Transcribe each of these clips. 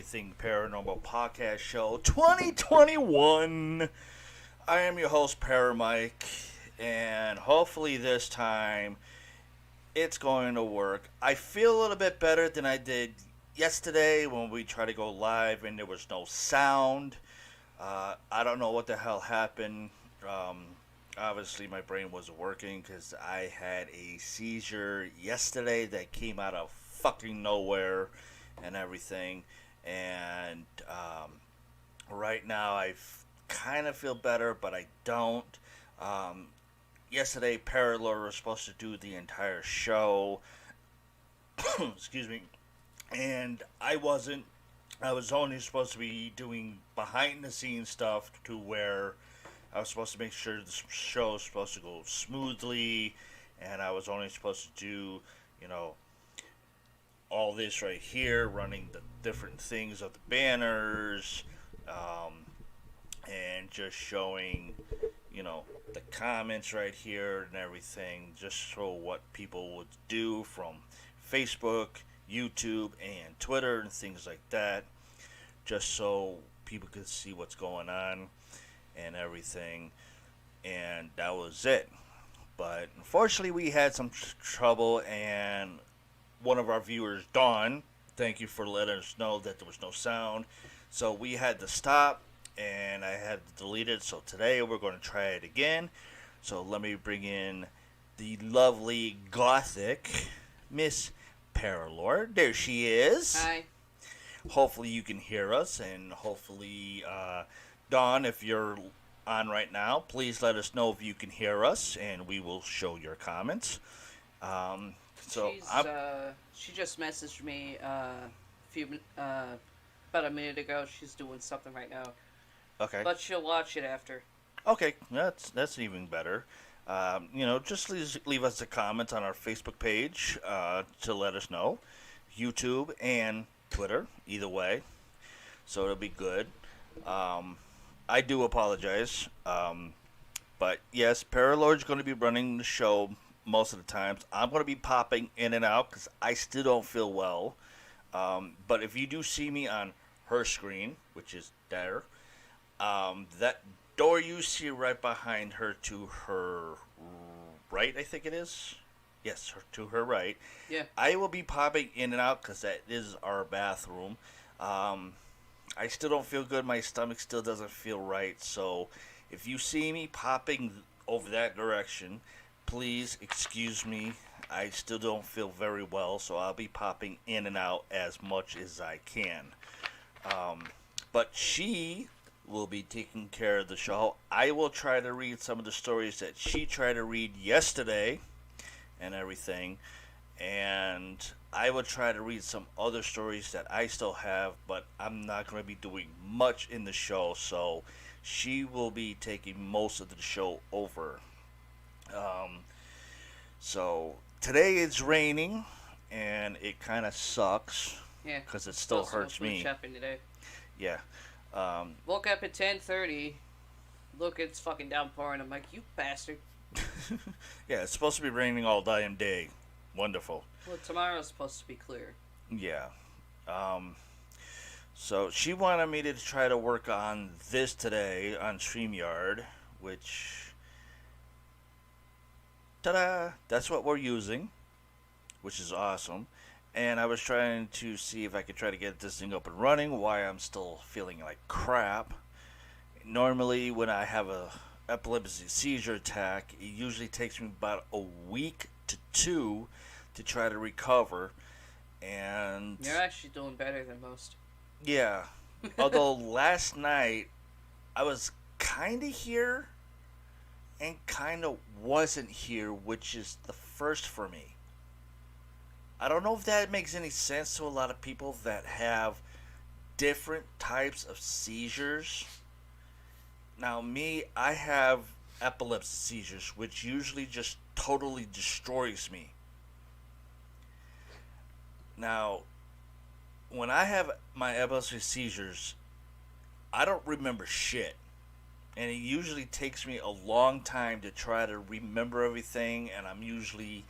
Everything Paranormal Podcast Show 2021. I am your host, Paramike, and hopefully this time it's going to work. I feel a little bit better than I did yesterday when we tried to go live and there was no sound. I don't know what the hell happened. Obviously, my brain wasn't working because I had a seizure yesterday that came out of fucking nowhere and everything. And right now, I kind of feel better, but I don't. Yesterday, Paralord was supposed to do the entire show. Excuse me. And I wasn't. I was only supposed to be doing behind the scenes stuff to where I was supposed to make sure the show was supposed to go smoothly, and I was only supposed to do, all this right here, running the different things of the banners, and just showing, the comments right here and everything, just show what people would do from Facebook, YouTube, and Twitter and things like that, just so people could see what's going on and everything, and that was it. But unfortunately, we had some trouble, and one of our viewers, Dawn, thank you for letting us know that there was no sound. So we had to stop, and I had to delete it. So today we're going to try it again. So let me bring in the lovely Gothic Miss Paralord. There she is. Hi. Hopefully you can hear us, and hopefully, Dawn, if you're on right now, please let us know if you can hear us, and we will show your comments. She just messaged me about a minute ago. She's doing something right now. Okay. But she'll watch it after. Okay, that's even better. Just leave us a comment on our Facebook page to let us know. YouTube and Twitter, either way. So it'll be good. I do apologize. But yes, Paralord's going to be running the show most of the times. I'm going to be popping in and out because I still don't feel well. But if you do see me on her screen, which is there, that door you see right behind her to her right, I think it is. Yes, to her right. Yeah. I will be popping in and out because that is our bathroom. I still don't feel good. My stomach still doesn't feel right. So if you see me popping over that direction, please excuse me. I still don't feel very well, so I'll be popping in and out as much as I can. But she will be taking care of the show. I will try to read some of the stories that she tried to read yesterday and everything. And I will try to read some other stories that I still have, but I'm not going to be doing much in the show, so she will be taking most of the show over. So today it's raining, and it kind of sucks. Yeah. Because it still hurts me. Today. Yeah. Woke up at 10:30. Look, it's fucking downpouring. I'm like, you bastard. Yeah, it's supposed to be raining all damn day. Wonderful. Well, tomorrow's supposed to be clear. Yeah. So she wanted me to try to work on this today on StreamYard, which, ta-da, that's what we're using, which is awesome. And I was trying to see if I could try to get this thing up and running while I'm still feeling like crap. Normally, when I have a epilepsy seizure attack, it usually takes me about a week to two to try to recover. And you're actually doing better than most. Yeah. Although last night I was kind of here and kind of wasn't here, which is the first for me. I don't know if that makes any sense to a lot of people that have different types of seizures. Now, me, I have epilepsy seizures, which usually just totally destroys me. Now, when I have my epilepsy seizures, I don't remember shit. And it usually takes me a long time to try to remember everything, and I'm usually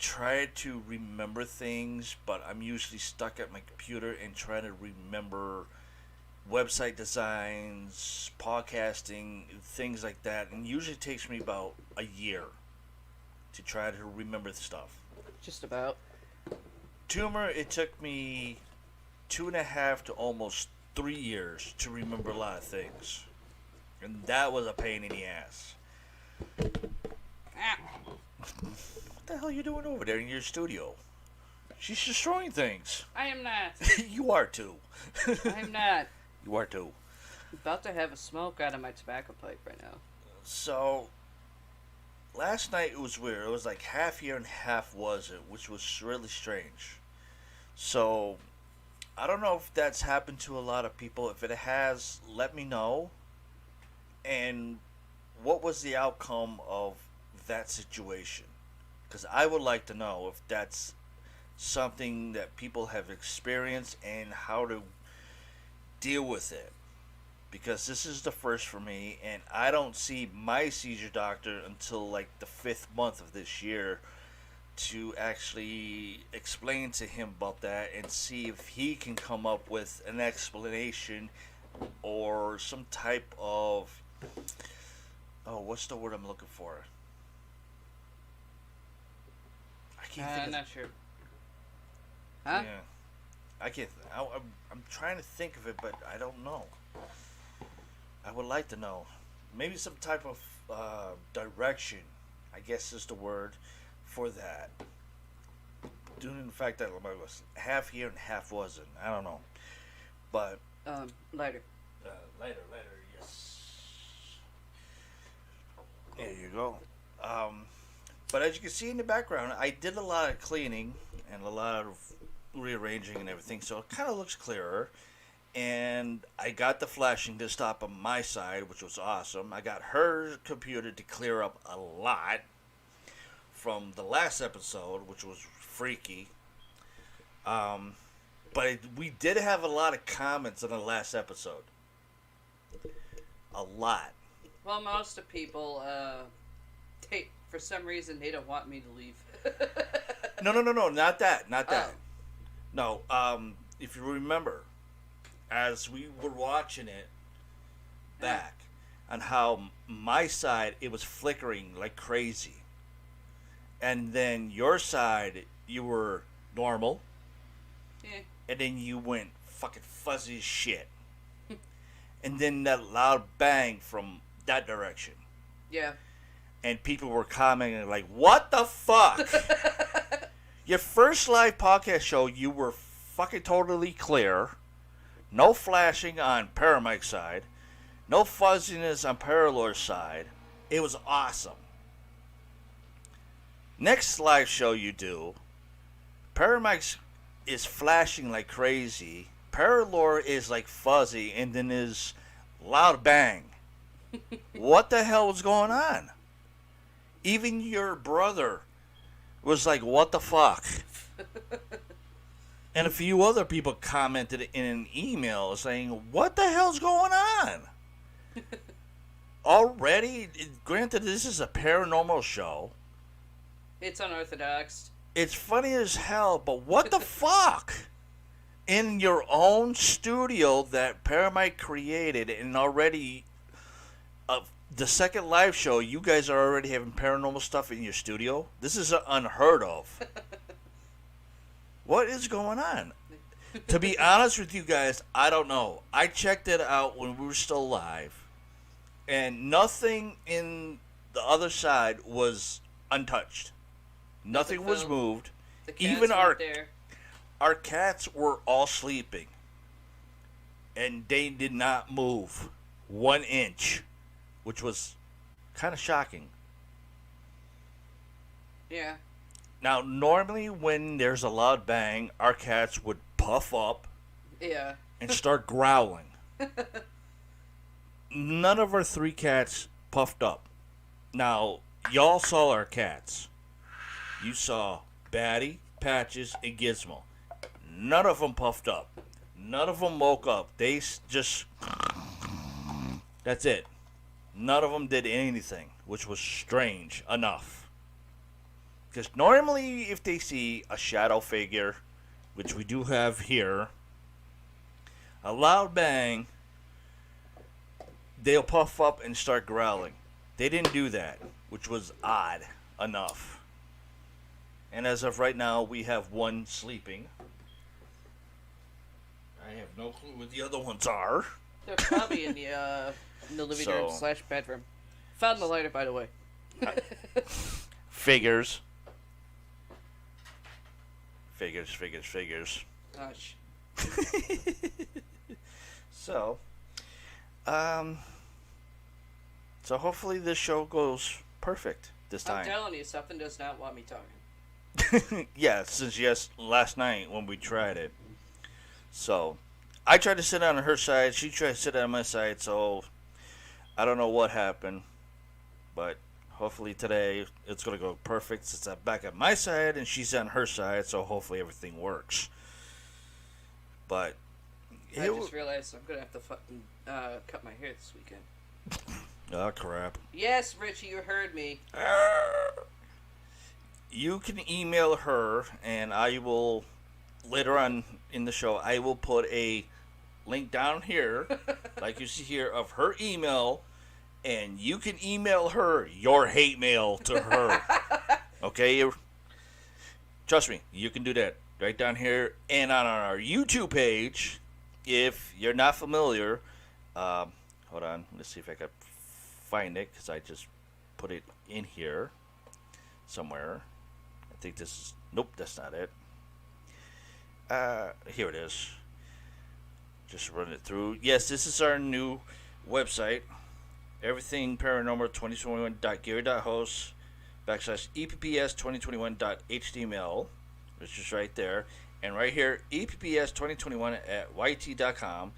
try to remember things, but I'm usually stuck at my computer and trying to remember website designs, podcasting, things like that. And usually it takes me about a year to try to remember the stuff. Just about. Tumor, it took me 2.5 to almost 3 years to remember a lot of things. And that was a pain in the ass. Ah. What the hell are you doing over there in your studio? She's destroying things. I am not. You are too. I am not. You are too. I'm about to have a smoke out of my tobacco pipe right now. So, last night it was weird. It was like half year and half wasn't, which was really strange. So, I don't know if that's happened to a lot of people. If it has, let me know. And what was the outcome of that situation? Because I would like to know if that's something that people have experienced and how to deal with it. Because this is the first for me, and I don't see my seizure doctor until like the 5th month of this year to actually explain to him about that and see if he can come up with an explanation or some type of, oh, what's the word I'm looking for? I can't think I'm of not sure. Huh? Yeah. I can't. I'm trying to think of it, but I don't know. I would like to know. Maybe some type of direction, I guess is the word, for that. Due to the fact that it was half here and half wasn't. I don't know. But. Lighter. Later, yes. There you go. But as you can see in the background, I did a lot of cleaning and a lot of rearranging and everything, so it kind of looks clearer. And I got the flashing to stop on my side, which was awesome. I got her computer to clear up a lot from the last episode, which was freaky. But we did have a lot of comments on the last episode. A lot. Well, most of people, for some reason, they don't want me to leave. No, not that. Oh. No, if you remember, as we were watching it back, on how my side, it was flickering like crazy. And then your side, you were normal. Yeah. And then you went fucking fuzzy as shit. And then that loud bang from that direction. Yeah. And people were commenting like, what the fuck? Your first live podcast show, you were fucking totally clear. No flashing on Paramike's side. No fuzziness on Paralor's side. It was awesome. Next live show you do, Paramike's is flashing like crazy. Paralor is like fuzzy, and then is loud bang. What the hell was going on? Even your brother was like, what the fuck? And a few other people commented in an email saying, what the hell's going on? Already, granted, this is a paranormal show. It's unorthodox. It's funny as hell, but what the fuck? In your own studio that Paramike created, and already the second live show, you guys are already having paranormal stuff in your studio? This is unheard of. What is going on? To be honest with you guys, I don't know. I checked it out when we were still live, and nothing in the other side was untouched. Nothing was moved. Even our cats were all sleeping, and they did not move 1 inch, which was kind of shocking. Yeah. Now, normally when there's a loud bang, our cats would puff up and start growling. None of our 3 cats puffed up. Now, y'all saw our cats. You saw Batty, Patches, and Gizmo. None of them puffed up. None of them woke up. They just... That's it. None of them did anything, which was strange enough. Because normally, if they see a shadow figure, which we do have here, a loud bang, they'll puff up and start growling. They didn't do that, which was odd enough. And as of right now, we have one sleeping. I have no clue what the other ones are. They're probably in the living room / bedroom. Found the lighter, by the way. Figures. Gosh. So hopefully this show goes perfect this time. I'm telling you, something does not want me talking. Yeah, since last night when we tried it. So, I tried to sit on her side, she tried to sit on my side, so I don't know what happened. But hopefully today it's going to go perfect since I'm back at my side and she's on her side, so hopefully everything works. But I just realized I'm going to have to fucking cut my hair this weekend. Oh, crap. Yes, Richie, you heard me. You can email her, and I will, later on in the show, I will put a link down here, like you see here, of her email, and you can email her your hate mail to her. Okay? Trust me, you can do that right down here. And on our YouTube page, if you're not familiar, hold on, let's see if I can find it, because I just put it in here somewhere. I think this is, nope, that's not it. Here it is. Just run it through. Yes, this is our new website. Everything Paranormal 2021.gear.host / EPPS2021.html, which is right there. And right here, EPPS2021 at YT.com.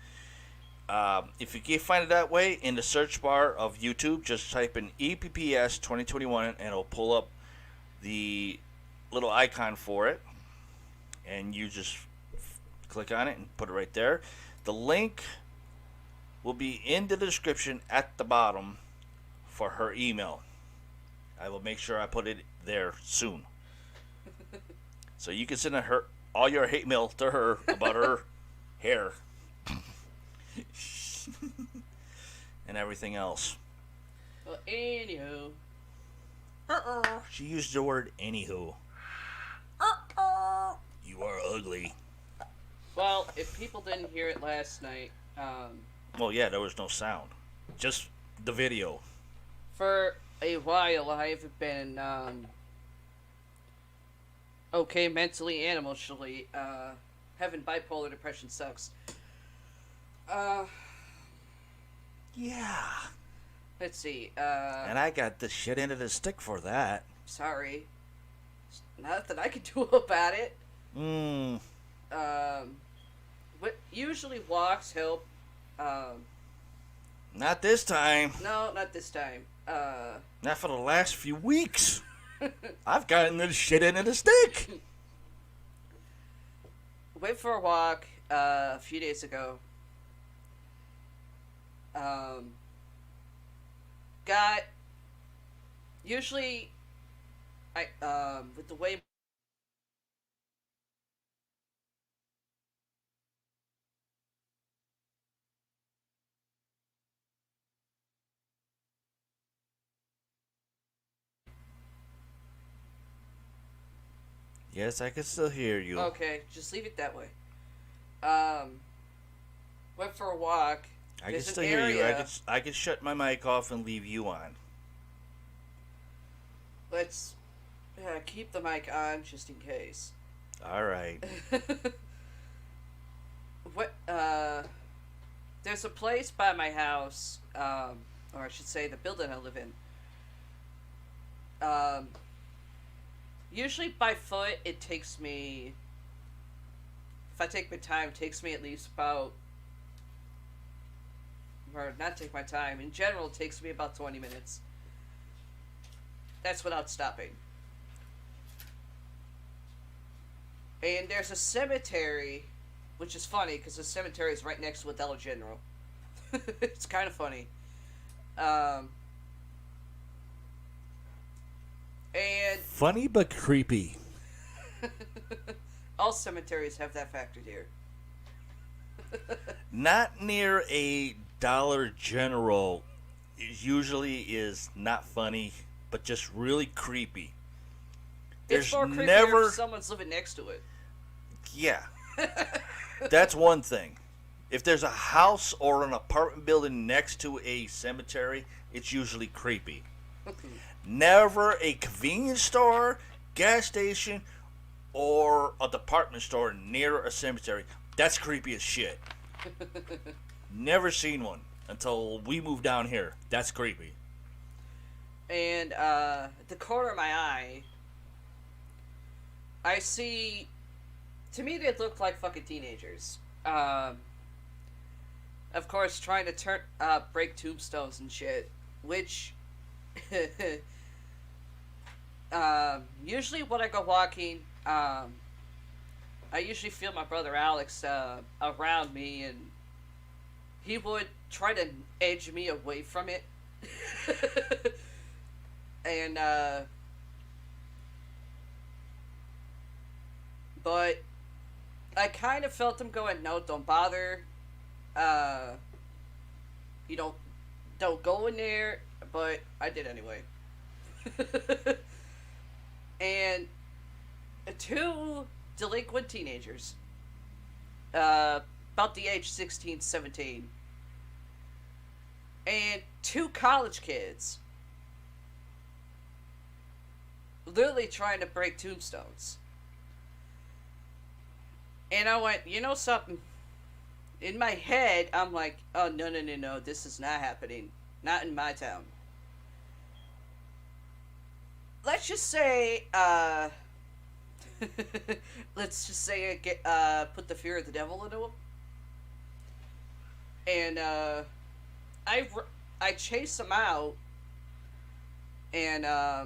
If you can't find it that way, in the search bar of YouTube, just type in EPPS 2021 and it'll pull up the little icon for it. And you just click on it and put it right there. The link will be in the description at the bottom for her email. I will make sure I put it there soon. So you can send her all your hate mail to her about her hair. And everything else. Well, anywho. She used the word anywho. You are ugly. Well, if people didn't hear it last night, well, yeah, there was no sound. Just the video. For a while, I've been, okay mentally and emotionally. Having bipolar depression sucks. Yeah. Let's see, and I got the shit end of the stick for that. Sorry. Nothing I can do about it. But usually walks help. Not this time. No, not this time. Not for the last few weeks. I've gotten the shit end of the stick. Went for a walk a few days ago. Got usually with the way Yes, I can still hear you. Okay, just leave it that way. Went for a walk. I can still hear you. I can shut my mic off and leave you on. Let's keep the mic on just in case. All right. What? There's a place by my house, or I should say, the building I live in. Usually by foot, it takes me. If I take my time, it takes me at least about. Or not take my time. In general, it takes me about 20 minutes. That's without stopping. And there's a cemetery, which is funny because the cemetery is right next to a Dollar General. It's kind of funny. And Funny but creepy. all cemeteries have that factor here. Not near a Dollar General usually is not funny, but just really creepy. It's There's more creepier never, if someone's living next to it. yeah, that's one thing. If there's a house or an apartment building next to a cemetery, it's usually creepy. Never a convenience store, gas station, or a department store near a cemetery. That's creepy as shit. Never seen one until we moved down here. That's creepy. And the corner of my eye, I see. To me, they look like fucking teenagers. Of course, trying to break tombstones and shit. Which, usually when I go walking, I usually feel my brother Alex around me, and he would try to edge me away from it. And but I kind of felt him going, no, don't bother. You don't go in there, but I did anyway. And two delinquent teenagers, about the age 16, 17, and two college kids, literally trying to break tombstones. And I went, you know something? In my head, I'm like, oh, no, this is not happening. Not in my town. Let's just say, let's just say put the fear of the devil into him. And, I chase him out, and, I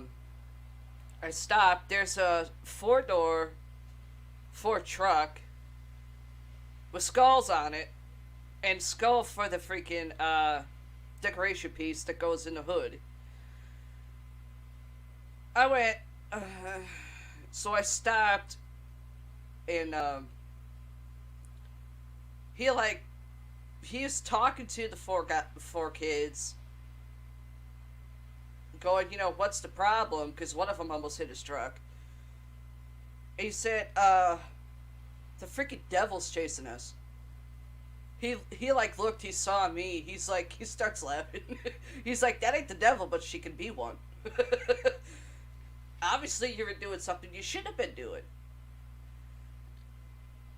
stopped. There's a four-door Ford truck with skulls on it, and skull for the freaking decoration piece that goes in the hood. I went, so I stopped, and he was talking to the four kids, going, you know, what's the problem? Because one of them almost hit his truck. And he said, the freaking devil's chasing us. He like looked, he saw me, he's like, he starts laughing. He's like, that ain't the devil, but she can be one. Obviously you were doing something you shouldn't have been doing.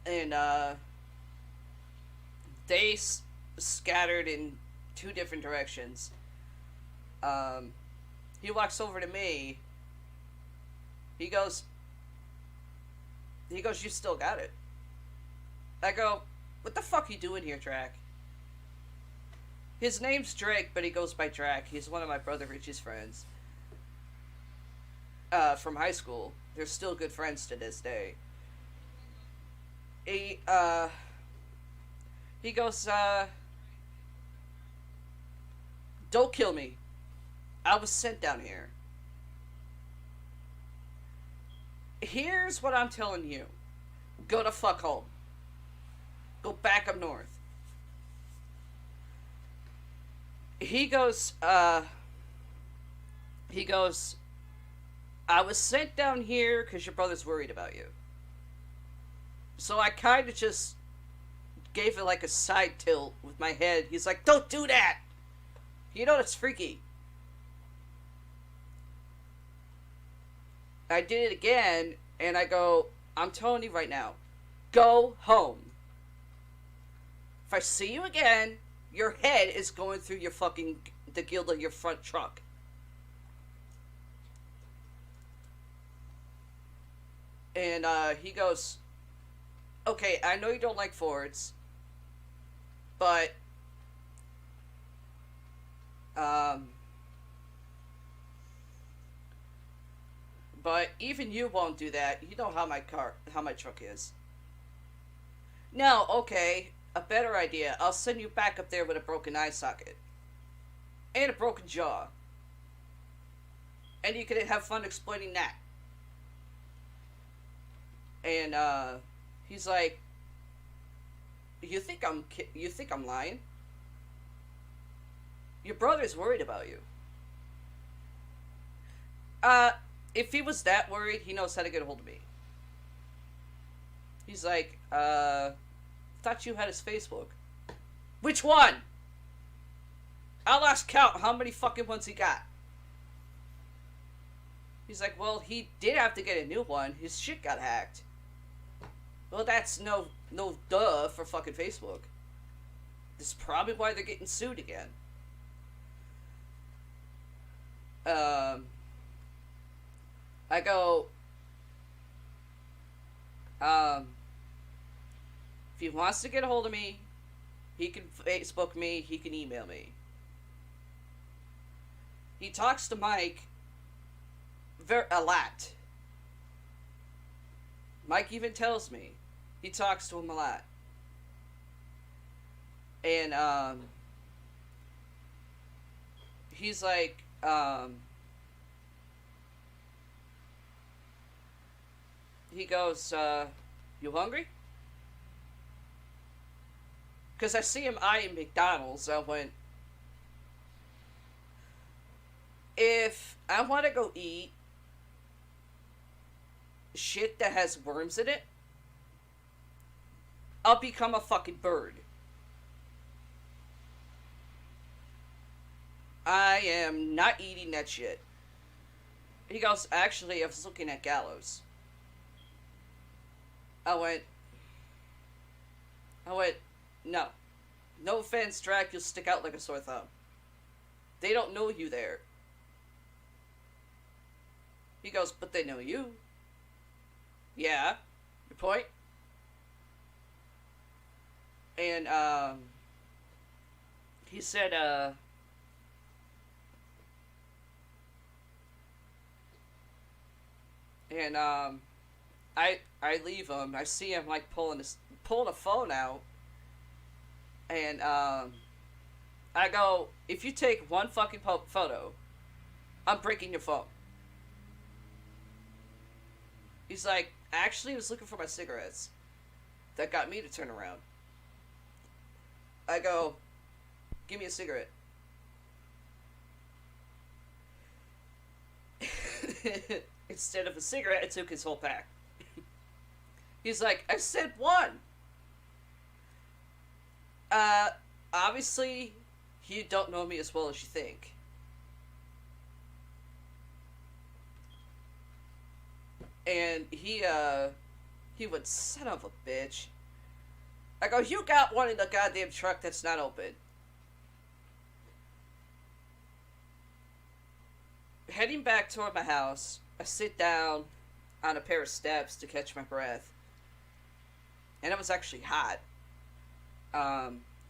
And they scattered in two different directions. He walks over to me. He goes, you still got it. I go, what the fuck you doing here, Drac? His name's Drake, but he goes by Drac. He's one of my brother Richie's friends. From high school. They're still good friends to this day. He goes, don't kill me. I was sent down here. Here's what I'm telling you. Go to fuck home. Go back up north. He goes, I was sent down here because your brother's worried about you. So I kind of just gave it like a side tilt with my head. He's like, don't do that! You know that's freaky. I did it again, and I go, I'm telling you right now, go home. If I see you again, your head is going through the gill of your front truck. And he goes, okay, I know you don't like Fords, but even you won't do that. You know how my truck is. Now, okay, a better idea. I'll send you back up there with a broken eye socket. And a broken jaw. and you can have fun exploiting that. And he's like, you think I'm lying? Your brother's worried about you. If he was that worried, he knows how to get a hold of me. He's like, thought you had his Facebook. Which one? I lost count how many fucking ones he got. He's like, well, he did have to get a new one. His shit got hacked. Well, that's no duh for fucking Facebook. This is probably why they're getting sued again. I go, if he wants to get a hold of me, he can Facebook me, he can email me. He talks to Mike a lot. Mike even tells me he talks to him a lot. And, he's like, he goes, you hungry? Because I see him eyeing McDonald's. I went, if I want to go eat shit that has worms in it, I'll become a fucking bird. I am not eating that shit. He goes, actually, I was looking at Gallows. I went, no. No offense, Drac, you'll stick out like a sore thumb. They don't know you there. He goes, but they know you. Yeah. Your point? And, he said, and, I leave him. I see him, like, pulling a phone out. And, I go, if you take one fucking photo, I'm breaking your phone. He's like, actually, I was looking for my cigarettes. That got me to turn around. I go, give me a cigarette. Instead of a cigarette, I took his whole pack. He's like, I said one. Obviously, you don't know me as well as you think. And he went, son of a bitch. I go, you got one in the goddamn truck that's not open. Heading back toward my house, I sit down on a pair of steps to catch my breath. And it was actually hot.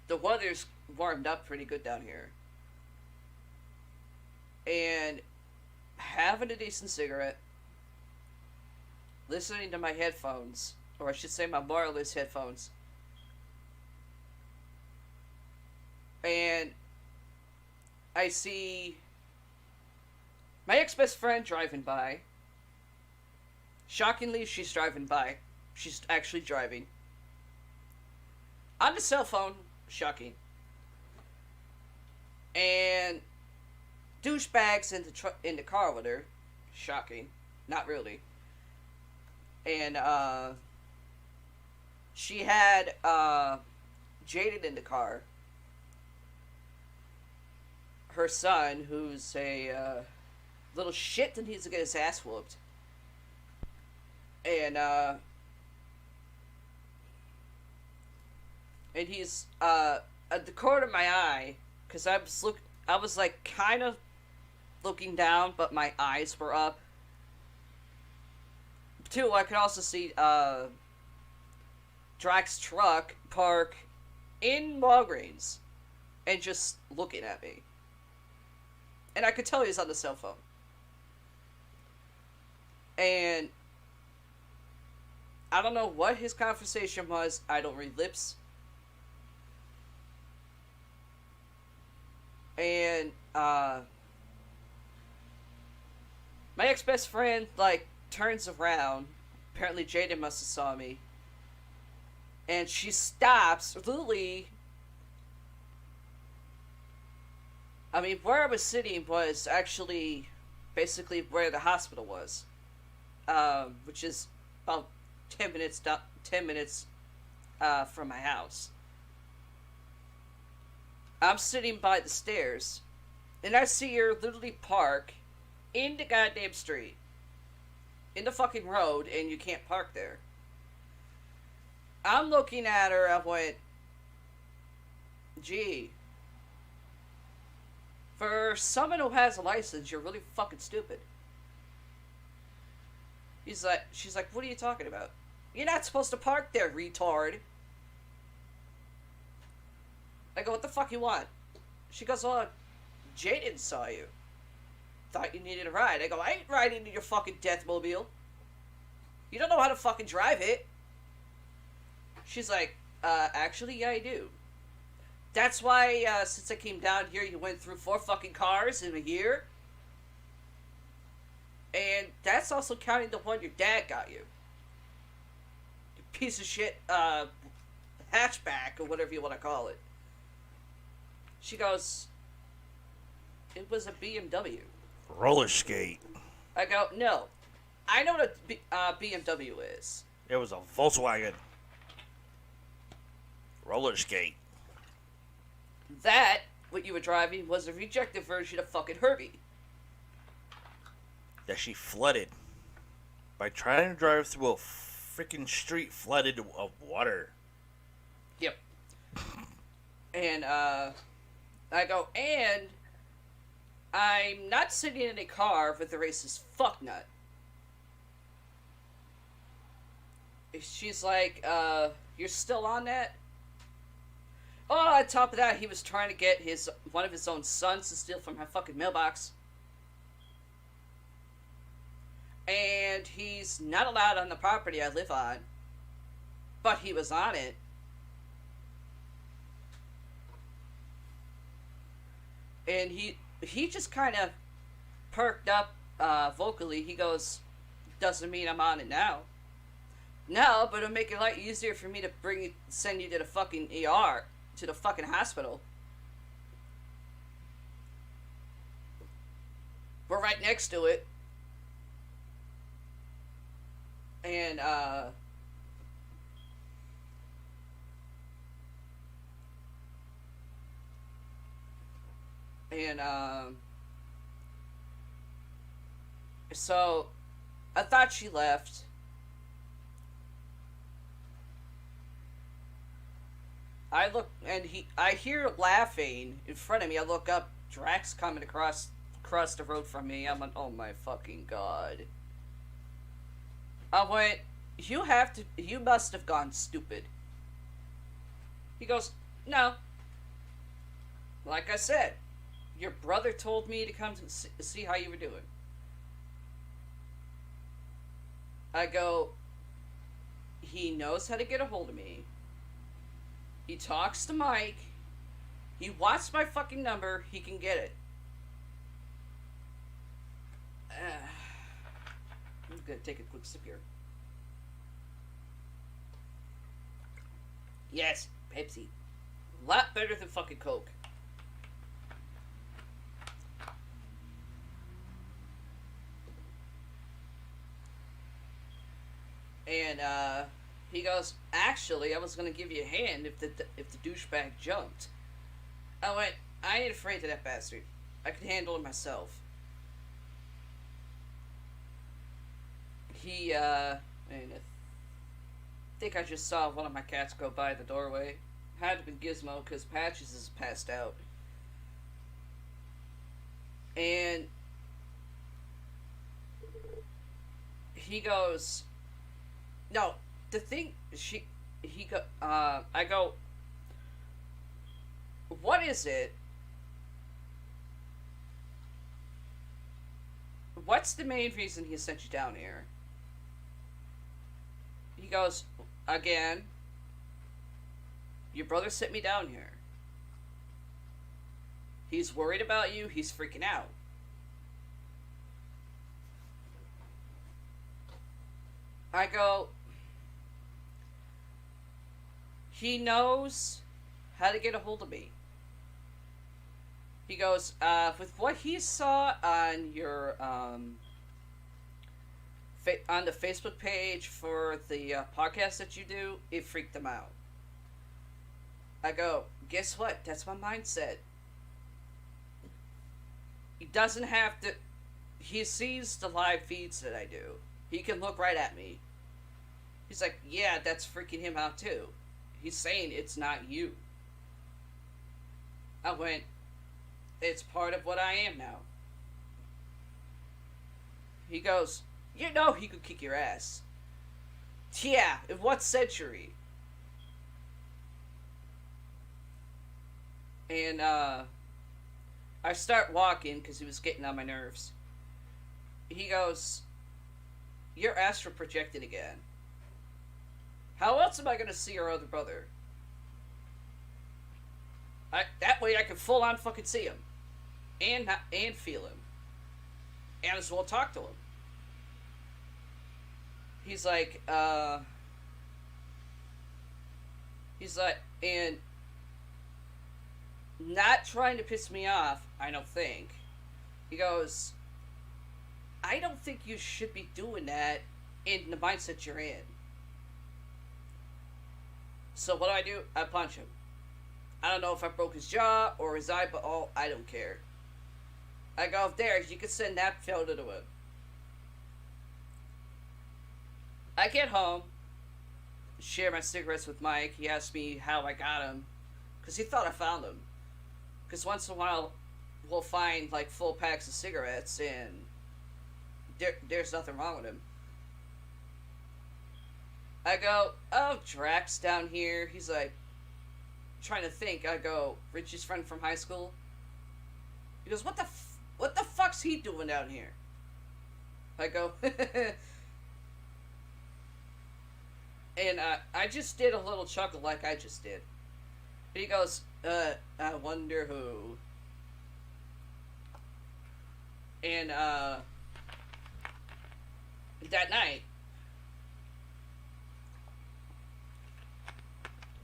The weather's warmed up pretty good down here. And having a decent cigarette, listening to my headphones, or I should say my wireless headphones, and I see my ex-best friend driving by. Shockingly, she's driving by. She's actually driving. On the cell phone. Shocking. And douchebags in the car with her. Shocking. Not really. And, she had, Jaden in the car. Her son, who's a, little shit that needs to get his ass whooped. And he's, at the corner of my eye, because I was, like, kind of looking down, but my eyes were up. Two, I could also see, Drax's truck park in Walgreens and just looking at me. And I could tell he was on the cell phone. And I don't know what his conversation was. I don't read lips. My ex-best friend, like, turns around. Apparently Jaden must have saw me. And she stops, literally. I mean, where I was sitting was actually basically where the hospital was, which is about 10 minutes from my house. I'm sitting by the stairs, and I see her literally park in the goddamn street, in the fucking road, and you can't park there. I'm looking at her, I went, gee, for someone who has a license, you're really fucking stupid. She's like, what are you talking about? You're not supposed to park there, retard. I go, what the fuck you want? She goes, oh, Jaden saw you. Thought you needed a ride. I go, I ain't riding in your fucking Deathmobile. You don't know how to fucking drive it. She's like, actually, yeah, I do. That's why, since I came down here, you went through 4 fucking cars in a year. And that's also counting the one your dad got you. You piece of shit, hatchback, or whatever you want to call it. She goes, it was a BMW. Roller skate. I go, no. I know what a BMW is. It was a Volkswagen. Roller skate. That, what you were driving, was a rejected version of fucking Herbie. That she flooded by trying to drive through a freaking street flooded of water. Yep. And, I go, and I'm not sitting in a car with a racist fucknut. She's like, you're still on that? Oh, on top of that, he was trying to get one of his own sons to steal from my fucking mailbox. And he's not allowed on the property I live on. But he was on it. And he just kind of perked up vocally. He goes, doesn't mean I'm on it now. No, but it'll make it a lot easier for me to send you to the fucking ER, to the fucking hospital. We're right next to it. And, so I thought she left. I look, and I hear laughing in front of me. I look up, Drax coming across the road from me. I'm like, oh my fucking god. I went, you must have gone stupid. He goes, no. Like I said, your brother told me to come to see how you were doing. I go, he knows how to get a hold of me. He talks to Mike. He wants my fucking number. He can get it. I'm gonna take a quick sip here. Yes, Pepsi. A lot better than fucking Coke. And, he goes, actually, I was gonna give you a hand if the douchebag jumped. I went, I ain't afraid of that bastard. I can handle it myself. And I think I just saw one of my cats go by the doorway. Had to be Gizmo, because Patches is passed out. And he goes, no, the thing, I go, what is it? What's the main reason he sent you down here? He goes, again, your brother sent me down here. He's worried about you, he's freaking out. I go, he knows how to get a hold of me. He goes, with what he saw on your, on the Facebook page for the podcast that you do, it freaked him out. I go, guess what? That's my mindset. He doesn't have to. He sees the live feeds that I do. He can look right at me. He's like, yeah, that's freaking him out too. He's saying it's not you. I went, it's part of what I am now. He goes, you know he could kick your ass. Yeah, in what century? And, I start walking because he was getting on my nerves. He goes, you're astral projecting again. How else am I going to see our other brother? That way I can full on fucking see him. And feel him. And as well talk to him. He's like, and not trying to piss me off, I don't think. He goes, I don't think you should be doing that in the mindset you're in. So what do? I punch him. I don't know if I broke his jaw or his eye, but I don't care. I go, if there, you can send that photo to him. I get home, share my cigarettes with Mike. He asked me how I got them, because he thought I found them. Because once in a while, we'll find like full packs of cigarettes, and there's nothing wrong with him. I go, oh, Drax down here. He's like, trying to think. I go, Richie's friend from high school. He goes, what the fuck's he doing down here? I go, and I just did a little chuckle like I just did. He goes, I wonder who. And that night,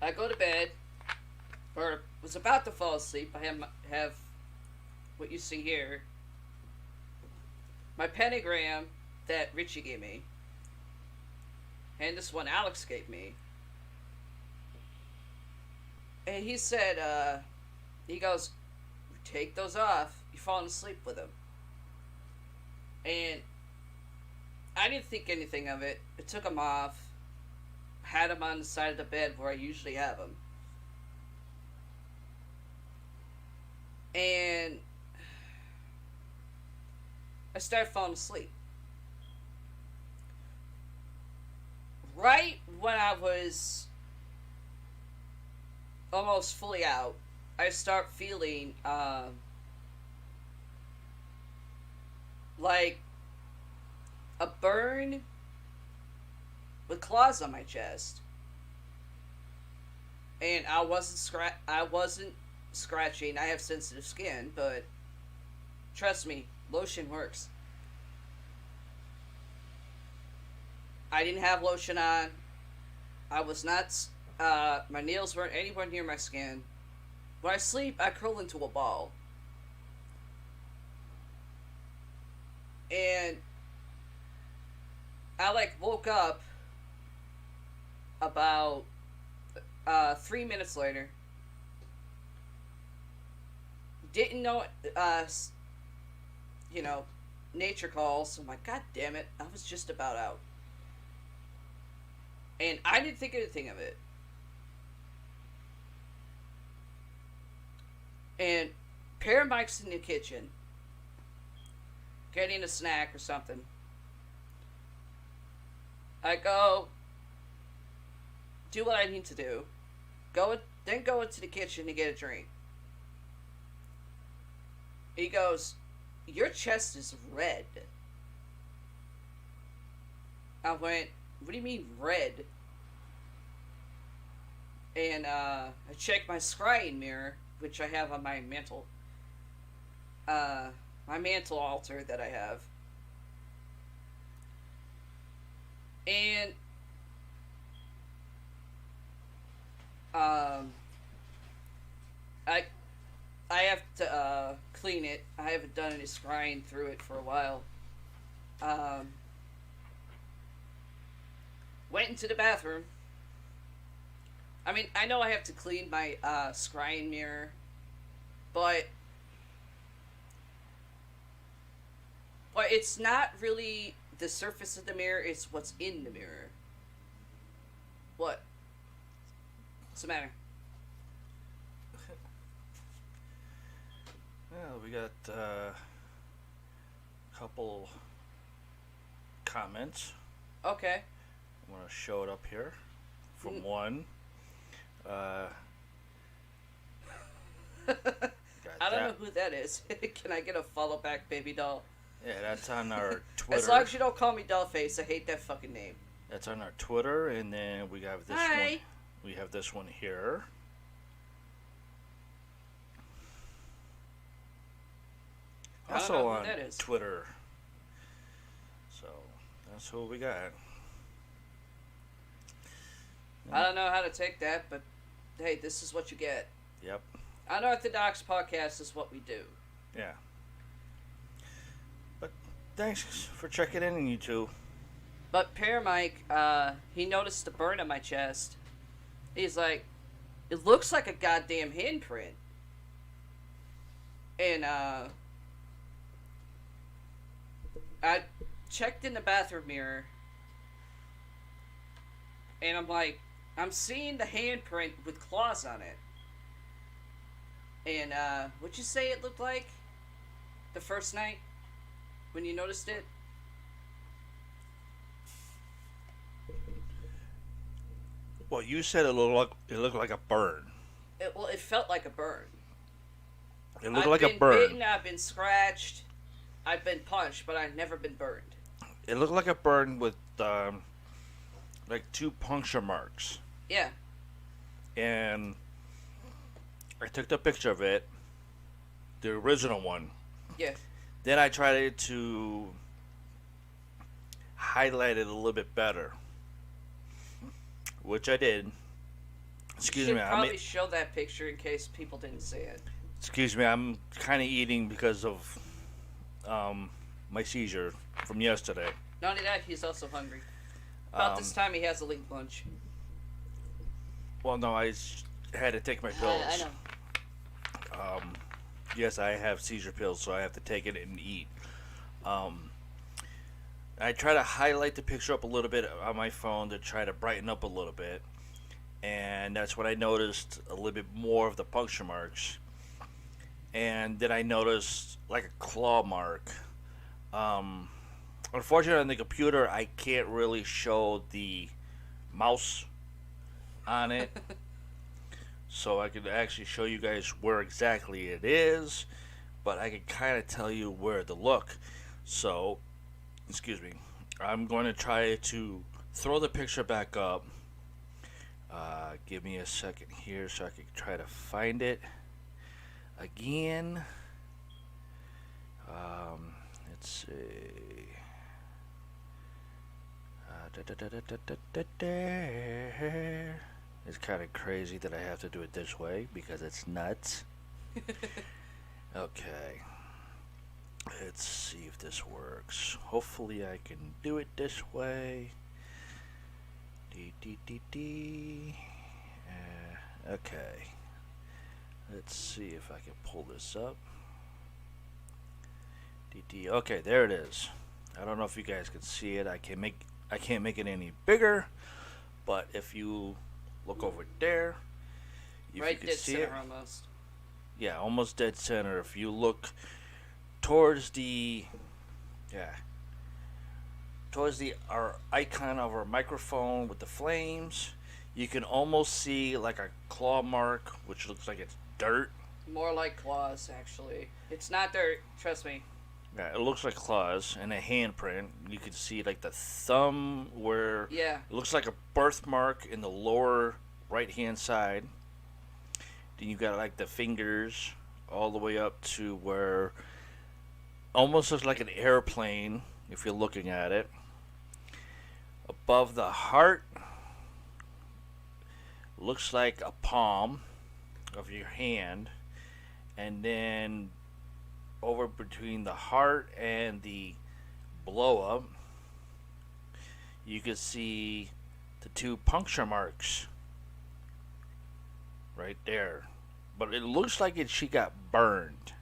I go to bed, or was about to fall asleep. I have what you see here, my pentagram that Richie gave me, and this one Alex gave me. And he said, he goes, take those off, you're falling asleep with them. And I didn't think anything of it. I took them off, had them on the side of the bed where I usually have them. And I started falling asleep. Right when I was almost fully out, I start feeling like a burn with claws on my chest. And I wasn't scratching. I have sensitive skin, but trust me, lotion works. I didn't have lotion on. I was not, my nails weren't anywhere near my skin. When I sleep, I curl into a ball. And I woke up about 3 minutes later. Didn't know nature calls. I'm like, God damn it, I was just about out. And I didn't think anything of it. And Paramike's in the kitchen, getting a snack or something. I go, do what I need to do. Then go into the kitchen to get a drink. He goes, your chest is red. I went, what do you mean red? And I checked my scrying mirror, which I have on my mantle. My mantle altar that I have. And um, I I have to clean it. I haven't done any scrying through it for a while. Um, Went into the bathroom. I mean, I know I have to clean my scrying mirror, but it's not really the surface of the mirror. It's what's in the mirror. What? What's the matter? Well, we got a couple comments. Okay. I'm going to show it up here. From Mm. one. I don't know who that is. Can I get a follow back, baby doll? Yeah, that's on our Twitter. As long as you don't call me Dollface, I hate that fucking name. That's on our Twitter, and then we have this Hi. one. We have this one here. I don't Also know who on that is. Twitter. So that's who we got. I don't know how to take that, but hey, this is what you get. Yep. Unorthodox podcast is what we do. Yeah. But thanks for checking in, you two. But Pear Mike, he noticed the burn on my chest. He's like, it looks like a goddamn handprint. And I checked in the bathroom mirror, and I'm like, I'm seeing the handprint with claws on it. And what'd you say it looked like the first night when you noticed it? Well, you said it looked like a burn. It felt like a burn. It looked I've like a been burn. bitten, I've been scratched, I've been punched, but I've never been burned. It looked like a burn with like 2 puncture marks. Yeah. And I took the picture of it, the original one. Yeah. Then I tried to highlight it a little bit better, which I did. Excuse you me. should probably show that picture in case people didn't see it. Excuse me. I'm kind of eating because of my seizure from yesterday. Not only that, he's also hungry. About this time, he has a late lunch. Well, no, I had to take my pills. I know. Yes, I have seizure pills, so I have to take it and eat. I try to highlight the picture up a little bit on my phone to try to brighten up a little bit, and that's when I noticed a little bit more of the puncture marks. And then I noticed like a claw mark. Unfortunately, on the computer, I can't really show the mouse on it. So I could actually show you guys where exactly it is, but I can kind of tell you where to look. So, excuse me, I'm going to try to throw the picture back up. Give me a second here so I can try to find it again. Let's see. It's kind of crazy that I have to do it this way because it's nuts. Okay. Let's see if this works. Hopefully I can do it this way. Okay. Let's see if I can pull this up. Okay, there it is. I don't know if you guys can see it. I can't make it any bigger, but if you look over there, if Right you can dead see center it, almost. yeah, almost dead center. If you look towards the our icon of our microphone with the flames, you can almost see like a claw mark, which looks like it's dirt. More like claws, actually. It's not dirt, trust me. Yeah, it looks like claws and a handprint. You can see like the thumb where Yeah. it looks like a birthmark in the lower right hand side. Then you got like the fingers all the way up to where almost looks like an airplane if you're looking at it. above the heart looks like a palm of your hand, and then over between the heart and the blow up, you can see the two puncture marks right there. But it looks like she got burned.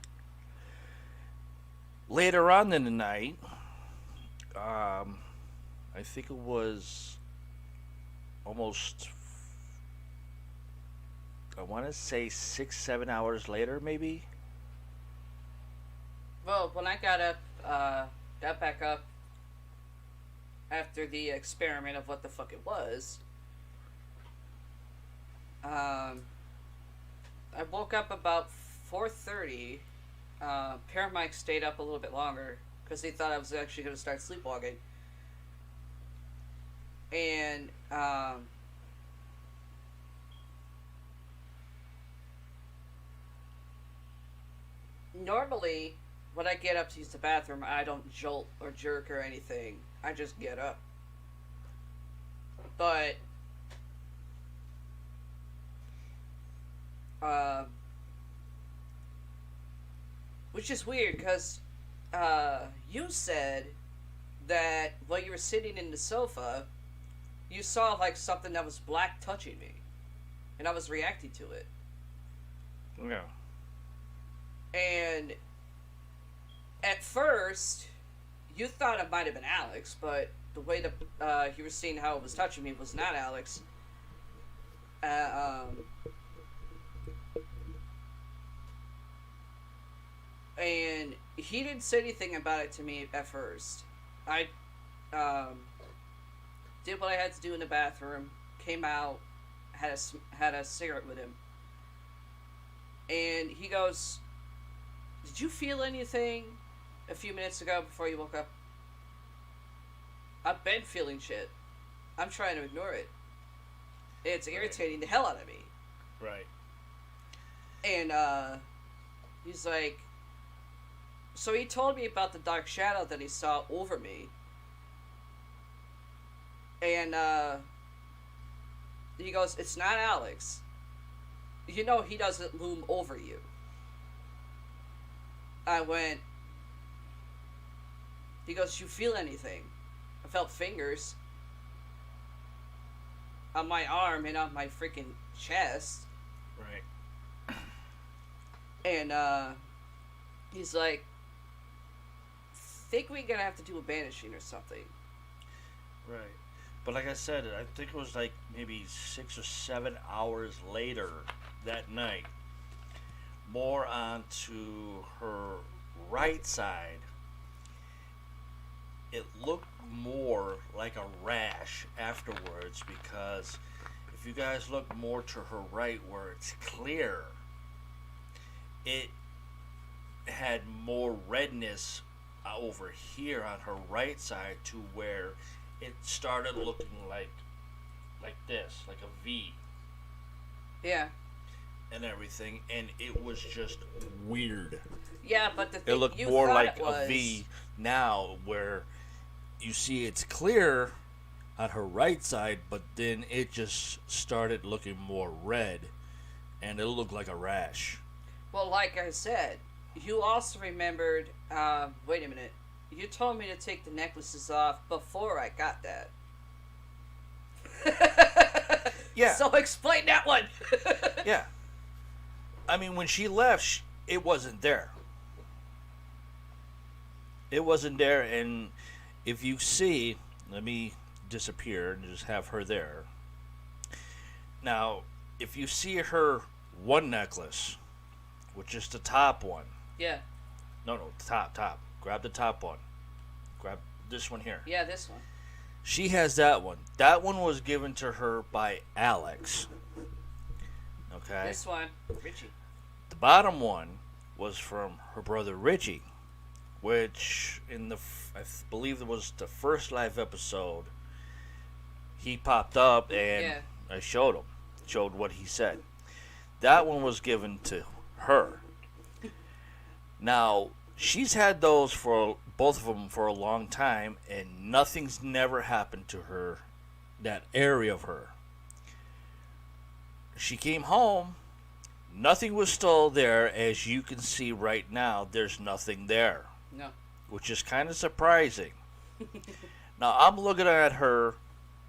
Later on in the night, I think it was almost, I want to say 6-7 hours later, maybe. Well, when I got back up after the experiment of what the fuck it was, I woke up about 4:30. Paramike stayed up a little bit longer because he thought I was actually going to start sleepwalking. And normally when I get up to use the bathroom, I don't jolt or jerk or anything. I just get up. But which is weird because you said that while you were sitting in the sofa, you saw like something that was black touching me, and I was reacting to it. Yeah. And at first, you thought it might have been Alex, but the way that you were seeing how it was touching me was not Alex. And he didn't say anything about it to me at first. I did what I had to do in the bathroom, came out, had a cigarette with him, and he goes, "Did you feel anything a few minutes ago before you woke up?" I've been feeling shit. I'm trying to ignore it. It's irritating the hell out of me. Right. And he's like, so he told me about the dark shadow that he saw over me. And he goes, "It's not Alex. You know he doesn't loom over you." I went, he goes, "You feel anything?" I felt fingers on my arm and on my freaking chest. Right. And he's like, "Think we're gonna have to do a banishing or something." Right. But like I said, I think it was like maybe 6 or 7 hours later that night, more onto her right side, it looked more like a rash afterwards, because if you guys look more to her right where it's clear, it had more redness over here on her right side, to where it started looking like this, like a V. Yeah. And everything, and it was just weird. Yeah, but the thing, it looked you more thought like it was... a V now, where you see it's clear on her right side, but then it just started looking more red, and it looked like a rash. Well, like I said, you also remembered, wait a minute, you told me to take the necklaces off before I got that. Yeah. So explain that one. Yeah. I mean, when she left, it wasn't there. It wasn't there, and if you see, let me disappear and just have her there. Now, if you see her one necklace, which is the top one. Yeah. No, the top. Grab the top one. Grab this one here. Yeah, this one. She has that one. That one was given to her by Alex. Okay. This one, Richie. The bottom one was from her brother Richie, which I believe it was the first live episode. He popped up and I showed what he said. That one was given to her. Now, She's had those for both of them for a long time, and nothing's never happened to her, that area of her. She came home, nothing was still there, as you can see right now, there's nothing there, No. which is kind of surprising. Now, I'm looking at her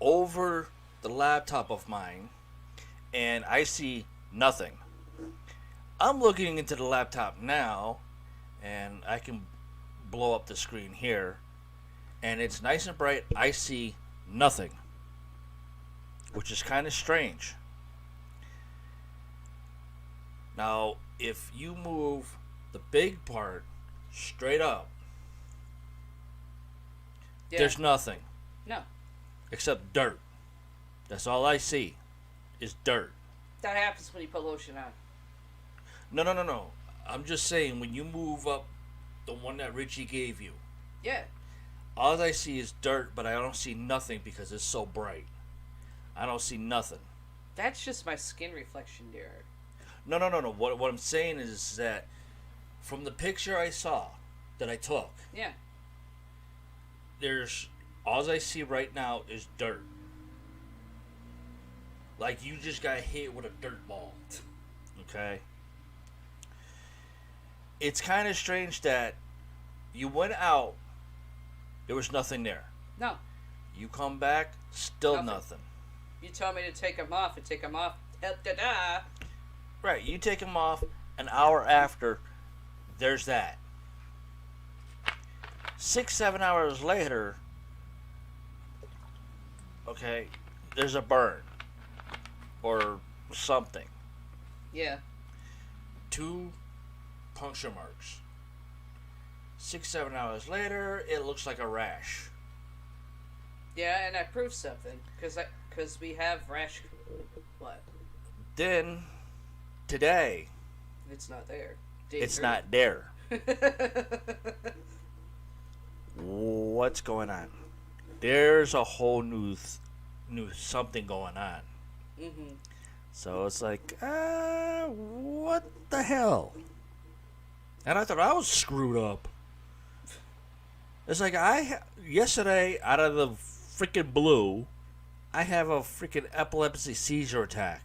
over the laptop of mine, and I see nothing. I'm looking into the laptop now, and I can blow up the screen here, and it's nice and bright. I see nothing, which is kind of strange. Now, if you move the big part straight up, Yeah. there's nothing No. except dirt. That's all I see is dirt. That happens when you put lotion on. No. I'm just saying, when you move up the one that Richie gave you, Yeah. all I see is dirt, but I don't see nothing because it's so bright. I don't see nothing. That's just my skin reflection, dear. No. What I'm saying is that from the picture I saw that I took, Yeah. there's all I see right now is dirt. Like you just got hit with a dirt ball. Okay? It's kind of strange that you went out, there was nothing there. No. You come back, still Nothing. nothing. You tell me to take them off and take them off. Da-da. Right, you take them off, an hour after, there's that. 6-7 hours later, okay, there's a burn or something. Yeah. 2 puncture marks. 6-7 hours later, it looks like a rash. Yeah, and I proved something because we have rash. What? Then today, It's not there. it's not there. What's going on? There's a whole new something going on. Mm-hmm. So it's like, what the hell? And I thought I was screwed up. It's like yesterday, out of the freaking blue, I have a freaking epilepsy seizure attack.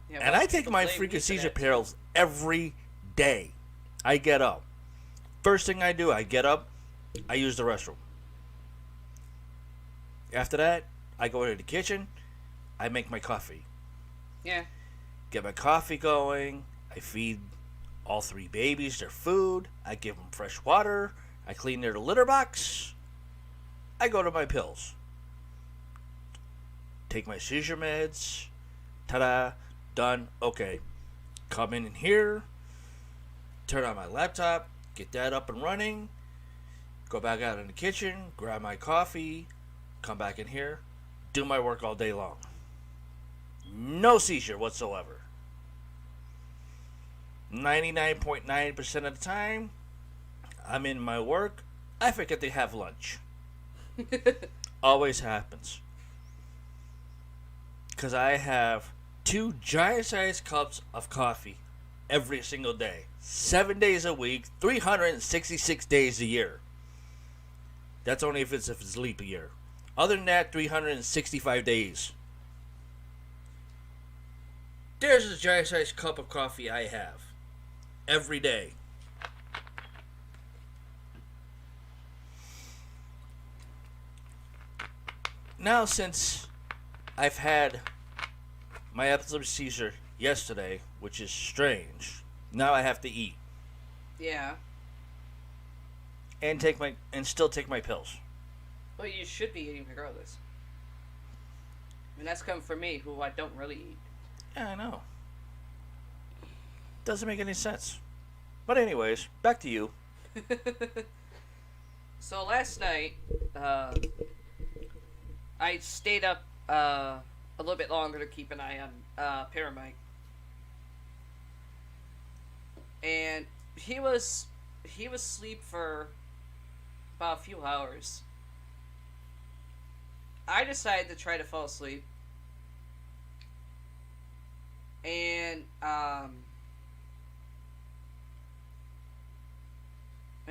Yeah, And well, I take my blame me freaking for seizure that, too. pills every day. I get up. First thing I do, I get up, I use the restroom. After that, I go to the kitchen, I make my coffee. Yeah. Get my coffee going, I feed all 3 babies their food, I give them fresh water, I clean their litter box, I go to my pills. Take my seizure meds, ta-da, done, okay. Come in here, turn on my laptop, get that up and running, go back out in the kitchen, grab my coffee, come back in here, do my work all day long. No seizure whatsoever. 99.9% of the time, I'm in my work, I forget to have lunch. Always happens. Because I have 2 giant-sized cups of coffee every single day. 7 days a week, 366 days a year. That's only if it's leap year. Other than that, 365 days. There's a giant-sized cup of coffee I have. Every day. Now, since I've had my epilepsy seizure yesterday, which is strange, now I have to eat Yeah. and still take my pills. Well, you should be eating regardless. And that's coming from me, who I don't really eat. Yeah, I know. Doesn't make any sense. But anyways, back to you. So last night, I stayed up a little bit longer to keep an eye on Paramike. And he was asleep for about a few hours. I decided to try to fall asleep. And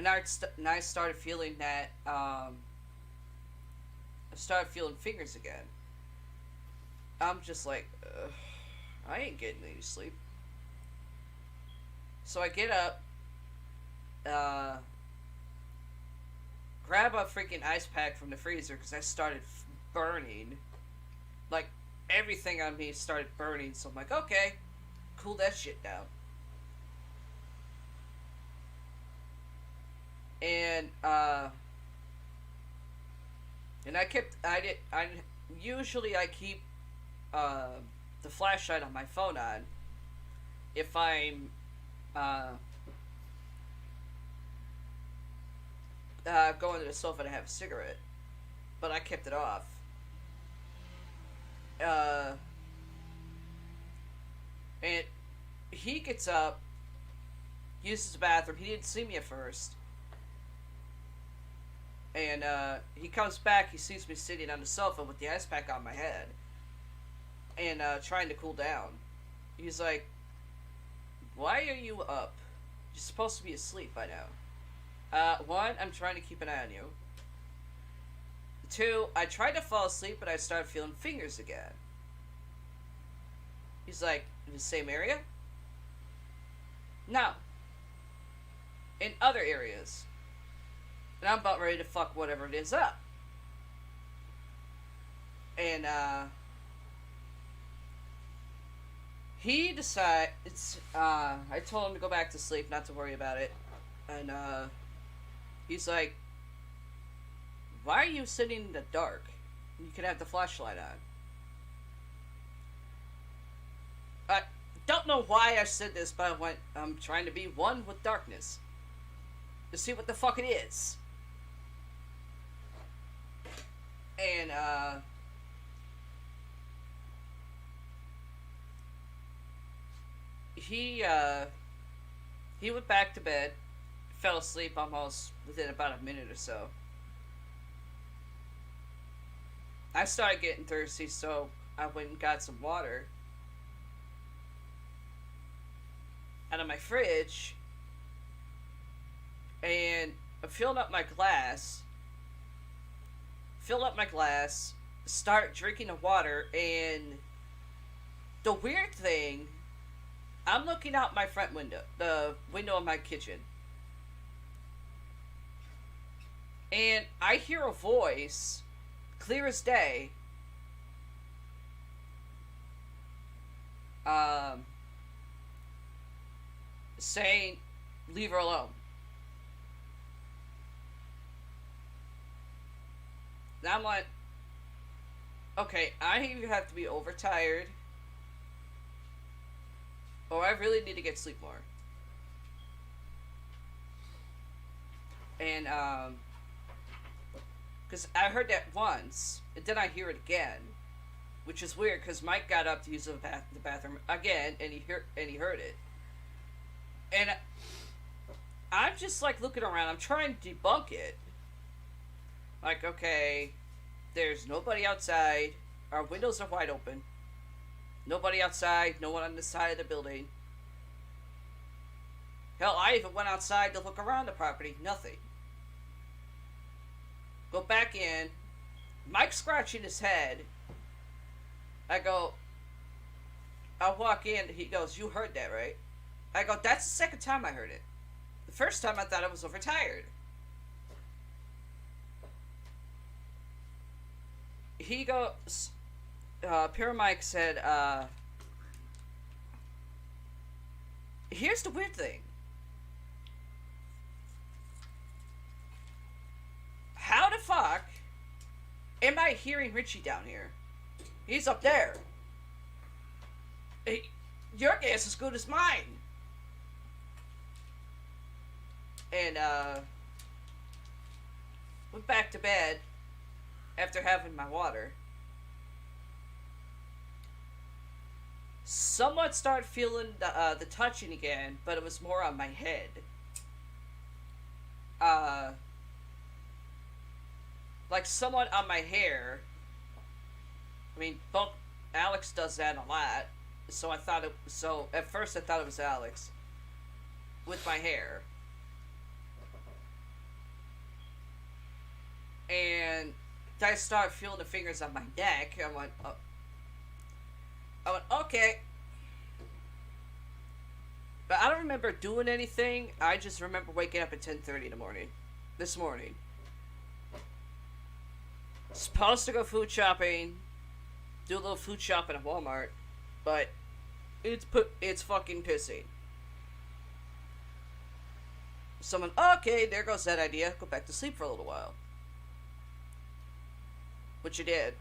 And I started feeling that, I started feeling fingers again. I'm just like, I ain't getting any sleep. So I get up, grab a freaking ice pack from the freezer because I started burning. Like, everything on me started burning. So I'm like, okay, cool that shit down. And usually I keep the flashlight on my phone on if I'm going to the sofa to have a cigarette, but I kept it off. And he gets up, uses the bathroom. He didn't see me at first. And he comes back, he sees me sitting on the sofa with the ice pack on my head and trying to cool down. He's like, why are you up? You're supposed to be asleep by now. One, I'm trying to keep an eye on you. Two, I tried to fall asleep, but I started feeling fingers again. He's like, in the same area? No. In other areas. And I'm about ready to fuck whatever it is up. And, he decides, I told him to go back to sleep, not to worry about it. And, he's like, why are you sitting in the dark? You can have the flashlight on. I don't know why I said this, but I'm trying to be one with darkness. To see what the fuck it is. And, he went back to bed, fell asleep almost within about a minute or so. I started getting thirsty, so I went and got some water out of my fridge, and I filled up my glass, start drinking the water, and the weird thing, I'm looking out my front window, the window of my kitchen, and I hear a voice, clear as day, saying, leave her alone. Now I'm like, okay, I either have to be overtired, or I really need to get sleep more. And, because I heard that once, and then I hear it again, which is weird, because Mike got up to use the bathroom again, and he heard it. And I'm just, like, looking around, I'm trying to debunk it. Like, okay, there's nobody outside, our windows are wide open, nobody outside, no one on the side of the building. Hell, I even went outside to look around the property, nothing. Go back in, Mike's scratching his head. I walk in, he goes, you heard that, right? I go, that's the second time I heard it. The first time I thought I was overtired. He goes, Pure Mike said, here's the weird thing. How the fuck am I hearing Richie down here? He's up there. Your guess is as good as mine. And, went back to bed after having my water. Somewhat started feeling the touching again, but it was more on my head. Like somewhat on my hair. I mean, both Alex does that a lot, so at first I thought it was Alex with my hair. I started feeling the fingers on my neck. I went, okay. But I don't remember doing anything. I just remember waking up at 10:30 in the morning. This morning. Supposed to go food shopping. Do a little food shopping at Walmart. But it's fucking pissing. Someone, okay, there goes that idea. Go back to sleep for a little while. Which you did.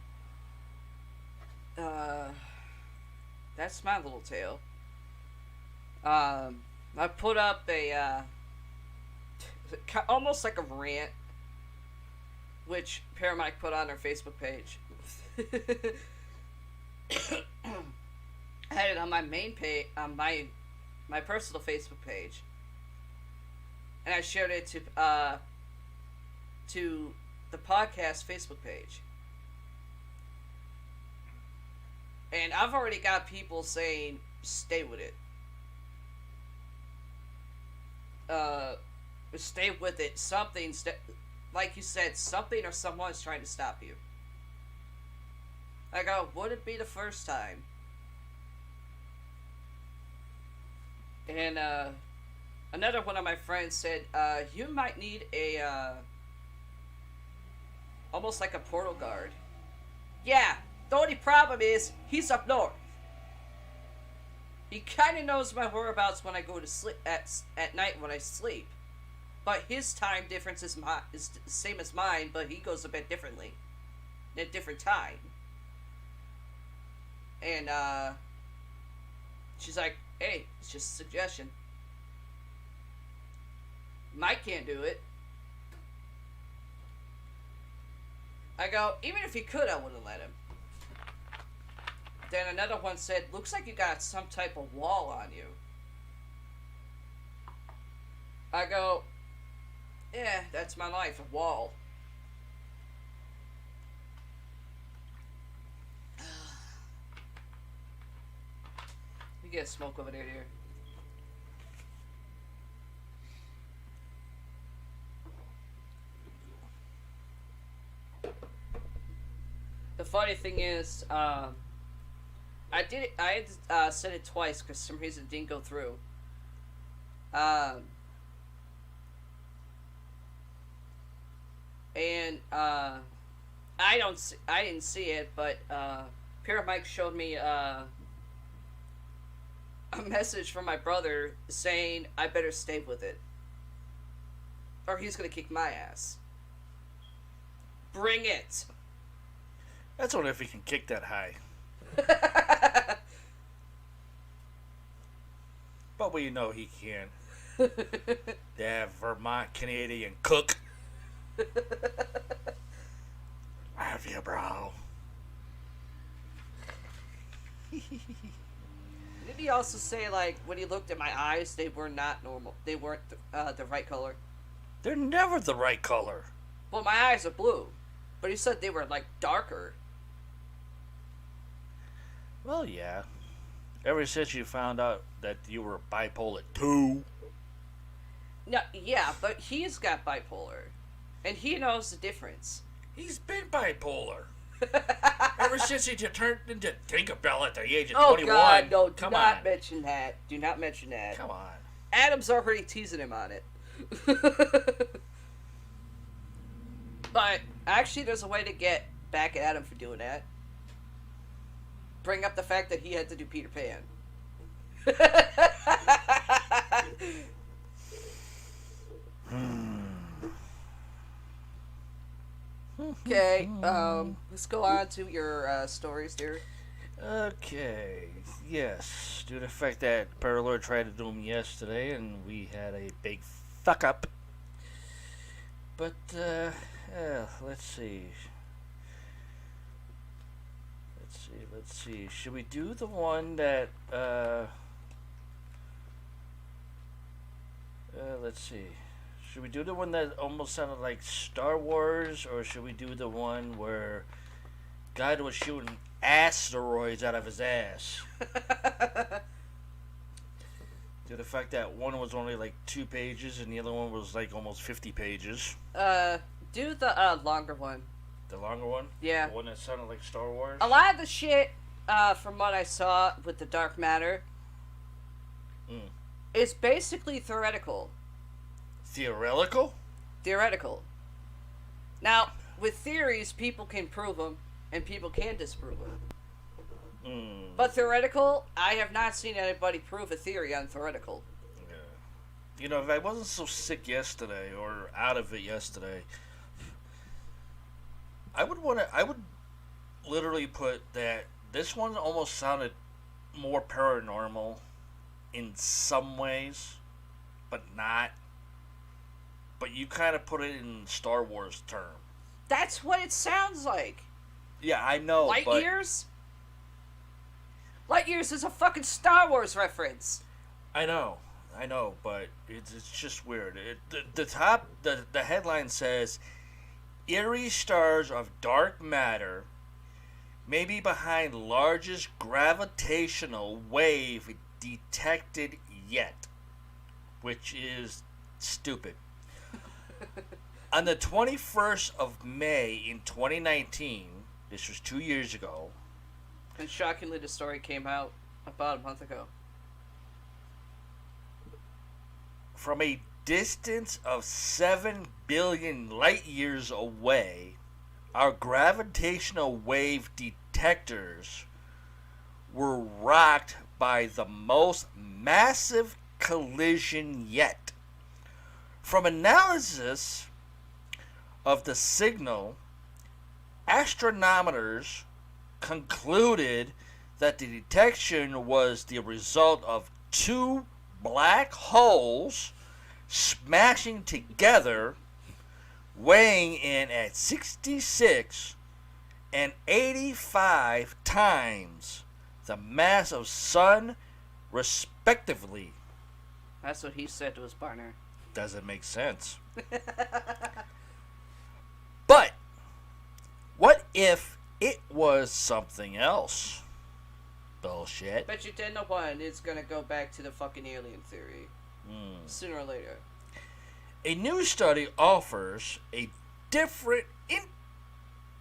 That's my little tale. I put up a, almost like a rant, which Paramike put on her Facebook page. I had it on my main page, on my personal Facebook page. And I shared it to the podcast Facebook page. And I've already got people saying, stay with it. Stay with it. Like you said, something or someone's trying to stop you. I go, would it be the first time? And, another one of my friends said, you might need a, almost like a portal guard. Yeah, the only problem is, he's up north. He kind of knows my whereabouts when I go to sleep, at night when I sleep. But his time difference is the same as mine, but he goes a bit differently. At a different time. And, she's like, hey, it's just a suggestion. Mike can't do it. I go, even if he could, I wouldn't let him. Then another one said, looks like you got some type of wall on you. I go, yeah, that's my life, a wall. You get a smoke over there, dear. The funny thing is, I had said it twice because for some reason it didn't go through. And I didn't see it, but Paramike showed me a message from my brother saying I better stay with it, or he's gonna kick my ass. Bring it. That's only if he can kick that high. But we know he can. That Vermont Canadian cook. Have you, bro? Did he also say, like, when he looked at my eyes, they were not normal? They weren't the right color? They're never the right color. Well, my eyes are blue. But he said they were, like, darker. Well, yeah. Ever since you found out that you were bipolar 2. No, yeah, but he's got bipolar. And he knows the difference. He's been bipolar. Ever since he turned into Tinkerbell at the age of 21. Oh, God, no, do not mention that. Do not mention that. Come on. Adam's already teasing him on it. But, actually, there's a way to get back at him for doing that. Bring up the fact that he had to do Peter Pan. Okay, let's go on to your stories here. Okay, yes. Due to the fact that Paralord tried to do them yesterday and we had a big fuck up. But, let's see. Let's see. Should we do the one that, let's see. Should we do the one that almost sounded like Star Wars, or should we do the one where God was shooting asteroids out of his ass? Due to the fact that one was only like 2 pages and the other one was like almost 50 pages. Do the longer one. The longer one? Yeah. The one that sounded like Star Wars? A lot of the shit, from what I saw with the dark matter, is basically theoretical. Theoretical? Theoretical. Now, with theories, people can prove them, and people can disprove them. But theoretical, I have not seen anybody prove a theory on theoretical. Yeah. You know, if I wasn't so sick yesterday, or out of it yesterday, I would literally put that this one almost sounded more paranormal in some ways, but not. But you kind of put it in Star Wars term. That's what it sounds like. Yeah, I know. Light years? Light years is a fucking Star Wars reference. I know, but it's just weird. The headline says, "Eerie stars of dark matter may be behind largest gravitational wave detected yet," which is stupid. On the 21st of May in 2019, this was 2 years ago. And shockingly, the story came out about a month ago. From a distance of 7 billion light years away, our gravitational wave detectors were rocked by the most massive collision yet. From analysis of the signal, astronomers concluded that the detection was the result of two black holes smashing together, weighing in at 66 and 85 times the mass of Sun, respectively. That's what he said to his partner. Doesn't make sense. But what if it was something else? Bullshit. Bet you 10 to 1 it's gonna go back to the fucking alien theory. Sooner or later. A new study offers a different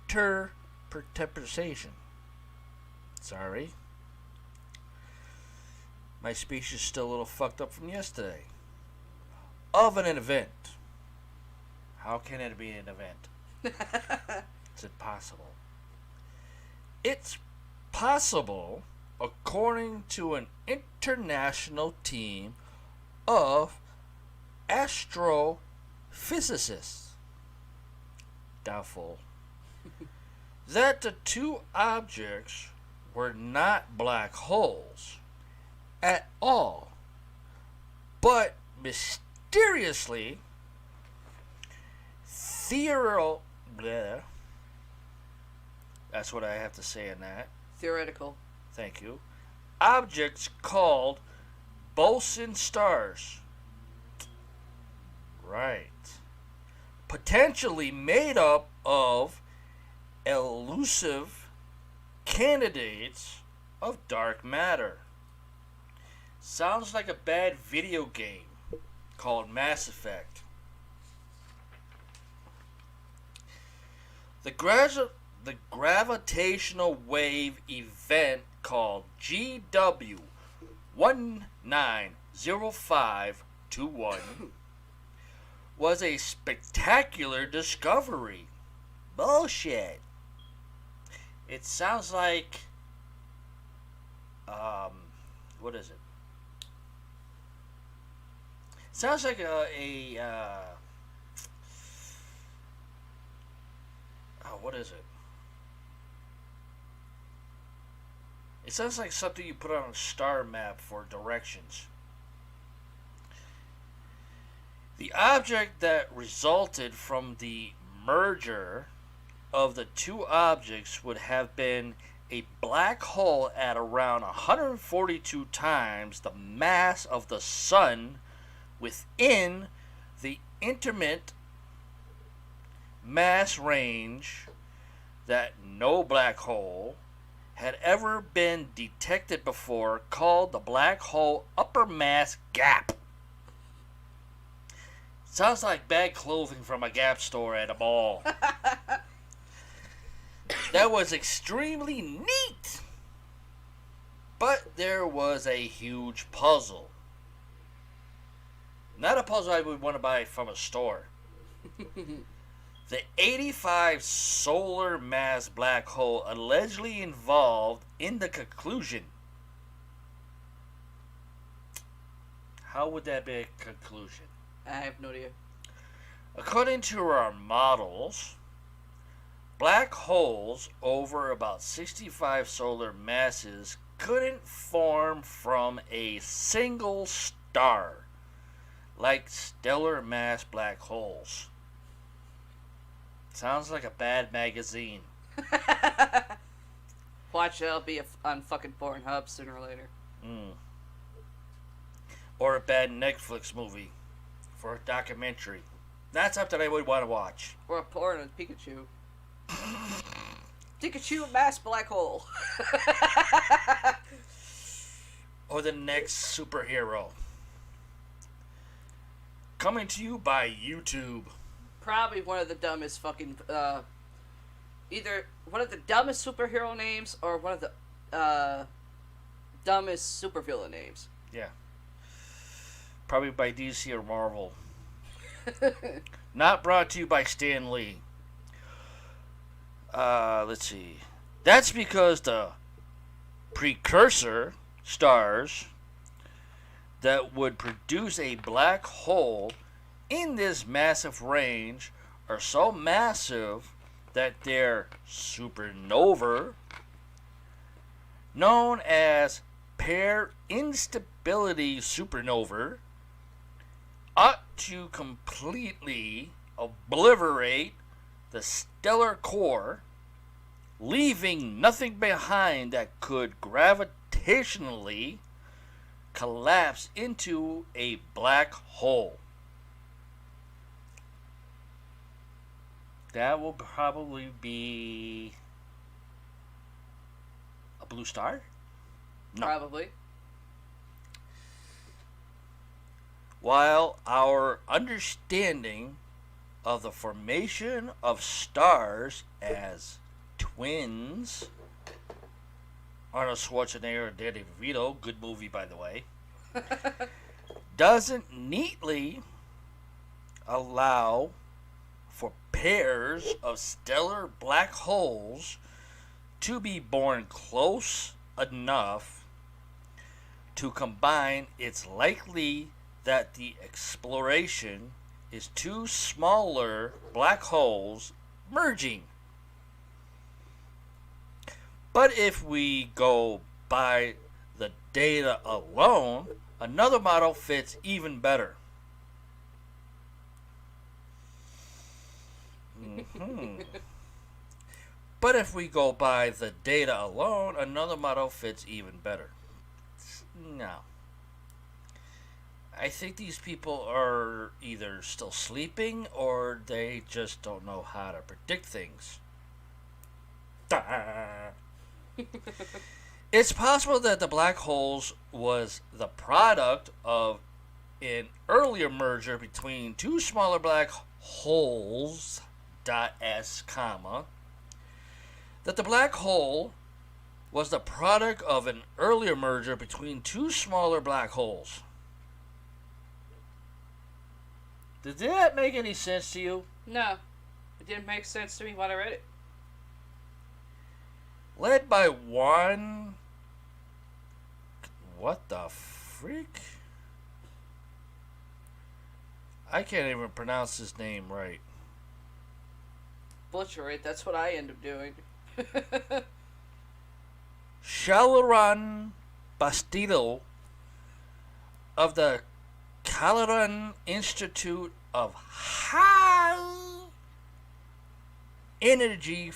interpretation. Sorry. My speech is still a little fucked up from yesterday. Of an event. How can it be an event? It's impossible. It's possible, according to an international team of astrophysicists, doubtful, that the two objects were not black holes at all, but mysteriously that's what I have to say on that. Theoretical. Thank you. Objects called boson stars. Right. Potentially made up of elusive candidates of dark matter. Sounds like a bad video game called Mass Effect. The gravitational wave event called GW190521 was a spectacular discovery. Bullshit. It sounds like what is it? Sounds like what is it? It sounds like something you put on a star map for directions. The object that resulted from the merger of the two objects would have been a black hole at around 142 times the mass of the Sun within the intermittent mass range that no black hole had ever been detected before, called the black hole upper mass gap. Sounds like bad clothing from a Gap store at a mall. That was extremely neat. But there was a huge puzzle. Not a puzzle I would want to buy from a store. The 85 solar mass black hole allegedly involved in the conclusion. How would that be a conclusion? I have no idea. According to our models, black holes over about 65 solar masses couldn't form from a single star, like stellar mass black holes. Sounds like a bad magazine. Watch, it'll be on fucking Pornhub sooner or later. Or a bad Netflix movie for a documentary. That's something I would want to watch. Or a porn of Pikachu. Pikachu mass black hole. Or the next superhero. Coming to you by YouTube. Probably one of the dumbest fucking either one of the dumbest superhero names or one of the dumbest supervillain names. Yeah. Probably by DC or Marvel. Not brought to you by Stan Lee. Let's see. That's because the precursor stars that would produce a black hole in this massive range are so massive that their supernova, known as pair instability supernova, ought to completely obliterate the stellar core, leaving nothing behind that could gravitationally collapse into a black hole. That will probably be a blue star? No. Probably. While our understanding of the formation of stars as twins, Arnold Schwarzenegger and Danny DeVito, good movie by the way, doesn't neatly allow for pairs of stellar black holes to be born close enough to combine, it's likely that the exploration is two smaller black holes merging. But if we go by the data alone, another model fits even better. But if we go by the data alone, another model fits even better. No. I think these people are either still sleeping or they just don't know how to predict things. It's possible that the black holes was the product of an earlier merger between two smaller black holes, .s, comma, that the black hole was the product of an earlier merger between two smaller black holes. Did that make any sense to you? No. It didn't make sense to me when I read it. Led by one... What the freak? I can't even pronounce his name right. Butcher it, that's what I end up doing. Shalaran Bastido of the Calaran Institute of High Energy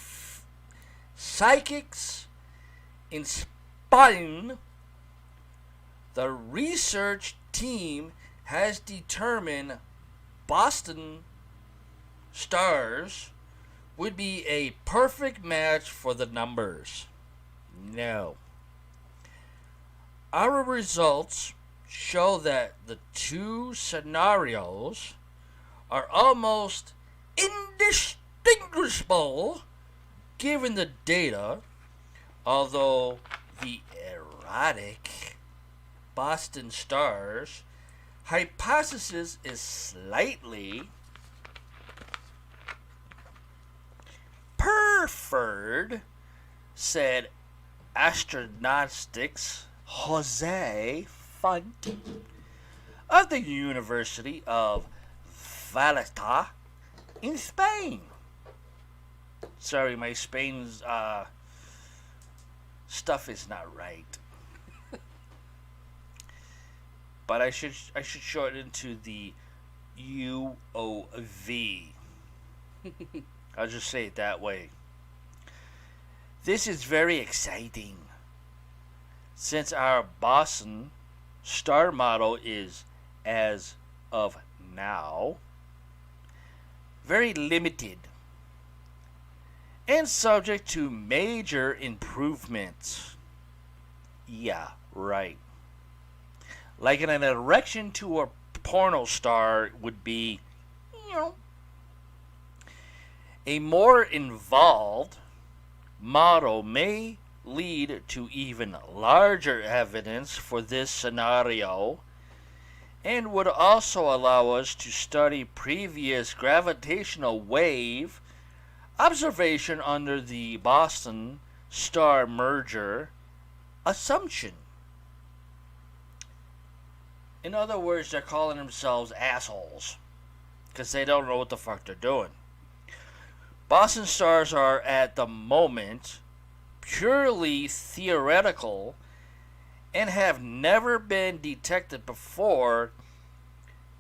Psychics in Spain, the research team has determined Boston stars would be a perfect match for the numbers. No. Our results show that the two scenarios are almost indistinguishable given the data, although the erratic Boston stars hypothesis is slightly preferred, said astronautics Jose Font of the University of Valletta in Spain. Sorry, my Spain's stuff is not right. But I should shorten it to the UOV. I'll just say it that way. This is very exciting, since our Boston star model is, as of now, very limited and subject to major improvements. Yeah, right. Like an erection to a porno star would be, a more involved model may lead to even larger evidence for this scenario, and would also allow us to study previous gravitational wave observation under the Boston star merger assumption. In other words, they're calling themselves assholes because they don't know what the fuck they're doing. Boston stars are at the moment purely theoretical and have never been detected before,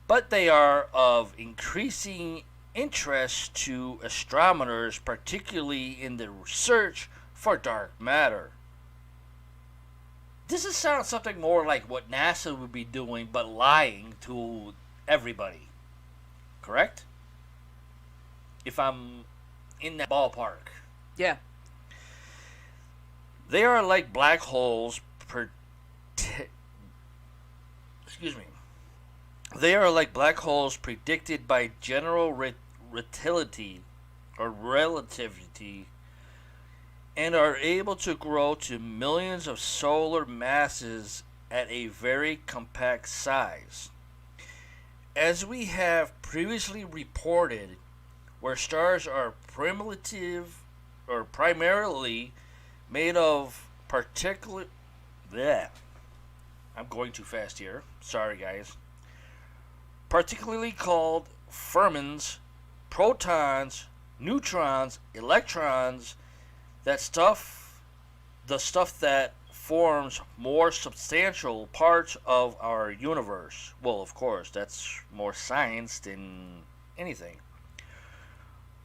but they are of increasing interest to astronomers, particularly in the search for dark matter. This is sounds something more like what NASA would be doing, but lying to everybody. Correct? If I'm in that ballpark. Yeah. They are like black holes excuse me. They are like black holes predicted by general relativity and are able to grow to millions of solar masses at a very compact size. As we have previously reported, where stars are primarily made of particular. Bleh. I'm going too fast here. Sorry, guys. Particularly called fermions, protons, neutrons, electrons, the stuff that forms more substantial parts of our universe. Well, of course, that's more science than anything.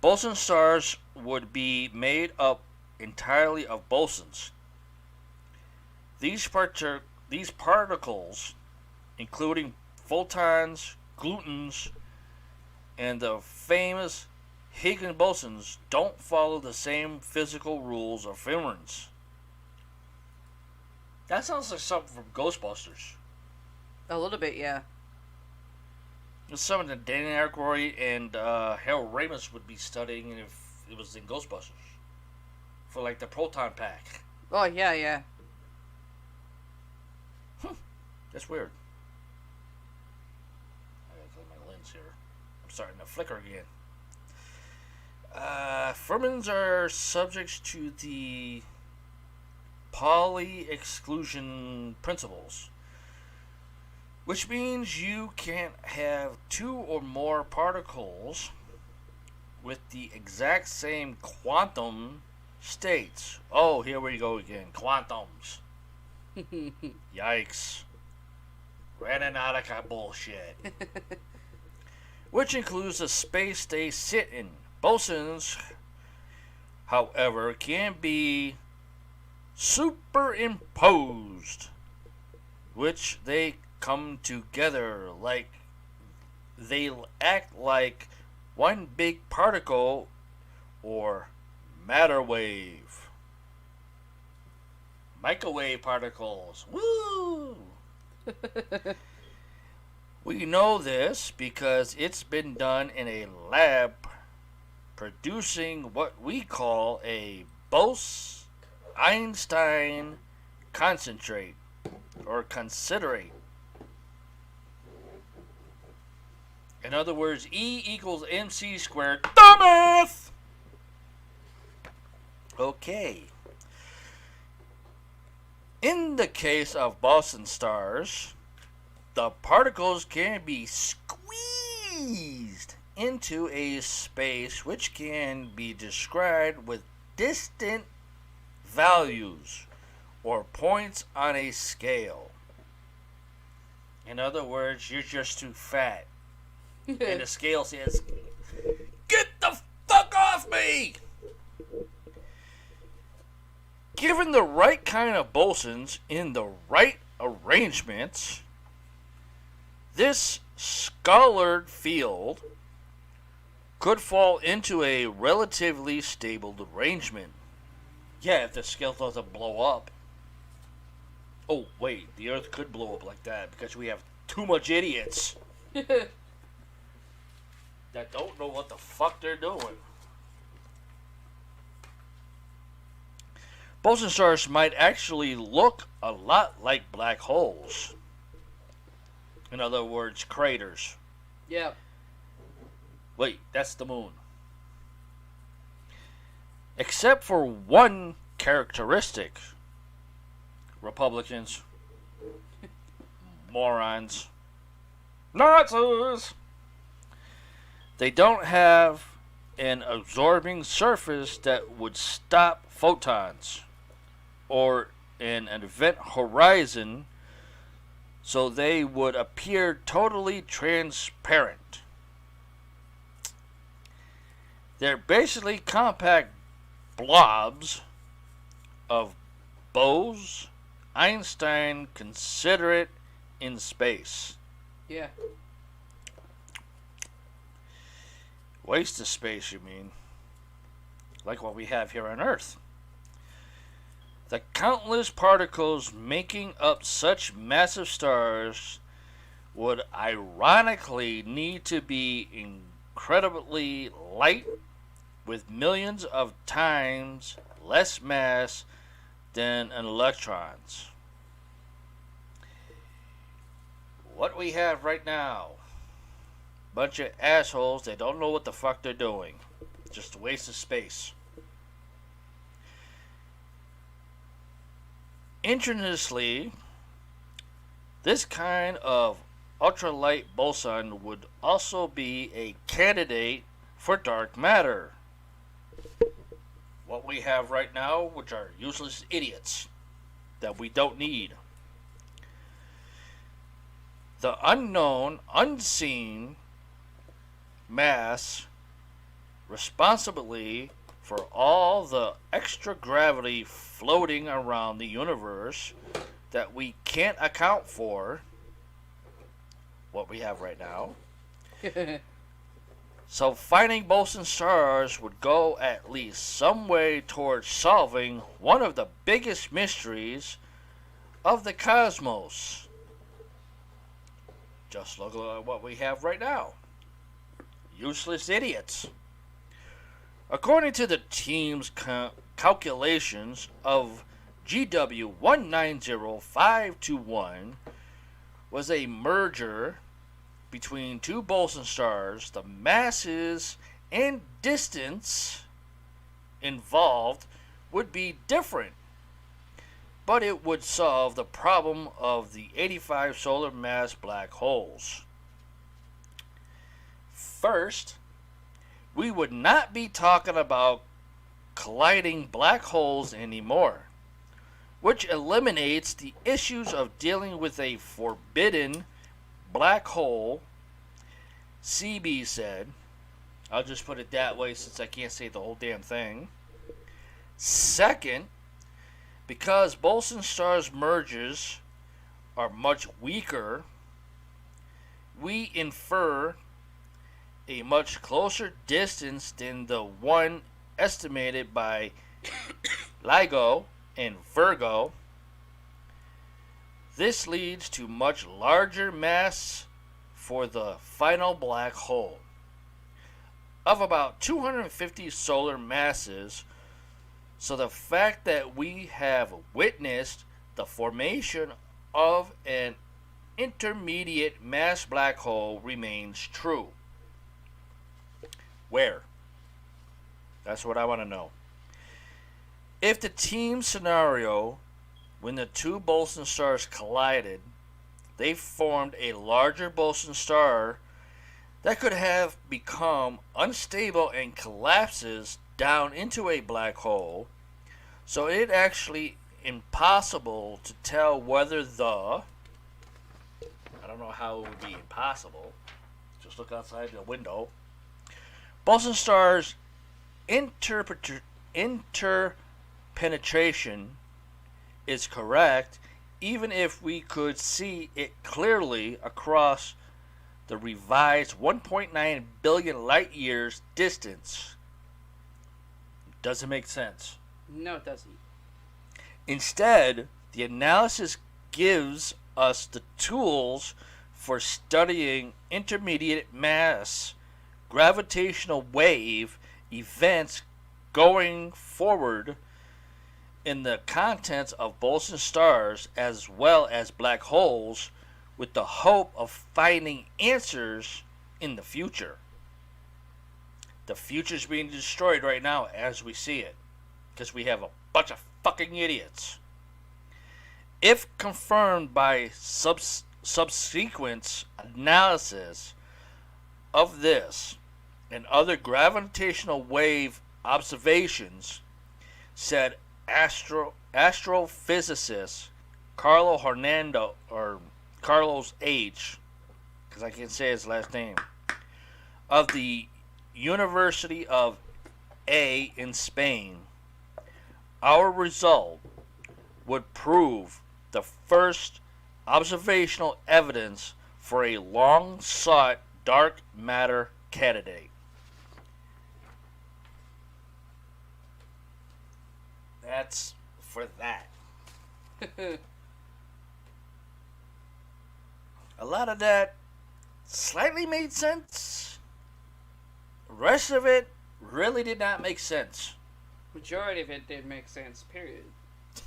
Boson stars would be made up entirely of bosons. These particles, including photons, gluons, and the famous Higgs bosons, don't follow the same physical rules of fermions. That sounds like something from Ghostbusters. A little bit, yeah. It's something that Danny Aykroyd and Harold Ramis would be studying if it was in Ghostbusters. For like the proton pack. Oh, yeah, yeah. That's weird. I gotta clean my lens here. I'm starting to flicker again. Fermions are subjects to the Pauli exclusion principles, which means you can't have two or more particles with the exact same quantum states. Oh, here we go again. Quantums. Yikes. Ranonautica bullshit. Which includes the space they sit in. Bosons, however, can be superimposed, which they come together like they act like one big particle or matter wave. Microwave particles. Woo! We know this because it's been done in a lab producing what we call a Bose-Einstein concentrate or considerate. In other words, E equals mc squared. Dumbass! Okay. In the case of Boston stars, the particles can be squeezed into a space which can be described with distant values or points on a scale. In other words, you're just too fat. And the scale says, "Get the fuck off me!" Given the right kind of bosons in the right arrangements, this scalared field could fall into a relatively stable arrangement. Yeah, if the scale doesn't blow up. Oh, wait, the Earth could blow up like that because we have too much idiots that don't know what the fuck they're doing. Boson stars might actually look a lot like black holes. In other words, craters. Yeah. Wait, that's the moon. Except for one characteristic. Republicans. Morons. Nazis! They don't have an absorbing surface that would stop photons or an event horizon, so they would appear totally transparent. They're basically compact blobs of Bose-Einstein considerate in space. Yeah. Waste of space, you mean? Like what we have here on Earth. The countless particles making up such massive stars would ironically need to be incredibly light, with millions of times less mass than an electrons. What we have right now, bunch of assholes that don't know what the fuck they're doing. Just a waste of space. Ingeniously, this kind of ultralight boson would also be a candidate for dark matter. What we have right now, which are useless idiots that we don't need. The unknown, unseen mass responsibly for all the extra gravity floating around the universe that we can't account for, what we have right now. So finding boson stars would go at least some way towards solving one of the biggest mysteries of the cosmos. Just look at what we have right now. Useless idiots. According to the team's calculations of GW190521 was a merger between two boson stars, the masses and distance involved would be different, but it would solve the problem of the 85 solar mass black holes. First, we would not be talking about colliding black holes anymore, which eliminates the issues of dealing with a forbidden black hole, CB said. I'll just put it that way since I can't say the whole damn thing. Second, because boson stars mergers are much weaker, we infer a much closer distance than the one estimated by LIGO and Virgo. This leads to much larger mass for the final black hole. of about 250 solar masses. So the fact that we have witnessed the formation of an intermediate mass black hole remains true. Where? That's what I want to know. If the team scenario, when the two Bolson stars collided, they formed a larger Bolson star that could have become unstable and collapses down into a black hole, so it actually impossible to tell whether I don't know how it would be impossible, just look outside the window. Bolson stars interpenetration is correct, even if we could see it clearly across the revised 1.9 billion light years distance. Doesn't make sense. No, it doesn't. Instead, the analysis gives us the tools for studying intermediate mass gravitational wave events going forward in the contents of Bolson stars as well as black holes, with the hope of finding answers in the future. The future's being destroyed right now as we see it, because we have a bunch of fucking idiots. If confirmed by subsequent analysis of this and other gravitational wave observations, said astrophysicist Carlos H., because I can't say his last name, of the University of A in Spain, our result would prove the first observational evidence for a long-sought dark matter candidate. That's for that. A lot of that slightly made sense. The rest of it really did not make sense. Majority of it did make sense, period. I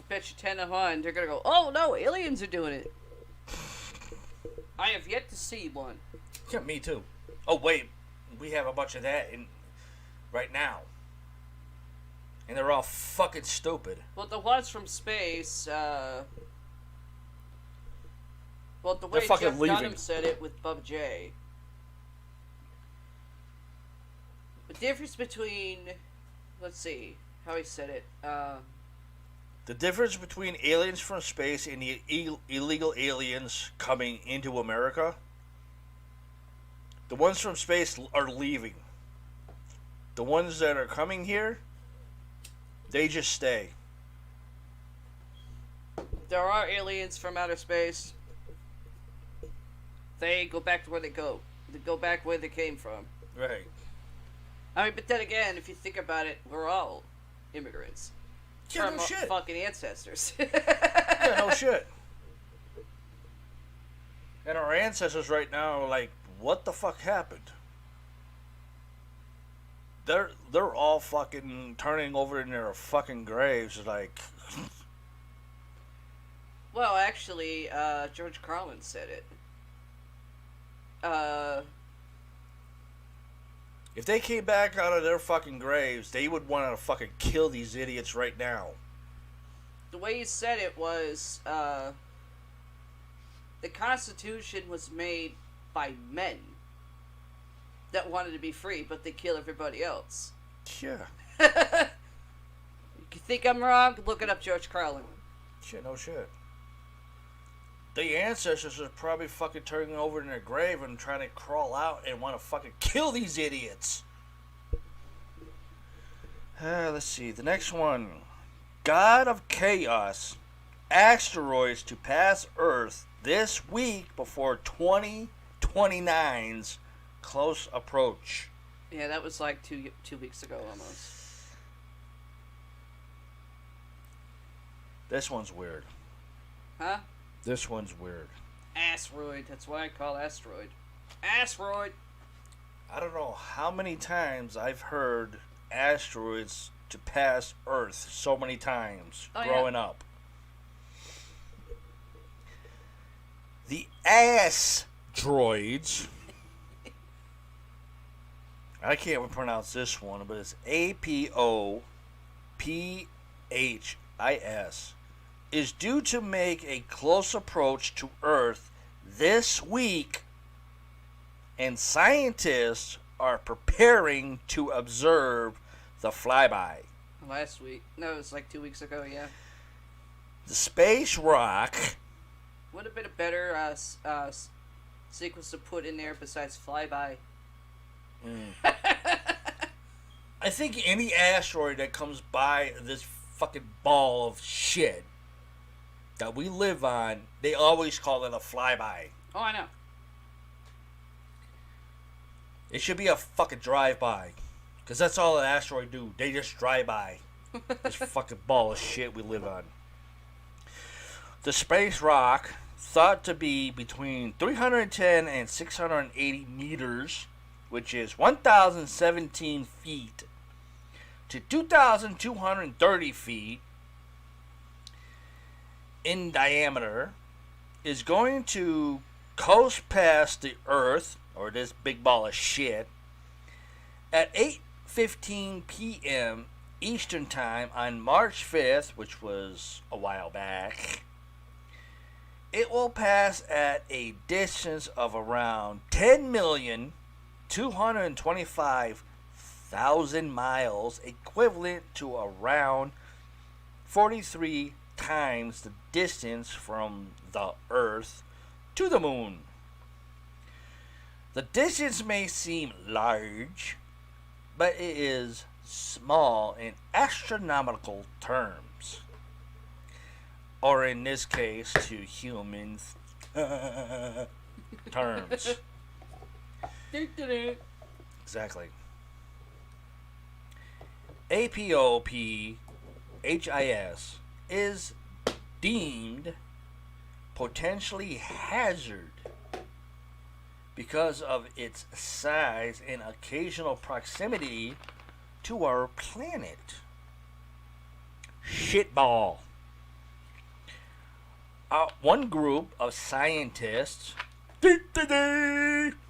bet you 10 to 1 they're gonna go, oh no, aliens are doing it. I have yet to see one. Yeah, me too. Oh wait, we have a bunch of that right now. And they're all fucking stupid. Well, the ones from space, well, the way Jeff Dunham said it with Bub J. The difference between, let's see, how he said it. The difference between aliens from space and the illegal aliens coming into America. The ones from space are leaving. The ones that are coming here, they just stay. There are aliens from outer space. They go back to where they go. They go back where they came from. Right. I mean, but then again, if you think about it, we're all immigrants. Yeah, no shit. Fucking ancestors. Yeah, no shit. And our ancestors right now are like, what the fuck happened? They're all fucking turning over in their fucking graves like... Well, actually, George Carlin said it. If they came back out of their fucking graves, they would want to fucking kill these idiots right now. The way he said it was, the Constitution was made by men that wanted to be free, but they kill everybody else. Yeah. You think I'm wrong? Look it up, George Carlin. Shit, no shit. The ancestors are probably fucking turning over in their grave and trying to crawl out and want to fucking kill these idiots. Let's see. The next one. God of Chaos. Asteroids to pass Earth this week before 2029's close approach. Yeah, that was like two weeks ago almost. This one's weird. Huh? This one's weird. Asteroid. That's what I call asteroid. Asteroid. I don't know how many times I've heard asteroids to pass Earth so many times growing up. The asteroids. I can't even pronounce this one, but it's APOPHIS. Is due to make a close approach to Earth this week, and scientists are preparing to observe the flyby. Last week. No, it was like 2 weeks ago, yeah. The space rock. Would have been a better sequence to put in there besides flyby. I think any asteroid that comes by this fucking ball of shit that we live on, they always call it a flyby. Oh, I know. It should be a fucking drive-by. Because that's all an asteroid do. They just drive by. This fucking ball of shit we live on. The space rock, thought to be between 310 and 680 meters, which is 1,017 feet to 2,230 feet in diameter, is going to coast past the Earth, or this big ball of shit, at 8:15 p.m. Eastern Time on March 5th, which was a while back. It will pass at a distance of around 10,225,000 miles, equivalent to around 43 times the distance from the Earth to the Moon. The distance may seem large, but it is small in astronomical terms. Or in this case, to humans terms. Exactly. APOPHIS is deemed potentially hazard because of its size and occasional proximity to our planet. Shitball. One group of scientists,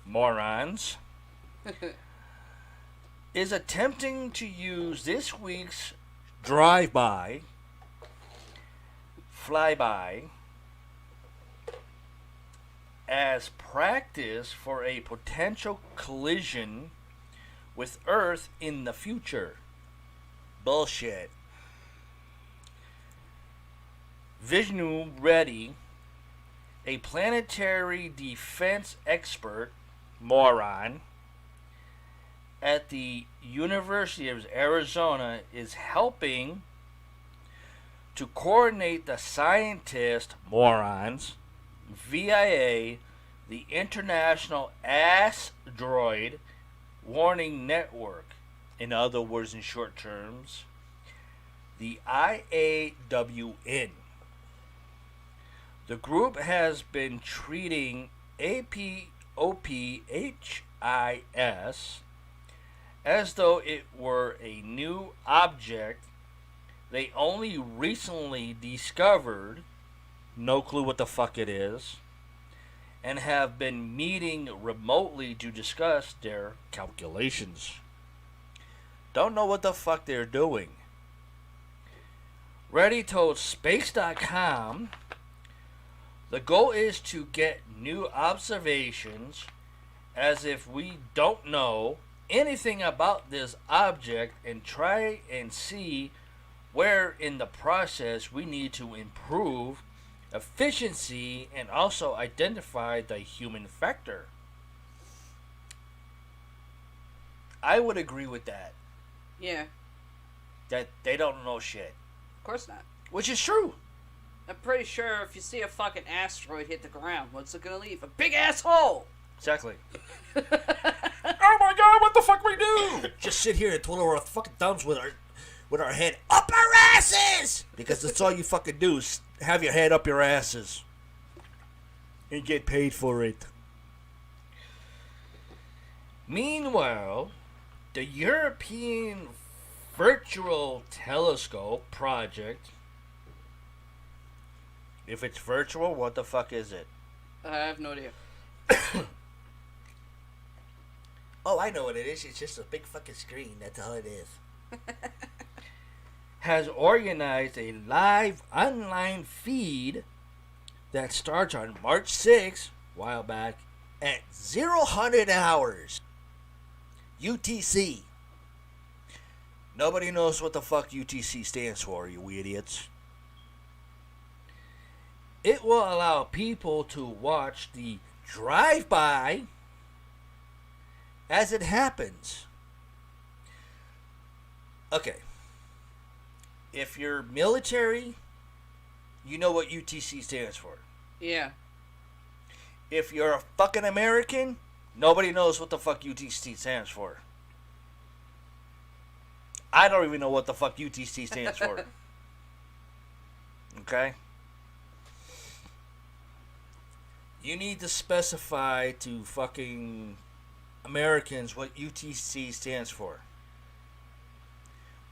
morons, is attempting to use this week's drive-by, flyby, as practice for a potential collision with Earth in the future. Bullshit. Vishnu Reddy, a planetary defense expert, moron, at the University of Arizona, is helping to coordinate the scientist, morons, via the International Asteroid Warning Network. In other words, in short terms, the IAWN. The group has been treating APOPHIS as though it were a new object they only recently discovered, no clue what the fuck it is, and have been meeting remotely to discuss their calculations. Don't know what the fuck they're doing. Reddy told Space.com, the goal is to get new observations, as if we don't know anything about this object, and try and see where in the process we need to improve efficiency and also identify the human factor. I would agree with that. Yeah. That they don't know shit. Of course not. Which is true. I'm pretty sure if you see a fucking asteroid hit the ground, what's it gonna leave? A big asshole! Exactly. Oh my god, what the fuck we do? Just sit here and twiddle our fucking thumbs with our head up our asses! Because that's all you fucking do is have your head up your asses. And get paid for it. Meanwhile, the European Virtual Telescope Project. If it's virtual, what the fuck is it? I have no idea. Oh, I know what it is. It's just a big fucking screen. That's all it is. Has organized a live online feed that starts on March 6th, a while back, at 0000 hours. UTC. Nobody knows what the fuck UTC stands for, you idiots. It will allow people to watch the drive-by as it happens. Okay. If you're military, you know what UTC stands for. Yeah. If you're a fucking American, nobody knows what the fuck UTC stands for. I don't even know what the fuck UTC stands for. Okay? You need to specify to fucking Americans what UTC stands for.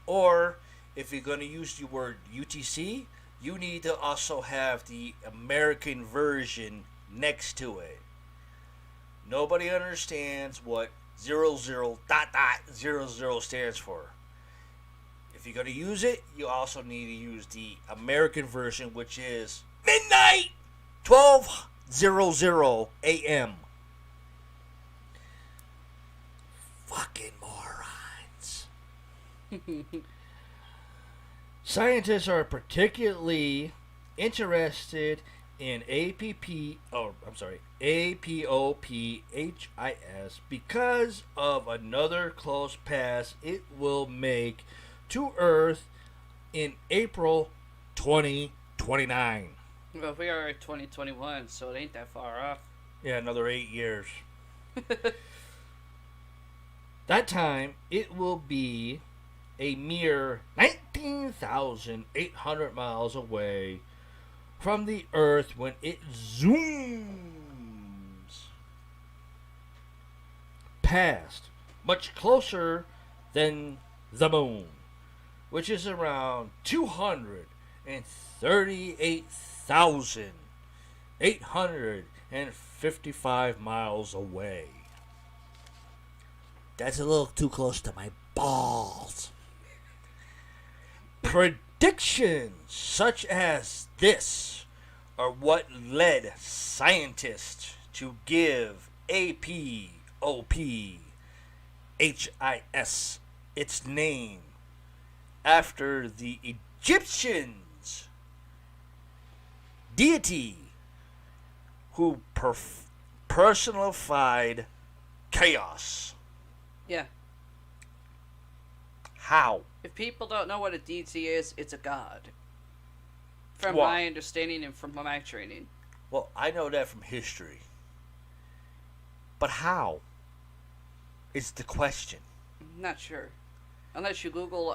Or, if you're going to use the word UTC, you need to also have the American version next to it. Nobody understands what 00 dot dot 00 stands for. If you're going to use it, you also need to use the American version, which is midnight 12:00 a.m. Fucking morons. Scientists are particularly interested in APOPHIS because of another close pass it will make to Earth in April 2029. Well, we are at 2021, so it ain't that far off. Yeah, another 8 years. That time, it will be a mere 19,800 miles away from the Earth when it zooms past, much closer than the Moon, which is around 238,855 miles away. That's a little too close to my balls. Predictions such as this are what led scientists to give APOPHIS its name after the Egyptians' deity who personified chaos. Yeah. How? If people don't know what a deity is, it's a god. From Well- my understanding and from my training. Well, I know that from history. But how? Is the question. I'm not sure. Unless you Google,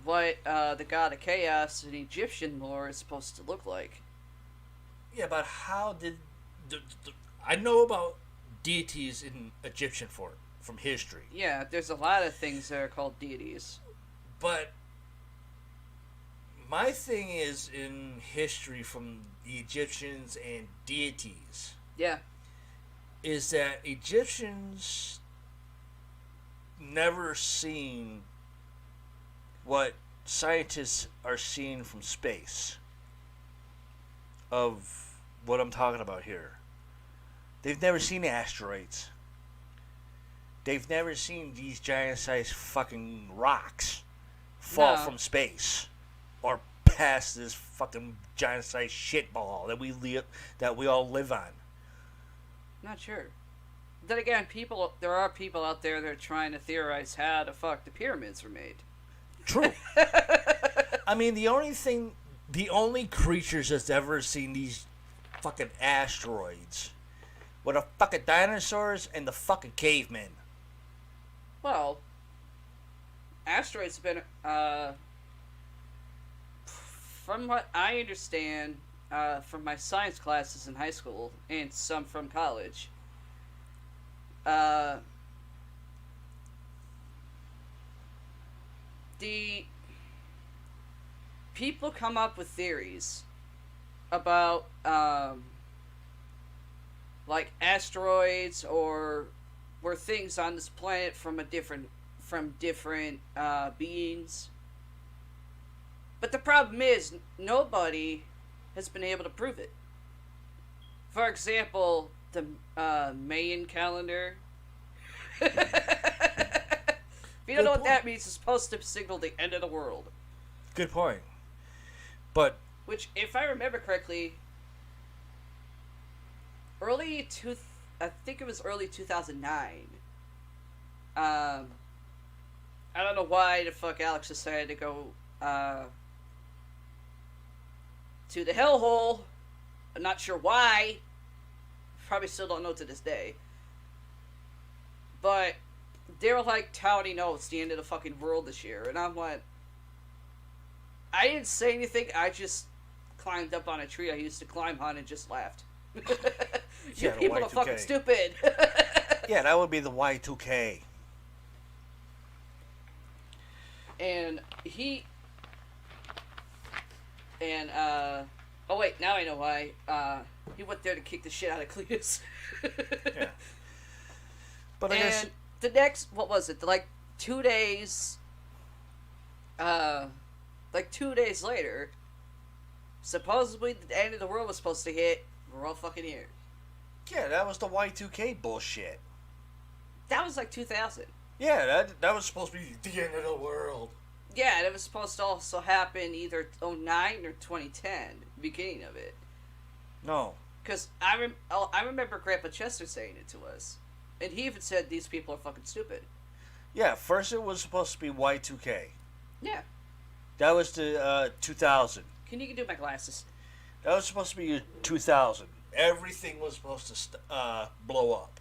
what, the god of chaos in Egyptian lore is supposed to look like. Yeah, but how did... I know about deities in Egyptian form from history. Yeah, there's a lot of things that are called deities. But my thing is in history from the Egyptians and deities Yeah. is that Egyptians never seen what scientists are seeing from space of what I'm talking about here. They've never seen asteroids. They've never seen these giant-sized fucking rocks fall No. from space or past this fucking giant-sized shitball that we all live on. Not sure. Then again, there are people out there that are trying to theorize how the fuck the pyramids were made. True. I mean, the only creatures that's ever seen these fucking asteroids were the fucking dinosaurs and the fucking cavemen. Well, asteroids have been, from what I understand, from my science classes in high school and some from college, the people come up with theories about like asteroids or were things on this planet from different beings. But the problem is nobody has been able to prove it. For example, the Mayan calendar. If you don't know what that means, it's supposed to signal the end of the world. Good point. But which, if I remember correctly, I think it was early 2009. I don't know why the fuck Alex decided to go to the hellhole. I'm not sure why. Probably still don't know to this day. But they were like touting, "Oh, it's the end of the fucking world this year," and I'm like, I didn't say anything. I just climbed up on a tree I used to climb on and just laughed. You people are fucking stupid. Yeah, that would be the Y2K. And oh wait, now I know why. He went there to kick the shit out of Cletus. Yeah. But I guess the next, what was it? Like 2 days. Like 2 days later, supposedly the end of the world was supposed to hit. We're all fucking here. Yeah, that was the Y2K bullshit. That was like 2000. Yeah, that was supposed to be the end of the world. Yeah, and it was supposed to also happen either 2009 or 2010, beginning of it. No. Because I remember Grandpa Chester saying it to us. And he even said these people are fucking stupid. Yeah, first it was supposed to be Y2K. Yeah. That was the 2000. Can you do my glasses? That was supposed to be 2000. Everything was supposed to blow up.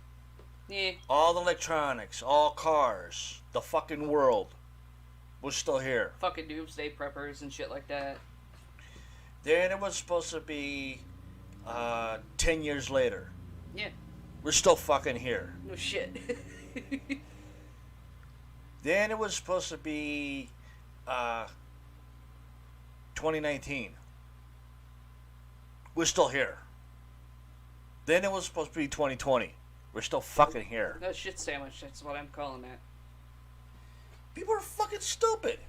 Yeah. All the electronics, all cars, the fucking world was still here. Fucking doomsday preppers and shit like that. Then it was supposed to be 10 years later. Yeah. We're still fucking here. No shit. Then it was supposed to be 2019. We're still here. Then it was supposed to be 2020. We're still fucking here. No shit sandwich, that's what I'm calling that. People are fucking stupid.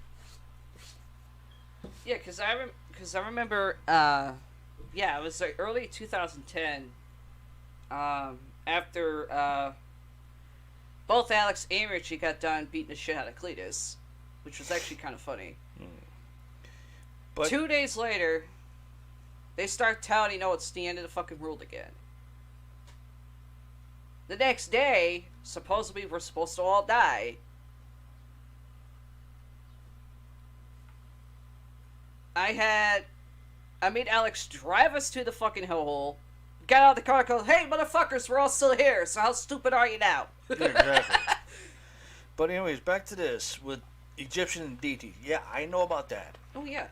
Yeah, because I remember, it was like early 2010, after, both Alex and Richie got done beating the shit out of Cletus, which was actually kind of funny. But 2 days later, they start touting, "Oh, it's the end of the fucking world again." The next day, supposedly we're supposed to all die. I made Alex drive us to the fucking hellhole, got out of the car and goes, "Hey, motherfuckers, we're all still here, so how stupid are you now?" Yeah, exactly. But anyways, back to this with Egyptian deity. Yeah, I know about that. Oh, yeah.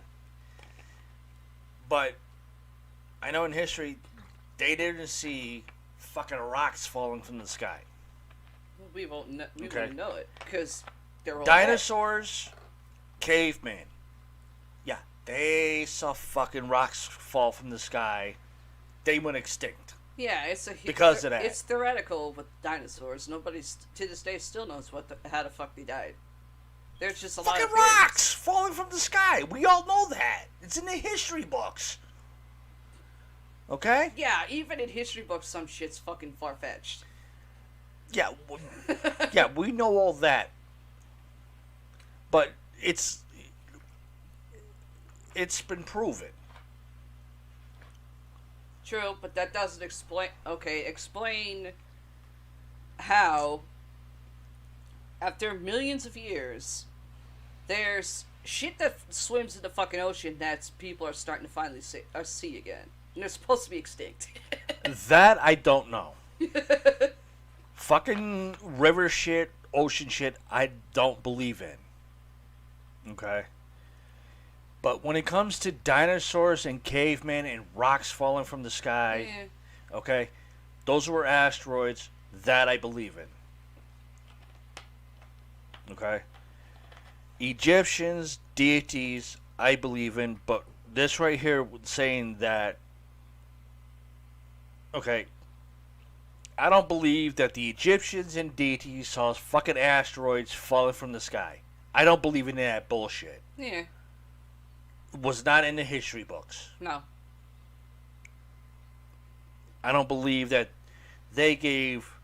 But I know in history, they didn't see fucking rocks falling from the sky. We won't know it, because they're all dinosaurs, cavemen. Yeah, they saw fucking rocks fall from the sky. They went extinct. Yeah, because of that. It's theoretical with dinosaurs. Nobody to this day still knows how the fuck they died. There's just a lot of fucking rocks falling from the sky. We all know that. It's in the history books. Okay? Yeah, even in history books, some shit's fucking far-fetched. Yeah, yeah, we know all that. But it's been proven. True, but that doesn't explain... Okay, explain how, after millions of years, there's shit that swims in the fucking ocean that people are starting to finally see again. And they're supposed to be extinct. That I don't know. Fucking river shit, ocean shit, I don't believe in. Okay? But when it comes to dinosaurs and cavemen and rocks falling from the sky, okay, those were asteroids. That I believe in. Okay? Egyptians, deities, I believe in, but this right here saying that, okay, I don't believe that the Egyptians and deities saw fucking asteroids falling from the sky. I don't believe in that bullshit. Yeah. It was not in the history books. No. I don't believe that they gave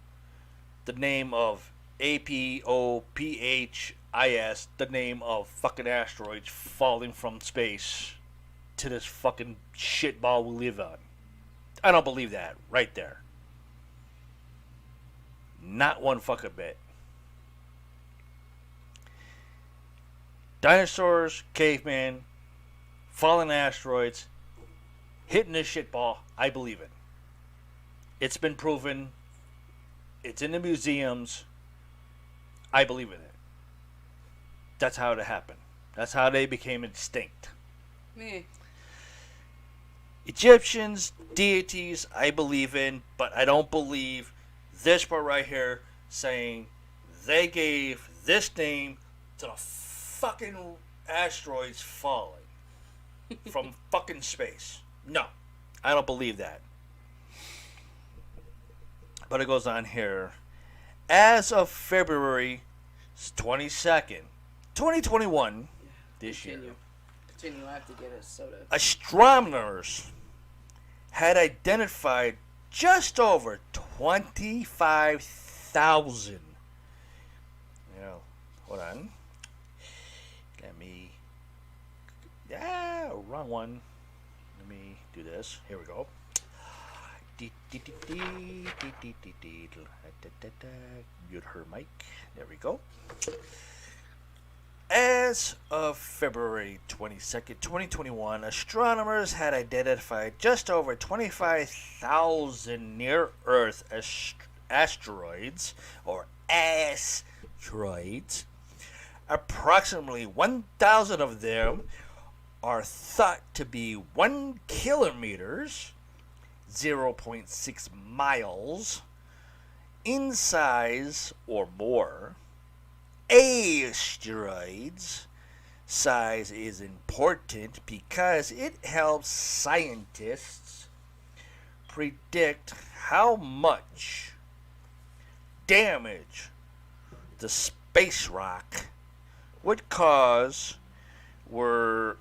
the name of EPPS2021 the name of fucking asteroids falling from space to this fucking shitball we live on. I don't believe that right there. Not one fucking bit. Dinosaurs, cavemen, falling asteroids, hitting this shitball, I believe it. It's been proven. It's in the museums. I believe in it. That's how it happened. That's how they became extinct. Me. Egyptians, deities, I believe in, but I don't believe this part right here saying they gave this name to the fucking asteroids falling from fucking space. No, I don't believe that. But it goes on here. As of February 22nd, 2021, this year, Continue. I have to get a soda. astronomers had identified just over 25,000. Hold on. Let me. Wrong one. Let me do this. Here we go. Mute her mic. There we go. As of February 22nd, 2021, astronomers had identified just over 25,000 near-Earth asteroids, or asteroids. Approximately 1,000 of them are thought to be 1 kilometers, 0.6 miles, in size or more. Asteroids size is important because it helps scientists predict how much damage the space rock would cause were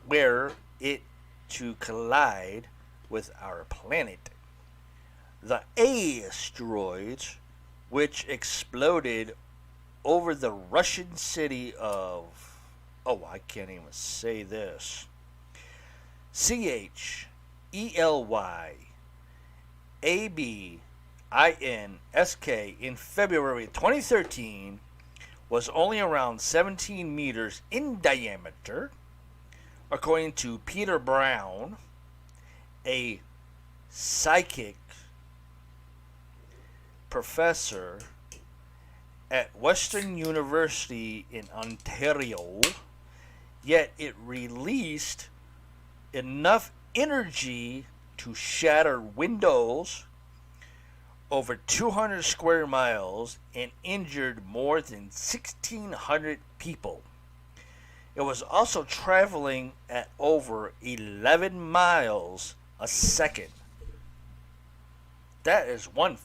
it to collide with our planet. The asteroids, which exploded over the Russian city of, I can't even say this, CHELYABINSK in February 2013, was only around 17 meters in diameter, according to Peter Brown, a psychic professor at Western University in Ontario, yet it released enough energy to shatter windows over 200 square miles and injured more than 1,600 people. It was also traveling at over 11 miles a second. That is one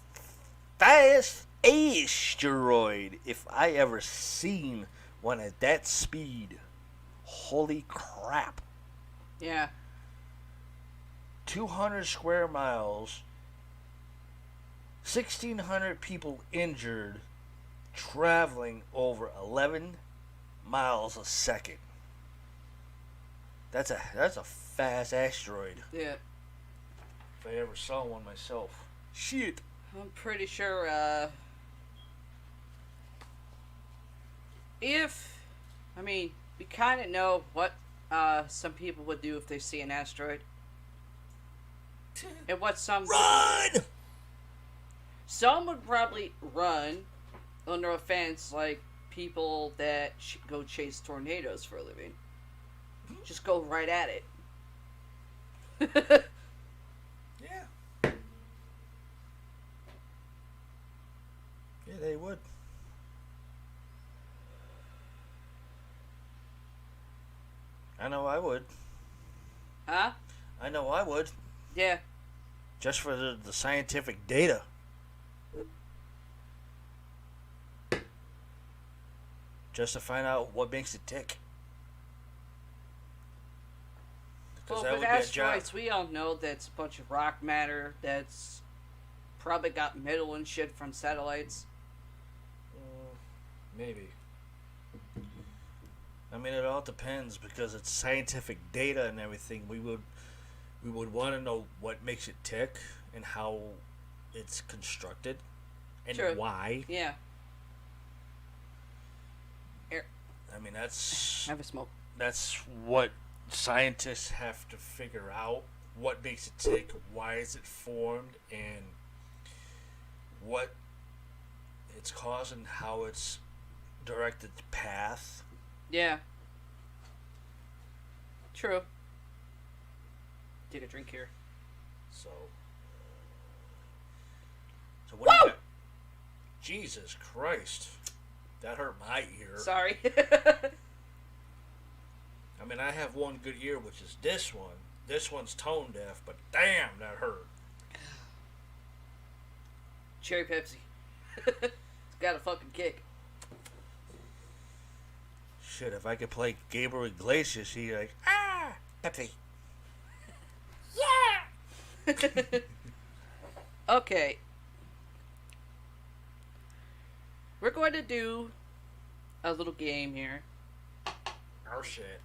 fast asteroid if I ever seen one at that speed. Holy crap. Yeah. 200 square miles, 1,600 people injured, traveling over 11 miles a second. That's a fast asteroid. Yeah. If I ever saw one myself. Shit. I'm pretty sure, we kind of know what, some people would do if they see an asteroid. And what some... Run! Some would probably run, under offense, like people that go chase tornadoes for a living. Just go right at it. Yeah. Yeah, they would. I know I would. Huh? I know I would. Yeah. Just for the scientific data. Just to find out what makes it tick. Well, That with would be a job. asteroids, we all know that's a bunch of rock matter that's probably got metal and shit from satellites. Maybe. I mean, it all depends because it's scientific data and everything. We would want to know what makes it tick and how it's constructed and True. why. Yeah. Here, I mean, that's have a smoke. that's what scientists have to figure out. What makes it tick? Why is it formed? And what it's causing? How it's directed path. Yeah. True. Take a drink here. So what do you got? Jesus Christ. That hurt my ear. Sorry. I mean, I have one good ear, which is this one. This one's tone deaf, but damn, that hurt. Cherry Pepsi. It's got a fucking kick. Shit, if I could play Gabriel Iglesias, he'd like, Pepsi. Yeah! Okay. We're going to do a little game here. Oh, shit.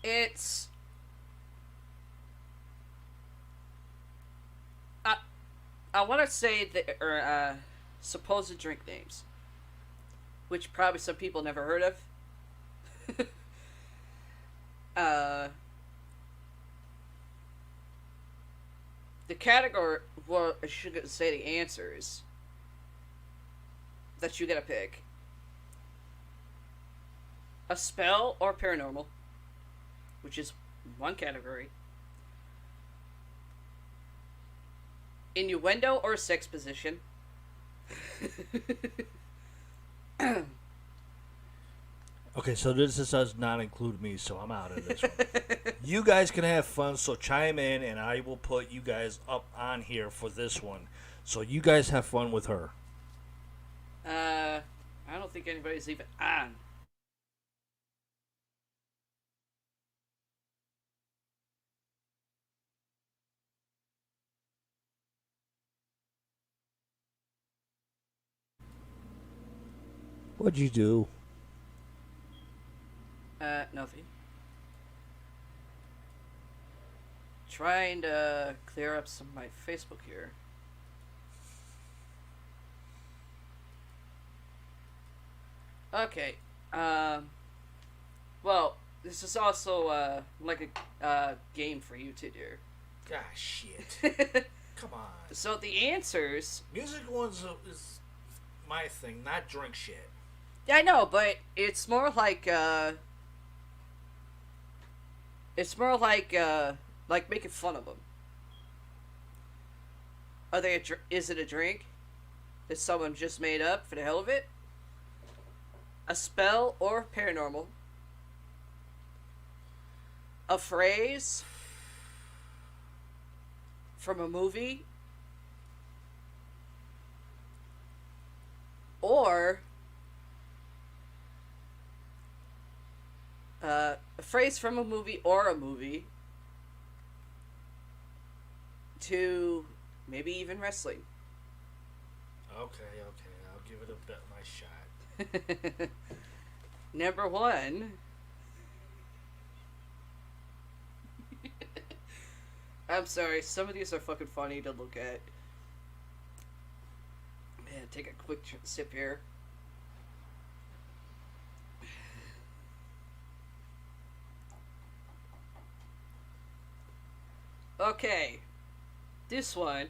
It's... I want to say that, supposed drink names, which probably some people never heard of. The category, well, I should say the answers that you gotta pick: a spell or paranormal, which is one category; innuendo or sex position. Okay, so this does not include me, so I'm out of this one. You guys can have fun, so chime in, and I will put you guys up on here for this one. So you guys have fun with her. I don't think anybody's even on. What'd you do? Nothing. Trying to clear up some of my Facebook here. Okay. Well, this is also like a game for you to do. Ah, shit. Come on. So the answers. Music ones is my thing, not drink shit. Yeah, I know, but it's more like making fun of them. Are they? Is it a drink that someone just made up for the hell of it? A spell or paranormal? A phrase from a movie? Or a phrase from a movie or a movie to maybe even wrestling. Okay, I'll give it a bit my shot. Number one. I'm sorry, some of these are fucking funny to look at. Man, take a quick sip here. Okay, this one.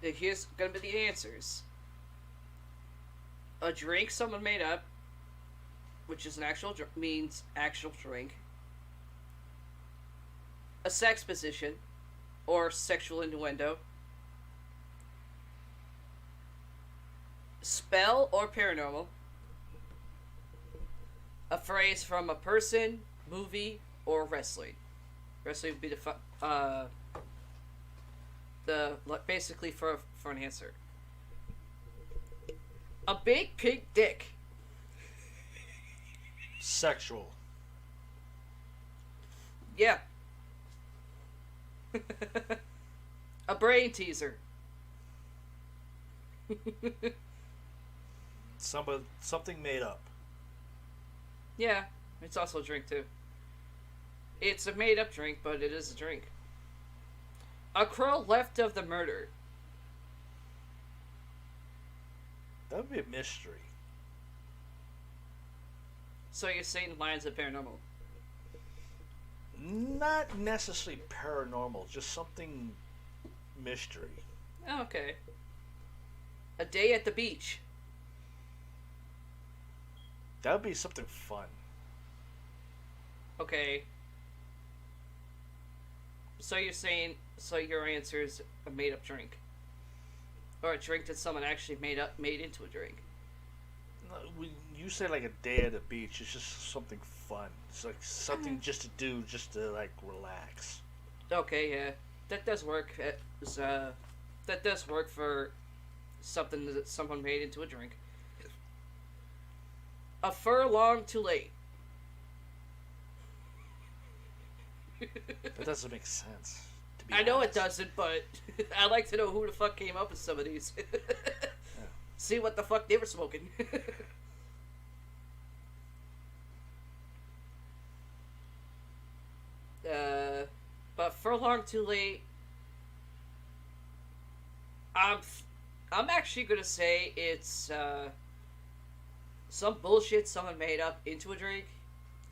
Here's gonna be the answers. A drink someone made up, which is an actual means actual drink. A sex position, or sexual innuendo. Spell or paranormal. A phrase from a person, movie, or wrestling. Wrestling would be the basically for an answer. A big pink dick. Sexual. Yeah. A brain teaser. Something made up. Yeah, it's also a drink too. It's a made up drink, but it is a drink. A crow left of the murder. That would be a mystery. So you're saying lines of paranormal? Not necessarily paranormal, just something mystery. Oh, okay. A day at the beach. That would be something fun. Okay. So you're saying, so your answer is a made up drink. Or a drink that someone actually made into a drink. No, when you say like a day at the beach, it's just something fun. It's like something just to do, just to like relax. Okay, yeah. That does work. That does work for something that someone made into a drink. A furlong too late. That doesn't make sense. To be I know honest. it doesn't, but I like to know who the fuck came up with some of these. Yeah. See what the fuck they were smoking. But furlong too late. I'm actually gonna say it's some bullshit someone made up into a drink.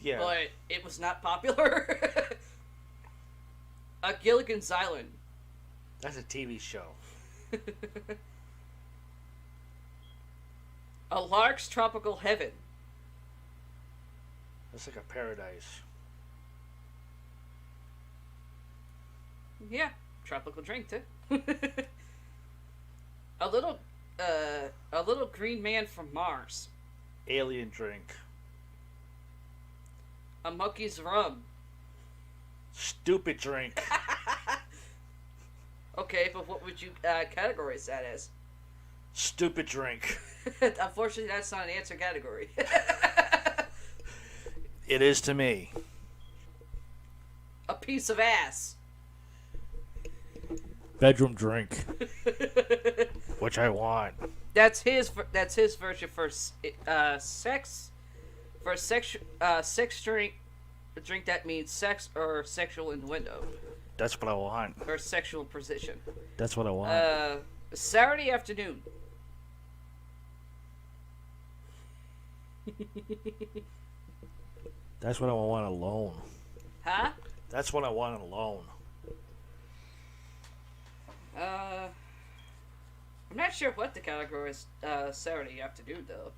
Yeah. But it was not popular. A Gilligan's Island. That's a TV show. A Lark's Tropical Heaven. That's like a paradise. Yeah, tropical drink too. a little green man from Mars. Alien drink. A monkey's rum. Stupid drink. Okay, but what would you categorize that as? Stupid drink. Unfortunately, that's not an answer category. It is to me. A piece of ass. Bedroom drink. Which I want. That's his version for sex. For sex drink, a drink that means sex or sexual innuendo That's what I want. or sexual position. That's what I want. Saturday afternoon. That's what I want alone. Huh? That's what I want alone. I'm not sure what the category is. Saturday afternoon though.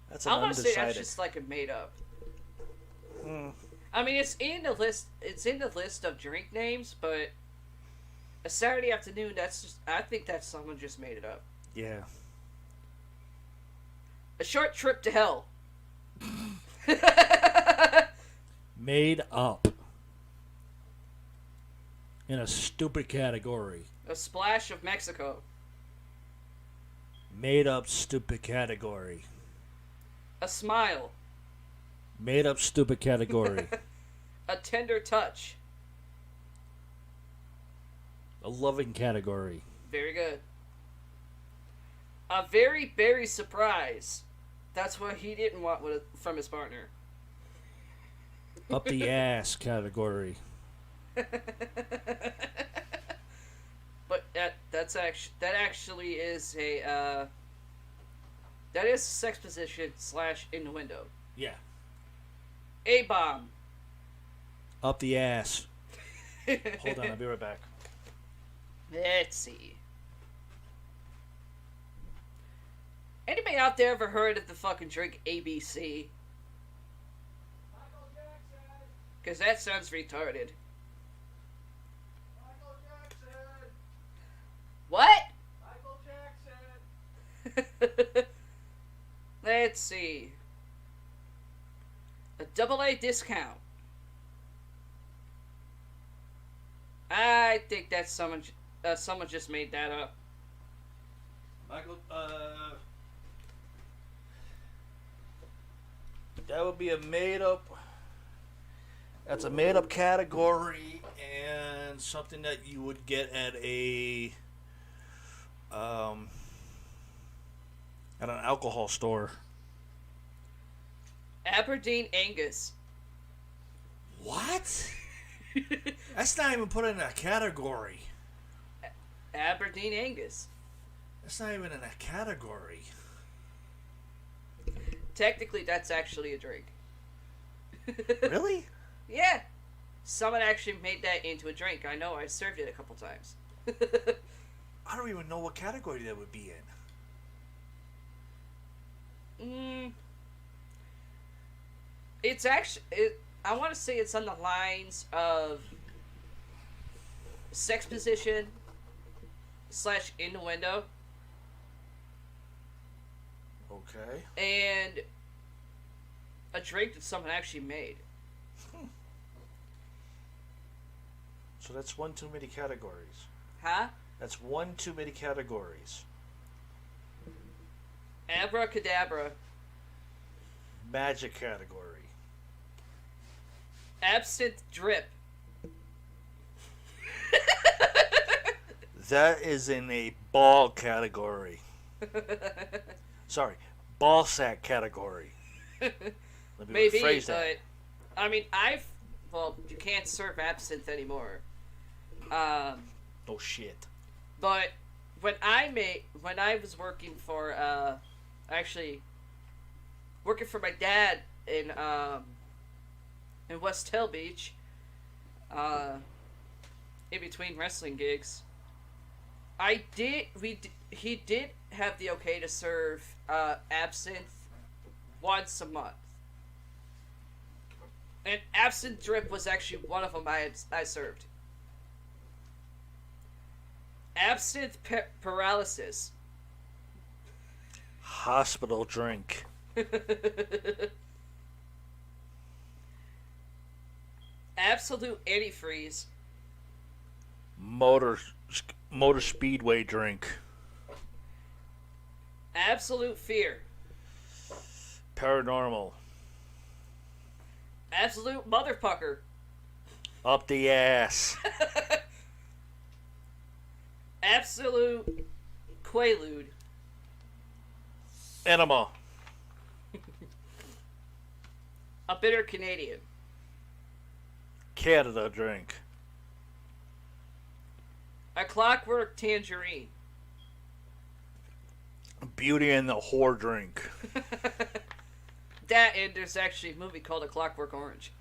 That's an I'm gonna say undecided. that's just like a made up. Hmm. I mean, it's in the list. It's in the list of drink names, but a Saturday afternoon. That's just. I think that someone just made it up. Yeah. A short trip to hell. Made up. In a stupid category. A splash of Mexico. Made up stupid category. A smile. Made up stupid category. A tender touch. A loving category. Very good. A very berry surprise. That's what he didn't want from his partner. Up the ass category. But that actually is a that is a sex position / innuendo. Yeah. A bomb. Up the ass. Hold on, I'll be right back. Let's see. Anybody out there ever heard of the fucking drink ABC? Michael Jackson. Because that sounds retarded. Michael Jackson. What? Michael Jackson. Let's see. A AA discount. I think that's someone just made that up. Michael, that would be a made up. That's a made up category and something that you would get at an alcohol store. Aberdeen Angus. What? That's not even put in a category. Aberdeen Angus. That's not even in a category. Technically, that's actually a drink. Really? Yeah. Someone actually made that into a drink. I know, I served it a couple times. I don't even know what category that would be in. It's actually... I want to say it's on the lines of sex position / innuendo. Okay. And a drink that someone actually made. So that's one too many categories. Huh? That's one too many categories. Abracadabra. Magic category. Absinthe drip. That is in a ball category. Sorry, ball sack category. Let me Maybe, rephrase that. but I mean, you can't serve absinthe anymore. Oh shit. But when I was working for, actually, working for my dad in West Hill Beach, in between wrestling gigs, he did have the okay to serve absinthe once a month. And absinthe drip was actually one of them I served. Absinthe paralysis. Hospital drink. Absolute antifreeze. Motor speedway drink. Absolute fear. Paranormal. Absolute motherfucker. Up the ass. Absolute quaalude. Enema. A bitter Canadian. Canada drink. A clockwork tangerine. Beauty and the whore drink. That, and there's actually a movie called A Clockwork Orange.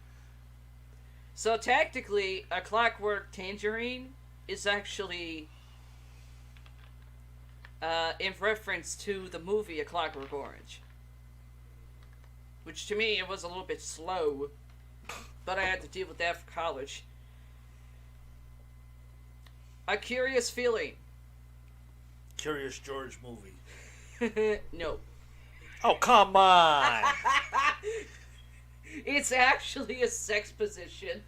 So technically, a clockwork tangerine is actually in reference to the movie A Clockwork Orange. Which to me, it was a little bit slow, but I had to deal with that for college. A curious feeling. Curious George movie. No. Oh, come on. It's actually a sex position.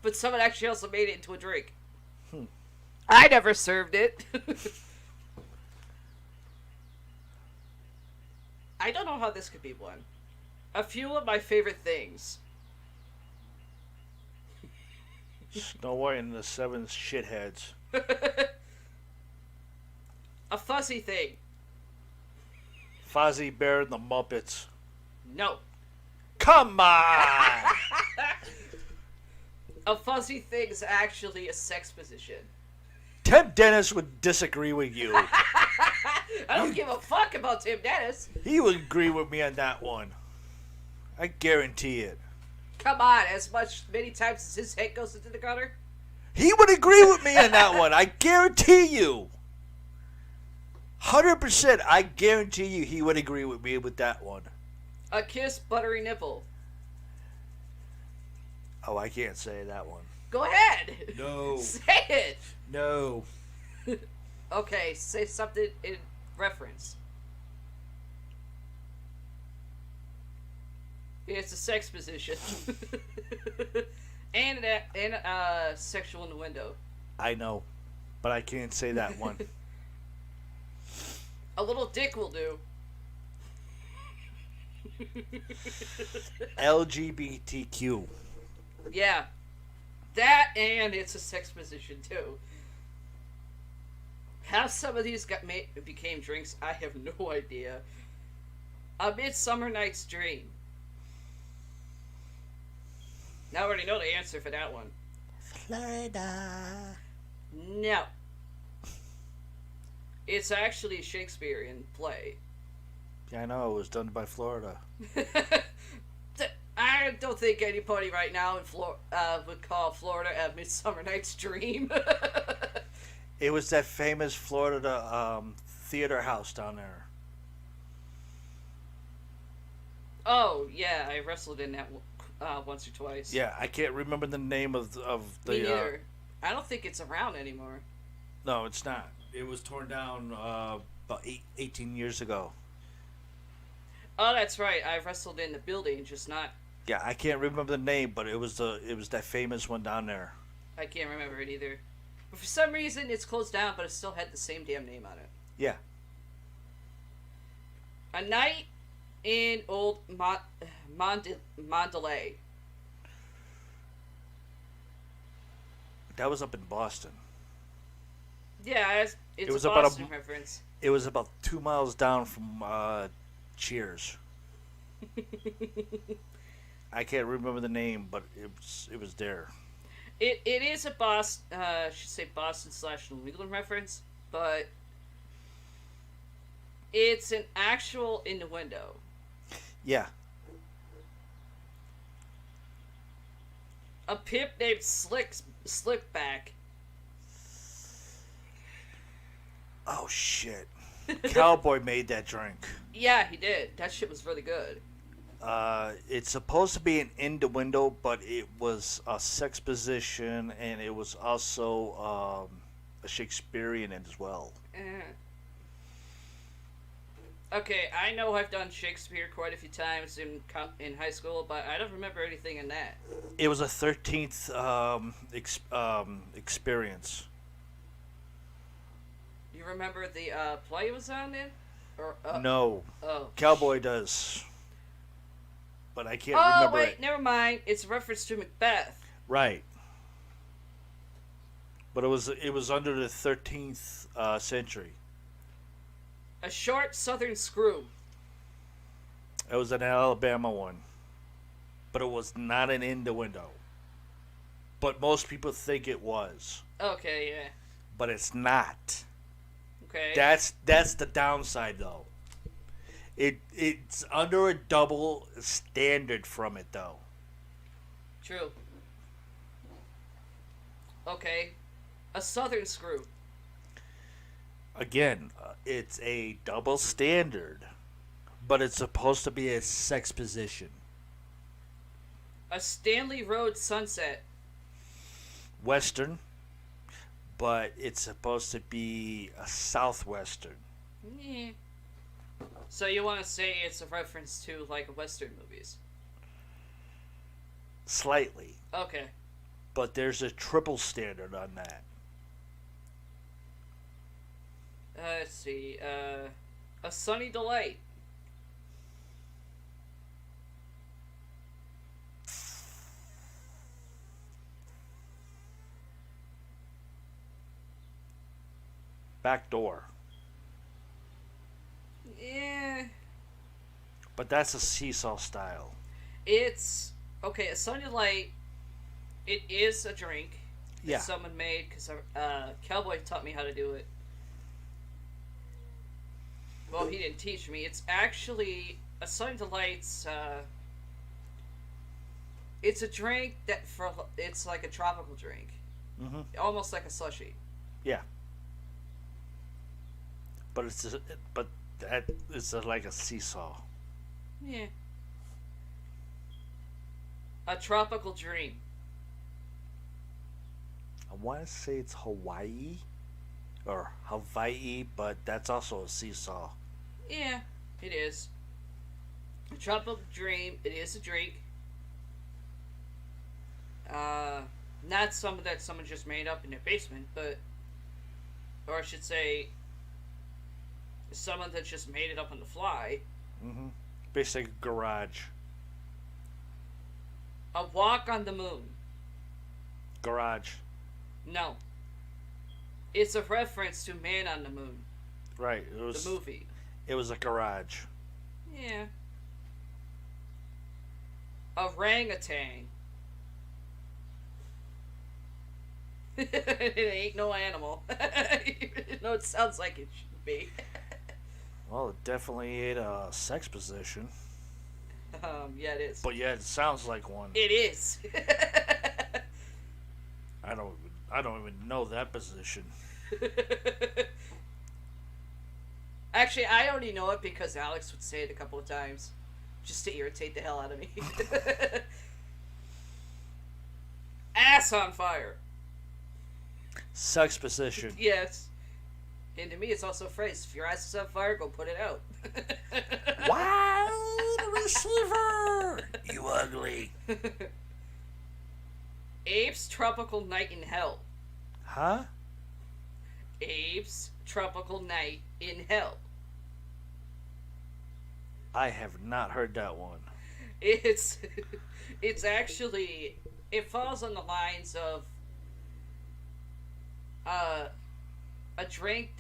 But someone actually also made it into a drink. I never served it. I don't know how this could be one. A few of my favorite things. Snow White and the Seven Shitheads. A fuzzy thing. Fozzie Bear and the Muppets. No. Come on! A fuzzy thing is actually a sex position. Tim Dennis would disagree with you. I don't give a fuck about Tim Dennis. He would agree with me on that one. I guarantee it. Come on, many times as his head goes into the gutter. He would agree with me on that one. I guarantee you. 100%, I guarantee you he would agree with me with that one. A kiss, buttery nipple. Oh, I can't say that one. Go ahead. No. Say it. No. Okay, say something in reference. It's a sex position. and sexual innuendo. I know, but I can't say that one. A little dick will do. LGBTQ. Yeah. That and it's a sex position too. How some of these became drinks, I have no idea. A Midsummer Night's Dream. Now I already know the answer for that one. Florida. No. It's actually a Shakespearean play. Yeah, I know. It was done by Florida. I don't think anybody right now in would call Florida a Midsummer Night's Dream. It was that famous Florida theater house down there. Oh, yeah, I wrestled in that once or twice. Yeah, I can't remember the name of the. Me neither. I don't think it's around anymore. No, it's not. It was torn down about 18 years ago. Oh, that's right. I wrestled in the building, just not. Yeah, I can't remember the name, but it was that famous one down there. I can't remember it either. But for some reason, it's closed down, but it still had the same damn name on it. Yeah. A Night in Old Mondelez. That was up in Boston. Yeah, it's was a about Boston reference. It was about 2 miles down from Cheers. I can't remember the name, but it was there. It is a Boston, I should say Boston/New England reference, but it's an actual innuendo. Yeah. A pimp named Slickback. Oh shit. Cowboy made that drink. Yeah, he did. That shit was really good. It's supposed to be an innuendo, but it was a sex position, and it was also a Shakespearean as well. Okay, I know I've done Shakespeare quite a few times in high school, but I don't remember anything in that. It was a 13th experience. You remember the play it was on then? Or No. Oh. Cowboy does. But I can't Oh remember wait, it. never mind. It's a reference to Macbeth. Right. But it was under the 13th century. A short southern screw. It was an Alabama one. But it was not an innuendo. But most people think it was. Okay, yeah. But it's not. Okay. That's the downside, though. It's under a double standard from it, though. True. Okay. A southern screw. Again, it's a double standard, but it's supposed to be a sex position. A Stanley Road sunset. Western, but it's supposed to be a southwestern. Yeah. So you want to say it's a reference to like Western movies? Slightly. Okay. But there's a triple standard on that. Let's see. A Sunny Delight. Back door. Yeah. But that's a seesaw style. It's okay. A Sunny Delight. It is a drink that Yeah. someone made because Cowboy taught me how to do it. Well, he didn't teach me. It's actually a Sunny Delight's. It's a drink it's like a tropical drink, almost like a slushy. Yeah. But it's like a seesaw. Yeah. A tropical dream. want to say it's Hawaii or Hawaii, but that's also a seesaw. Yeah, it is. A tropical dream. It is a drink. Not something that someone just made up in their basement, but, or I should say, someone that just made it up on the fly. Mm-hmm. Basically, garage. A walk on the moon. Garage. No. It's a reference to Man on the Moon. Right. It was the movie. It was a garage. Yeah. Orangutan. It ain't no animal. No, it sounds like it should be. Well, it definitely ain't a sex position. Yeah, it is. But yeah, it sounds like one. It is. I don't even know that position. Actually, I only know it because Alex would say it a couple of times, just to irritate the hell out of me. Ass on fire. Sex position. Yes. And to me, it's also a phrase. If your ass is on fire, go put it out. Wide receiver! You ugly. Abe's Tropical Night in Hell. Huh? Abe's Tropical Night in Hell. I have not heard that one. It's actually, it falls on the lines of a drink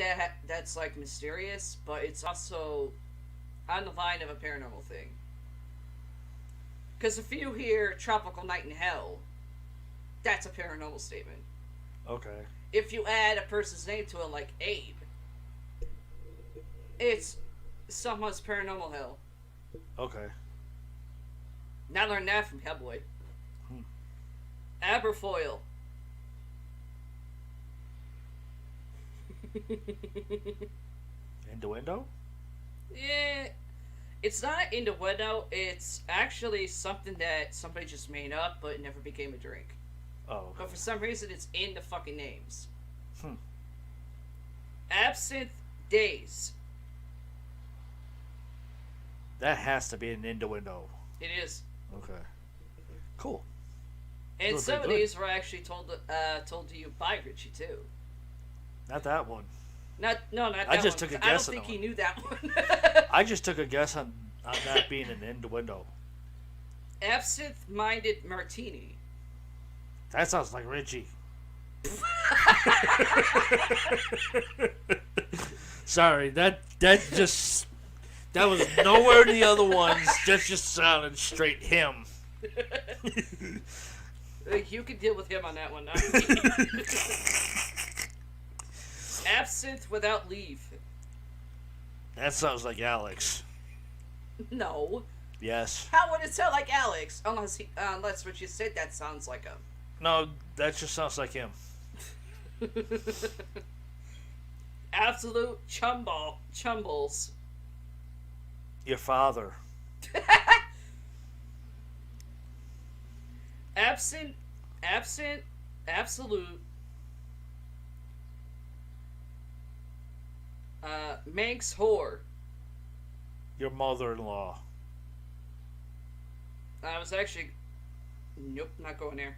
that's like mysterious, but it's also on the line of a paranormal thing. Because if you hear Tropical Night in Hell, that's a paranormal statement. Okay. If you add a person's name to it, like Abe, it's someone's paranormal hell. Okay. Now learn that from Hellboy. Aberfoyle. Innuendo? Yeah, it's not an innuendo. It's actually something that somebody just made up, but it never became a drink. Oh. Okay. But for some reason, it's in the fucking names. Hmm. Absinthe Days. That has to be an innuendo. It is. Okay. Cool. And Those are some of good. these were actually told to you by Richie too. Not that one. Not that I just one. took a I guess don't on think he that knew that one. I just took a guess on that being an innuendo. Absinthe-minded martini. That sounds like Richie. Sorry, that was nowhere in the other ones. That just sounded straight him. You can deal with him on that one, not me. Absinthe without leave. That sounds like Alex. No. Yes. How would it sound like Alex? Unless what you said that sounds like him. No, that just sounds like him. Absolute chumbles. Your father. Absolute. Manx whore. Your mother-in-law. I was actually. Nope, not going there.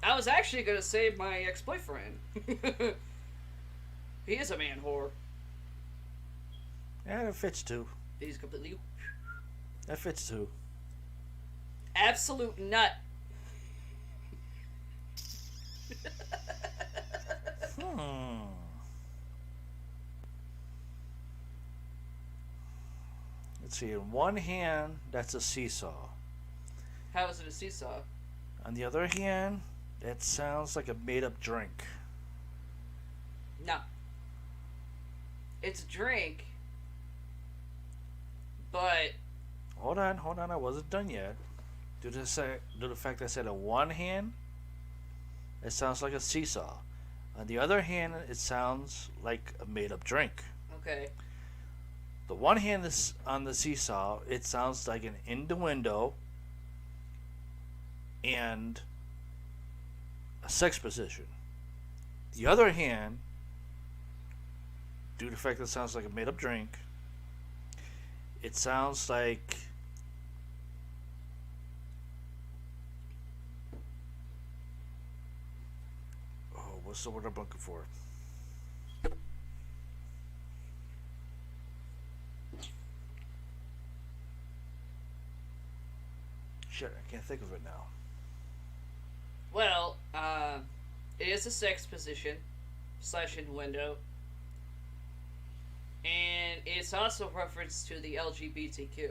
I was actually gonna say my ex-boyfriend. He is a man whore. Yeah, that fits too. He's completely That fits too. absolute nut. Let's see. In one hand, that's a seesaw. How is it a seesaw? On the other hand, it sounds like a made-up drink. No. It's a drink, but Hold on. I wasn't done yet. Due to the fact I said on one hand, it sounds like a seesaw. On the other hand, it sounds like a made-up drink. okay. The one hand is on the seesaw, it sounds like an innuendo. and a sex position. The other hand, due to the fact that it sounds like a made up drink, it sounds like what's the word I'm looking for? Shit, I can't think of it now. Well, it is a sex position / innuendo, and it's also reference to the LGBTQ.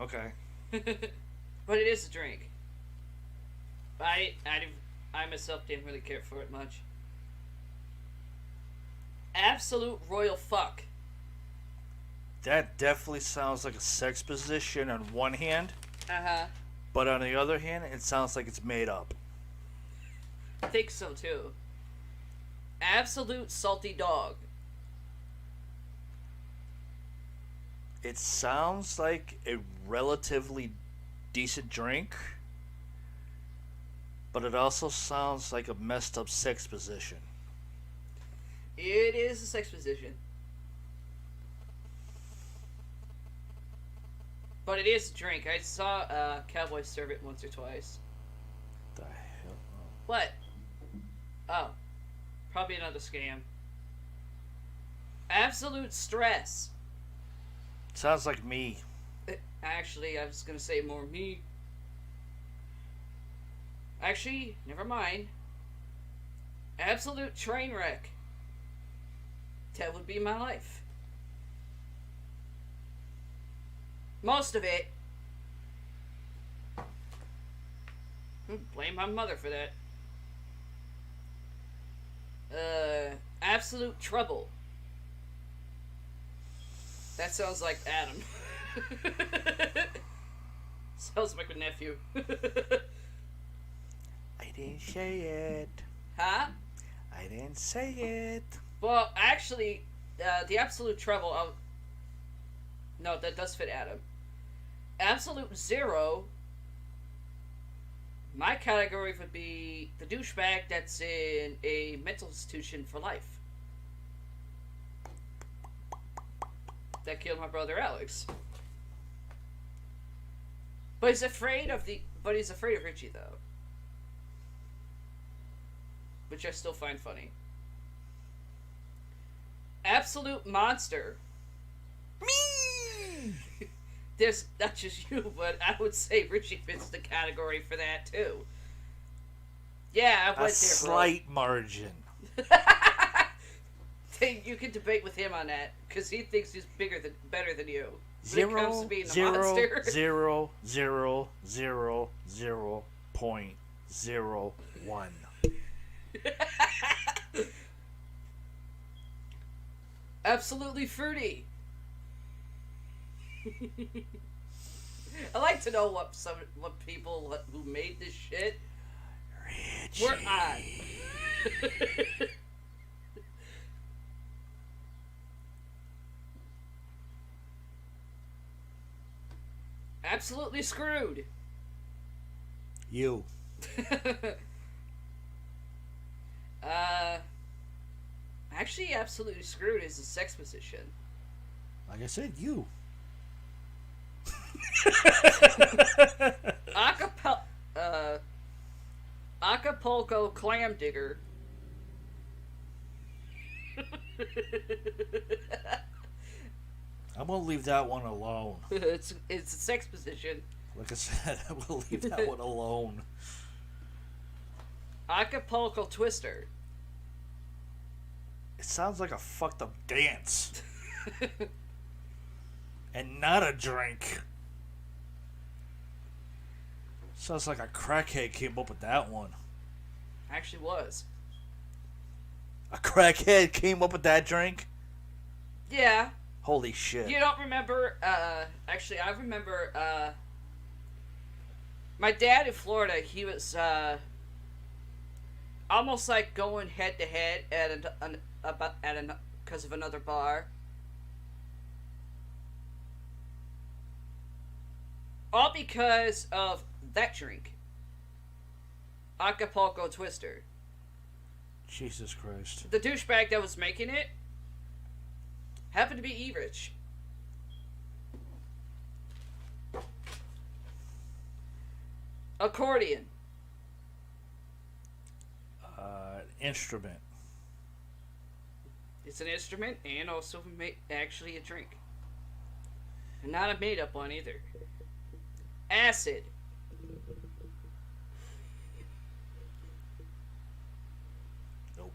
Okay. But it is a drink. I myself didn't really care for it much. Absolute royal fuck. That definitely sounds like a sex position on one hand, Uh-huh. but on the other hand, it sounds like it's made up. I think so too. Absolute salty dog. It sounds like a relatively decent drink, but it also sounds like a messed up sex position. It is a sex position. But it is a drink. I saw Cowboys serve it once or twice. The hell? What? Oh. Probably another scam. Absolute stress. Sounds like me. Actually, I was going to say more me. Actually, never mind. Absolute train wreck. That would be my life. Most of it. Blame my mother for that. Absolute trouble. That sounds like Adam. Sounds like a nephew. I didn't say it. Huh? I didn't say it. Well, actually, the absolute trouble. No, that does fit Adam. Absolute zero. My category would be the douchebag that's in a mental institution for life. That killed my brother Alex. But he's afraid of Richie though. Which I still find funny. Absolute monster. Me! There's not just you, but I would say Richie fits the category for that too. Yeah, I went there, bro. Slight margin. You can debate with him on that because he thinks he's better than you. Zero, when it comes to being a zero, monster. 0.01. Absolutely fruity. I like to know what people who made this shit Richie. were on. Absolutely screwed. You. Actually, absolutely screwed is a sex position. Like I said, you. Acapulco clam digger. I'm gonna leave that one alone. It's a sex position. Like I said, I will leave that one alone. Acapulco twister. It sounds like a fucked up dance. And not a drink. Sounds like a crackhead came up with that one. Actually was. A crackhead came up with that drink? Yeah. Holy shit. You don't remember, actually I remember, my dad in Florida, he was, almost like going head to head because of another bar. All because of that drink. Acapulco Twister. Jesus Christ. The douchebag that was making it happened to be E-Rich. Accordion. Instrument. It's an instrument and also actually a drink. And not a made up one either. Acid. Nope.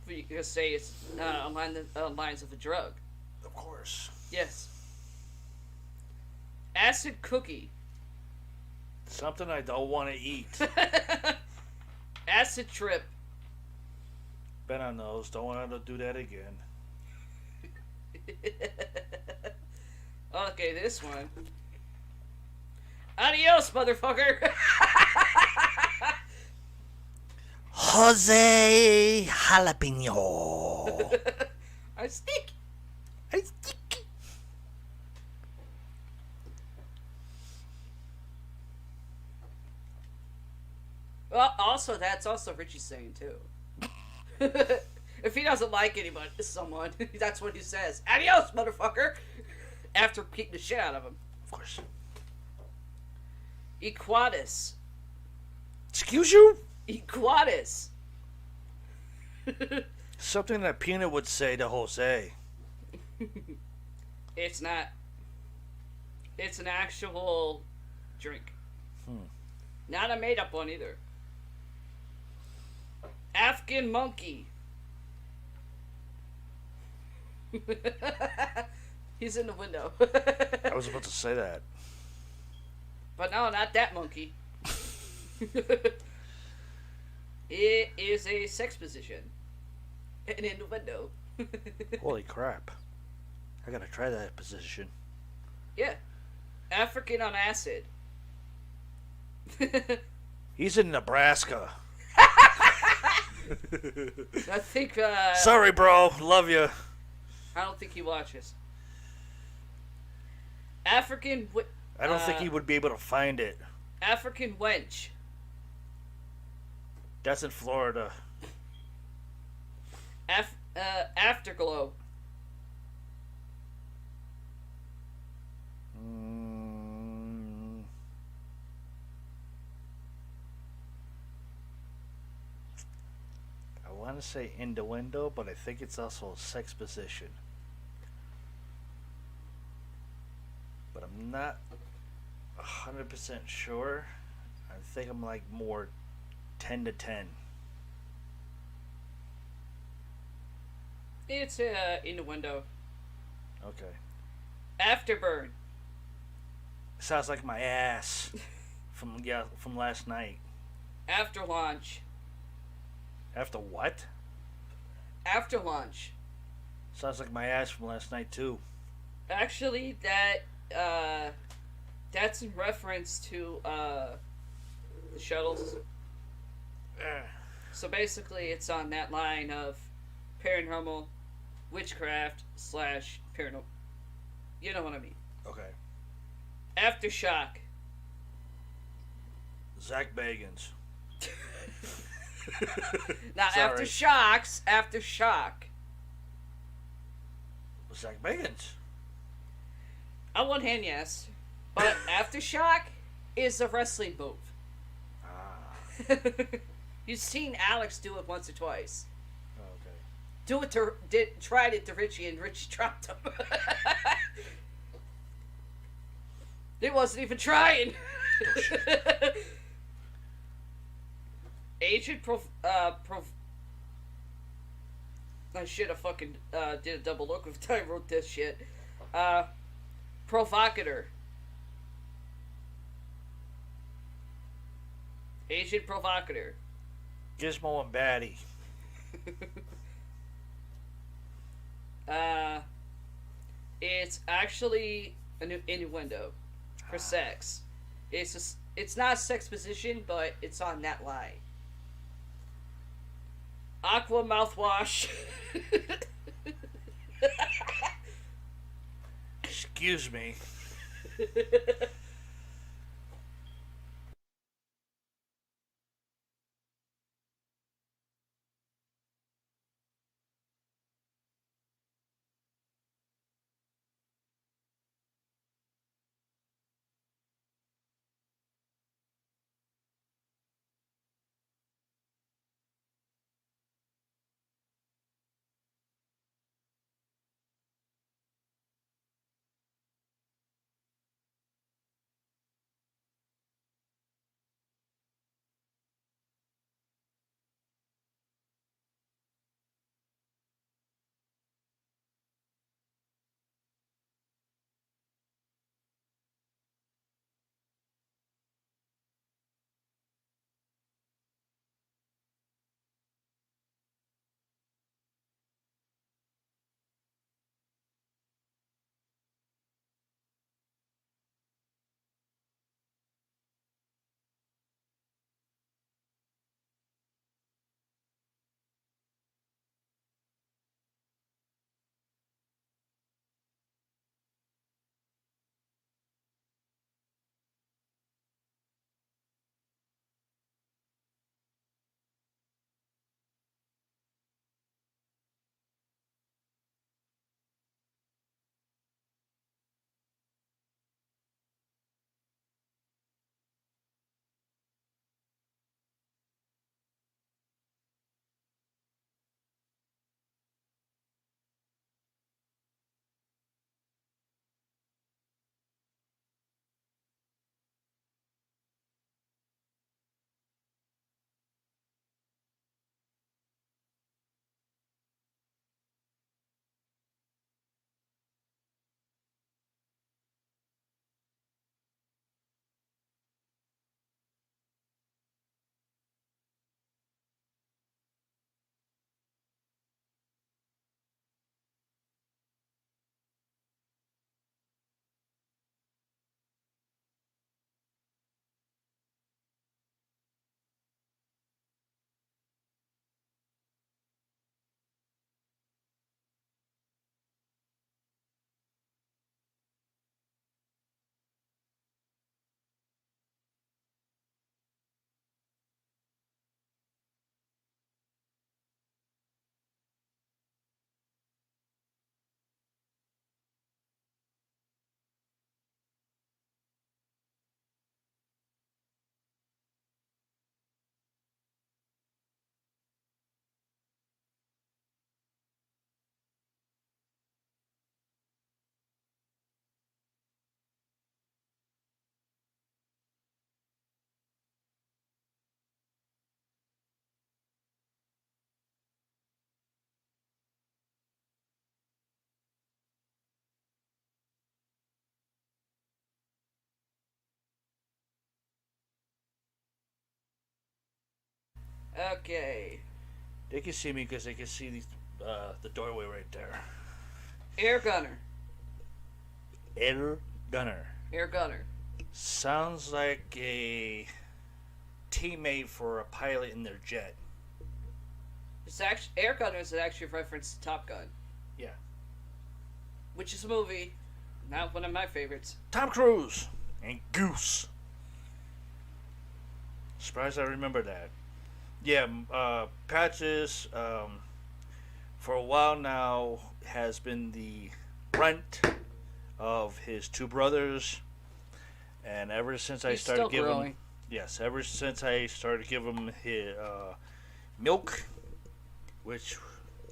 You could say it's along the lines of a drug. Of course. Yes. Acid cookie. Something I don't want to eat. Acid trip. Been on those. Don't want to do that again. Okay, this one. Adios, motherfucker. Jose Jalapeno. I stink. I think. Well, also that's also Richie's saying too. If he doesn't like anybody, someone, that's what he says. Adios, motherfucker. After kicking the shit out of him. Of course. Equatus. Excuse you? Equatus. Something that Peanut would say to Jose. It's not. It's an actual drink. Not a made up one either. Afghan monkey. He's in the window. I was about to say that. But no, not that monkey. It is a sex position. And in the window. Holy crap. I gotta try that position. Yeah. African on acid. He's in Nebraska. I think, Sorry, bro. Love you. I don't think he watches. African... I don't think he would be able to find it. African wench. That's in Florida. Afterglow. I want to say innuendo, but I think it's also a sex position. But I'm not 100% sure. I think I'm like more 10 to 10. It's innuendo. Okay. Afterburn. Sounds like my ass from last night. After launch. After what? After lunch. Sounds like my ass from last night too. Actually, that's in reference to the shuttles. So basically, it's on that line of paranormal, witchcraft / paranormal. You know what I mean. Okay. Aftershock. Zach Bagans. Not Sorry. aftershocks. Aftershock. Zach Bagans. On one hand, yes, but aftershock is a wrestling move. You've seen Alex do it once or twice. Oh, okay. Tried it to Richie, and Richie dropped him. It wasn't even trying. Agent I should have fucking did a double look if I wrote this shit. Provocateur. Agent Provocateur. Gizmo and Batty. It's actually an innuendo for sex. It's not a sex position, but it's on that line. Aqua mouthwash. Excuse me. Okay. They can see me because they can see the doorway right there. Air gunner. Air gunner. Air gunner. Sounds like a teammate for a pilot in their jet. It's actually Air gunner is actually a reference to Top Gun, Yeah. which is a movie, not one of my favorites. Tom Cruise and Goose. Surprised I remember that. Yeah, Patches, for a while now, has been the runt of his two brothers. And ever since I He's started still giving growing. him, yes, ever since I started giving him his milk, which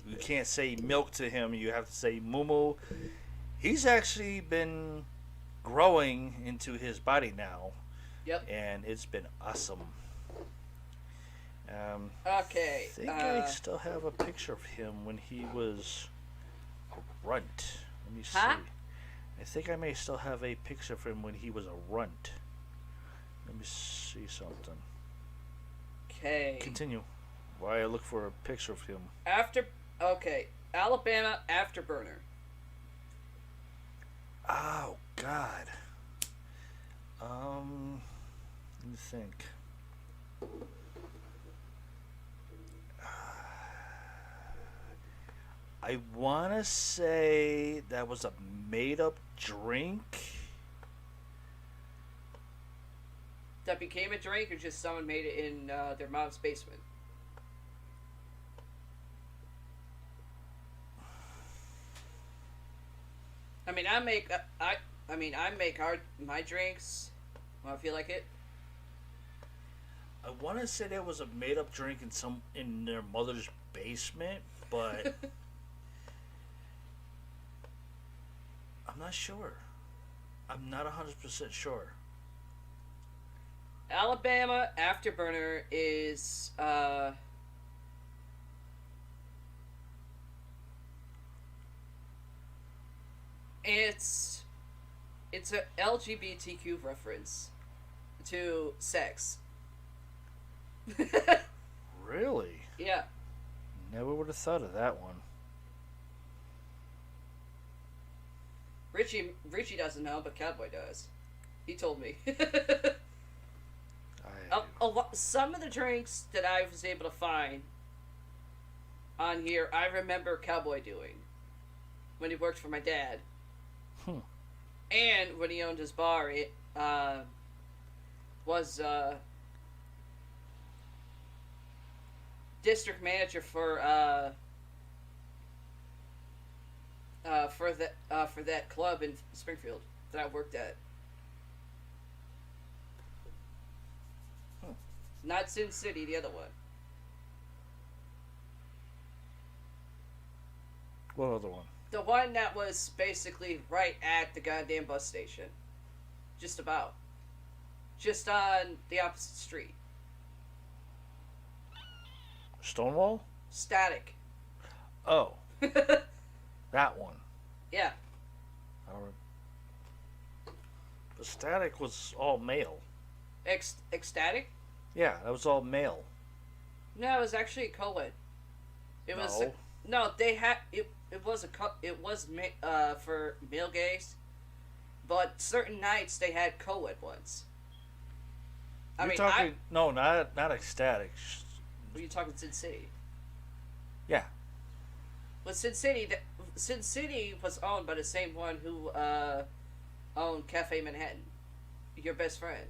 you can't say milk to him, you have to say mumu. He's actually been growing into his body now, Yep. and it's been awesome. Okay. I think I still have a picture of him when he was a runt. Let me see. Huh? I think I may still have a picture of him when he was a runt. Let me see something. Okay. Continue. While I look for a picture of him. Okay. Alabama Afterburner. Oh God. Let me think. I want to say that was a made-up drink. that became a drink, or just someone made it in their mom's basement? I mean, I make my drinks when I feel like it. I want to say that was a made-up drink in their mother's basement, but I'm not sure. I'm not 100% sure. Alabama Afterburner is it's a LGBTQ reference to sex. Really? Yeah. Never would have thought of that one. Richie doesn't know, but Cowboy does. He told me. Some of the drinks that I was able to find on here, I remember Cowboy doing when he worked for my dad. And when he owned his bar, it was district manager for that club in Springfield that I worked at. Not Sin City, the other one. What other one? The one that was basically right at the goddamn bus station. Just about. Just on the opposite street. Stonewall? Static. Oh. That one. Yeah. I don't. The Static was all male. Ecstatic? Yeah, that was all male. No, it was actually a co-ed. It was no. They had it. It was for male gays, but certain nights they had co-ed ones. No, not Ecstatic. Were you talking Sin City? Yeah. But Sin City was owned by the same one who owned Cafe Manhattan, your best friend,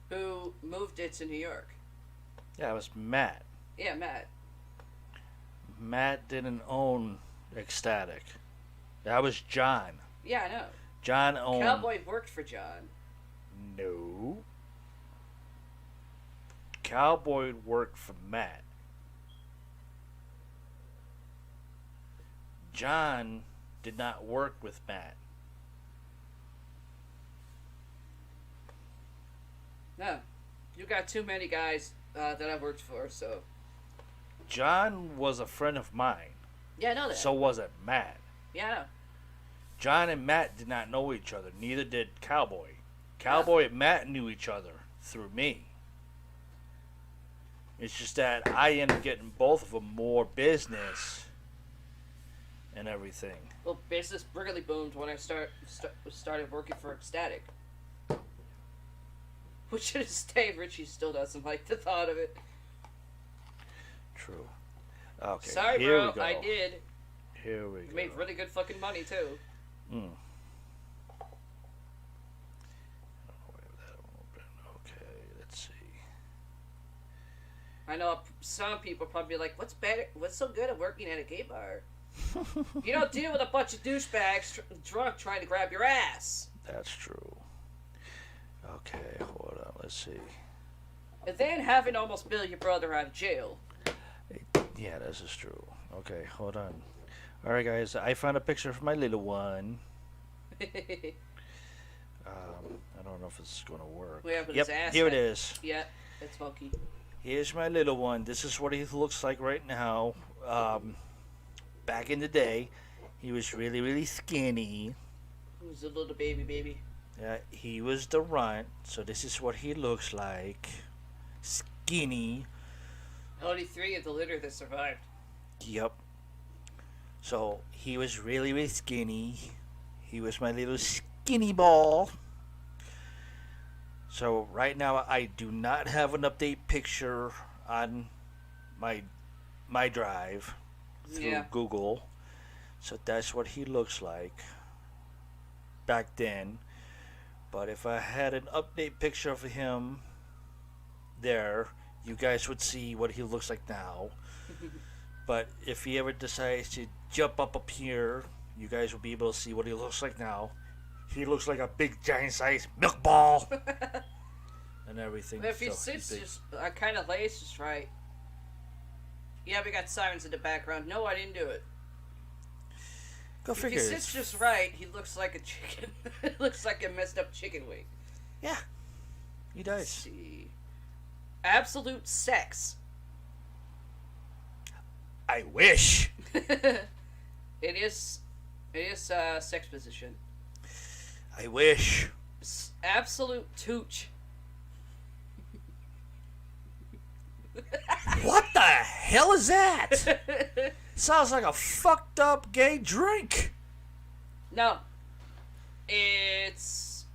who moved it to New York. Yeah, it was Matt. Yeah, Matt. Matt didn't own Ecstatic. That was John. Yeah, I know. John owned... Cowboy worked for John. No. Cowboy worked for Matt. John did not work with Matt. No. You got too many guys that I worked for, so... John was a friend of mine. Yeah, I know that. So wasn't Matt. Yeah, I know. John and Matt did not know each other. Neither did Cowboy. Cowboy and Matt knew each other through me. It's just that I ended up getting both of them more business and everything. Well, business really boomed when I started working for Ecstatic. Which to this day, Richie still doesn't like the thought of it. True. Okay. Sorry, here bro. we go. I did. Here we go. Made really good fucking money too. Mm. Okay, let's see. I know some people probably be like, "What's better? What's so good at working at a gay bar? You don't deal with a bunch of douchebags drunk trying to grab your ass." That's true. Okay, hold on. Let's see. And then having almost bail your brother out of jail. Yeah, this is true. Okay, hold on. All right, guys. I found a picture of my little one. I don't know if it's going to work. Yep, here it is. Yeah, it's funky. Here's my little one. This is what he looks like right now. Back in the day, he was really, really skinny. He was a little baby. Yeah, he was the runt, so this is what he looks like. Skinny. Only 3 of the litter that survived. Yep. So, he was really, really skinny. He was my little skinny ball. So, right now, I do not have an update picture on my drive through Google. So, that's what he looks like back then. But if I had an update picture of him there, you guys would see what he looks like now. But if he ever decides to jump up here, you guys will be able to see what he looks like now. He looks like a big giant sized milk ball and everything. If he So sits he's big. just kind of lays just right. Yeah, we got sirens in the background. No, I didn't do it. Go If figure. he sits just right, he looks like a chicken. It looks like a messed up chicken wing. Yeah, he Let's does. see. Absolute sex. I wish. It is sex position. I wish. Absolute tooch. What the hell is that? Sounds like a fucked up gay drink. No. It's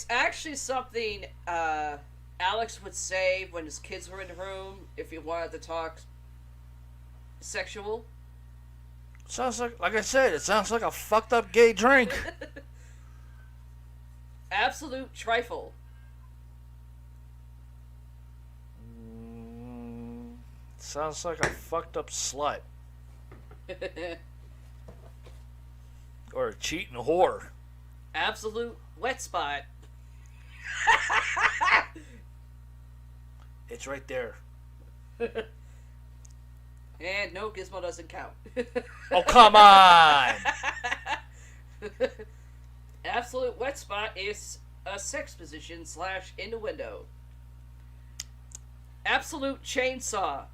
actually something Alex would say when his kids were in the room if he wanted to talk sexual. Sounds like I said, it sounds like a fucked up gay drink. Absolute trifle. Sounds like a fucked up slut. Or a cheating whore. Absolute wet spot. It's right there. And no, Gizmo doesn't count. Oh, come on! Absolute wet spot is a sex position / in the window. Absolute chainsaw.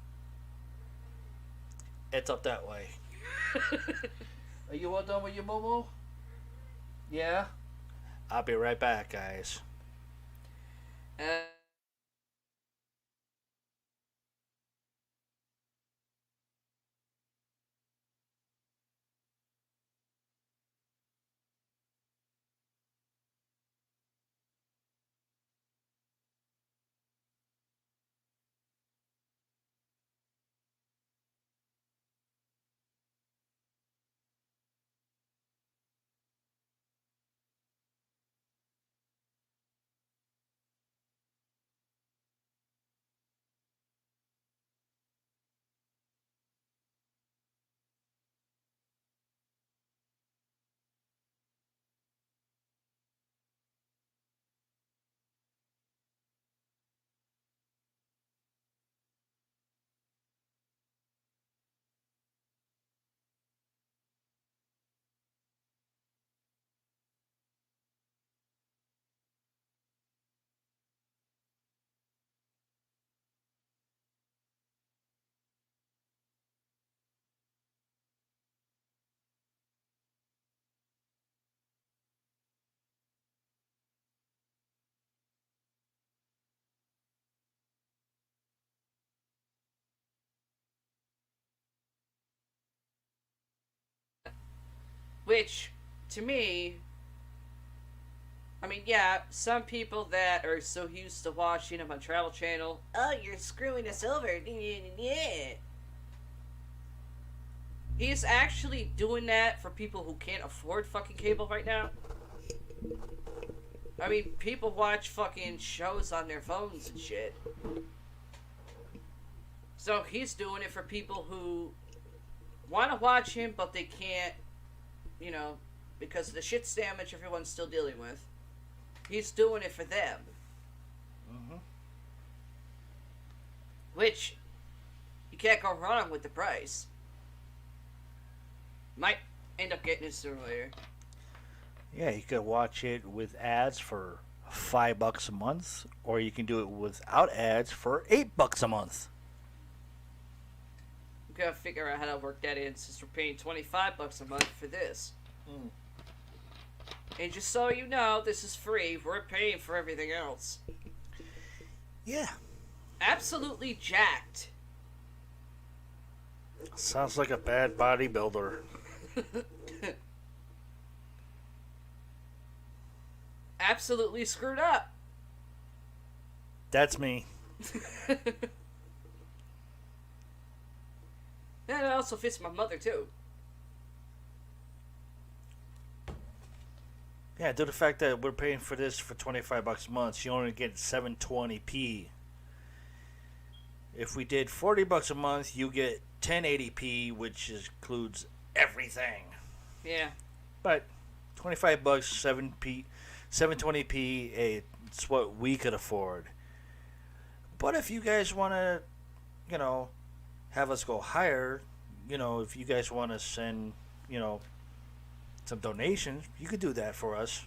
It's up that way. Are you all done with your moo? Yeah? I'll be right back, guys. Uh, which, to me, I mean, yeah, some people that are so used to watching him on Travel Channel, oh, you're screwing us over. Yeah. He's actually doing that for people who can't afford fucking cable right now. I mean, people watch fucking shows on their phones and shit. So he's doing it for people who want to watch him, but they can't, because of the shit sandwich everyone's still dealing with. He's doing it for them. Mm-hmm. Which, you can't go wrong with the price. Might end up getting it sooner or later. Yeah, you could watch it with ads for $5 a month, or you can do it without ads for $8 a month. We gotta figure out how to work that in since we're paying $25 a month for this. Mm. And just so you know, this is free. We're paying for everything else. Yeah. Absolutely jacked. Sounds like a bad bodybuilder. Absolutely screwed up. That's me. And it also fits my mother, too. Yeah, due to the fact that we're paying for this for $25 a month, you only get 720p. If we did $40 a month, you get 1080p, which includes everything. Yeah. But $25, 720p, it's what we could afford. But if you guys want to, have us go higher, if you guys want to send, some donations, you could do that for us,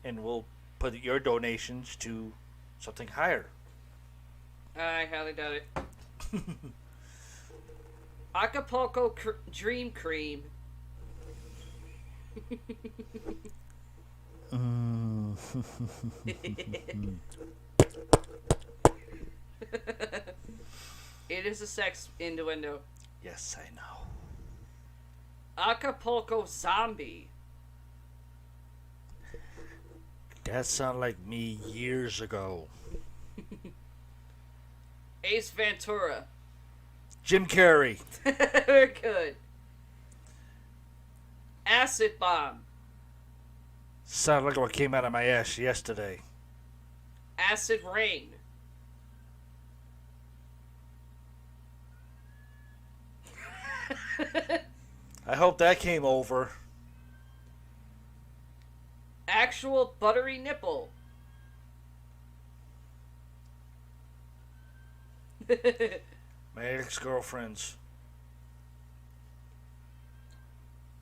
and we'll put your donations to something higher. I highly doubt it. Acapulco Dream Cream. It is a sex innuendo. Yes, I know. Acapulco Zombie. That sounded like me years ago. Ace Ventura. Jim Carrey. Very good. Acid Bomb. Sounded like what came out of my ass yesterday. Acid Rain. I hope that came over. Actual Buttery Nipple. My ex-girlfriends.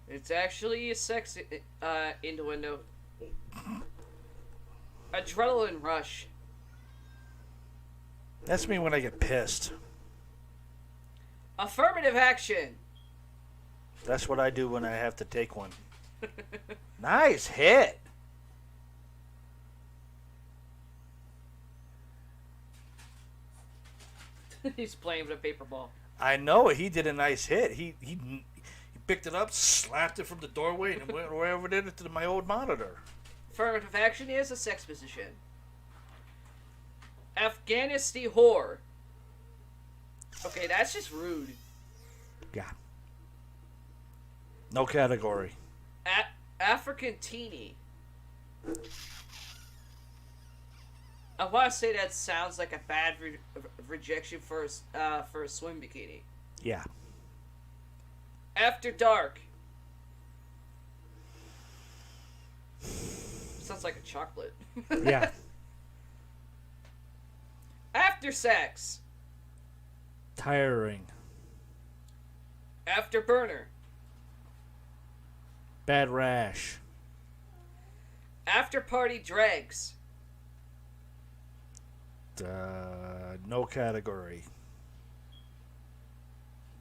It's actually a sex innuendo. Adrenaline Rush. That's me when I get pissed. Affirmative Action. That's what I do when I have to take one. Nice hit. He's playing with a paper ball. I know he did a nice hit. He picked it up, slapped it from the doorway, and went right over there to my old monitor. Affirmative Action is a sex position. Afghanistan Whore. Okay, that's just rude. Yeah. No category. African Teenie. I want to say that sounds like a bad rejection for a swim bikini. Yeah. After Dark. Sounds like a chocolate. Yeah. After Sex. Tiring. Afterburner. Bad rash. After Party Dregs. No category.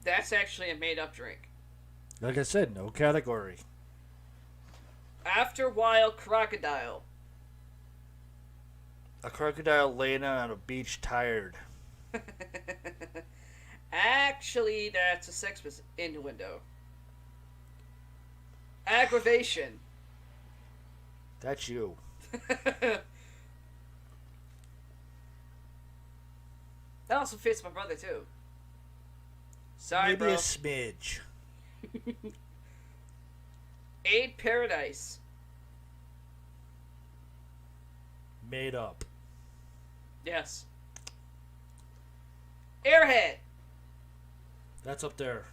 That's actually a made-up drink. Like I said, no category. After Wild Crocodile. A crocodile laying on a beach tired. Actually, that's a sex innuendo. Aggravation. That's you. That also fits my brother, too. Sorry, Maybe bro. a smidge. Aid Paradise. Made up. Yes. Airhead. That's up there.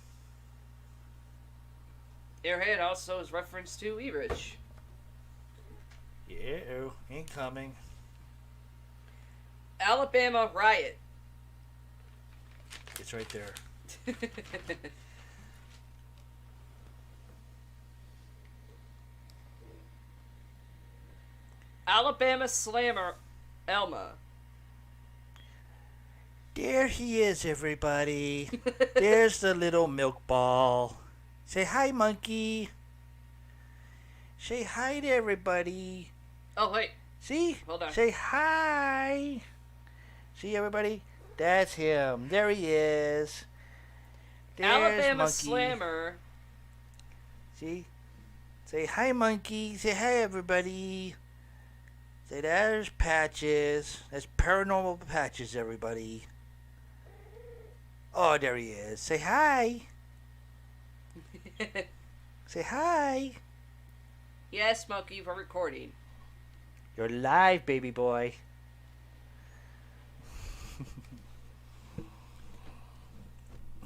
Airhead also is reference to E-Rich. Yeah, incoming. Alabama Riot. It's right there. Alabama Slammer Elma. There he is, everybody. There's the little milk ball. Say hi, monkey. Say hi to everybody. Oh, wait. See? Hold on. Say hi. See, everybody? That's him. There he is. There's Alabama monkey. Slammer. See? Say hi, monkey. Say hi, everybody. Say there's Patches. That's Paranormal Patches, everybody. Oh, there he is. Say hi. Say hi. Yes, Smokey, we're recording. You're live, baby boy.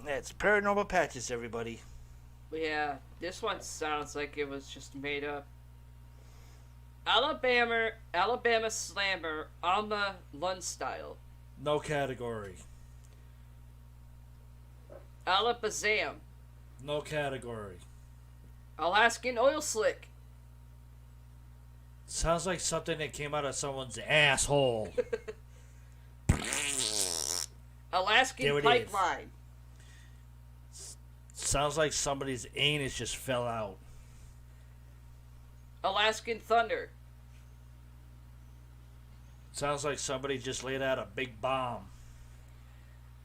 That's Paranormal Patches, everybody. Yeah, this one sounds like it was just made up. Alabama Slammer, Alma Lund style. No category. Alabazam, No category. Alaskan Oil Slick. Sounds like something that came out of someone's asshole. Alaskan There it Pipeline. Sounds like somebody's anus just fell out. Alaskan Thunder. Sounds like somebody just laid out a big bomb.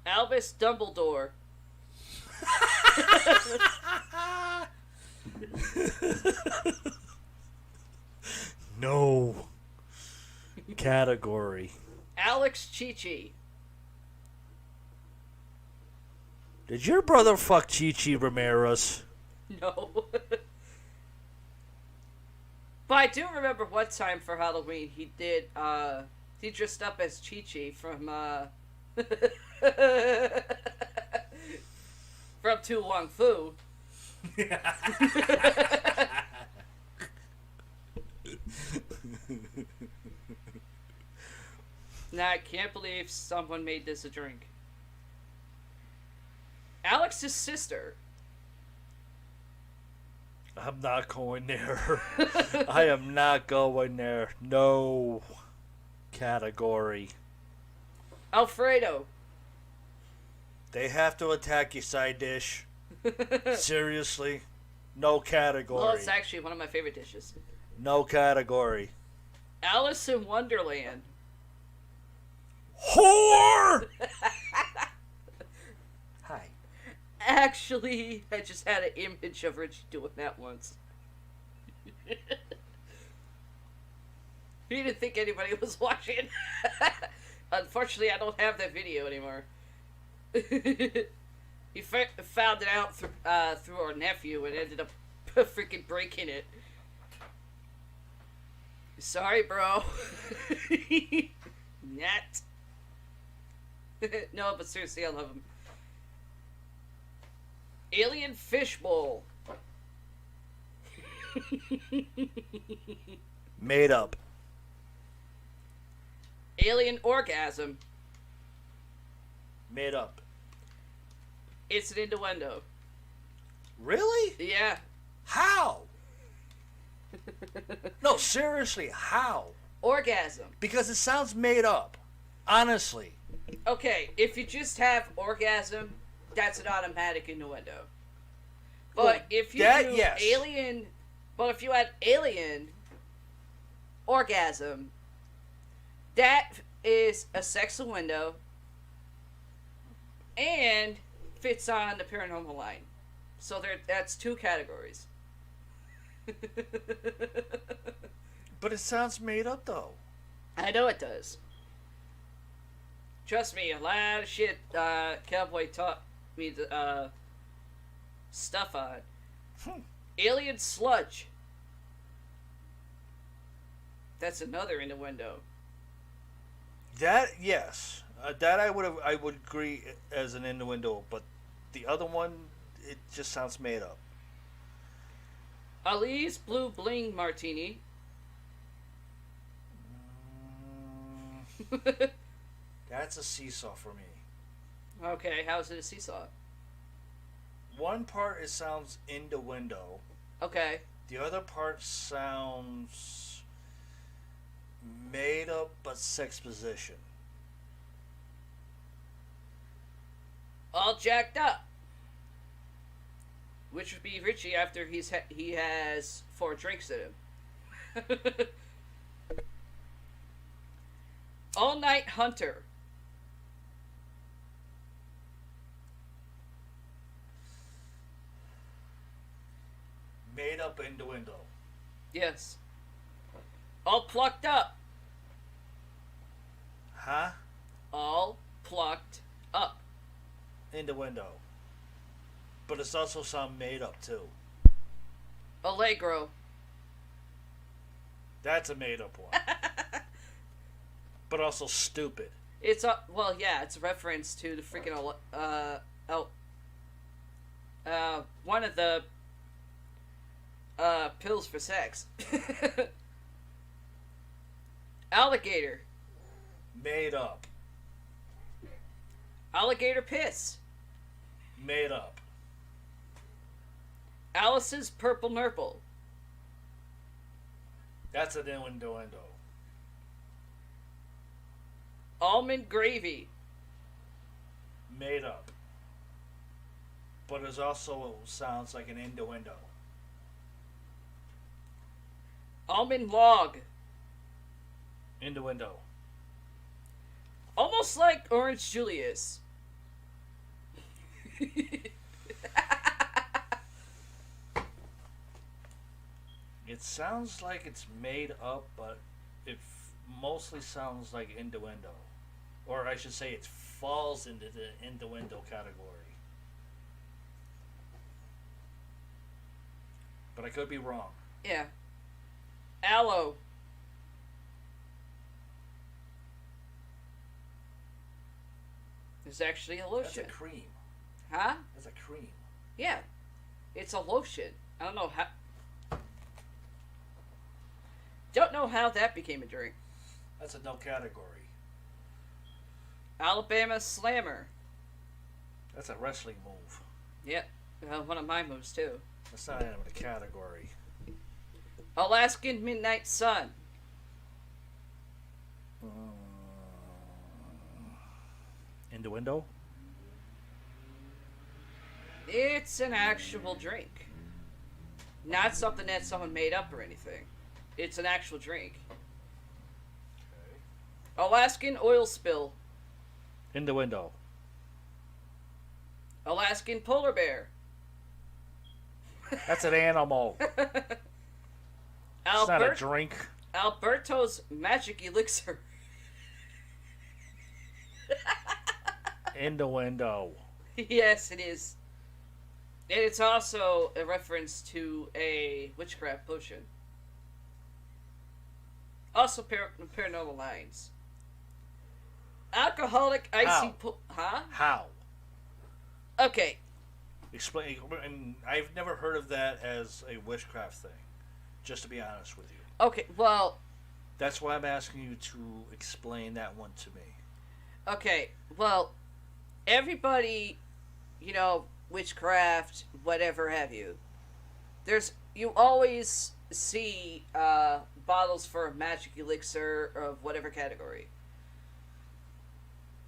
Albus Dumbledore. No category. Alex Chi-Chi. Did your brother fuck Chi-Chi Ramirez? No. But I do remember one time for Halloween he did, he dressed up as Chi-Chi from, from Tu Wong Fu. Now I can't believe someone made this a drink. Alex's sister. I'm not going there. I am not going there. No category. Alfredo. They have to attack your side dish. Seriously? No category. Well, it's actually one of my favorite dishes. No category. Alice in Wonderland. Whore! Hi. Actually, I just had an image of Richie doing that once. He didn't think anybody was watching. Unfortunately, I don't have that video anymore. He found it out through our nephew and ended up freaking breaking it. Sorry, bro. Net. No, but seriously, I love him. Alien Fishbowl. Made up. Alien Orgasm. Made up. It's an innuendo. Really? Yeah. How? No, seriously, how? Orgasm. Because it sounds made up. Honestly. Okay, if you just have orgasm, that's an automatic innuendo. But Well, if you that, do yes. alien, but if you add alien orgasm, that is a sex window and fits on the paranormal line. So that's two categories. But it sounds made up, though. I know it does. Trust me, a lot of shit Cowboy taught me the stuff on. Alien Sludge. That's another innuendo. That, yes. That I would agree as an innuendo, but the other one, it just sounds made up. Ali's Blue Bling Martini. That's a seesaw for me. Okay, how is it a seesaw? One part it sounds innuendo. Okay. The other part sounds made up but sex position. All jacked up. Which would be Richie after he has 4 drinks in him. All Night Hunter. Made up innuendo. Yes. All Plucked Up. Huh? All Plucked Up. Innuendo. But it's also sound made up too. Allegro. That's a made-up one. But also stupid. It's a it's a reference to the freaking one of the pills for sex. Alligator. Made up. Alligator piss. Made up. Alice's purple nurple. That's an innuendo. Almond gravy. Made up. But it also sounds like an innuendo. Almond log. Innuendo. Almost like Orange Julius. It sounds like it's made up, but it mostly sounds like innuendo. Or I should say it falls into the innuendo category. But I could be wrong. Yeah. Aloe. It's actually a lotion. That's a cream. Huh? That's a cream. Yeah. It's a lotion. I don't know how. Don't know how that became a drink. That's a no category. Alabama Slammer. That's a wrestling move. Yep. One of my moves, too. That's not even a category. Alaskan Midnight Sun. Innuendo? It's an actual drink. Not something that someone made up or anything. It's an actual drink. Okay. Alaskan oil spill. Innuendo. Alaskan polar bear. That's an animal. It's not a drink. Alberto's magic elixir. Innuendo. Yes, it is. And it's also a reference to a witchcraft potion. Also paranormal lines. Alcoholic icy huh? How? Okay. Explain. I mean, I've never heard of that as a witchcraft thing. Just to be honest with you. Okay, well. That's why I'm asking you to explain that one to me. Okay, well, everybody, witchcraft, whatever have you. You always see bottles for magic elixir of whatever category.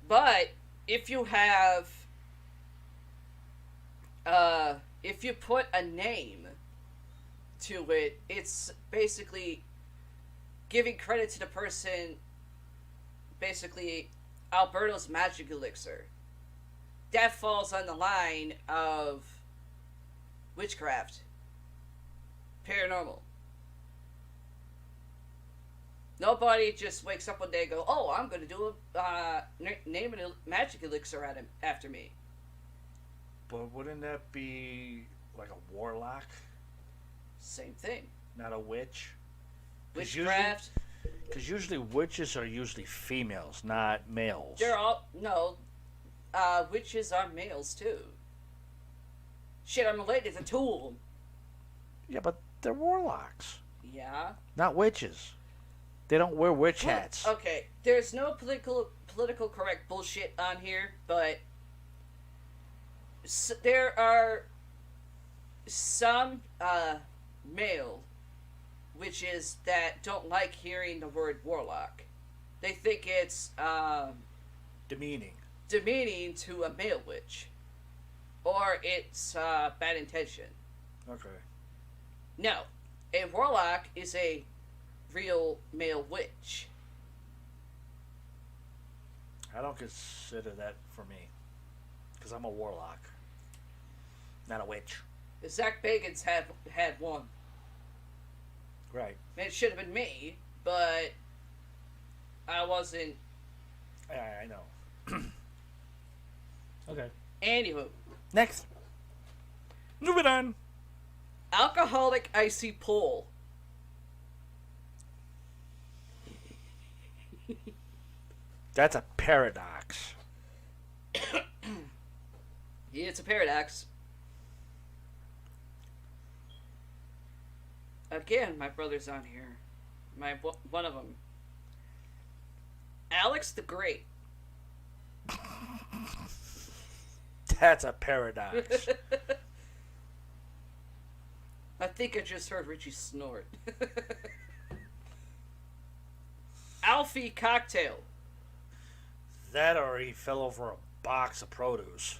But if you have, if you put a name to it, it's basically giving credit to the person, basically Alberto's magic elixir. That falls on the line of witchcraft, paranormal. Nobody just wakes up one day and go, "Oh, I'm going to do name a magic elixir after me." But wouldn't that be like a warlock? Same thing. Not a witch? Witchcraft. Because usually witches are usually females, not males. Witches are males too. Shit, I'm related to two of them. Yeah, but they're warlocks. Yeah. Not witches. They don't wear witch hats. Okay, there's no political correct bullshit on here, but there are some male witches that don't like hearing the word warlock. They think it's Demeaning to a male witch, or it's bad intention. Okay. No, a warlock is a real male witch. I don't consider that for me, because I'm a warlock, not a witch. Zach Bagans had one. Right. And it should have been me, but I wasn't. I know. Okay. Anywho. Next. Moving on. Alcoholic icy pull. That's a paradox. Yeah, it's a paradox. Again, my brother's on here. One of them. Alex the Great. That's a paradox. I think I just heard Richie snort. Alfie Cocktail. That or he fell over a box of produce.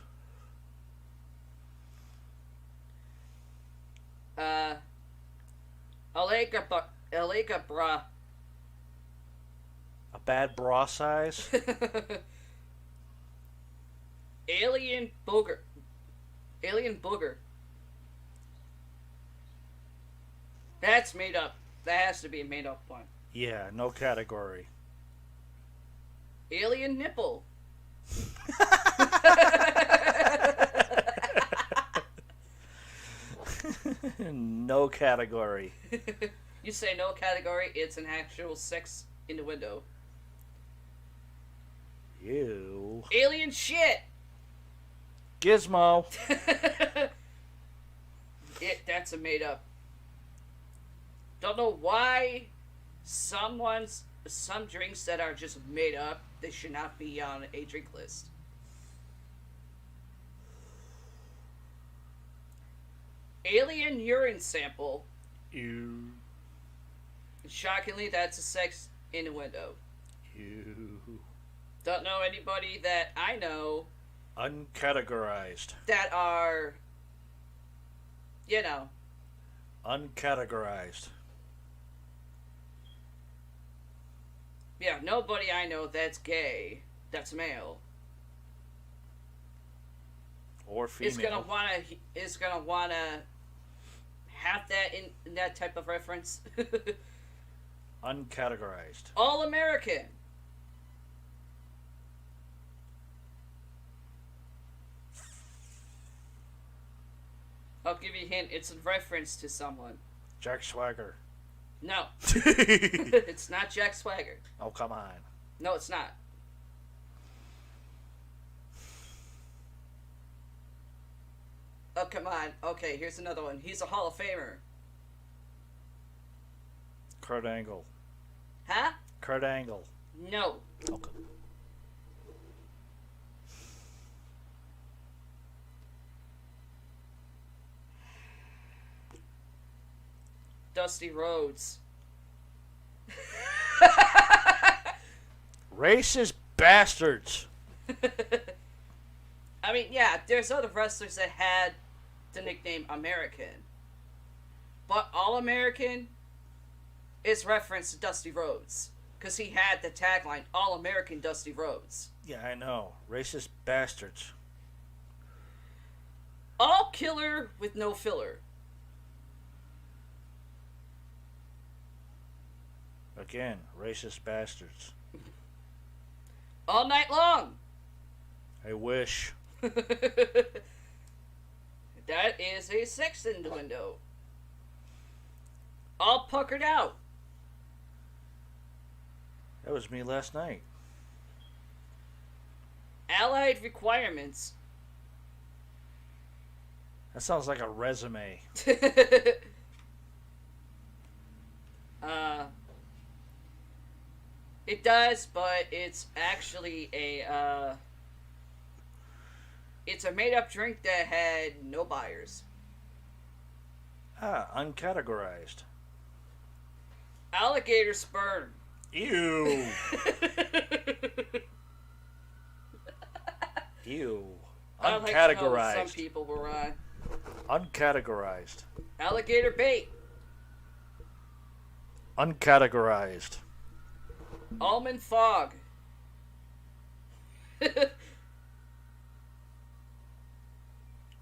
Alega Bra. A bad bra size? Alien Booger. Alien Booger. That's made up. That has to be a made up one. Yeah, no category. Alien Nipple. No category. You say no category, it's an actual sex innuendo. Ew. Alien Shit. Gizmo. That's a made up. Don't know why some drinks that are just made up, they should not be on a drink list. Alien urine sample. Ew. Shockingly, that's a sex innuendo. Ew. Don't know anybody that I know Uncategorized. that are, you know, Uncategorized. yeah, nobody I know that's gay, that's male, Or female. is gonna wanna have that in that type of reference. Uncategorized. All American. I'll give you a hint. It's a reference to someone. Jack Swagger. No. It's not Jack Swagger. Oh, come on. No, it's not. Oh, come on. Okay, here's another one. He's a Hall of Famer. Kurt Angle. Huh? Kurt Angle. No. Okay. Dusty Rhodes. Racist bastards. I mean, yeah, there's other wrestlers that had the nickname American. But All American is reference to Dusty Rhodes. Because he had the tagline, All American Dusty Rhodes. Yeah, I know. Racist bastards. All killer with no filler. Again, racist bastards. All night long. I wish. That is a sex innuendo. All puckered out. That was me last night. Allied requirements. That sounds like a resume. It does, but it's actually it's a made-up drink that had no buyers. Ah, uncategorized. Alligator sperm. Ew. Ew. I'd like to know what Uncategorized. some people were on. Uncategorized. Alligator bait. Uncategorized. Almond fog.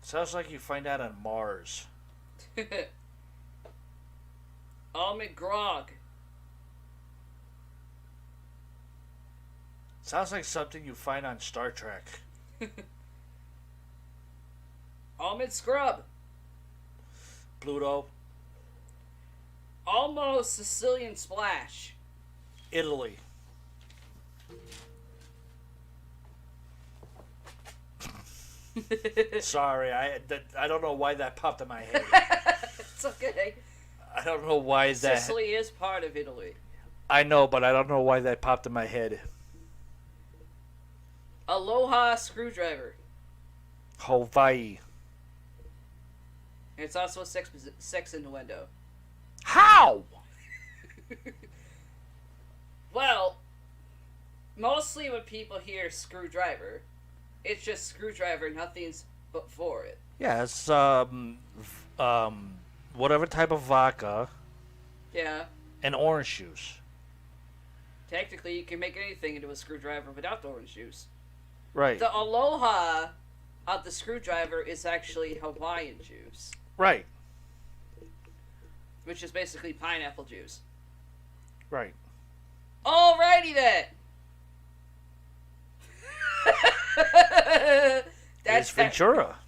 Sounds like you find that on Mars. Almond grog. Sounds like something you find on Star Trek. Almond scrub. Pluto. Almost Sicilian splash. Italy. Sorry, I don't know why that popped in my head. It's okay. I don't know why that. Sicily is part of Italy. I know, but I don't know why that popped in my head. Aloha screwdriver. Hawaii. It's also a sex innuendo. How? Well, mostly when people hear screwdriver, it's just screwdriver, nothing's but for it. Yeah, it's whatever type of vodka Yeah. and orange juice. Technically, you can make anything into a screwdriver without the orange juice. Right. The aloha of the screwdriver is actually Hawaiian juice, Right. which is basically pineapple juice. Right. Alrighty then. It's Ventura.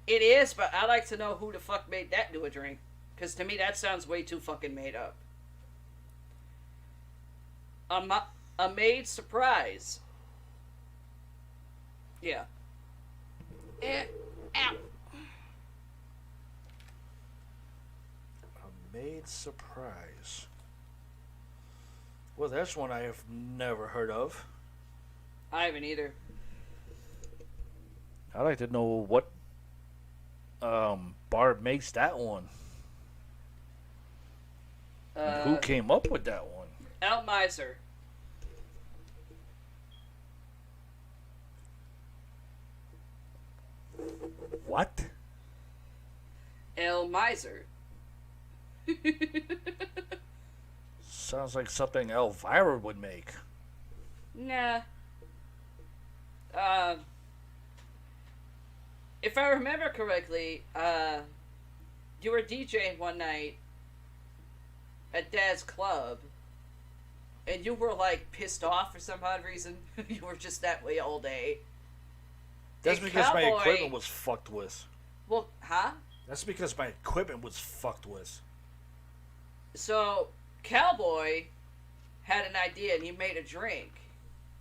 It is, but I'd like to know who the fuck made that into a drink. Because to me, that sounds way too fucking made up. A maid surprise. Yeah. Ow. A maid surprise. Well, that's one I have never heard of. I haven't either. I'd like to know what bar makes that one. And who came up with that one? El Miser. What? El Miser. Sounds like something Elvira would make. Nah. If I remember correctly, you were DJing one night at Dad's club, and you were like pissed off for some odd reason. You were just that way all day. That's And because my Cowboy- equipment was fucked with. Well, huh? That's because my equipment was fucked with. So, Cowboy had an idea and he made a drink,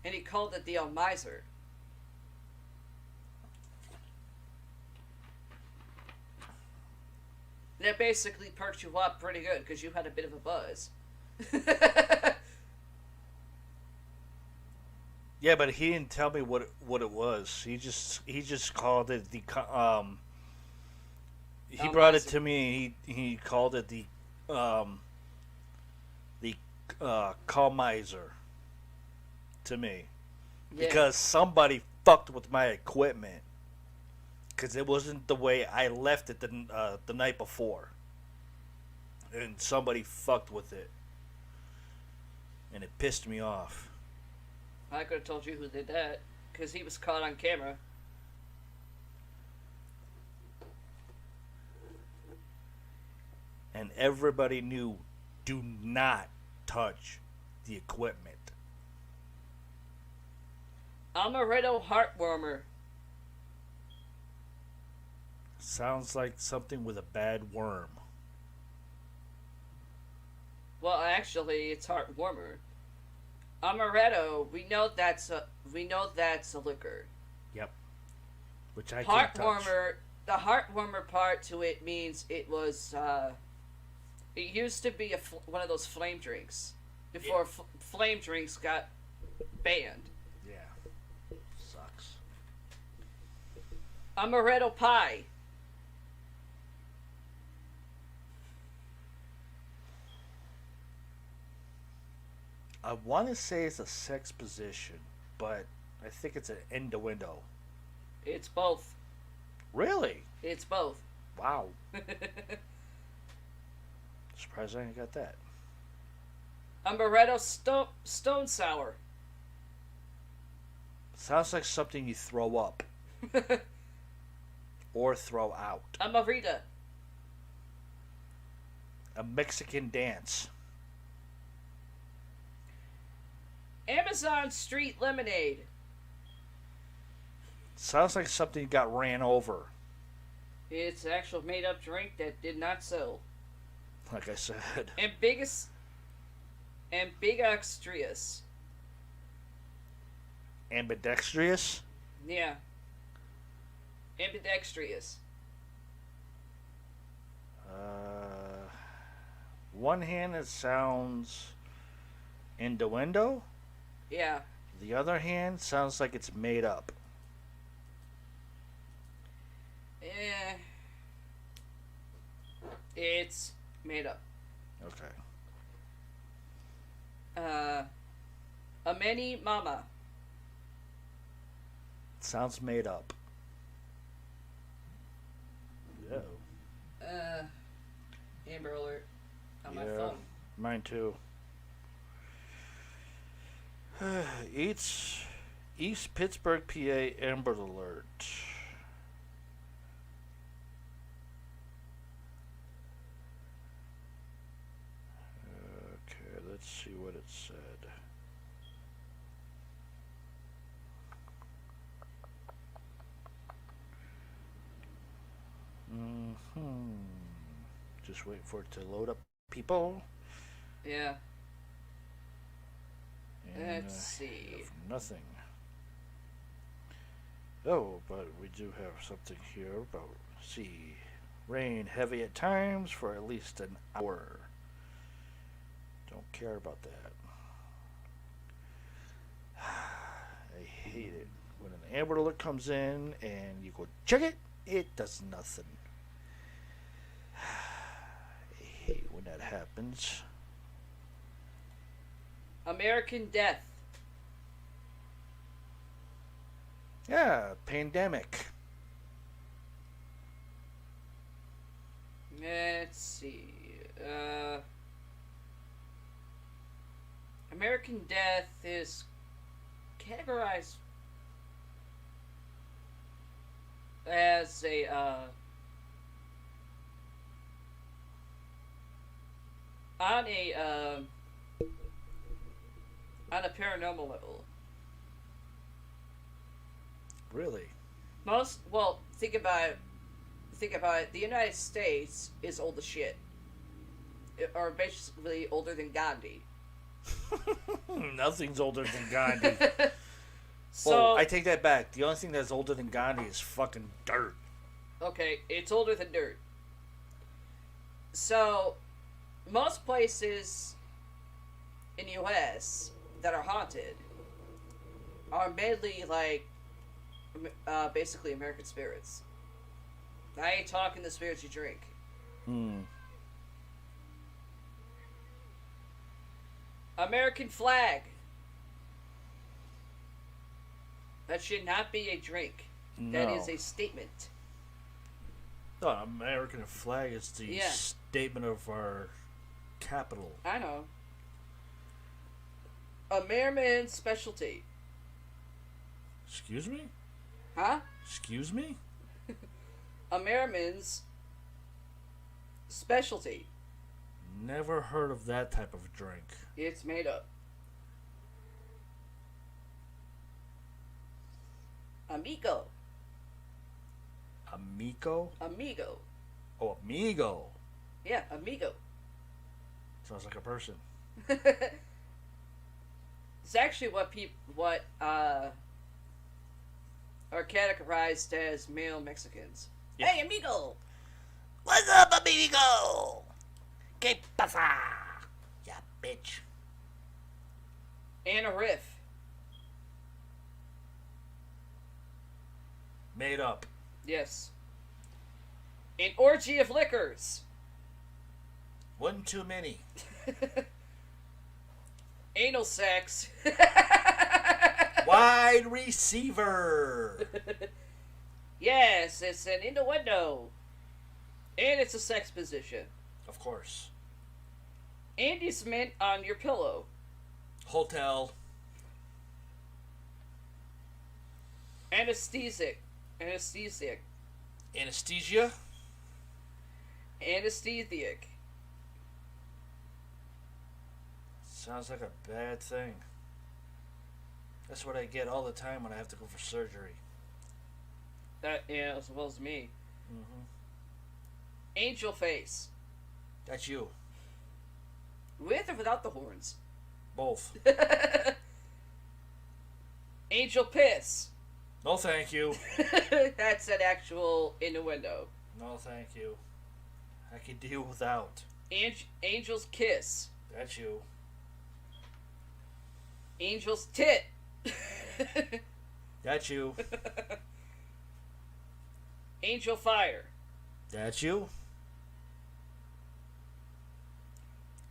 and he called it the El Miser. That basically perked you up pretty good because you had a bit of a buzz. Yeah, but he didn't tell me what it was. He just called it the he brought it to me. He called it the Calmizer to me because somebody fucked with my equipment because it wasn't the way I left it the night before, and somebody fucked with it, and it pissed me off. I could have told you who did that because he was caught on camera. And everybody knew, do not touch the equipment. Amaretto Heartwarmer. Sounds like something with a bad worm. Well, actually, it's Heartwarmer. Amaretto, we know that's a liquor. Yep. Which I can't touch. Heartwarmer, the heartwarmer part to it means it was. It used to be one of those flame drinks before flame drinks got banned. Yeah. Sucks. Amaretto pie. I want to say it's a sex position, but I think it's an innuendo. It's both. Really? It's both. Wow. Surprised I didn't got that. Amaretto stone sour. Sounds like something you throw up or throw out. Amarita. A Mexican dance. Amazon Street Lemonade. Sounds like something you got ran over. It's an actual made-up drink that did not sell. Like I said. Ambidextrous. Ambidextrous? Yeah. Ambidextrous. One hand it sounds innuendo. Yeah. The other hand sounds like it's made up. Eh. It's made up. Okay. A many mama. Sounds made up. Yeah. Amber alert on my Yeah. phone. Mine too. East Pittsburgh, PA, Amber Alert. Okay, let's see what it said. Just wait for it to load up, people. Yeah. And, Let's see. Nothing. Oh, but we do have something here about see rain heavy at times for at least an hour. Don't care about that. I hate it when an Amber Alert comes in and you go check it. It does nothing. I hate when that happens. American Death. Yeah, pandemic. Let's see. American Death is categorized as a on a paranormal level. Really? Think about it. The United States is old as shit, or basically older than Gandhi. Nothing's older than Gandhi. So Well, I take that back. The only thing that's older than Gandhi is fucking dirt. okay, it's older than dirt. So most places in the U.S. that are haunted are mainly like basically American spirits. I ain't talking the spirits you drink. American flag. That should not be a drink. That No. is a statement. The American flag is the Yeah. statement of our capital. I know. A Merriman's specialty. Excuse me? Huh? Excuse me? A Merriman's specialty. Never heard of that type of drink. It's made up. Amigo. Amico? Amigo. Oh, amigo. Yeah, amigo. Sounds like a person. It's actually what are categorized as male Mexicans. Yeah. Hey, amigo. What's up, amigo? ¿Qué pasa? Ya, bitch. And a riff. Made up. Yes. An orgy of liquors. One too many. Anal sex. Wide receiver. Yes, it's an innuendo. And it's a sex position. Of course. And it's meant on your pillow. Hotel. Anesthesia. Anesthesia. Anesthetic. Sounds like a bad thing. That's what I get all the time when I have to go for surgery. Yeah, as well as me. Mm-hmm. Angel face. That's you. With or without the horns? Both. Angel piss. No, thank you. That's an actual innuendo. No, thank you. I can deal without. Angel's kiss. That's you. Angel's tit. That's you. Angel fire. That's you.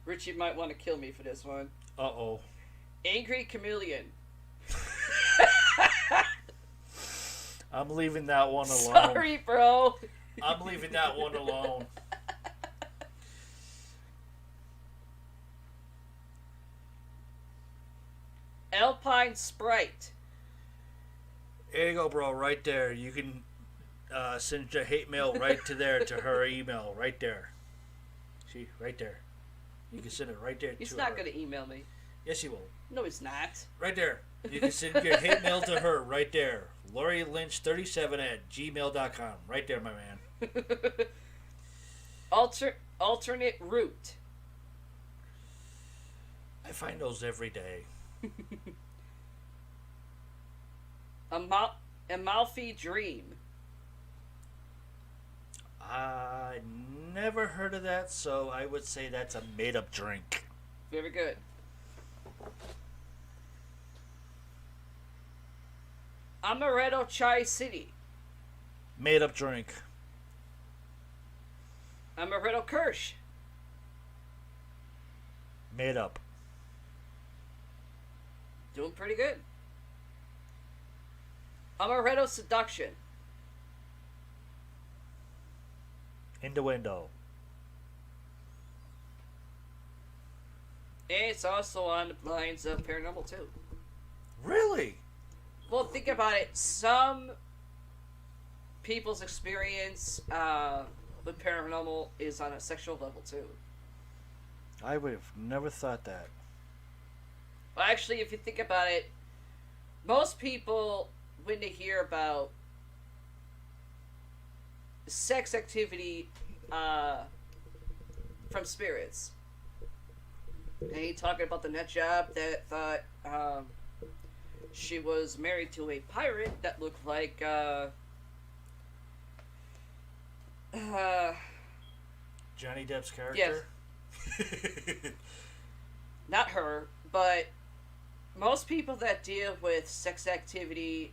Richie might want to kill me for this one. Uh-oh. Angry chameleon. I'm leaving that one alone. Sorry, bro. I'm leaving that one alone. Alpine Sprite. There you go, bro. Right there. You can send your hate mail right to there, to her email. Right there. See? Right there. You can send it right there He's to not her. going to email me. Yes, he will. No, he's not. Right there. You can send your hate mail to her right there. LaurieLynch37@gmail.com. Right there, my man. Alternate route. I find those every day. Amalfi Dream. I never heard of that, so I would say that's a made-up drink. Very good. Amaretto Chai City. Made-up drink. Amaretto Kirsch. Made up. Doing pretty good. Amaretto Seduction. Innuendo. And it's also on the lines of Paranormal 2. Really? Well, think about it. Some people's experience with paranormal is on a sexual level too. I would have never thought that. Well, actually, if you think about it, most people, when they hear about sex activity from spirits, and he talking about the nut job that thought she was married to a pirate that looked like Johnny Depp's character? not her, but most people that deal with sex activity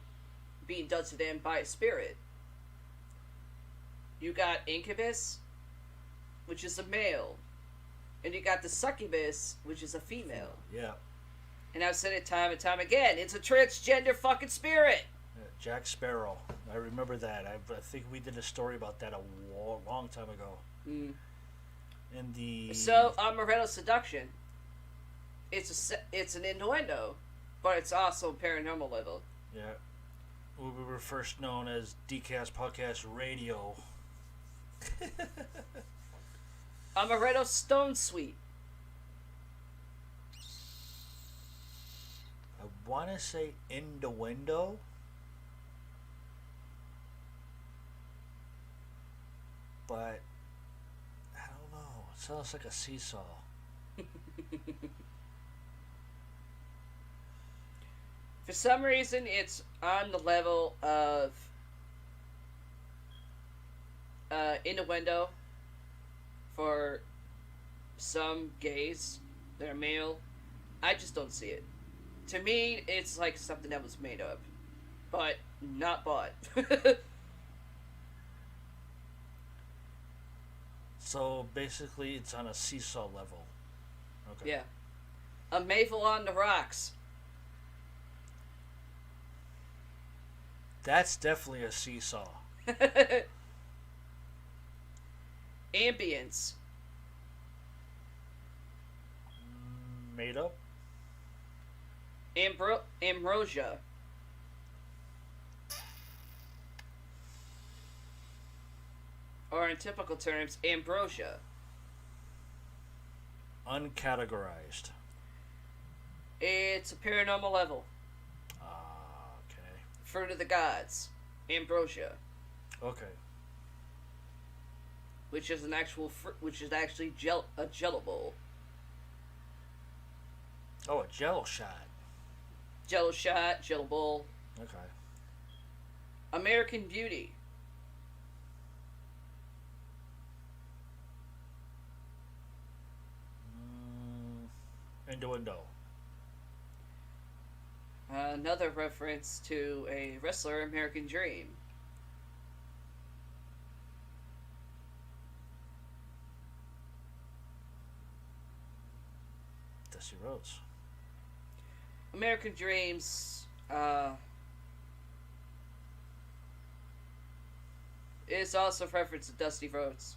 being done to them by a spirit. You got incubus, which is a male, and you got the succubus, which is a female. Yeah. And I've said it time and time again, it's a transgender fucking spirit. Jack Sparrow. I remember that. I think we did a story about that a long time ago. Mm. In the... So, Amaretto Seduction, it's an innuendo, but it's also paranormal level. Yeah. We were first known as DCast Podcast Radio. Amaretto Stone Sweet. I want to say innuendo. But I don't know. It sounds like a seesaw. For some reason, it's on the level of innuendo for some gays that are male. I just don't see it. To me, it's like something that was made up, but not bought. So basically, it's on a seesaw level. Okay. Yeah. A Mayville on the Rocks. That's definitely a seesaw. Ambience. Made up? Ambrosia. Or in typical terms, ambrosia. Uncategorized. It's a paranormal level. Okay. Fruit of the gods. Ambrosia. Okay. Which is an actual which is actually a jello bowl. Oh, a jello shot. Jello shot, jello bowl. Okay. American Beauty. Innuendo. Another reference to a wrestler, American Dream. Dusty Rhodes. American Dreams is also a reference to Dusty Rhodes.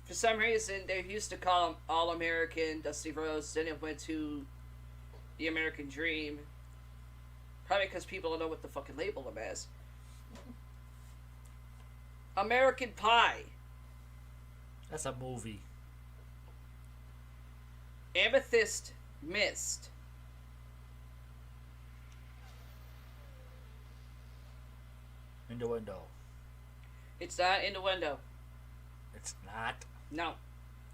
For some reason, they used to call him All American Dusty Rhodes. Then it went to the American Dream. Probably because people don't know what to fucking label him as. American Pie. That's a movie. Amethyst Mist. Innuendo. It's not Innuendo. It's not. No.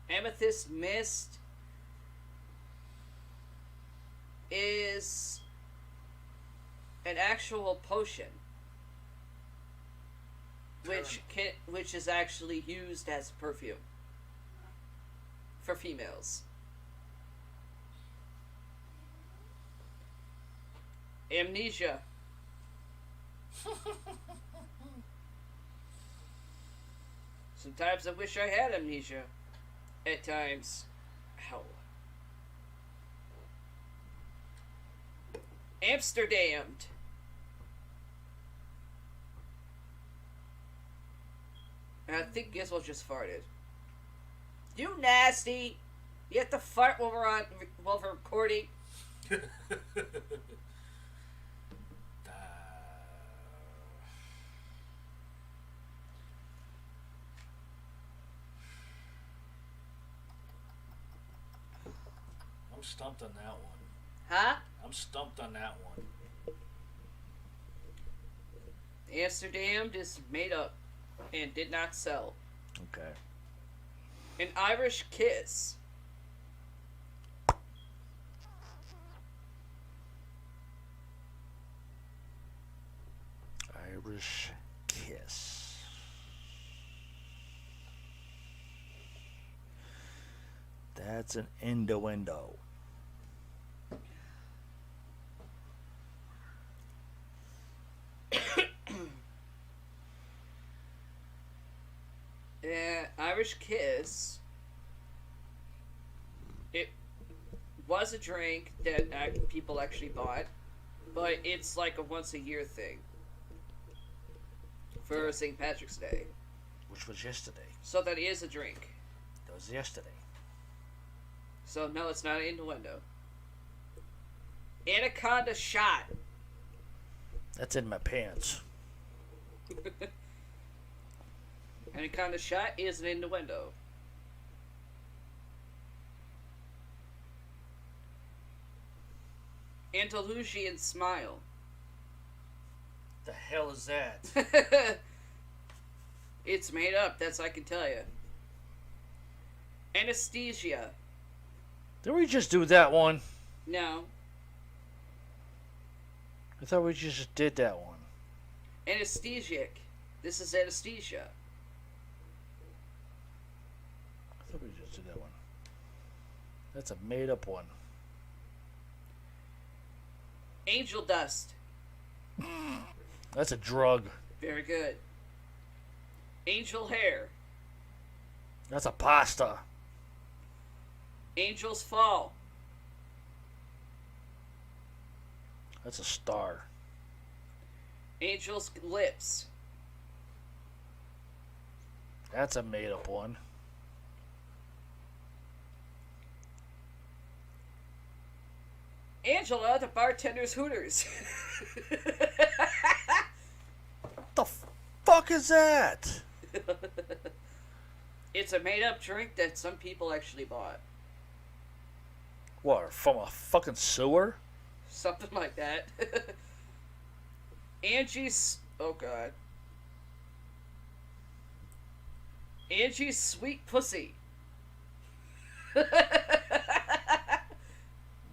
Amethyst Mist is an actual potion which is actually used as perfume for females. Amnesia. Sometimes I wish I had amnesia. At times. Ow. Amsterdammed. I think Gizmo just farted. You nasty! You have to fart while we're recording. I'm stumped on that one. Huh? I'm stumped on that one. Amsterdam is made up and did not sell. Okay. An Irish Kiss. Irish Kiss. That's an innuendo. Irish Kiss. It was a drink that people actually bought, but it's like a once a year thing for St. Patrick's Day. Which was yesterday. So that is a drink. That was yesterday. So no, it's not an innuendo. Anaconda Shot. That's in my pants. Anaconda Shot is an innuendo. Andalusian Smile. The hell is that? It's made up, that's I can tell you. Anesthesia. Did we just do that one? No. I thought we just did that one. Anesthesic. This is anesthesia. I thought we just did that one. That's a made up one. Angel Dust. That's a drug. Very good. Angel Hair. That's a pasta. Angel's Fall. That's a star. Angel's Lips. That's a made up one. Angela, the bartender's Hooters. What the fuck is that? It's a made up drink that some people actually bought. What, from a fucking sewer? Something like that. Angie's... Oh, God. Angie's Sweet Pussy.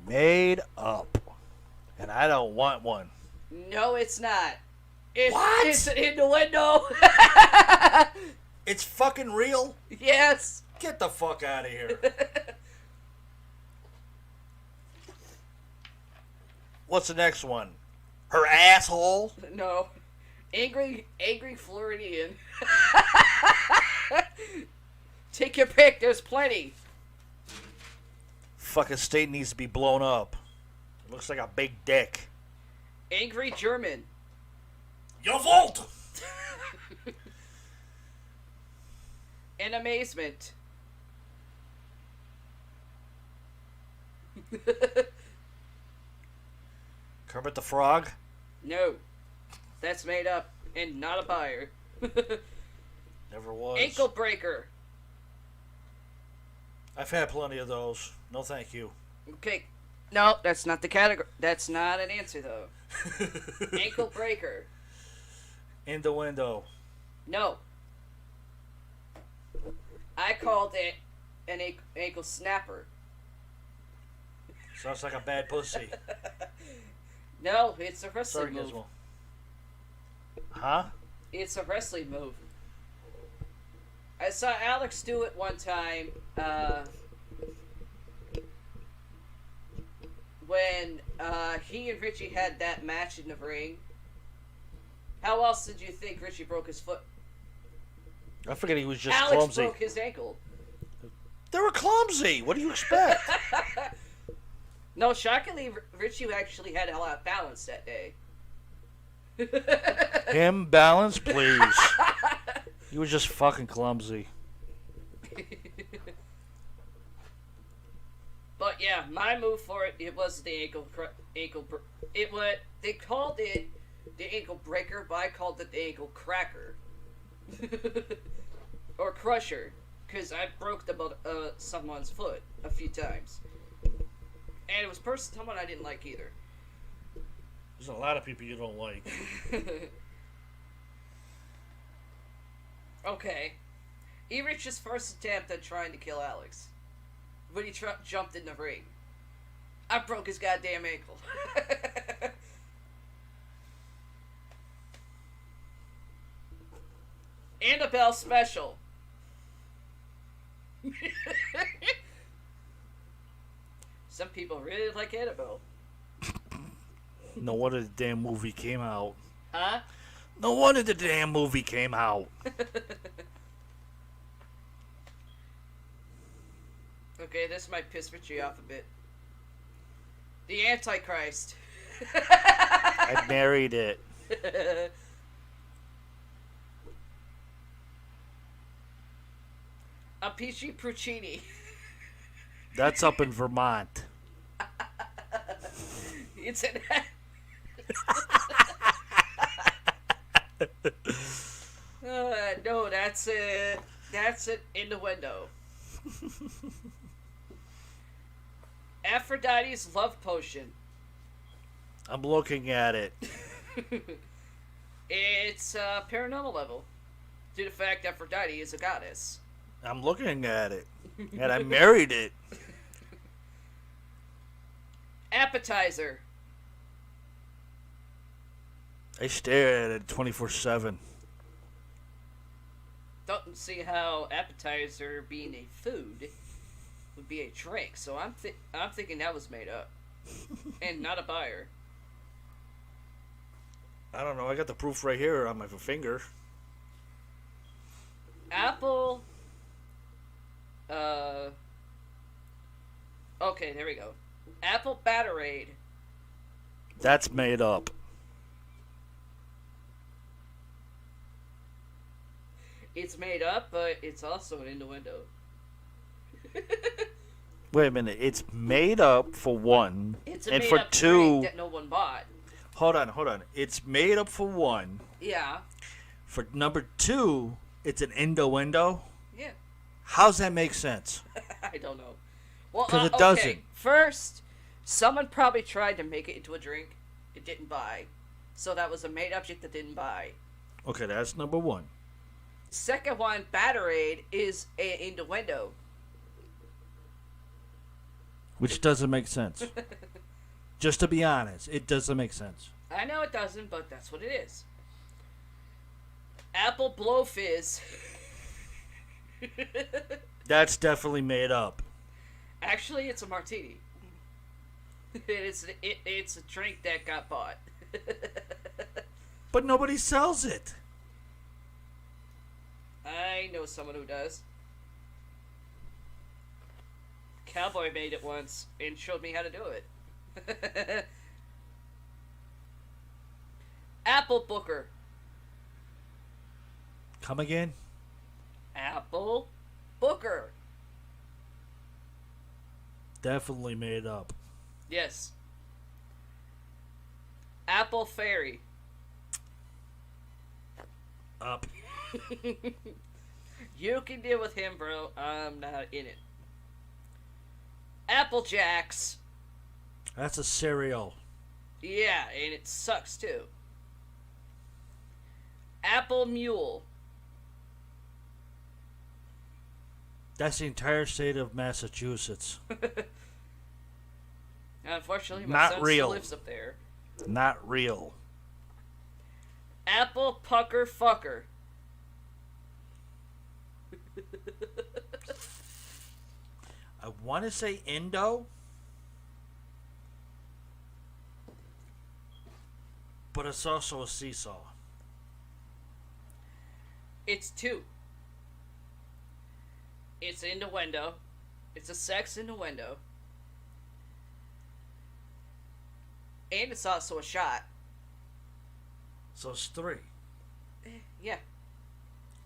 Made up. And I don't want one. No, it's not. What? It's an innuendo. It's fucking real? Yes. Get the fuck out of here. What's the next one? Her asshole? No. Angry Floridian. Take your pick. There's plenty. Fucking state needs to be blown up. It looks like a big dick. Angry German. Jawohl! In amazement. Kermit the Frog? No. That's made up and not a buyer. Never was. Ankle breaker. I've had plenty of those. No thank you. Okay. No, that's not the category. That's not an answer, though. Ankle breaker. In the window. No. I called it an ankle snapper. Sounds like a bad pussy. No, it's a Sorry, wrestling move. Gizmo. Huh? It's a wrestling move. I saw Alex do it one time when he and Richie had that match in the ring. How else did you think Richie broke his foot? I figured he was just Alex clumsy. broke his ankle. They were clumsy. What do you expect? No, shockingly, Richie actually had a lot of balance that day. Him balance, please. He was just fucking clumsy. But yeah, my move for it was the they called it the ankle breaker, but I called it the ankle cracker. Or crusher, because I broke someone's foot a few times. And it was someone I didn't like either. There's a lot of people you don't like. Okay. E-Rich's first attempt at trying to kill Alex. When he jumped in the ring. I broke his goddamn ankle. Annabelle special. Some people really like Annabelle. No wonder the damn movie came out. Huh? No wonder the damn movie came out. Okay, this might piss Richie off a bit. The Antichrist. I married it. A peachy Puccini. That's up in Vermont. It's an. No, that's it. That's it in the window. Aphrodite's love potion. I'm looking at it. It's paranormal level. Due to the fact Aphrodite is a goddess. I'm looking at it. And I married it. Appetizer. I stare at it 24/7. Don't see how appetizer being a food would be a drink. So I'm thinking that was made up. And not a buyer. I don't know. I got the proof right here on my finger. Apple. Okay, there we go. Apple Batterade. That's made up. It's made up, but it's also an innuendo. Wait a minute. It's made up for one. It's a and made for up two. drink that no one bought. Hold on. It's made up for one. Yeah. For number two, it's an innuendo. Yeah. How's that make sense? I don't know. Well, 'Cause it okay. doesn't. First, someone probably tried to make it into a drink. It didn't buy. So that was a made up drink that didn't buy. Okay, that's number one. Second one, Batterade, is an innuendo. Which doesn't make sense. Just to be honest, it doesn't make sense. I know it doesn't, but that's what it is. Apple Blow Fizz. That's definitely made up. Actually, it's a martini. It's a drink that got bought. But nobody sells it. I know someone who does. Cowboy made it once and showed me how to do it. Apple Booker. Come again? Apple Booker. Definitely made up. Yes. Apple Fairy. Up. You can deal with him, bro. I'm not in it. Apple Jacks. That's a cereal. Yeah, and it sucks too. Apple Mule. That's the entire state of Massachusetts. Unfortunately, my Not son real. still lives up there. Not real. Apple Pucker Fucker. I want to say Indo, but it's also a seesaw. It's two. It's innuendo. It's a sex innuendo. And it's also a shot. So it's 3. Yeah.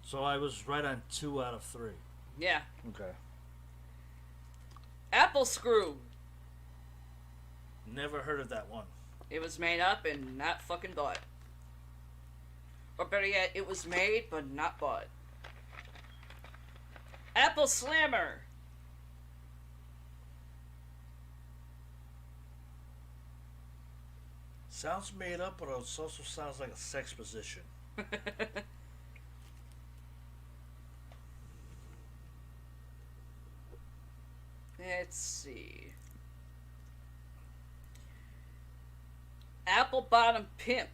So I was right on 2 out of 3. Yeah. Okay. Apple Screw. Never heard of that one. It was made up and not fucking bought. Or better yet, it was made but not bought. Apple Slammer. Sounds made up, but it also sounds like a sex position. Let's see. Apple Bottom Pimp.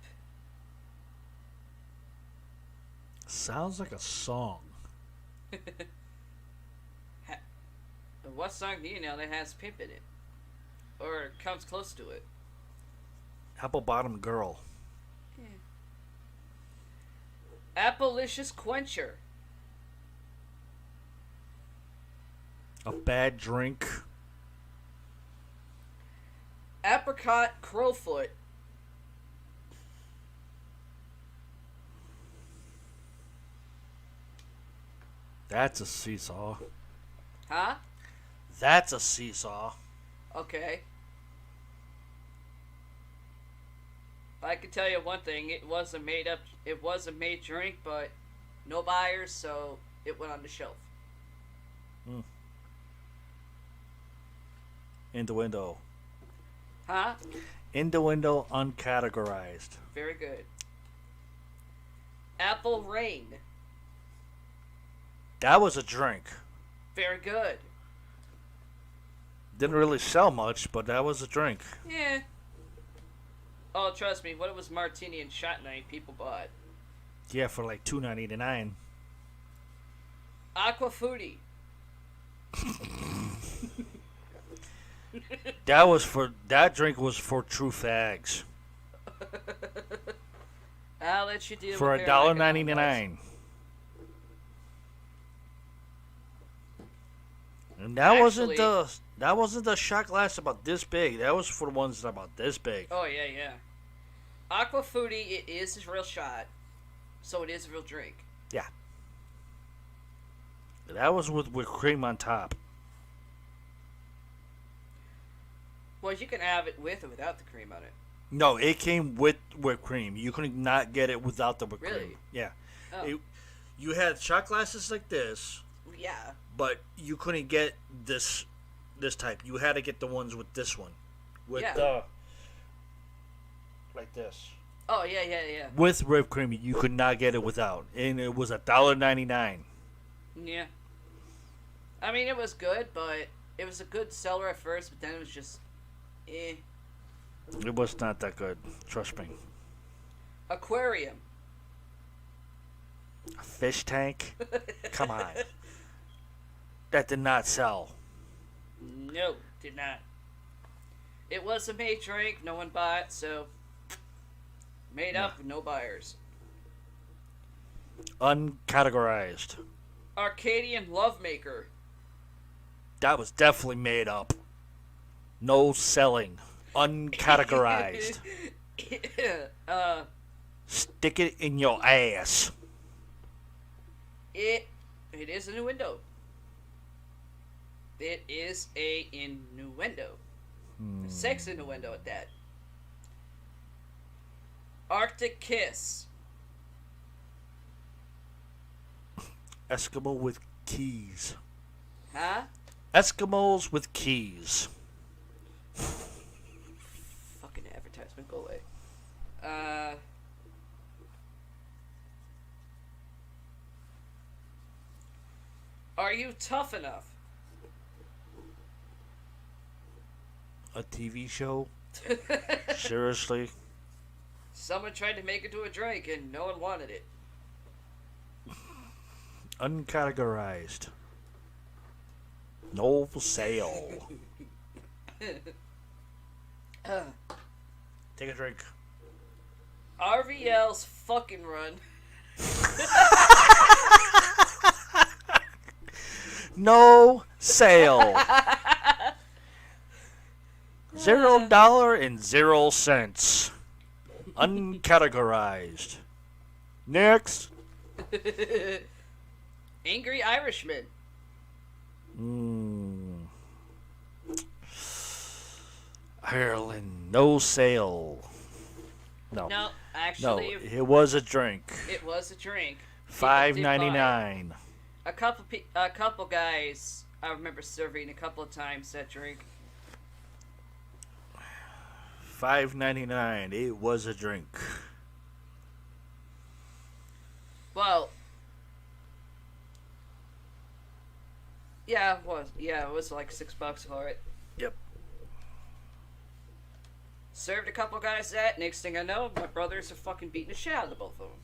Sounds like a song. What song do you know that has pimp in it? Or comes close to it? Apple Bottom Girl. Applelicious Quencher. A bad drink. Apricot Crowfoot. That's a seesaw. Huh? That's a seesaw. Okay. I can tell you one thing, it was a made drink, but no buyers, so it went on the shelf. In the window. Huh? In the window, uncategorized. Very good. Apple Rain. That was a drink. Very good. Didn't really sell much, but that was a drink. Yeah. Oh, trust me, when it was martini and shot night, people bought. Yeah, for like $2.99. Aqua Foodie. That drink was for true fags. I'll let you deal For with Caroline $1.99. And that wasn't the shot glass about this big. That was for the ones that about this big. Oh, yeah, yeah. Aqua Foodie, it is a real shot, so it is a real drink. Yeah. That was with cream on top. Well, you can have it with or without the cream on it. No, it came with whipped cream. You couldn't not get it without the whipped Really? cream. Yeah. Oh. You had shot glasses like this, Yeah. but you couldn't get this type. You had to get the ones with this one. With Yeah. like this. Oh, yeah, yeah, yeah. With whipped cream, you could not get it without. And it was $1.99. Yeah. I mean, it was good, but it was a good seller at first, but then it was just, eh. It was not that good. Trust me. Aquarium. A fish tank? Come on. That did not sell. No, did not. It was a made drink, no one bought, so made up with no buyers. Uncategorized. Arcadian Lovemaker. That was definitely made up. No selling. Uncategorized. Stick it in your ass. It is a innuendo. It is a innuendo. Sex innuendo at that. Arctic Kiss. Eskimo with keys. Huh? Eskimos with keys. Fucking advertisement, go away. Are you tough enough? A TV show? Seriously? Someone tried to make it to a drink and no one wanted it. Uncategorized. No for sale. Take a drink. RVL's fucking run. No sale. $0 and 0 cents. Uncategorized. Next. Angry Irishman. Ireland, no sale. No, actually, no, it was a drink. it was a drink. $5.99. A couple guys I remember serving a couple of times that drink. $5.99. It was a drink. Well, yeah, it was. Yeah, it was like $6 for it. Yep. Served a couple guys that. Next thing I know, my brothers are fucking beating the shit out of the both of them.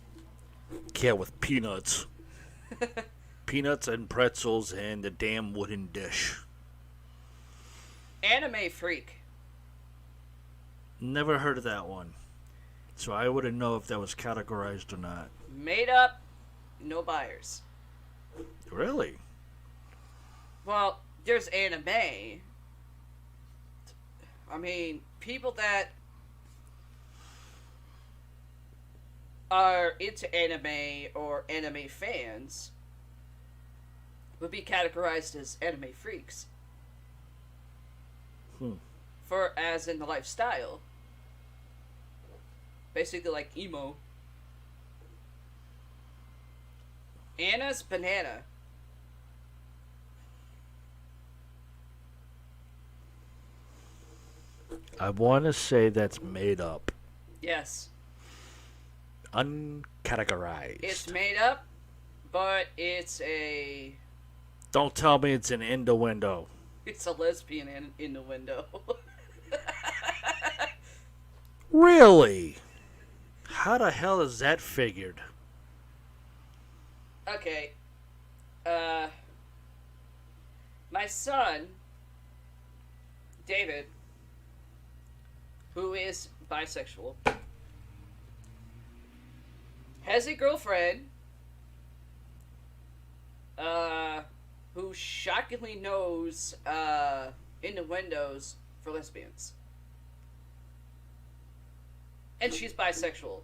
Yeah, with peanuts. Peanuts and pretzels and the damn wooden dish. Anime Freak. Never heard of that one. So I wouldn't know if that was categorized or not. Made up, no buyers. Really? Well, there's anime. I mean, people that are into anime or anime fans would be categorized as anime freaks. For as in the lifestyle. Basically like emo. Anna's Banana. I want to say that's made up. Yes. Uncategorized. It's made up, but it's Don't tell me it's an innuendo. a lesbian in the window. Really? How the hell is that figured? Okay. My son, David, who is bisexual, has a girlfriend, who shockingly knows, innuendos for lesbians. And she's bisexual.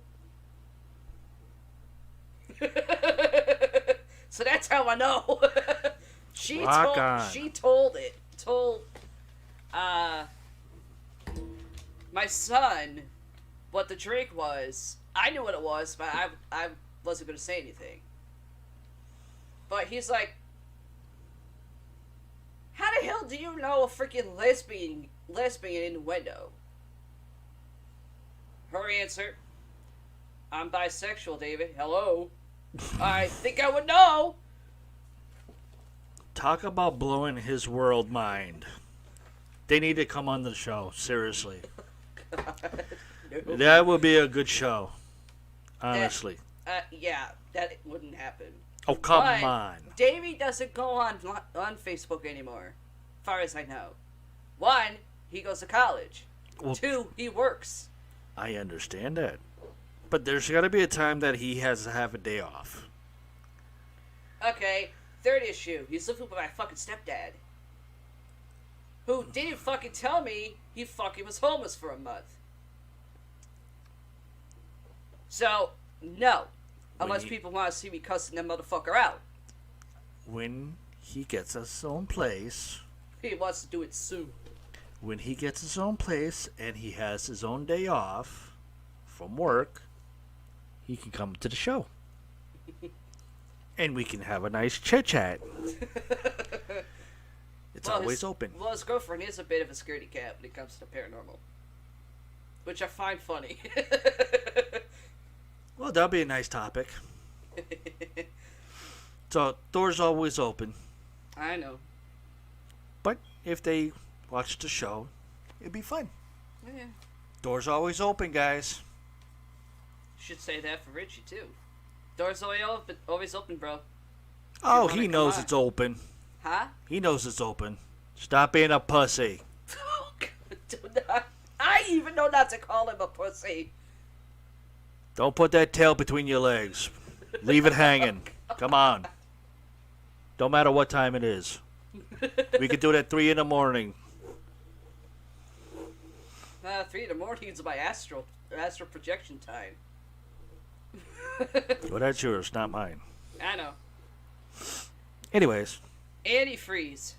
So that's how I know. She told my son what the drink was. I knew what it was, but I wasn't going to say anything. But he's like, how the hell do you know a freaking lesbian innuendo? Her answer, I'm bisexual, David. Hello. I think I would know. Talk about blowing his world mind. They need to come on the show, seriously. No. That would be a good show. Honestly. Yeah, that wouldn't happen. Oh, come But on. Davey doesn't go on Facebook anymore, as far as I know. 1, he goes to college. Well, 2, he works. I understand that. But there's got to be a time that he has to have a day off. Okay, third issue. He's living with my fucking stepdad. Who didn't fucking tell me he fucking was homeless for a month. So, no. Unless people want to see me cussing that motherfucker out. When he gets his own place, He wants to do it soon. when he gets his own place and he has his own day off from work, he can come to the show. And we can have a nice chit chat. It's always open. Well, his girlfriend is a bit of a scaredy cat when it comes to paranormal. Which I find funny. Well, that'll be a nice topic. So, doors always open. I know. But if they watch the show, it'd be fun. Yeah. Doors always open, guys. Should say that for Richie, too. Doors always open, bro. Oh, wanna he come knows on. it's open. Huh? He knows it's open. Stop being a pussy. Do not. I even know not to call him a pussy. Don't put that tail between your legs. Leave it hanging. Come on. Don't matter what time it is. We could do it at 3 in the morning. 3 in the morning is my astral projection time. Well, that's yours, not mine. I know. Anyways. Antifreeze.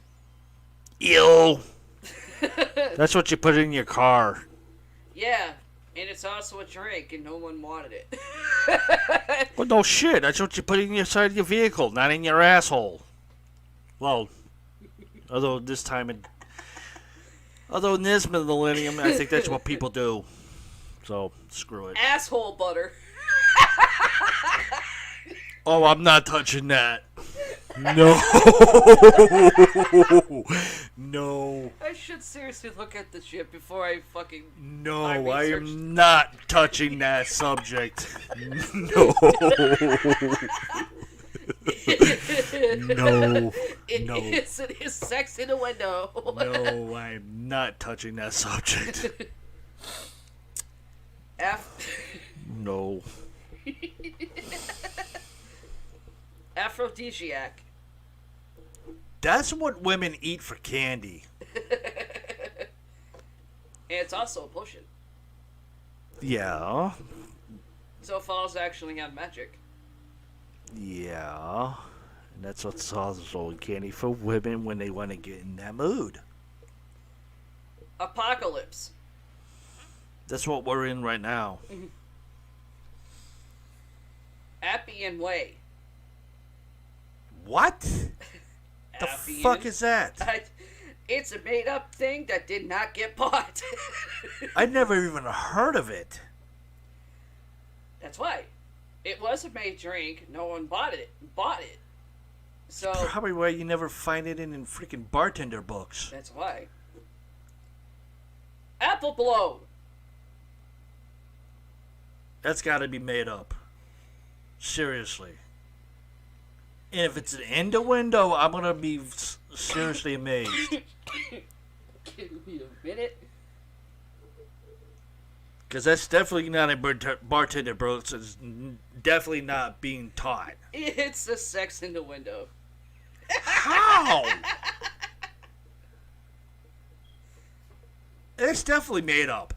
Ew. That's what you put in your car. Yeah, and it's also a drink, and no one wanted it. Well, no shit. That's what you put in your side of your vehicle, not in your asshole. Well, although in this millennium, I think that's what people do. So, screw it. Asshole butter. Oh, I'm not touching that. No. No. I should seriously look at this shit before I fucking... No, I I researched- am not touching that subject. No. No. No. It is sex in the window. No, I'm not touching that subject. No. Aphrodisiac. That's what women eat for candy. And it's also a potion. Yeah. So it falls actually on magic. Yeah. And that's what's also candy for women when they want to get in that mood. Apocalypse. That's what we're in right now. Appian Way. What? The Appian. fuck is that? It's a made-up thing that did not get bought. I never even heard of it. That's why. It was a made drink. No one bought it. So Probably why you never find it in freaking bartender books. that's why. Apple blow. That's got to be made up. Seriously. And if it's an innuendo, I'm going to be seriously amazed. Give me a minute. Because that's definitely not a bartender books. It's definitely not being taught. It's the sex in the window. How? It's definitely made up.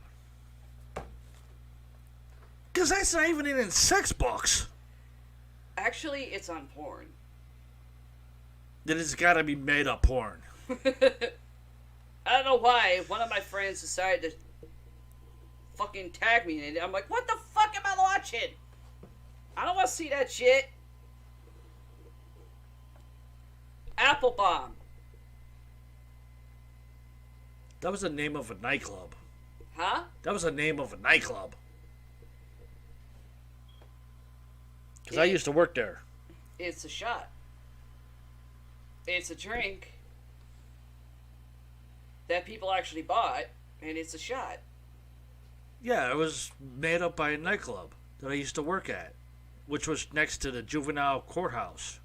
Because that's not even in sex books. Actually, it's on porn. Then it's got to be made up porn. I don't know why. One of my friends decided to fucking tag me in it. I'm like, what the fuck am I watching? I don't want to see that shit. Apple bomb. That was the name of a nightclub. Huh? That was the name of a nightclub. Because I used to work there. It's a shot. It's a drink that people actually bought, and it's a shot. Yeah, it was made up by a nightclub that I used to work at. which was next to the juvenile courthouse.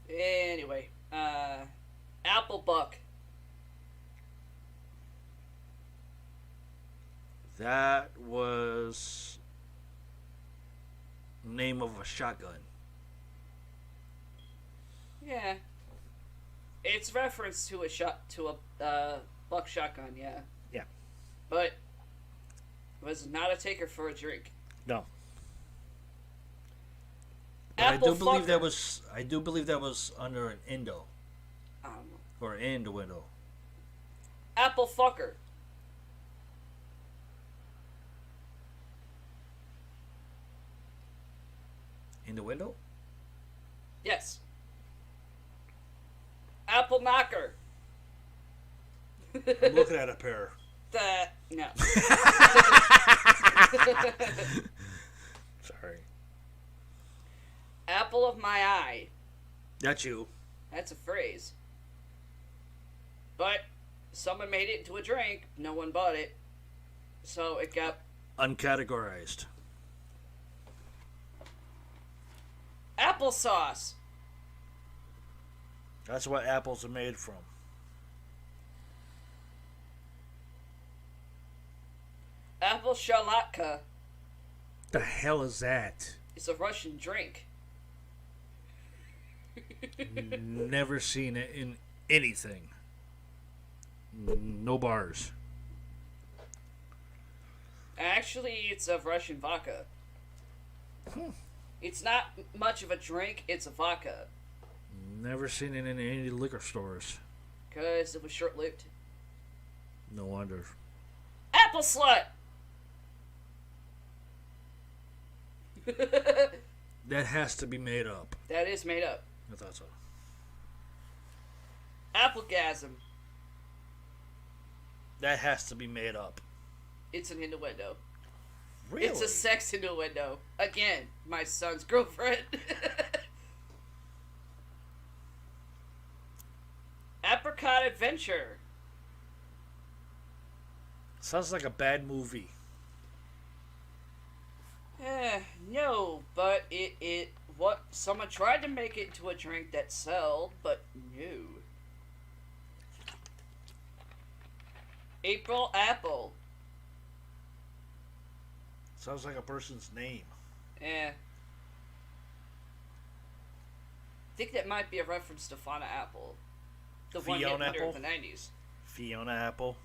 Anyway, Apple Buck. That was name of a shotgun. Yeah. It's reference to a buck shotgun, yeah. Yeah. But was not a taker for a drink. No. But Apple I do believe that was under an Indo I don't know. or innuendo. Apple fucker. Innuendo? Yes. Apple knocker. I'm looking at a pair. No. Sorry. Apple of my eye. That's you. That's a phrase. But someone made it into a drink. No one bought it. So it got Uncategorized. applesauce. That's what apples are made from. Apple shalatka The hell is that? is a Russian drink. Never seen it in anything. No bars. Actually, it's a Russian vodka. It's not much of a drink, it's a vodka. Never seen it in any liquor stores. Because it was short lived. No wonder. Apple slut! That has to be made up. That is made up. I thought so. Applegasm. That has to be made up. It's an innuendo. Really? It's a sex innuendo. Again, my son's girlfriend. Apricot Adventure. Sounds like a bad movie. No, but what someone tried to make it into a drink that sold, but no. April Apple. Sounds like a person's name. I think that might be a reference to Fauna Apple. The one hit Fiona wonder Apple? of the 90s. Fiona Apple.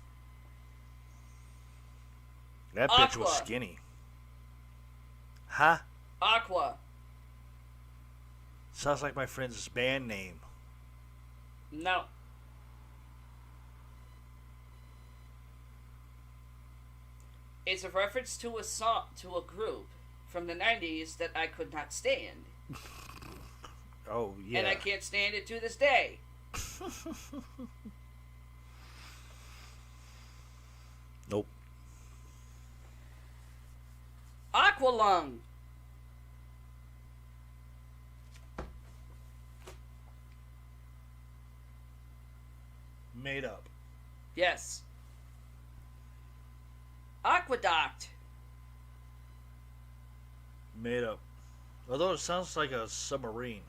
That bitch was Aqua. skinny. Huh? Aqua. Sounds like my friend's band name. No. It's a reference to a song, to a group from the 90s that I could not stand. Oh, yeah. And I can't stand it to this day. Nope. Aqualung. Made up. Yes. Aqueduct. Made up. Although it sounds like a submarine.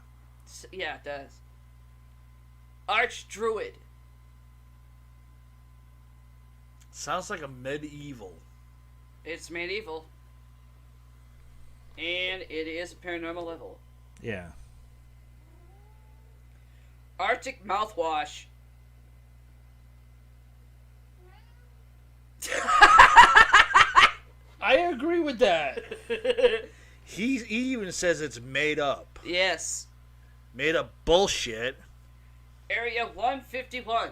Yeah, it does. Archdruid. Sounds like a medieval. It's medieval. And it is a paranormal level. Yeah. Arctic mouthwash. I agree with that. He even says it's made up. Yes. Made up bullshit. Area 151.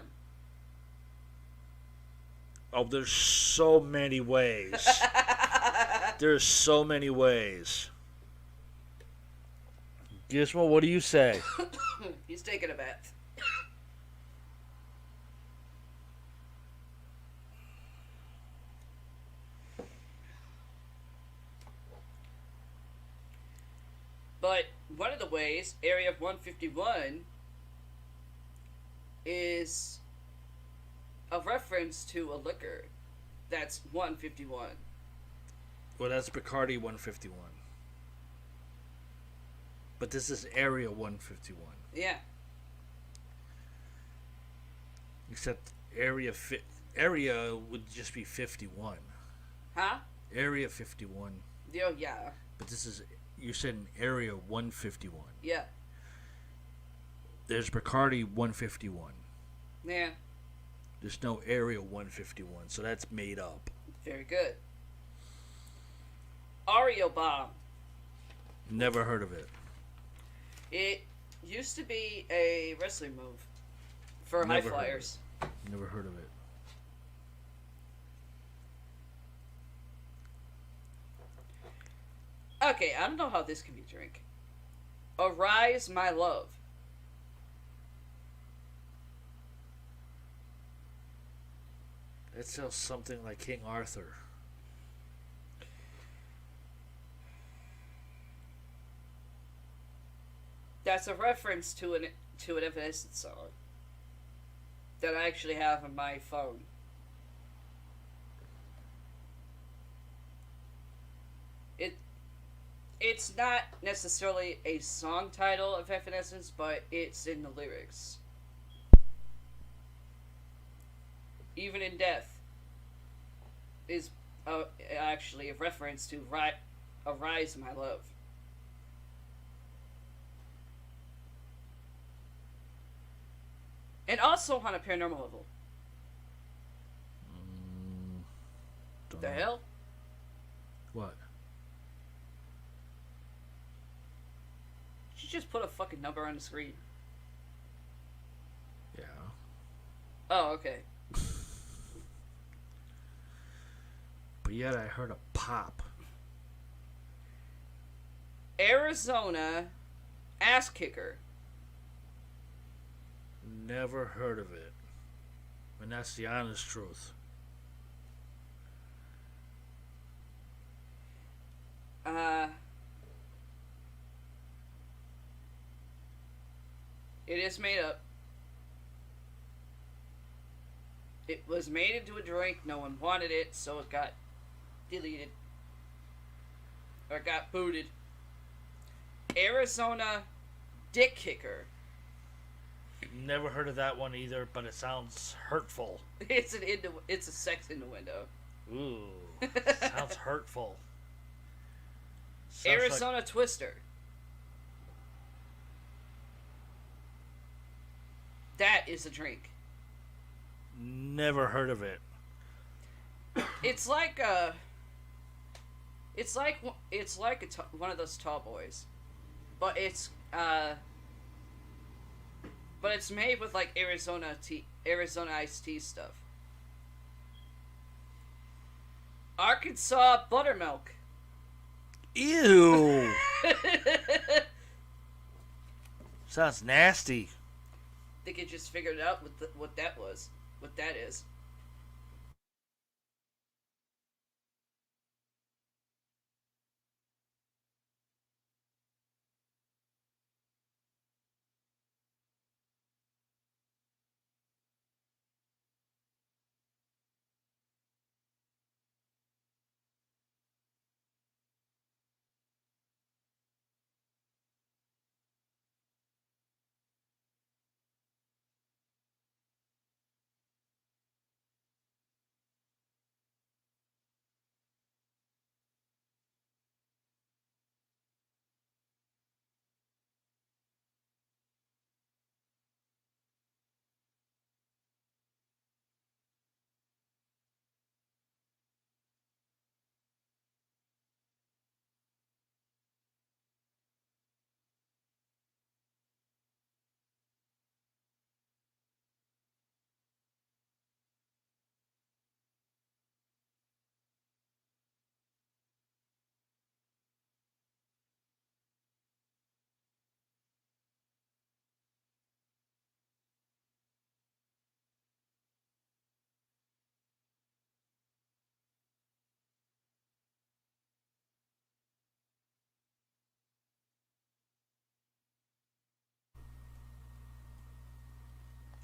Oh, there's so many ways. There's so many ways. Gizmo, what do you say? He's taking a bath. But one of the ways, Area 151, is a reference to a liquor that's 151. Well, that's Bacardi 151. But this is Area 151. Yeah. Except area would just be 51. Huh? Area 51. Oh, yeah. But this is, you said in Area 151. Yeah. There's Bacardi 151. Yeah. There's no Area 151, so that's made up. Very good. Oreo Bomb. Never heard of it. It used to be a wrestling move for high Never heard of flyers. Never heard of it. Okay, I don't know how this can be drink. Arise, my love. That sounds something like King Arthur. That's a reference to an Evanescence song that I actually have on my phone. It's not necessarily a song title of Evanescence, but it's in the lyrics. Even in Death is actually a reference to Arise, my love. And also on a paranormal level. Don't The know. hell? What? You just put a fucking number on the screen. Yeah. Oh, okay. But yet I heard a pop. Arizona Ass Kicker. Never heard of it. And that's the honest truth. It is made up. It was made into a drink. No one wanted it, so it got deleted. Or got booted. Arizona Dick Kicker. Never heard of that one either, but it sounds hurtful. It's a sex innuendo. Ooh. Sounds hurtful. Sounds Arizona Twister. That is a drink. Never heard of it. It's like one of those tall boys, but it's made with like Arizona iced tea stuff. Arkansas buttermilk. Ew. Sounds nasty. They could just figure it out what that is.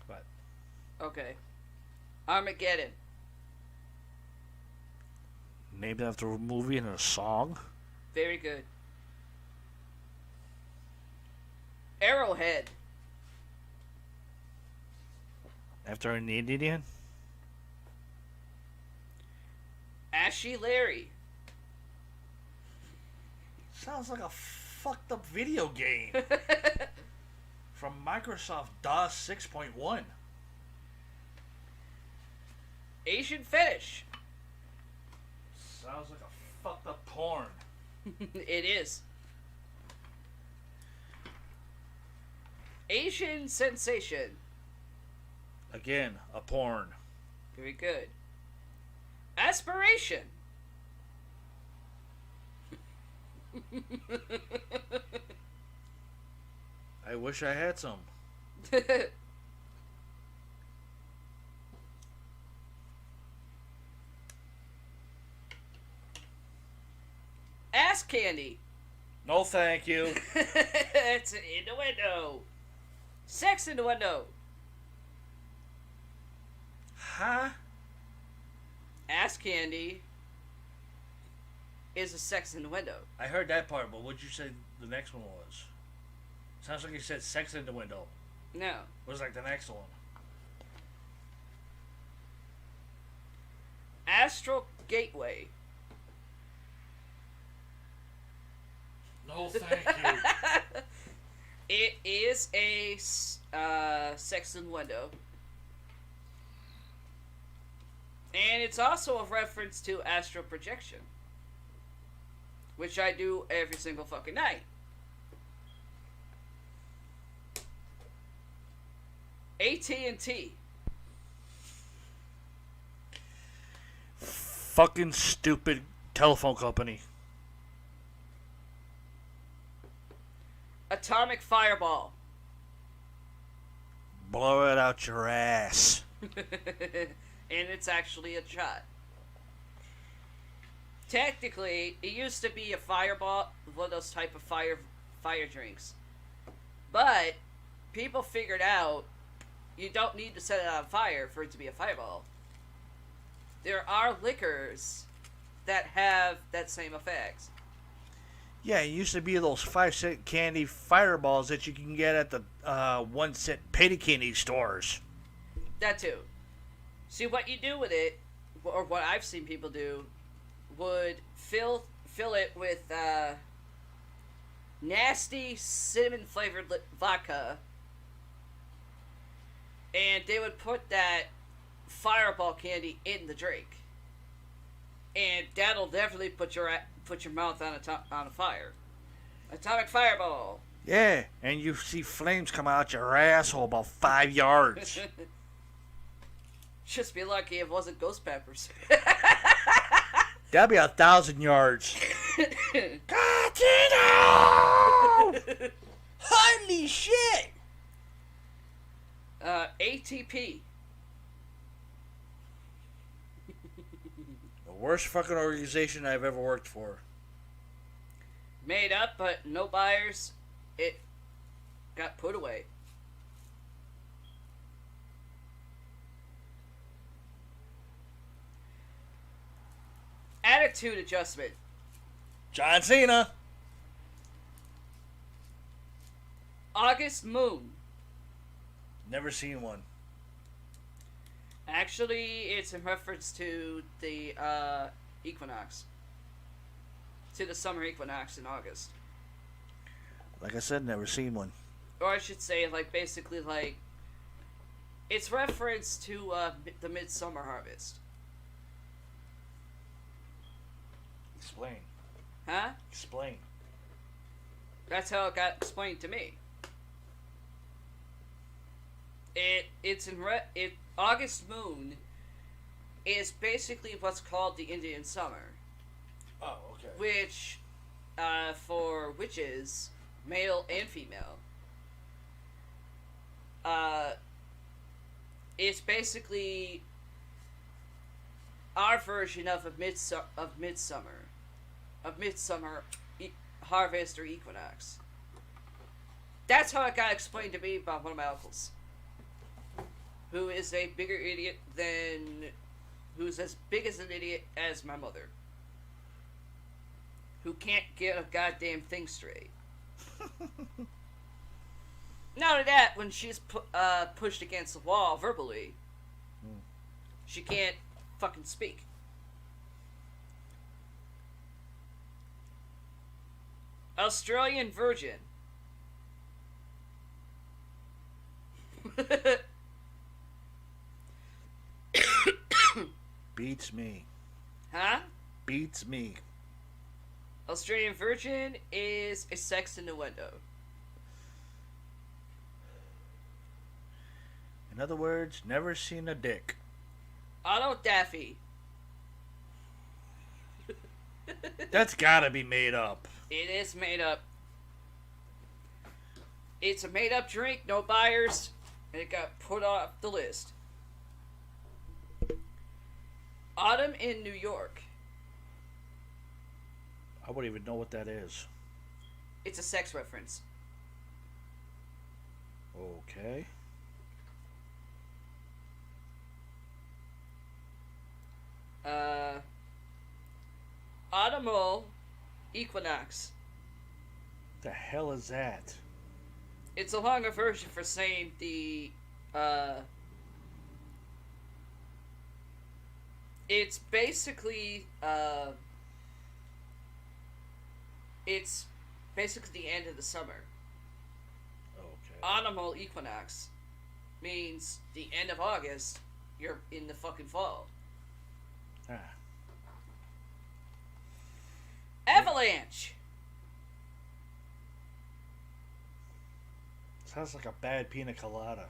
But Okay. Armageddon. Named after a movie and a song. Very good. Arrowhead. After an Indian. Ashy Larry. Sounds like a fucked up video game. From Microsoft DOS 6.1. Asian Fetish. Sounds like a fucked up porn. It is. Asian Sensation. Again, a porn. Very good. Aspiration. I wish I had some. Ass candy. No, thank you. It's an innuendo. Sex innuendo. Huh? Ass candy is a sex innuendo. I heard that part, but what'd you say the next one was? Sounds like you said sex in the window. No. What was like the next one? Astral Gateway. No, thank you. It is a sex innuendo. And it's also a reference to astral projection, which I do every single fucking night. AT&T. Fucking stupid telephone company. Atomic Fireball. Blow it out your ass. And it's actually a shot. Technically, it used to be a fireball, one of those type of fire drinks. But people figured out you don't need to set it on fire for it to be a fireball. There are liquors that have that same effect. Yeah, it used to be those 5-cent candy fireballs that you can get at the 1-cent penny candy stores. That too. See, what you do with it, or what I've seen people do, would fill it with nasty cinnamon flavored vodka, and they would put that fireball candy in the drink, and that'll definitely put your mouth on a fire. Atomic Fireball. Yeah, and you see flames come out your asshole about 5 yards. Just be lucky it wasn't ghost peppers. That'd be 1,000 yards. Continue! Holy shit! ATP. The worst fucking organization I've ever worked for. Made up, but no buyers. It got put away. Attitude adjustment. John Cena. August moon. Never seen one. Actually, it's in reference to the equinox. To the summer equinox in August. Like I said, never seen one. Or I should say, like, basically, like, it's reference to the midsummer harvest. Explain. Huh? Explain. That's how it got explained to me. August moon is basically what's called the Indian summer. Oh, okay. Which, for witches, male and female, it's basically our version of midsummer harvest or equinox. That's how it got explained to me by one of my uncles, who is a bigger idiot than, who's as big as an idiot as my mother. who can't get a goddamn thing straight. Not only that, when she's pushed against the wall verbally, she can't fucking speak. Australian virgin. Beats me. Huh? Beats me. Australian virgin is a sex innuendo. In other words, never seen a dick. Otto Daffy. That's gotta be made up. It is made up. It's a made up drink, no buyers, and it got put off the list. Autumn in New York. I wouldn't even know what that is. It's a sex reference. Okay. Autumnal equinox. The hell is that? It's a longer version for saying the, it's basically, it's basically the end of the summer. Okay. Autumnal equinox means the end of August, you're in the fucking fall. Ah. Avalanche. Sounds like a bad pina colada.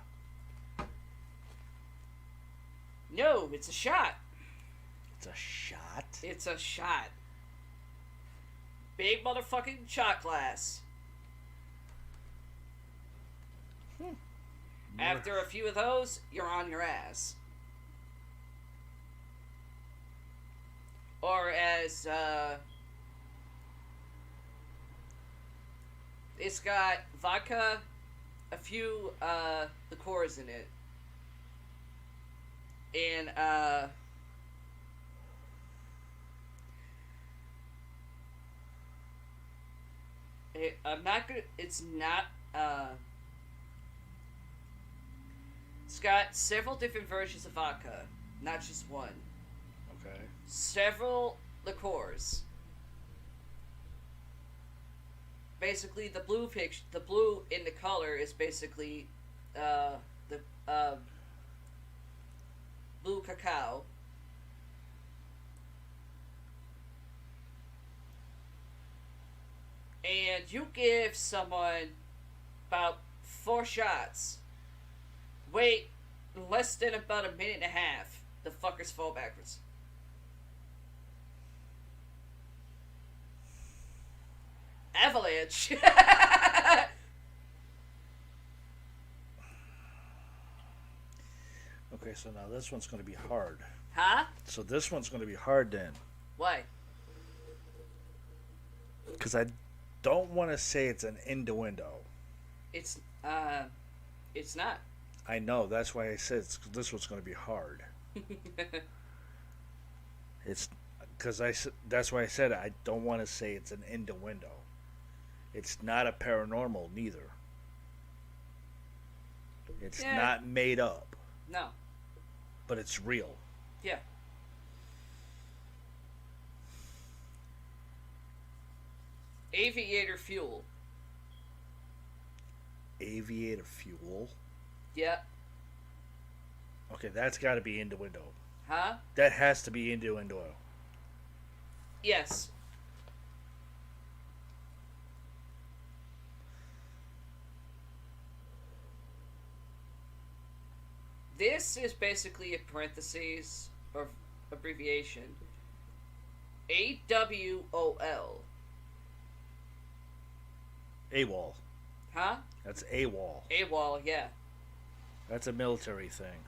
No, it's a shot. It's a shot? It's a shot. Big motherfucking shot glass. After a few of those, you're on your ass. Or as, it's got vodka, a few, liqueurs in it. And, I'm not gonna, it's not, it's got several different versions of vodka, not just one. Okay. Several liqueurs. Basically, the blue in the color is basically the blue cacao. And you give someone about 4 shots. Wait less than about a minute and a half. The fuckers fall backwards. Avalanche. Okay, so now this one's going to be hard. Huh? So this one's going to be hard then. Why? Because I don't want to say it's an innuendo. It's not. I know, that's why I said this one's going to be hard. It's because that's why I said I don't want to say it's an innuendo. It's not a paranormal neither. It's not made up. No. But it's real. Yeah. Aviator fuel. Aviator fuel? Yeah. Okay, that's got to be innuendo. Huh? That has to be innuendo. Yes. This is basically a parentheses or abbreviation. AWOL. AWOL. Huh? That's AWOL. AWOL, yeah. That's a military thing.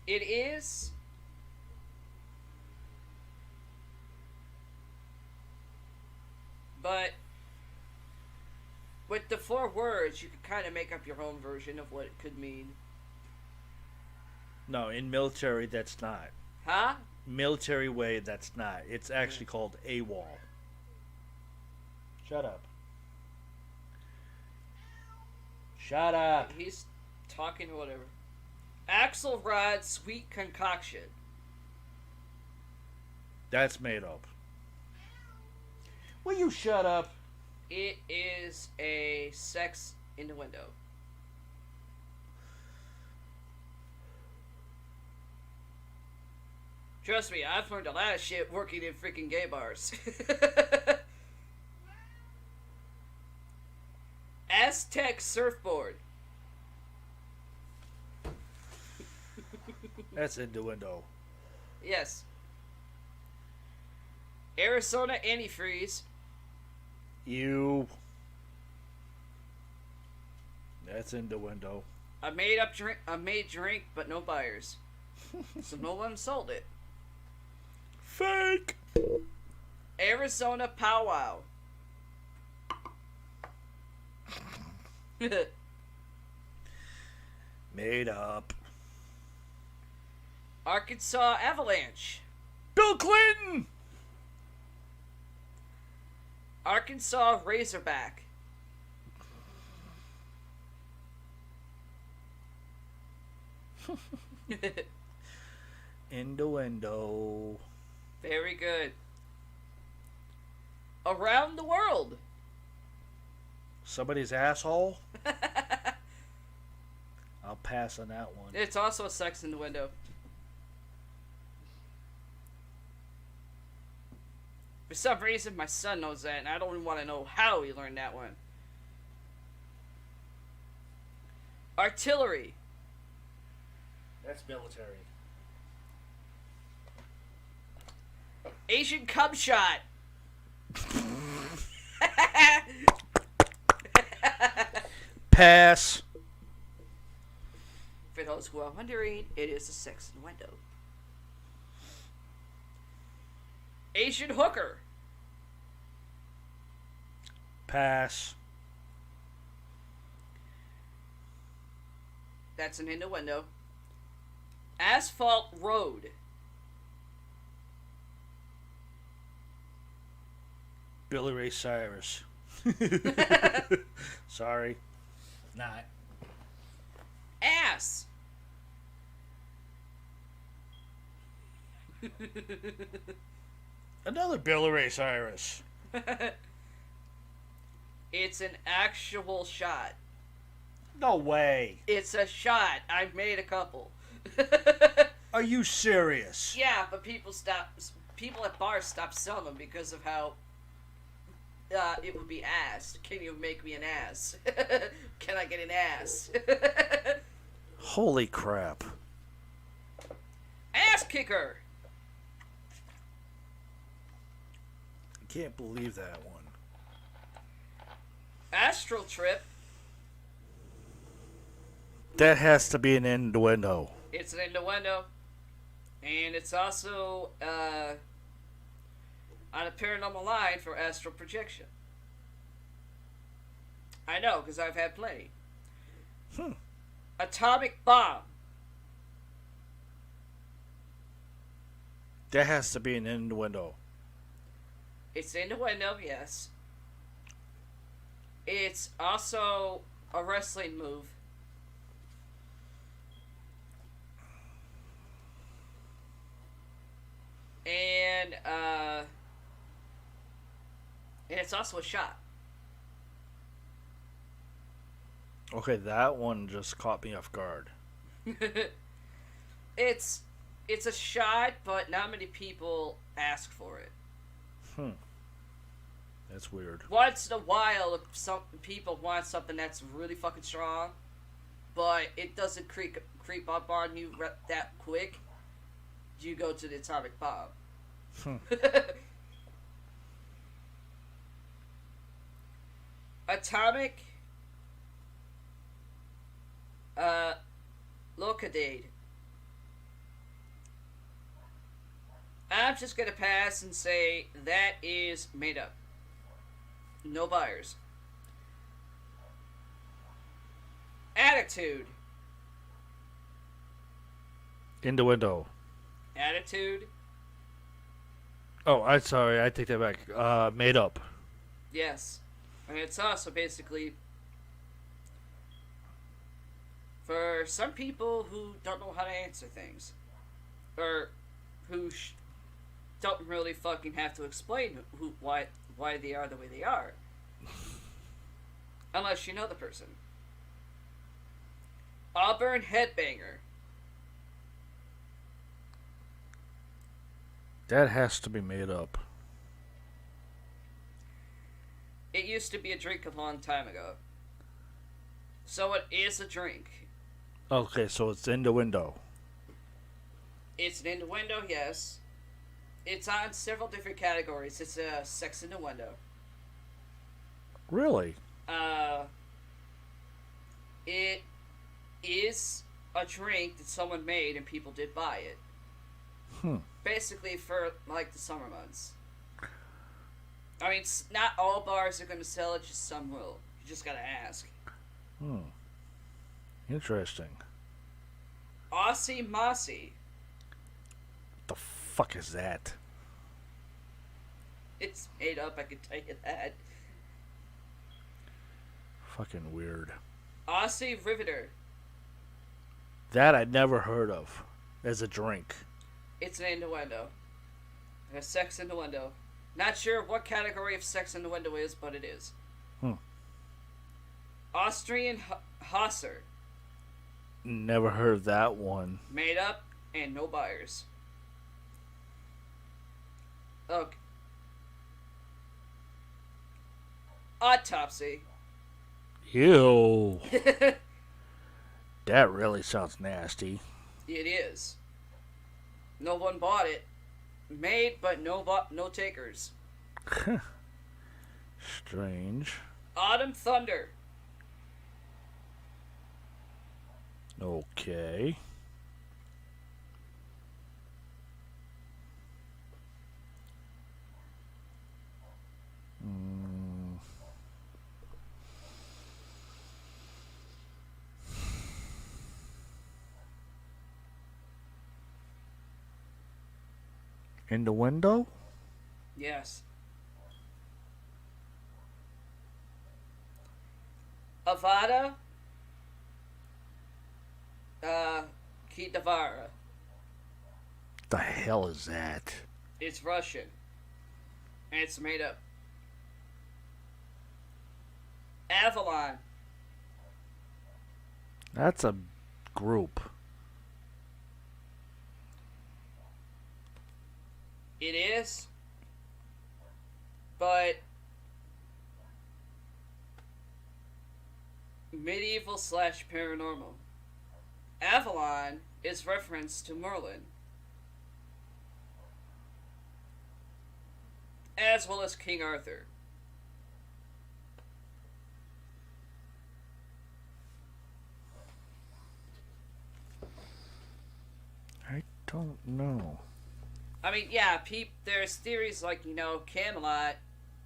It is. But with the 4 words, you can kind of make up your own version of what it could mean. No, in military, that's not. Huh? Military way, that's not. It's actually called AWOL. Shut up. Shut up. He's talking or whatever. Axelrod sweet concoction. That's made up. Will you shut up? It is a sex innuendo. Trust me, I've learned a lot of shit working in freaking gay bars. Aztec surfboard. That's innuendo. Yes. Arizona antifreeze. You. That's innuendo. A made drink, but no buyers. So no one sold it. Fake. Arizona powwow. Made up. Arkansas avalanche. Bill Clinton. Arkansas razorback. Innuendo. Very good. Around the world. Somebody's asshole? I'll pass on that one. It's also a sex innuendo. For some reason, my son knows that, and I don't even want to know how he learned that one. Artillery. That's military. Asian cum shot. Pass. For those who are wondering, it is a sex innuendo. Asian hooker. Pass. That's an innuendo. Asphalt road. Billy Ray Cyrus. Sorry. Not. Ass. Another Billy Ray Cyrus. It's an actual shot. No way. It's a shot. I've made a couple. Are you serious? Yeah, but people at bars stopped selling them because of how it would be asked. Can you make me an ass? Can I get an ass? Holy crap. Ass kicker. I can't believe that one. Astral trip. That has to be an innuendo. It's an innuendo. And it's also on a paranormal line for astral projection. I know, because I've had plenty. Atomic bomb. That has to be an innuendo. It's innuendo, yes. It's also a wrestling move. And it's also a shot. Okay, that one just caught me off guard. It's a shot, but not many people ask for it. That's weird. Once in a while, if some people want something that's really fucking strong, but it doesn't creep up on you that quick, you go to the atomic bomb. Atomic Locadade. I'm just gonna pass and say that is made up. No buyers. Attitude. Innuendo. Attitude. Oh, I'm sorry. I take that back. Made up. Yes. And it's also basically for some people who don't know how to answer things. Or who don't really fucking have to explain why they are the way they are. Unless you know the person. Auburn Headbanger. That has to be made up. It used to be a drink a long time ago. So it is a drink. Okay, so it's in the window. It's an innuendo, yes. It's on several different categories. It's a sex innuendo. Really? It is a drink that someone made and people did buy it. Basically for, like, the summer months. I mean, not all bars are going to sell it, just some will. You just gotta ask. Interesting. Aussie Mossy. What the fuck is that? It's made up, I can tell you that. Fucking weird. Aussie Riveter. That I'd never heard of as a drink. It's an innuendo. A sex innuendo. Not sure what category of sex innuendo is, but it is. Austrian Hosser. Never heard that one. Made up and no buyers. Okay. Autopsy. Ew. It That really sounds nasty. is. No one bought it. Made, but no takers. Strange. Autumn Thunder. Okay. In the window? Yes. Avada. Kidavara. The hell is that? It's Russian. And it's made up. Avalon. That's a group. It is. But medieval / paranormal. Avalon is reference to Merlin. As well as King Arthur. I don't know. I mean, yeah, there's theories like, Camelot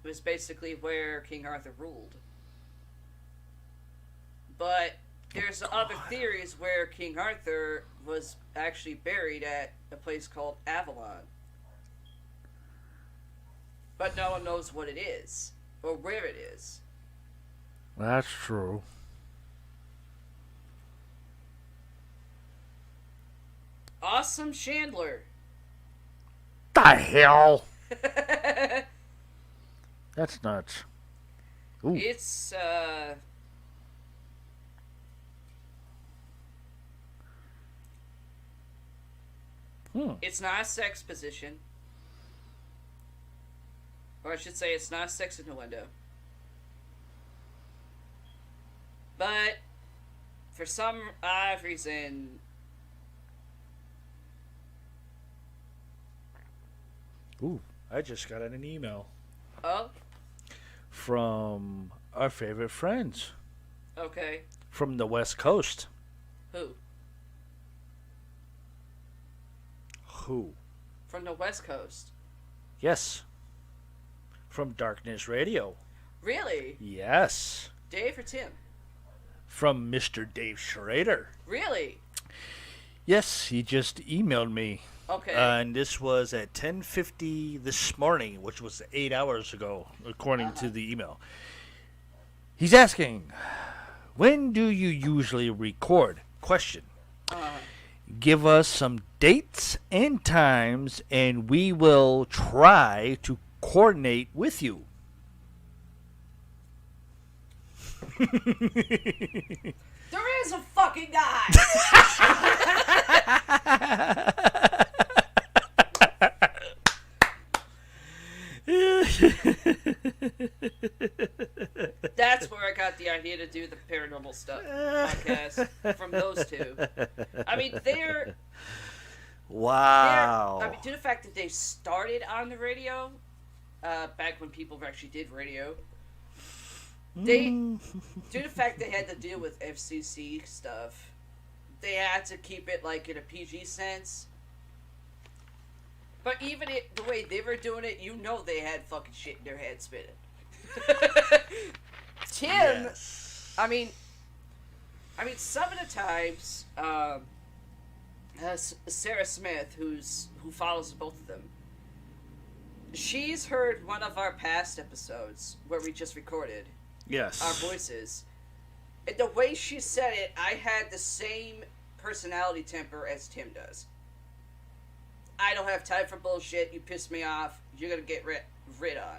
was basically where King Arthur ruled. But there's other theories where King Arthur was actually buried at a place called Avalon. But no one knows what it is, or where it is. That's true. Awesome Chandler. The hell? That's nuts. Ooh. It's, It's not a sex position. Or I should say it's not a sex innuendo. But, for some odd reason... Ooh, I just got an email. Oh? From our favorite friends. Okay. From the West Coast. Who? Who? From the West Coast. Yes. From Darkness Radio. Really? Yes. Dave or Tim? From Mr. Dave Schrader. Really? Yes, he just emailed me. Okay. And this was at 10:50 this morning, which was 8 hours ago, according to the email. He's asking, when do you usually record? Question. Give us some dates and times, and we will try to coordinate with you. There is a fucking guy. That's where I got the idea to do the paranormal stuff podcast from those two. I mean, Wow. I mean, due to the fact that they started on the radio, back when people actually did radio, due to the fact they had to deal with FCC stuff, they had to keep it like in a PG sense. But even the way they were doing it, you know they had fucking shit in their head spinning. Tim, Yes. I mean, some of the times, Sarah Smith, who follows both of them, she's heard one of our past episodes where we just recorded Yes. our voices. And the way she said it, I had the same personality temper as Tim does. I don't have time for bullshit. You piss me off. You're gonna get rid on.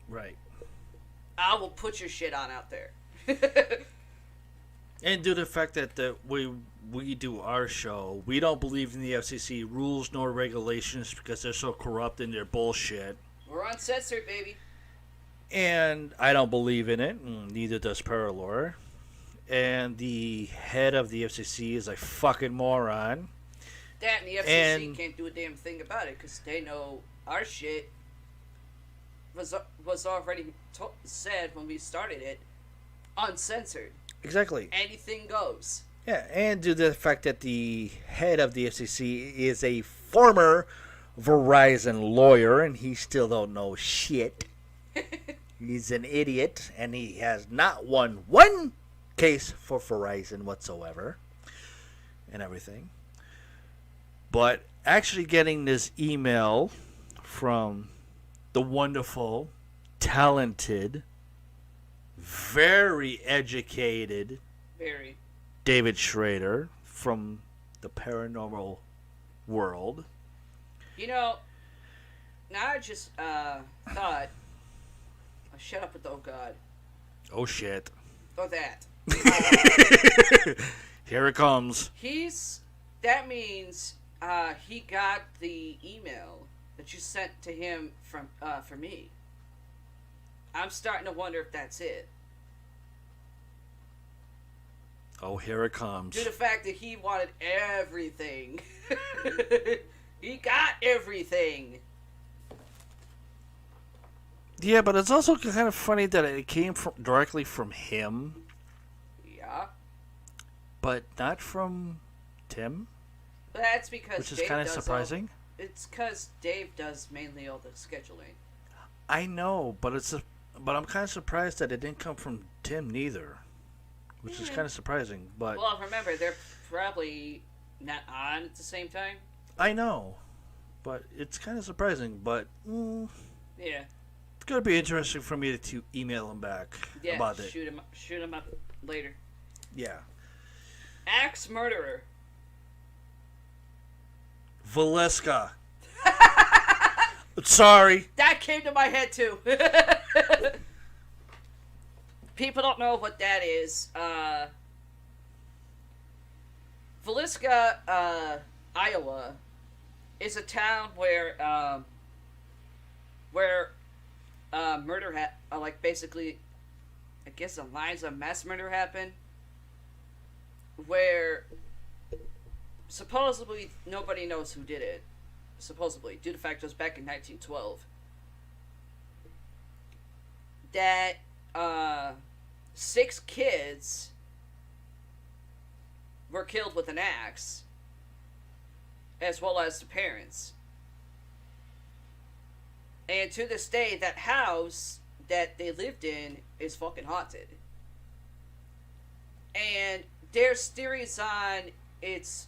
Right. I will put your shit on out there. And due to the fact that we do our show, we don't believe in the FCC rules nor regulations because they're so corrupt in their bullshit. We're uncensored, baby. And I don't believe in it, and neither does Paralore. And the head of the FCC is a fucking moron. That and the FCC can't do a damn thing about it because they know our shit was already said when we started it, uncensored. Exactly. Anything goes. Yeah, and due to the fact that the head of the FCC is a former Verizon lawyer, and he still don't know shit. He's an idiot, and he has not won one case for Verizon whatsoever, and everything. But actually getting this email from the wonderful, talented, very educated Very. David Schrader from the paranormal world. You know, now I just thought, oh, shut up with the oh god. Oh shit. Or that. Here it comes. That means he got the email that you sent to him from for me. I'm starting to wonder if that's it. Oh, here it comes. Due to the fact that he wanted everything. He got everything. Yeah, but it's also kind of funny that it came directly from him, Yeah. but not from Tim, But that's because which is Dave kind of does surprising. It's because Dave does mainly all the scheduling. I know, but but I'm kind of surprised that it didn't come from Tim neither, which is kind of surprising. But Well, remember, they're probably not on at the same time. I know, but it's kind of surprising. But Yeah. it's gonna be interesting for me to email him back Yeah, about it. shoot him up later. Yeah, Axe murderer. Valeska. Sorry. That came to my head too. People don't know what that is. Valeska, Iowa, is a town where murder like basically, I guess, the lines of mass murder happened, where supposedly nobody knows who did it. Supposedly, due to the fact it was back in 1912. That 6 kids were killed with an axe, as well as the parents. And to this day, that house that they lived in is fucking haunted. And there's theories on it's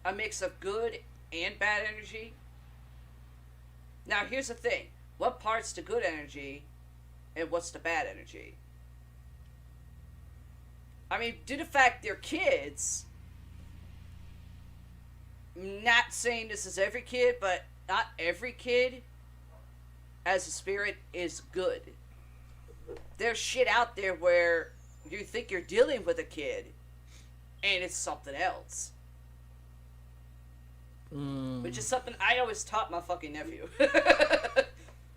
a mix of good and bad energy. Now, here's the thing. What part's the good energy and what's the bad energy? I mean, due to the fact they're kids, not saying this is every kid, but not every kid as a spirit is good. There's shit out there where you think you're dealing with a kid and it's something else. Which is something I always taught my fucking nephew.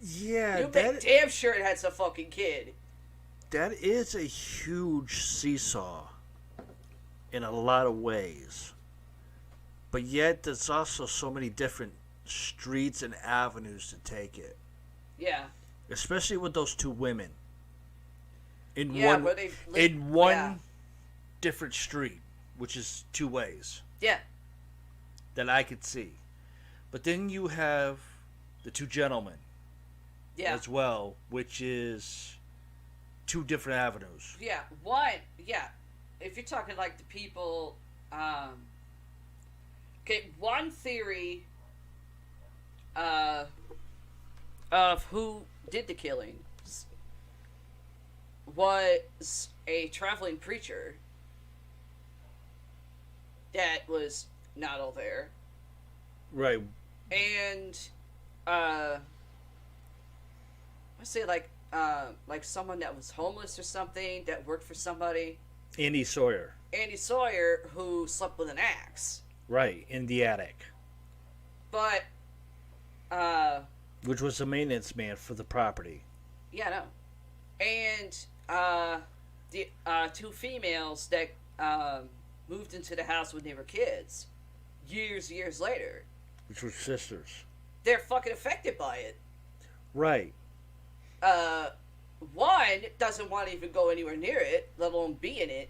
Yeah, you make damn sure it has a fucking kid. That is a huge seesaw in a lot of ways. But yet there's also so many different streets and avenues to take it. Yeah. Especially with those two women. In one yeah. different street, which is two ways. Yeah. That I could see. But then you have the two gentlemen as well, which is two different avenues. Yeah. One, yeah. If you're talking like the people, okay, one theory of who did the killings was a traveling preacher that was not all there. Right. And I say like someone that was homeless or something that worked for somebody. Andy Sawyer, who slept with an axe. Right, in the attic. But which was the maintenance man for the property. Yeah, no. And the two females that moved into the house when they were kids, years later. Which were sisters. They're fucking affected by it. Right. One doesn't want to even go anywhere near it, let alone be in it.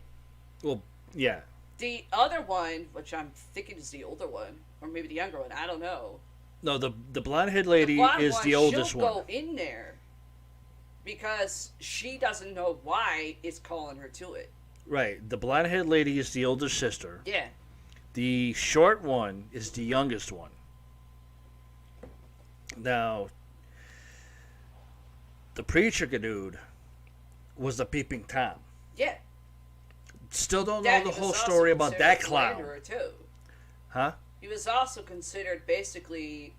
Well, yeah. The other one, which I'm thinking is the older one, or maybe the younger one, I don't know. No, the blonde-haired lady is the oldest one. She'll go in there because she doesn't know why it's calling her to it. Right. The blonde-haired lady is the older sister. Yeah. The short one is the youngest one. Now, the preacher dude was the peeping Tom. Yeah. Still don't know the whole story about that clown. Too. Huh? He was also considered basically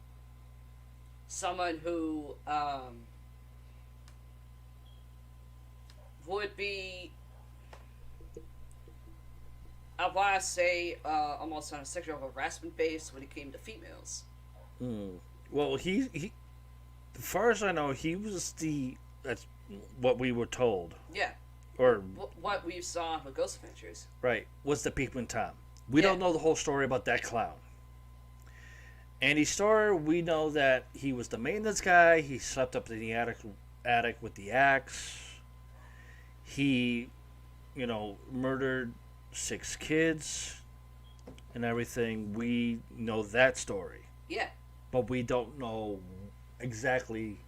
someone who would be, I want to say, almost on a sexual harassment base when it came to females. Well, he, as far as I know, he was that's what we were told. Yeah. Or what we saw with Ghost Adventures. Right. Was the peeping Tom. We don't know the whole story about that clown. Andy's story, we know that he was the maintenance guy. He slept up in the attic with the axe. He, murdered 6 kids and everything. We know that story. Yeah. But we don't know exactly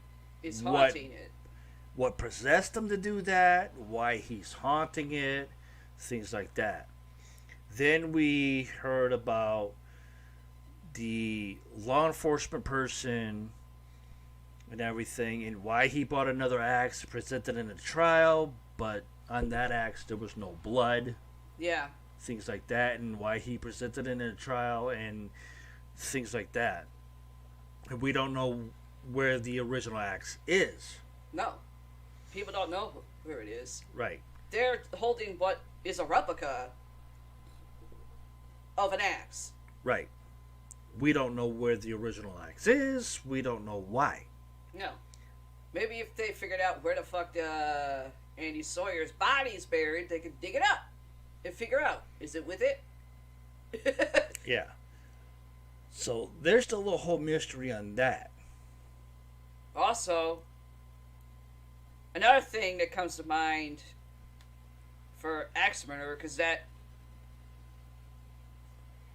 what possessed him to do that, why he's haunting it, things like that. Then we heard about the law enforcement person and everything, and why he bought another axe, presented in a trial, but on that axe there was no blood. Yeah. Things like that, and why he presented it in a trial, and things like that. And we don't know where the original axe is. No. People don't know where it is. Right. They're holding what is a replica of an axe. Right. We don't know where the original axe is. We don't know why. No. Maybe if they figured out where the fuck Andy Sawyer's body is buried, they could dig it up and figure out, is it with it? Yeah. So there's still a whole mystery on that. Also, another thing that comes to mind for axe murder, because that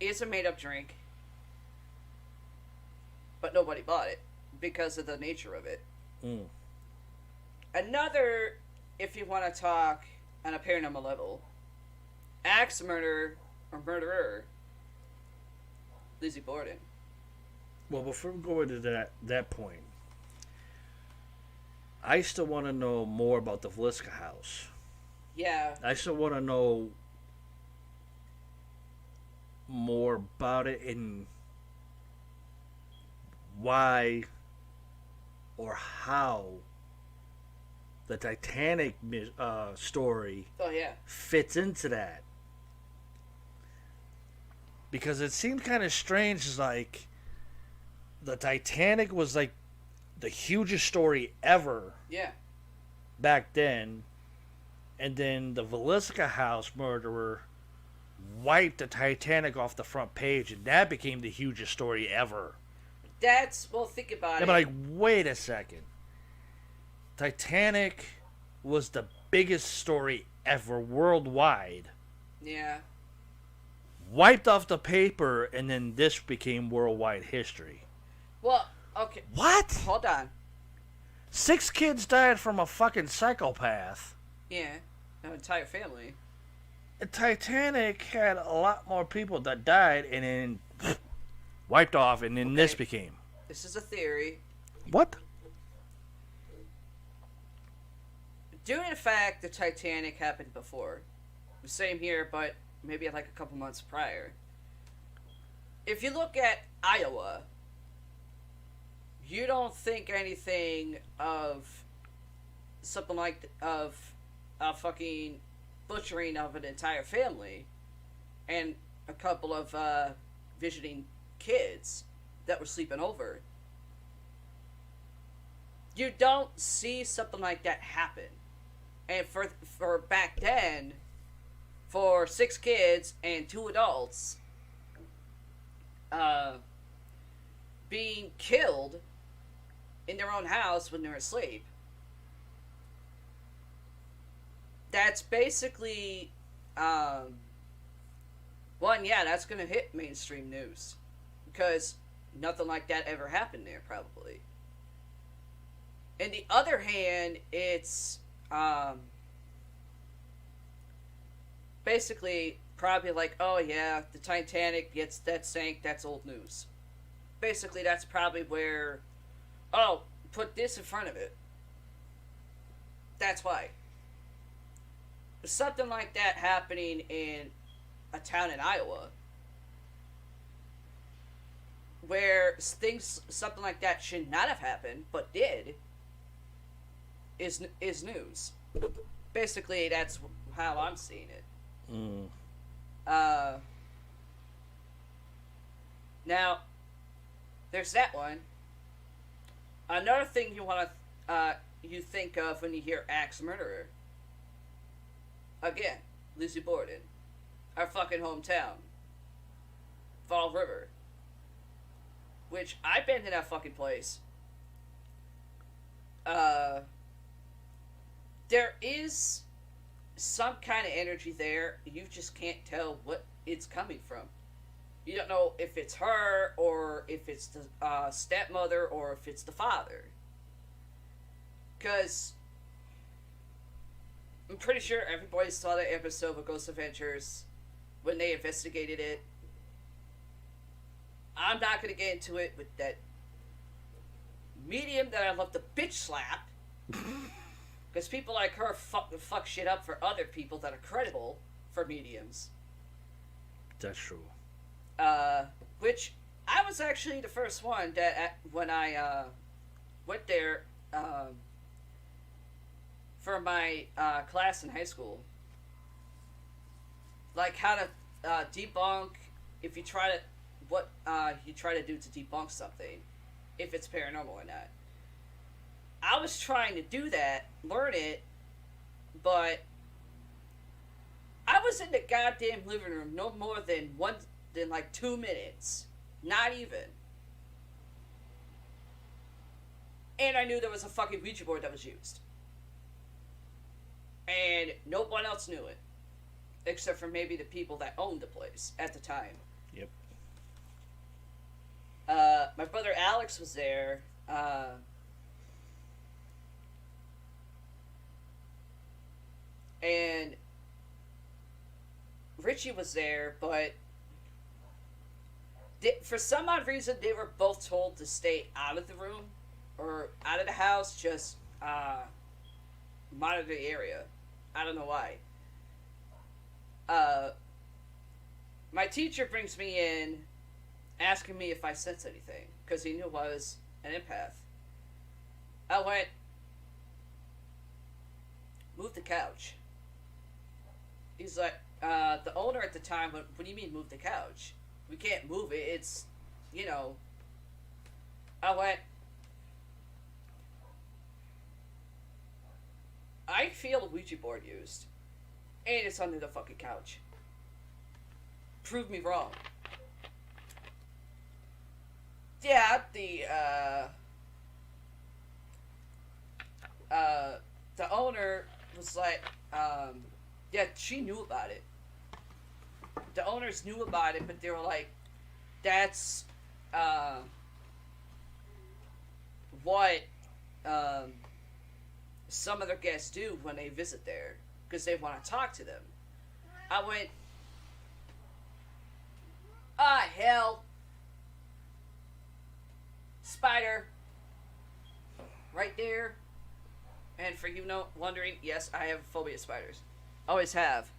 is a made-up drink, but nobody bought it because of the nature of it. Another, if you want to talk on a paranormal level, axe murder or murderer, Lizzie Borden. Well, before we go into that point, I still want to know more about the Vliska house. Yeah. I still want to know more about it and why or how the Titanic story Oh yeah. fits into that. Because it seemed kind of strange, like the Titanic was like the hugest story ever Yeah. back then, and then the Velisca house murderer wiped the Titanic off the front page, and that became the hugest story ever. Well, think about Yeah, it. but like, wait a second. Titanic was the biggest story ever worldwide. Yeah. Wiped off the paper, and then this became worldwide history. Well, okay. What? Hold on. 6 kids died from a fucking psychopath. Yeah. No entire family. The Titanic had a lot more people that died, and then wiped off, and then this became. This is a theory. What? Due to the fact the Titanic happened before, the same here, but maybe like a couple months prior. If you look at Iowa, you don't think anything of something like of a fucking butchering of an entire family and a couple of visiting kids that were sleeping over. You don't see something like that happen. And for back then, for 6 kids and 2 adults being killed in their own house when they're asleep, that's basically one, yeah, that's gonna hit mainstream news because nothing like that ever happened there, probably. On the other hand, it's basically probably like, oh yeah, the Titanic that sank, that's old news. Basically, that's probably where, oh, put this in front of it. That's why. Something like that happening in a town in Iowa, where something like that should not have happened, but did, is news. Basically, that's how I'm seeing it. Mm. Now, there's that one. Another thing you think of when you hear axe murderer. Again, Lizzie Borden, our fucking hometown, Fall River. Which I've been to that fucking place. There is some kind of energy there. You just can't tell what it's coming from. You don't know if it's her or if it's the stepmother or if it's the father. Because I'm pretty sure everybody saw that episode of Ghost Adventures when they investigated it. I'm not going to get into it with that medium that I love to bitch slap. Because people like her fuck shit up for other people that are credible for mediums. That's true. Which I was actually the first one that when I went there for my class in high school. Like how to debunk if you try to what you try to do to debunk something, if it's paranormal or not. I was trying to do that, learn it, but I was in the goddamn living room no more than like 2 minutes. Not even. And I knew there was a fucking Ouija board that was used. And no one else knew it. Except for maybe the people that owned the place at the time. Yep. My brother Alex was there. And Richie was there, but For some odd reason, they were both told to stay out of the room or out of the house, just monitor the area. I don't know why. Uh, my teacher brings me in, asking me if I sense anything because he knew I was an empath. I went, move the couch. He's like, the owner at the time went, what do you mean move the couch? We can't move it. It's, you know. I went, I feel a Ouija board used. And it's under the fucking couch. Prove me wrong. Yeah, the owner was like, yeah, she knew about it. The owners knew about it, but they were like, that's, what, some of their guests do when they visit there, because they want to talk to them. I went, hell. Spider. Right there. And for you wondering, yes, I have a phobia of spiders. Always have.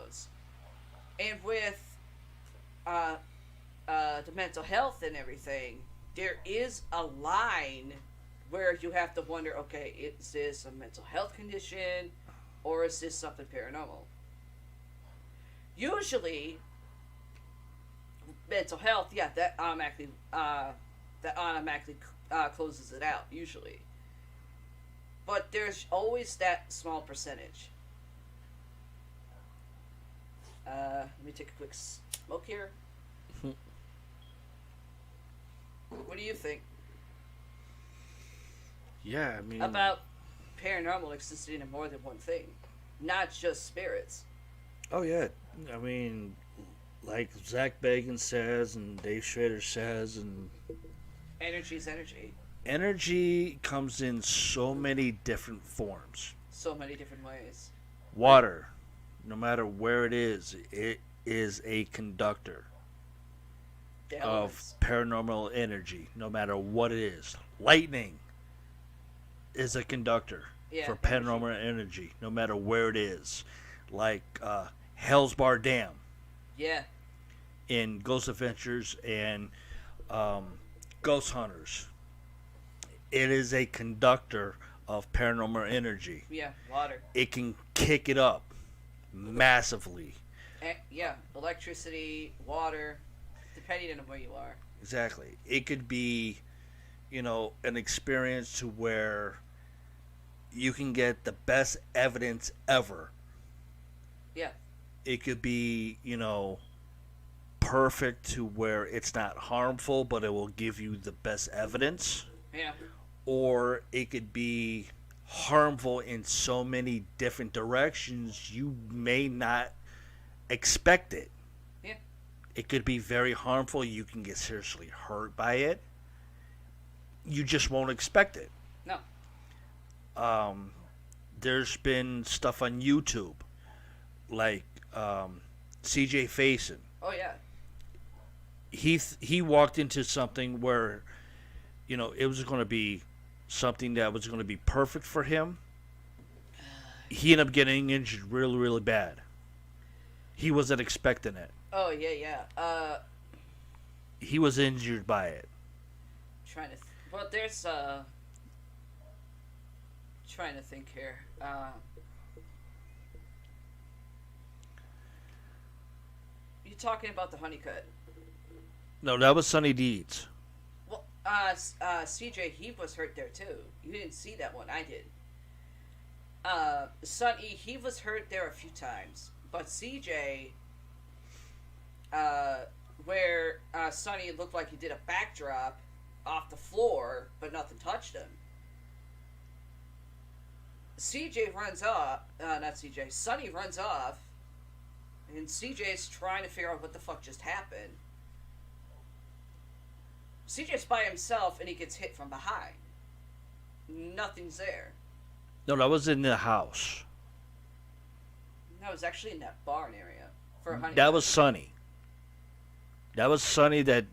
knows. And with the mental health and everything, there is a line where you have to wonder, okay, is this a mental health condition or is this something paranormal? Usually, mental health, yeah, that automatically closes it out, usually. But there's always that small percentage. Let me take a quick smoke here. What do you think Yeah, I mean, about paranormal existing in more than one thing, not just spirits? oh yeah, I mean, like Zach Bagan says, and Dave Schrader says, and Energy's energy. energy comes in so many different forms. So many different ways. Water, no matter where it is a conductor The of elements. paranormal energy, no matter what it is. Lightning is a conductor Yeah, for energy. paranormal energy, no matter where it is. Like Hell's Bar Dam Yeah, in Ghost Adventures and Ghost Hunters. It is a conductor of paranormal energy. yeah, water. It can kick it up massively. Yeah, electricity, water, depending on where you are. Exactly. It could be, an experience to where you can get the best evidence ever. Yeah, It could be, perfect to where it's not harmful, but it will give you the best evidence. yeah, Or it could be harmful in so many different directions you may not expect it. yeah, It could be very harmful. You can get seriously hurt by it. You just won't expect it. no, There's been stuff on YouTube like CJ Faison. oh yeah, He walked into something where it was going to be something that was going to be perfect for him. He ended up getting injured really, really bad. He wasn't expecting it. oh yeah, yeah. He was injured by it. Trying to, well, there's trying to think here. You talking about the honeycut? No, that was Sunny Deeds. Well, CJ, he was hurt there too. You didn't see that one. I did. Sonny, he was hurt there a few times, but CJ, where Sonny looked like he did a backdrop off the floor, but nothing touched him. CJ runs off. Not CJ. Sonny runs off, and CJ's trying to figure out what the fuck just happened. CJ's by himself, and he gets hit from behind. Nothing's there. No, that was in the house. No, it was actually in that barn area for a honey. That was Sunny. That was Sunny that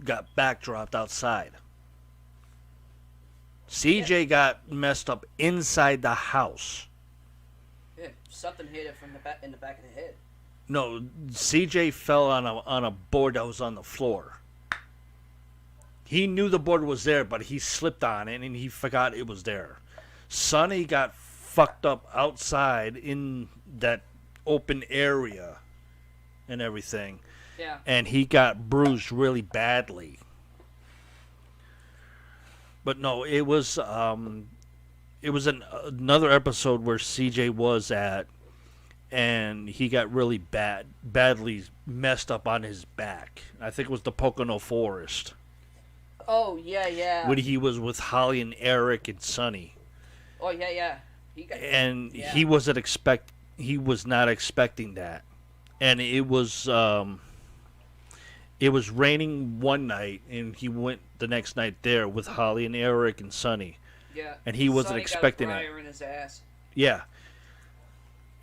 got backdropped outside. CJ got messed up inside the house. Yeah, something hit it from the back in the back of the head. No, CJ fell on a board that was on the floor. He knew the board was there, but he slipped on it and he forgot it was there. Sonny got fucked up outside in that open area and everything. Yeah. And he got bruised really badly. But no, it was another episode where CJ was at, and he got really badly messed up on his back. I think it was the Pocono Forest. Oh yeah, yeah. When he was with Holly and Eric and Sonny. Oh yeah, yeah. He got. And yeah. he was not expecting that. And it was raining one night, and he went the next night there with Holly and Eric and Sonny. Yeah. And he wasn't Sonny expecting got a it. briar in his ass. Yeah.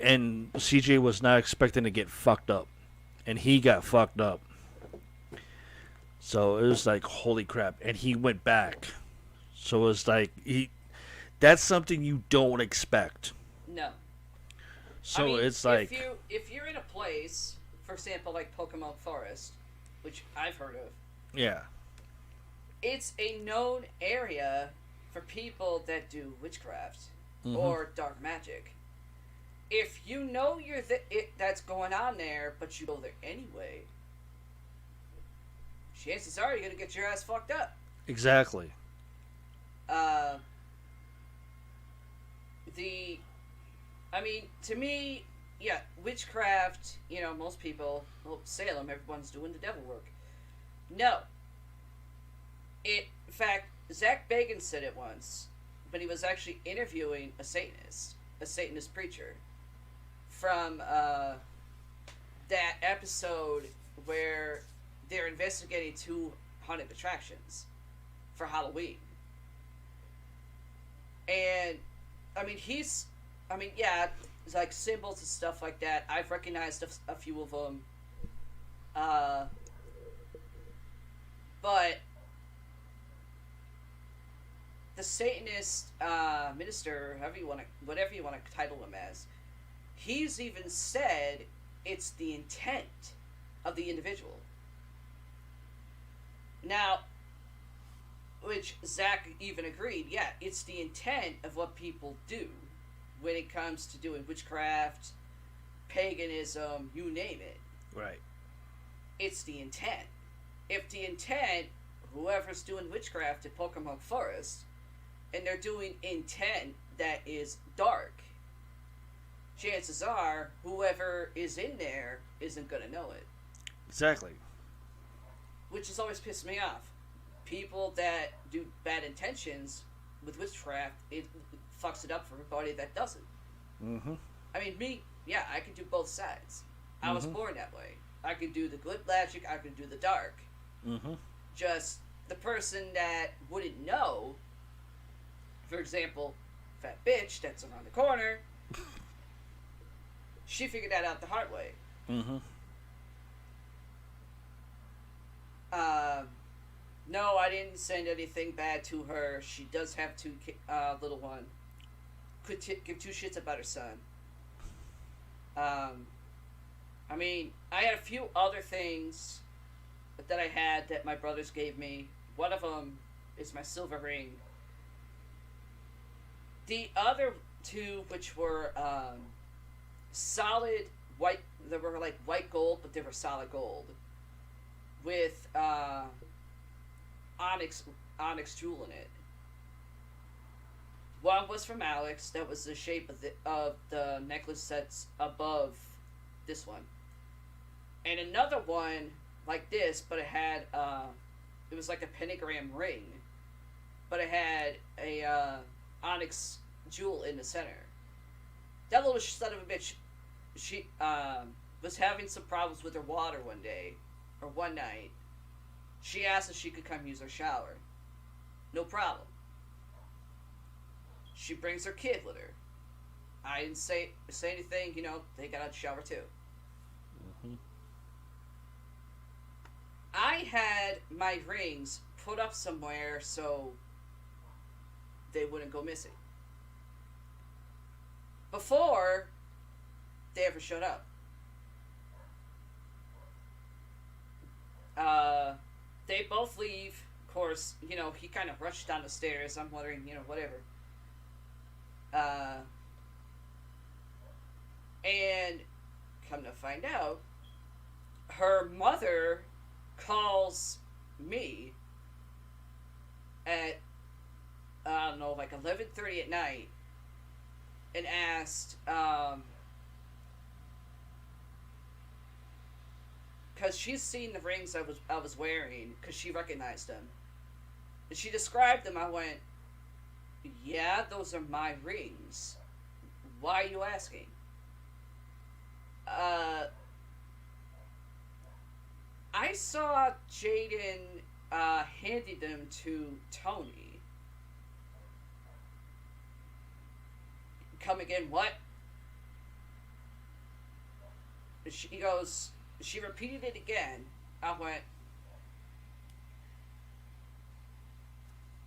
And CJ was not expecting to get fucked up. And he got fucked up. So it was like, holy crap. And he went back. So it was like, that's something you don't expect. No. So I mean, it's like, if you're in a place, for example, like Pokemon Forest, which I've heard of, yeah, it's a known area for people that do witchcraft hmm, or dark magic. If you know that's going on there, but you go there anyway, chances are you're gonna get your ass fucked up. exactly. Uh, the, I mean, to me, yeah, witchcraft. You know, most people, well, Salem, everyone's doing the devil work. No, in fact, Zach Bagans said it once, but he was actually interviewing a Satanist preacher, from that episode where they're investigating two haunted attractions for Halloween. And, I mean, yeah, it's like symbols and stuff like that. I've recognized a few of them. But the Satanist minister, whatever you want to title him as, he's even said it's the intent of the individual. Now, which Zach even agreed, yeah, it's the intent of what people do when it comes to doing witchcraft, paganism, you name it. Right. It's the intent. If the intent, whoever's doing witchcraft at Pokemon Forest, and they're doing intent that is dark, chances are whoever is in there isn't going to know it. Exactly. Which has always pissed me off. People that do bad intentions with witchcraft, it fucks it up for everybody that doesn't. Mm-hmm. I mean, me, yeah, I can do both sides. I was born that way. I can do the good magic, I can do the dark. Mm-hmm. Just the person that wouldn't know, for example, fat bitch that's around the corner, she figured that out the hard way. Mm-hmm. No, I didn't send anything bad to her. She does have two little one. Could give two shits about her son. I mean, I had a few other things that I had that my brothers gave me. One of them is my silver ring. The other two, which were solid white, they were like white gold, but they were solid gold, with onyx jewel in it. One was from Alex. That was the shape of the necklace that's above this one. And another one like this, but it had it was like a pentagram ring, but it had a onyx jewel in the center. That little son of a bitch, she was having some problems with her water one day, or one night. She asked if she could come use her shower. No problem. She brings her kid with her. I didn't say anything, you know, they got out the shower too. Mm-hmm. I had my rings put up somewhere so they wouldn't go missing. Before they ever showed up. They both leave. Of course, you know, he kind of rushed down the stairs. I'm wondering, you know, whatever. And come to find out, her mother calls me at, I don't know, like 11:30 at night, and asked, because she's seen the rings I was wearing, because she recognized them. And she described them. I went, yeah, those are my rings. Why are you asking? I saw Jaden handed them to Tony. Come again, what? She goes, she repeated it again. I went,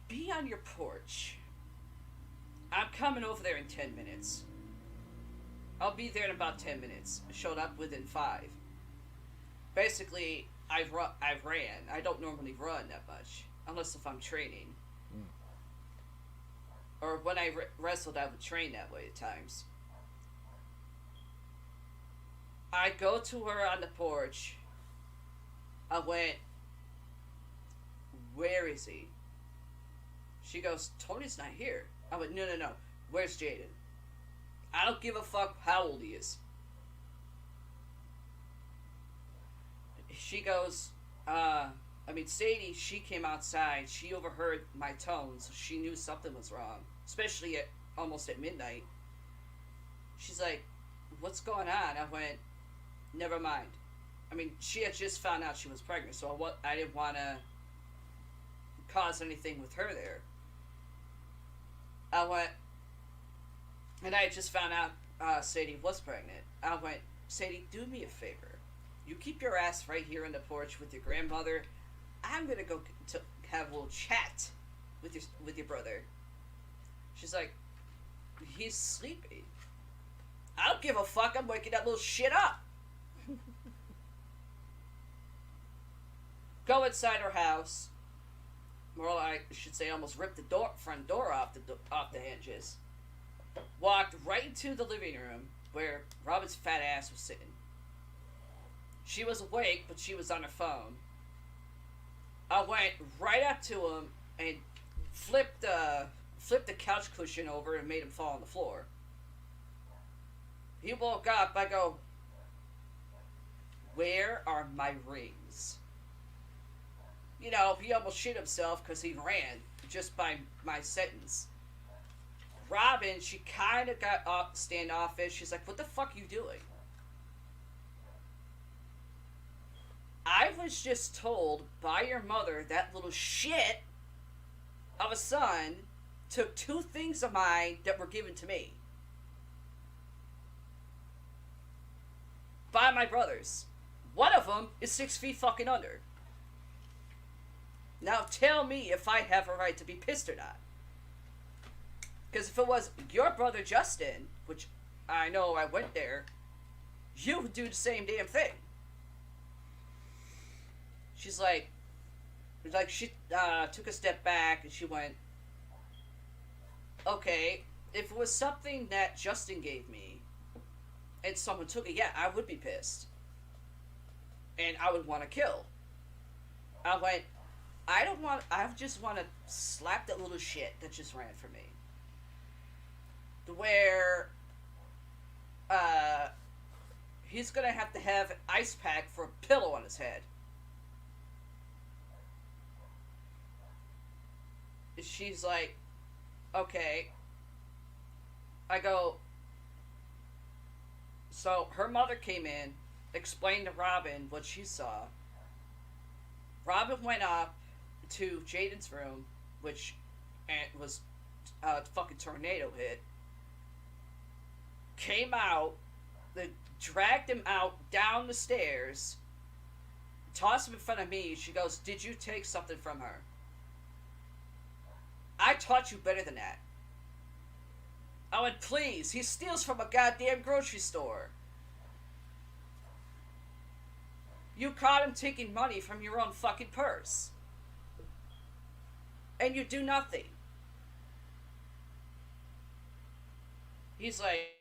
be on your porch. I'm coming over there in 10 minutes. I'll be there in about 10 minutes. Showed up within 5. Basically, I've ran. I don't normally run that much. Unless if I'm training. Or when I wrestled, I would train that way at times. I go to her on the porch. I went, where is he? She goes, Tony's not here. I went, no. Where's Jaden? I don't give a fuck how old he is. She goes, Sadie, she came outside. She overheard my tone, so she knew something was wrong. Especially almost at midnight. She's like, what's going on? I went, never mind. She had just found out she was pregnant, so I didn't want to cause anything with her there. I went, and I had just found out Sadie was pregnant. I went, Sadie, do me a favor. You keep your ass right here on the porch with your grandmother. I'm gonna go to have a little chat with your brother. She's like, he's sleeping. I don't give a fuck. I'm waking that little shit up. Go inside her house. Or I should say, almost ripped the front door off the hinges. Walked right into the living room where Robin's fat ass was sitting. She was awake, but she was on her phone. I went right up to him and flipped the couch cushion over and made him fall on the floor. He woke up. I go, where are my rings? He almost shit himself because he ran just by my sentence. Robin, she kind of got standoffish. She's like, what the fuck are you doing? I was just told by your mother that little shit of a son took 2 things of mine that were given to me. By my brothers. One of them is 6 feet fucking under. Now tell me if I have a right to be pissed or not. Because if it was your brother Justin, which I know I went there, you would do the same damn thing. She's like she took a step back and she went, okay, if it was something that Justin gave me and someone took it, yeah, I would be pissed. And I would want to kill. I went, I just want to slap that little shit that just ran for me. Where, he's gonna have to have an ice pack for a pillow on his head. She's like, okay. I go, so her mother came in, explained to Robin what she saw. Robin went up to Jaden's room, which was a fucking tornado hit. Came out, they dragged him out down the stairs, tossed him in front of me. She goes, did you take something from her? I taught you better than that. I went, please, he steals from a goddamn grocery store. You caught him taking money from your own fucking purse. And you do nothing. He's like,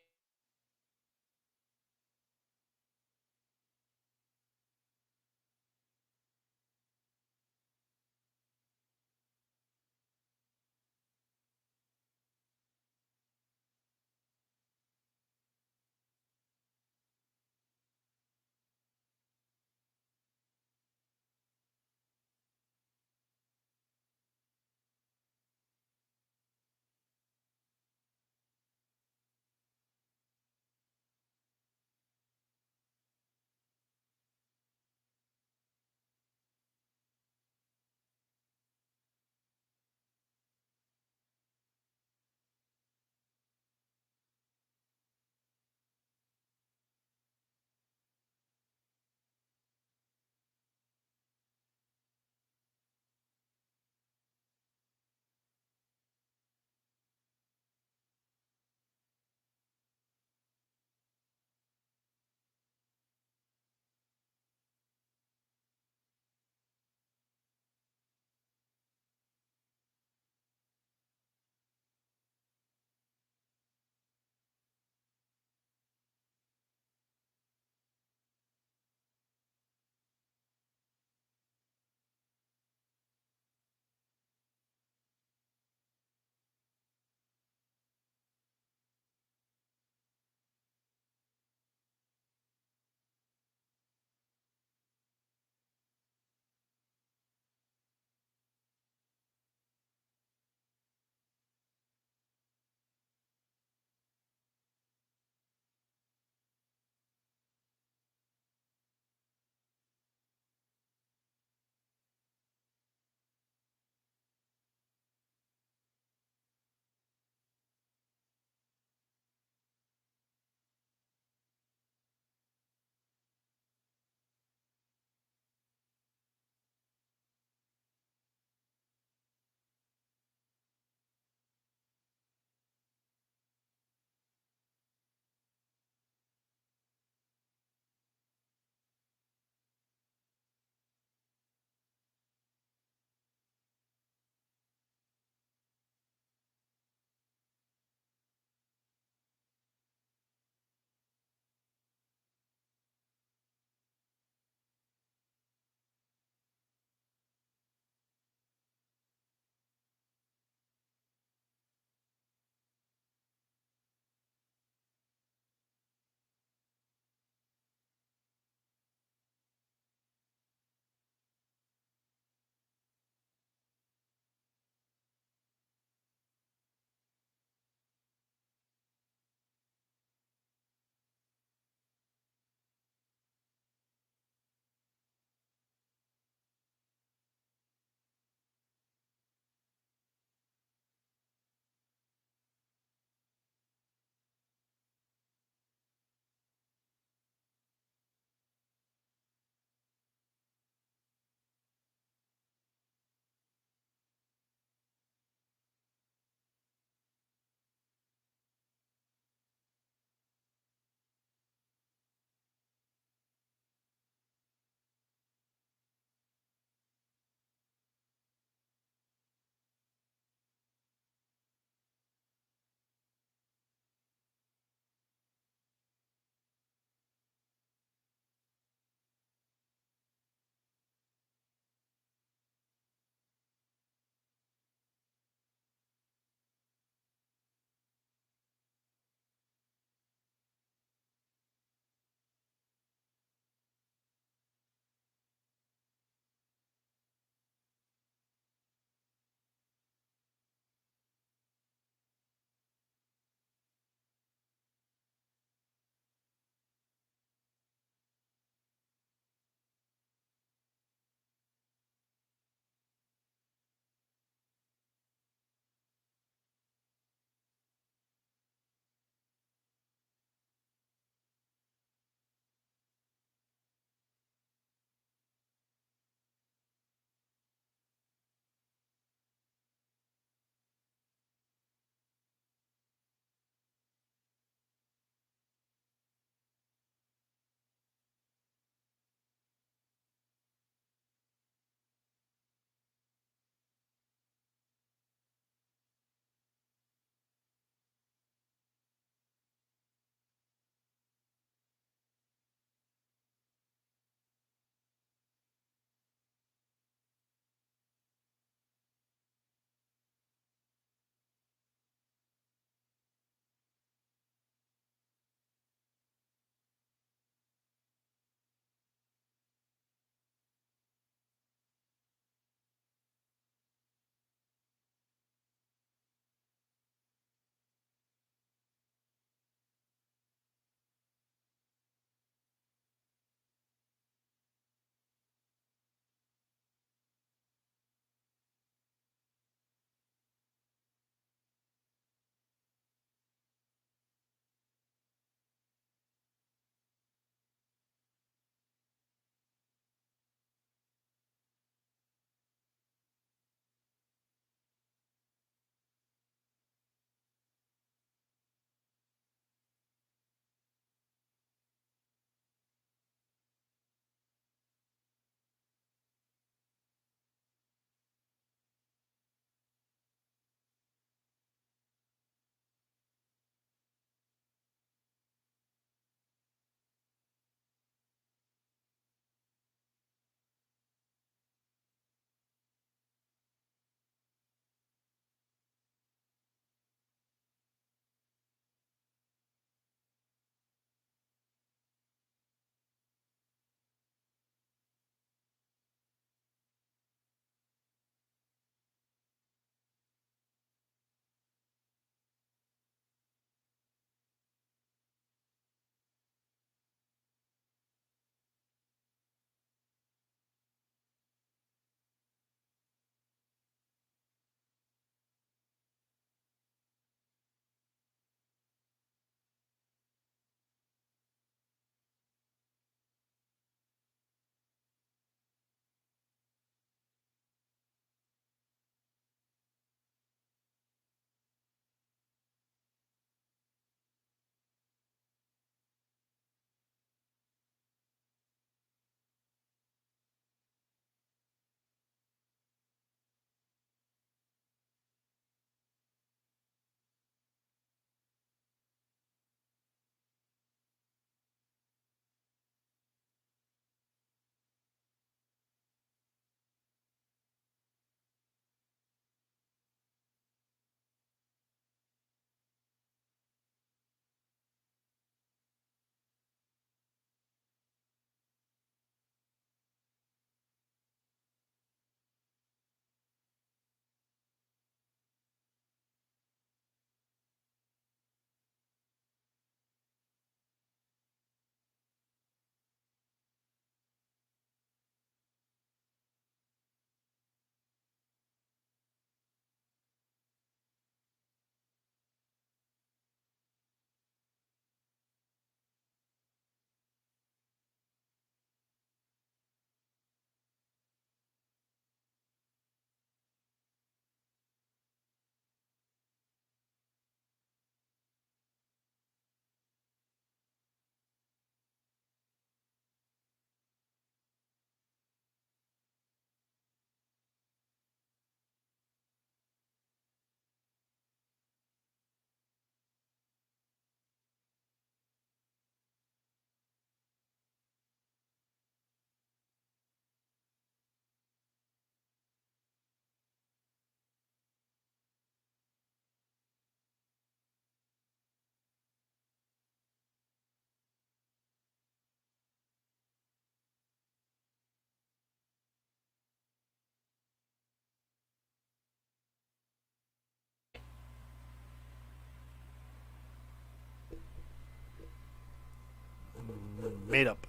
Made up.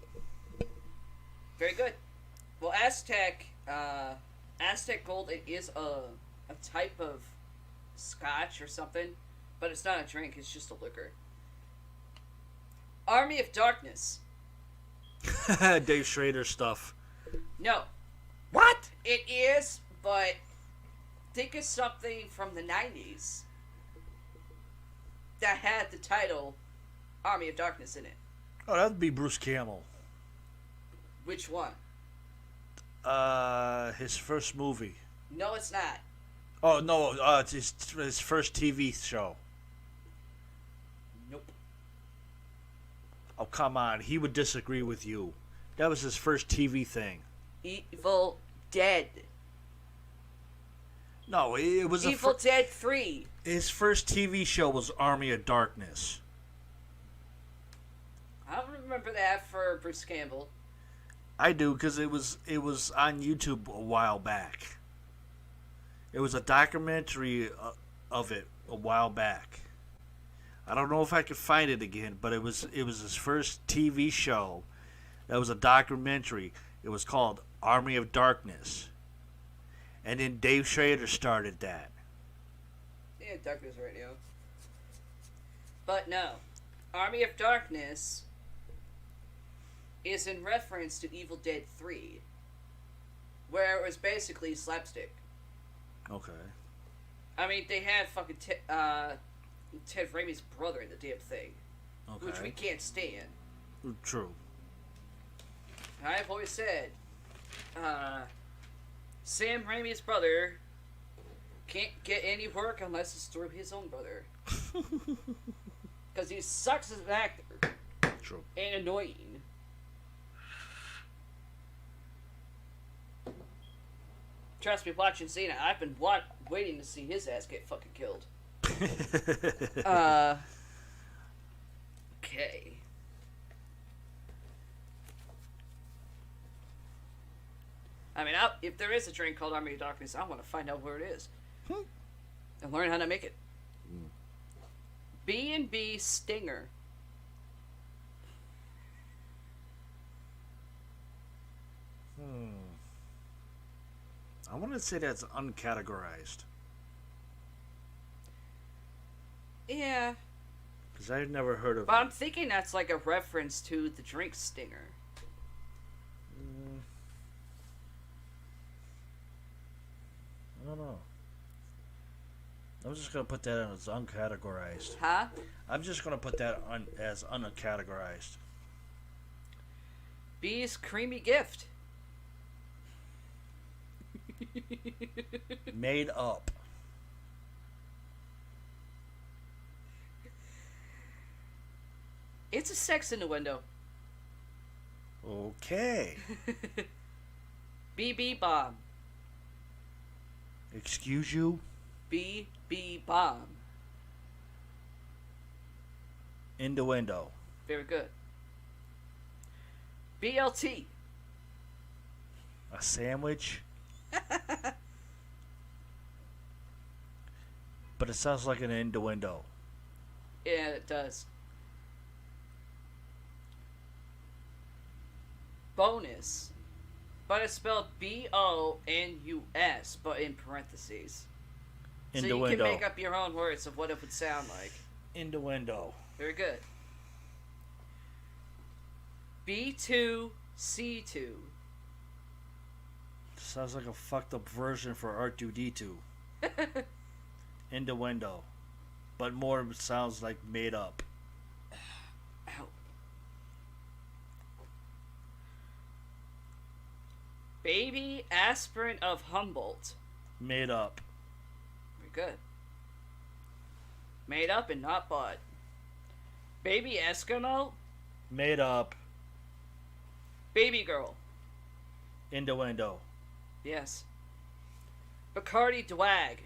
Very good. Well, Aztec Gold, it is a type of scotch or something, but it's not a drink, it's just a liquor. Army of Darkness. Dave Schrader stuff. No. What? It is, but think of something from the 90s that had the title Army of Darkness in it. Oh, that'd be Bruce Campbell. Which one? His first movie. No, it's not. Oh no, it's his first TV show. Nope. Oh come on, he would disagree with you. That was his first TV thing. Evil Dead. No, it was Evil Dead 3. His first TV show was Army of Darkness. I don't remember that for Bruce Campbell. I do because it was on YouTube a while back. It was a documentary of it a while back. I don't know if I could find it again, but it was his first TV show. That was a documentary. It was called Army of Darkness, and then Dave Schrader started that. Yeah, Darkness Radio. But no, Army of Darkness is in reference to Evil Dead 3, where it was basically slapstick. Okay. I mean, they had fucking Ted Raimi's brother in the damn thing, Okay. which we can't stand. True. I've always said, Sam Raimi's brother can't get any work unless it's through his own brother. Because he sucks as an actor. True. And annoying. Trust me, watching Cena, I've been waiting to see his ass get fucking killed. Okay. I mean, if there is a drink called Army of Darkness, I want to find out where it is. And learn how to make it. B&B Stinger. I want to say that's uncategorized. Yeah. Because I've never heard of But I'm thinking that's like a reference to the drink Stinger. I don't know. I'm just going to put that as uncategorized. Huh? I'm just going to put that as uncategorized. B's Creamy Gift. Made up. It's a sex innuendo. Okay. BB Bomb. Excuse you? BB Bomb. Innuendo. Very good. BLT. A sandwich? But it sounds like an innuendo. Yeah, it does. Bonus. But it's spelled B-O-N-U-S, but in parentheses. So you can make up your own words of what it would sound like. Innuendo. Very good. B2C2. Sounds like a fucked up version for R2D2. Innuendo. But more sounds like made up. Ow. Baby Aspirin of Humboldt. Made up. Very good. Made up and not bought. Baby Eskimo. Made up. Baby Girl. Innuendo. Yes. Bacardi Dwag.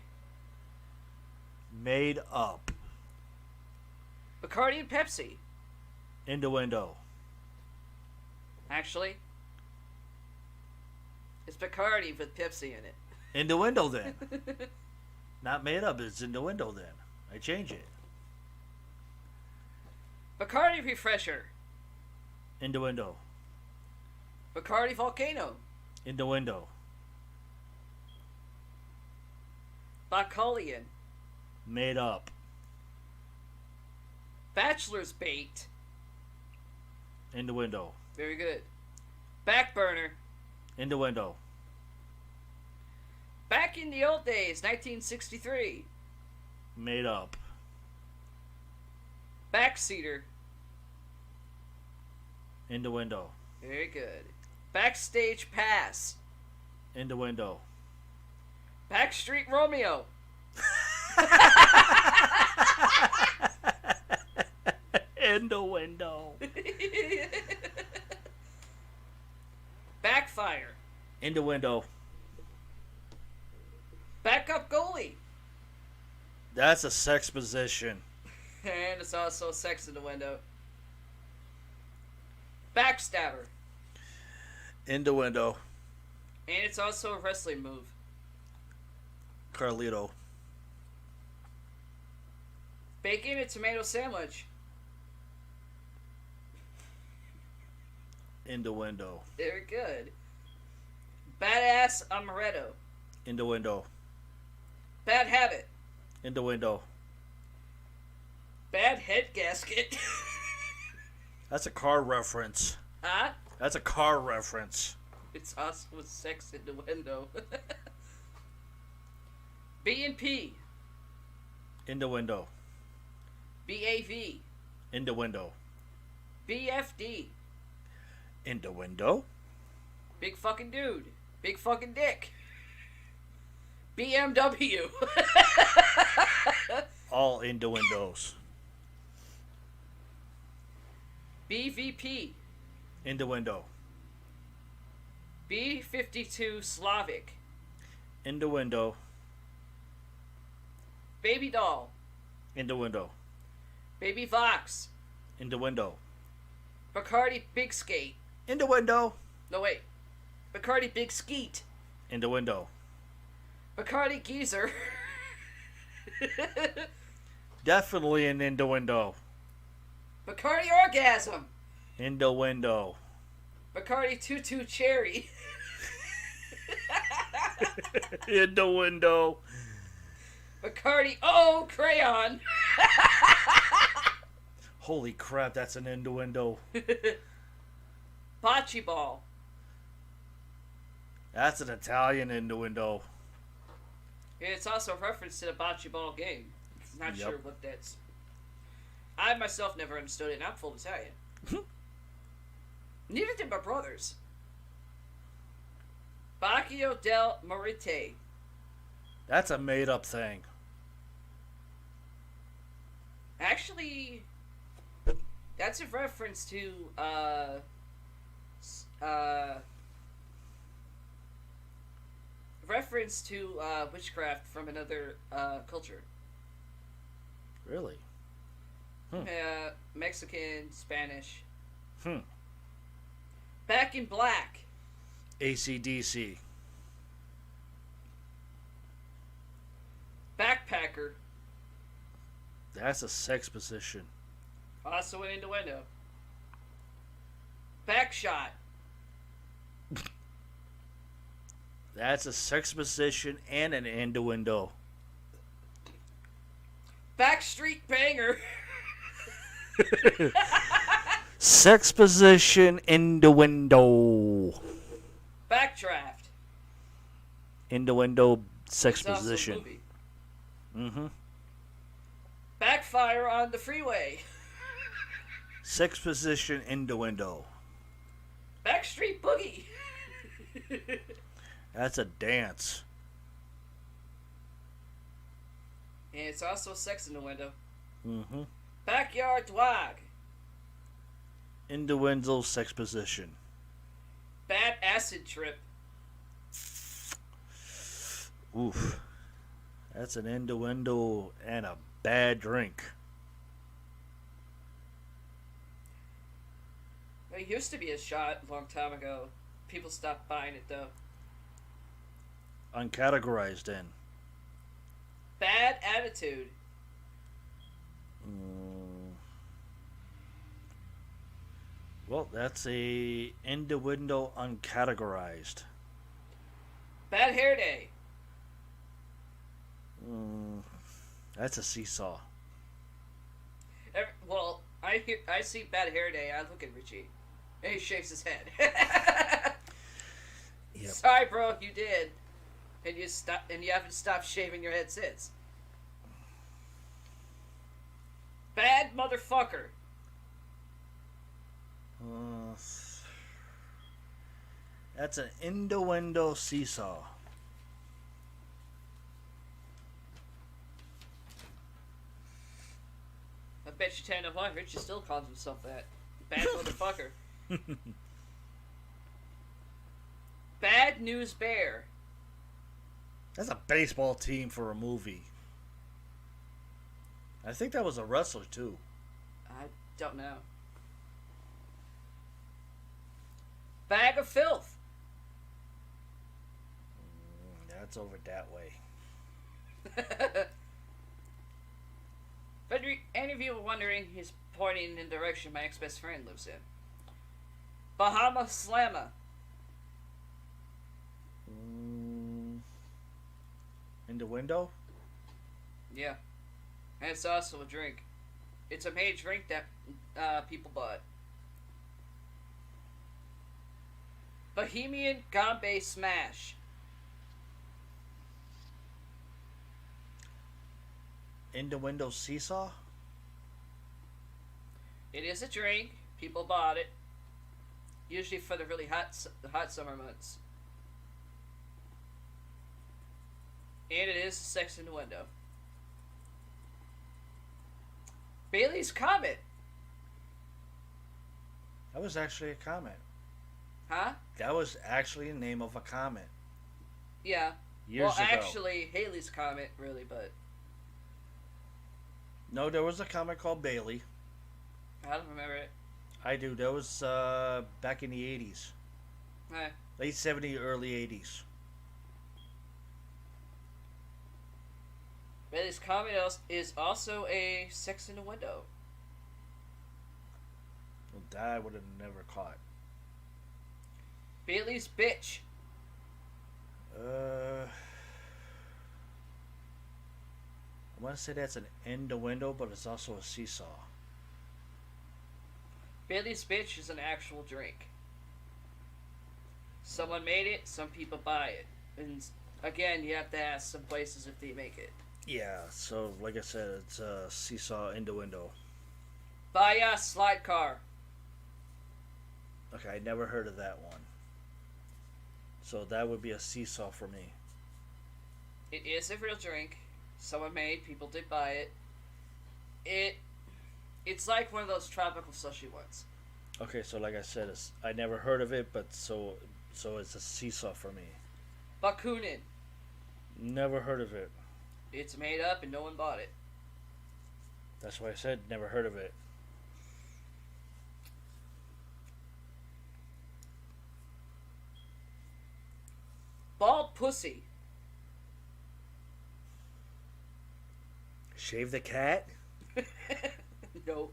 Made up. Bacardi and Pepsi. Innuendo. Actually, it's Bacardi with Pepsi in it. Innuendo then. Not made up, it's innuendo then. I change it. Bacardi Refresher. Innuendo. Bacardi Volcano. Innuendo. Baccalian. Made up. Bachelor's Bait. Innuendo. Very good. Backburner. Innuendo. Back in the old days, 1963. Made up. Backseater. Innuendo. Very good. Backstage Pass. Innuendo. Backstreet Romeo. Innuendo. Backfire. Innuendo. Backup goalie. That's a sex position. And it's also sex in the window. Backstabber. Innuendo. And it's also a wrestling move. Carlito. Bacon and tomato sandwich. Innuendo. Very good. Badass amaretto. Innuendo. Bad habit. Innuendo. Bad head gasket. That's a car reference. Huh? That's a car reference. It's us with sex in the window. B&P. Innuendo. BAV. Innuendo. BFD. Innuendo. Big fucking dude. Big fucking dick. BMW. All innuendos. BVP. Innuendo. B-52 Slavic. Innuendo. Baby doll. Innuendo. Baby Vox. Innuendo. Bacardi Big Skate. Innuendo. No, wait. Bacardi Big Skeet. Innuendo. Bacardi Geezer. Definitely an innuendo. Bacardi Orgasm. Innuendo. Bacardi Tutu Cherry. Innuendo. Bacardi Oh Crayon. Holy crap, that's an innuendo. Bocce Ball. That's an Italian innuendo. It's also a reference to the Bocce Ball game. Not Yep. sure what that's. I myself never understood it, and I'm full Italian. Neither did my brothers. Bacchio del Morite. That's a made up thing. Actually, that's a reference to witchcraft from another culture. Really? Mexican, Spanish. Hmm. Back in Black. AC/DC. Backpacker. That's a sex position. Also an innuendo. Backshot. That's a sex position and an innuendo. Backstreet Banger. Sex position, innuendo. Backdraft. Innuendo, sex It's also a position. movie. Mm-hmm. Backfire on the freeway. Sex position, innuendo. Backstreet Boogie. That's a dance. And it's also sex in the window. Mm-hmm. Backyard Dwag. Innuendo, sex position. Bad acid trip. Oof. That's an innuendo and a bad drink. It used to be a shot a long time ago. People stopped buying it though. Uncategorized in. Bad attitude. Well, that's a in the window uncategorized. Bad hair day. Mm, that's a seesaw. Well, I see bad hair day. I look at Richie, and he shakes his head. Yep. Sorry, bro, you did, and you haven't stopped shaving your head since. Bad motherfucker. Uh, that's an innuendo seesaw. I bet you 10 to 1, Richie still calls himself that. Bad motherfucker. Bad News Bear. That's a baseball team for a movie. I think that was a wrestler too. I don't know. Bag of Filth. That's over that way. But any of you are wondering, he's pointing in the direction my ex-best friend lives in. Bahama Slammer. In the window? Yeah. And it's also a drink. It's a made drink that people bought. Bohemian Gombe Smash. In the window seesaw? It is a drink. People bought it. Usually for the really hot summer months. And it is sex in the window. Bailey's Comet. That was actually a comet. Huh? That was actually the name of a comet. Yeah. Years ago. Actually, Haley's Comet, really, but... No, there was a comet called Bailey. I don't remember it. I do. That was back in the 80s. Eh. Late 70s, early 80s. Bailey's Comet is also a sex in the window. Well, that I would have never caught. Bailey's Bitch. I want to say that's an in the window, but it's also a seesaw. Bailey's Bitch is an actual drink. Someone made it, some people buy it. And again, you have to ask some places if they make it. Yeah, so like I said, it's a seesaw in the window. Baya Slide Car. Okay, I never heard of that one. So that would be a seesaw for me. It is a real drink. Someone made, people did buy it. It's like one of those tropical sushi ones. Okay, so like I said, I never heard of it, but so it's a seesaw for me. Bakunin. Never heard of it. It's made up and no one bought it. That's why I said never heard of it. Bald Pussy. Shave the cat? No.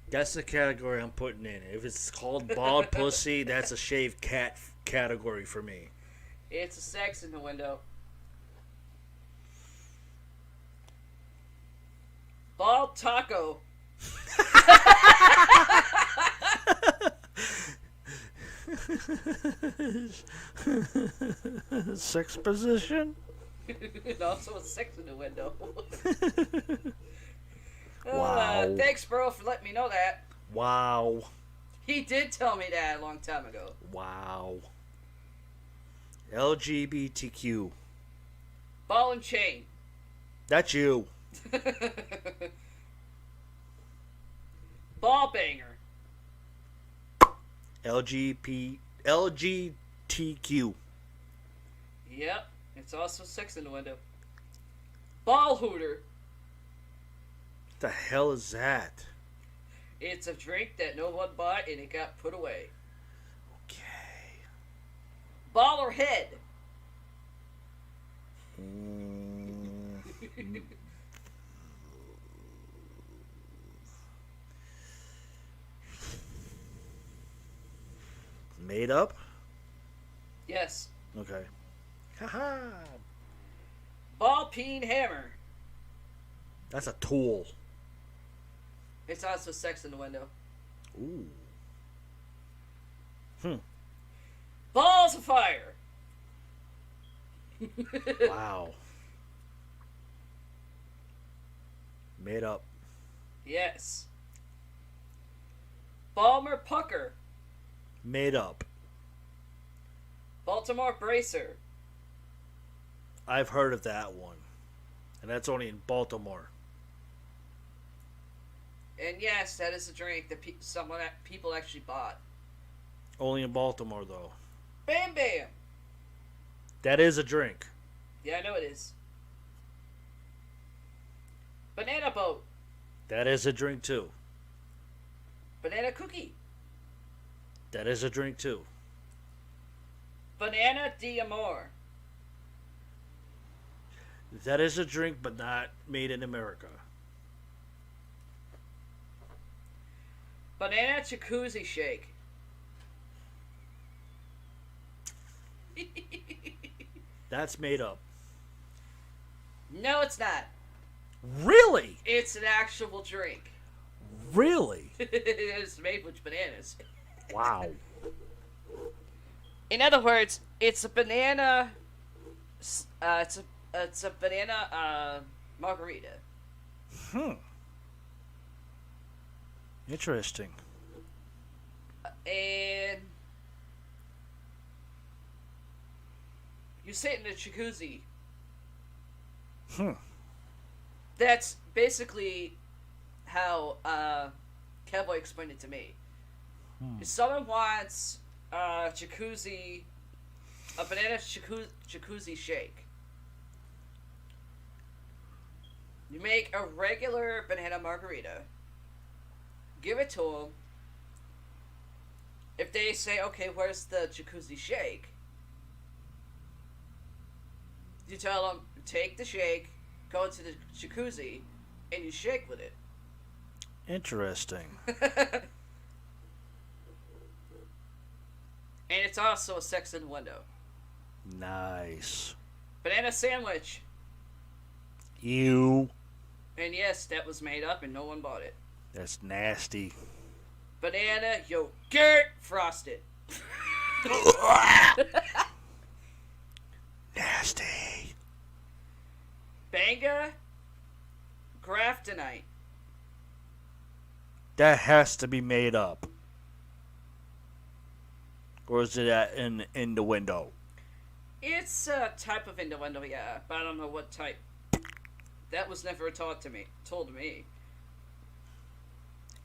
That's the category I'm putting in. If it's called bald pussy, that's a shaved cat category for me. It's a sex in the window. Bald Taco. Sex position? And also a sex in the window. Wow. Thanks, bro, for letting me know that. Wow. He did tell me that a long time ago. Wow. LGBTQ. Ball and chain. That's you. Ball banger. LGBTQ. Yep, it's also sex in the window. Ball hooter. What the hell is that? It's a drink that no one bought and it got put away. Okay. Baller head. Made up? Yes. Okay. Haha. Ball peen hammer. That's a tool. It's also sex in the window. Ooh. Balls of fire. Wow. Made up. Yes. Balmer pucker. Made up. Baltimore bracer. I've heard of that one. And that's only in Baltimore. And yes, that is a drink that people actually bought. Only in Baltimore, though. Bam Bam. That is a drink. Yeah, I know it is. Banana boat. That is a drink, too. Banana cookie. That is a drink, too. Banana d'amore. That is a drink, but not made in America. Banana jacuzzi shake. That's made up. No, it's not. Really? It's an actual drink. Really? It's made with bananas. Wow. In other words, it's a banana. It's a banana margarita. Interesting. And you sit in a jacuzzi. That's basically how Cowboy explained it to me. If someone wants a banana jacuzzi shake, you make a regular banana margarita, give it to them. If they say, okay, where's the jacuzzi shake? You tell them, take the shake, go into the jacuzzi, and you shake with it. Interesting. And it's also a sex in the window. Nice. Banana sandwich. Ew. And yes, that was made up and no one bought it. That's nasty. Banana yogurt frosted. Nasty. Banga graftonite. That has to be made up. Or is it in the window? It's a type of innuendo, yeah, but I don't know what type. That was never told to me.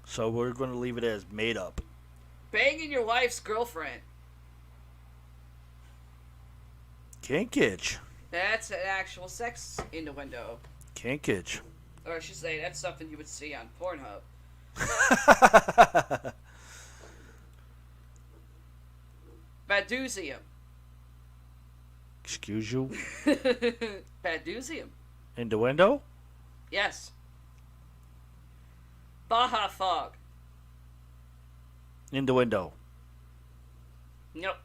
So we're going to leave it as made up. Banging your wife's girlfriend. Kinkage. That's an actual sex innuendo. Kinkage. Or I should say, that's something you would see on Pornhub. Badusium. Excuse you? Badusium. In the window? Yes. Baja Fog. In the window. Nope.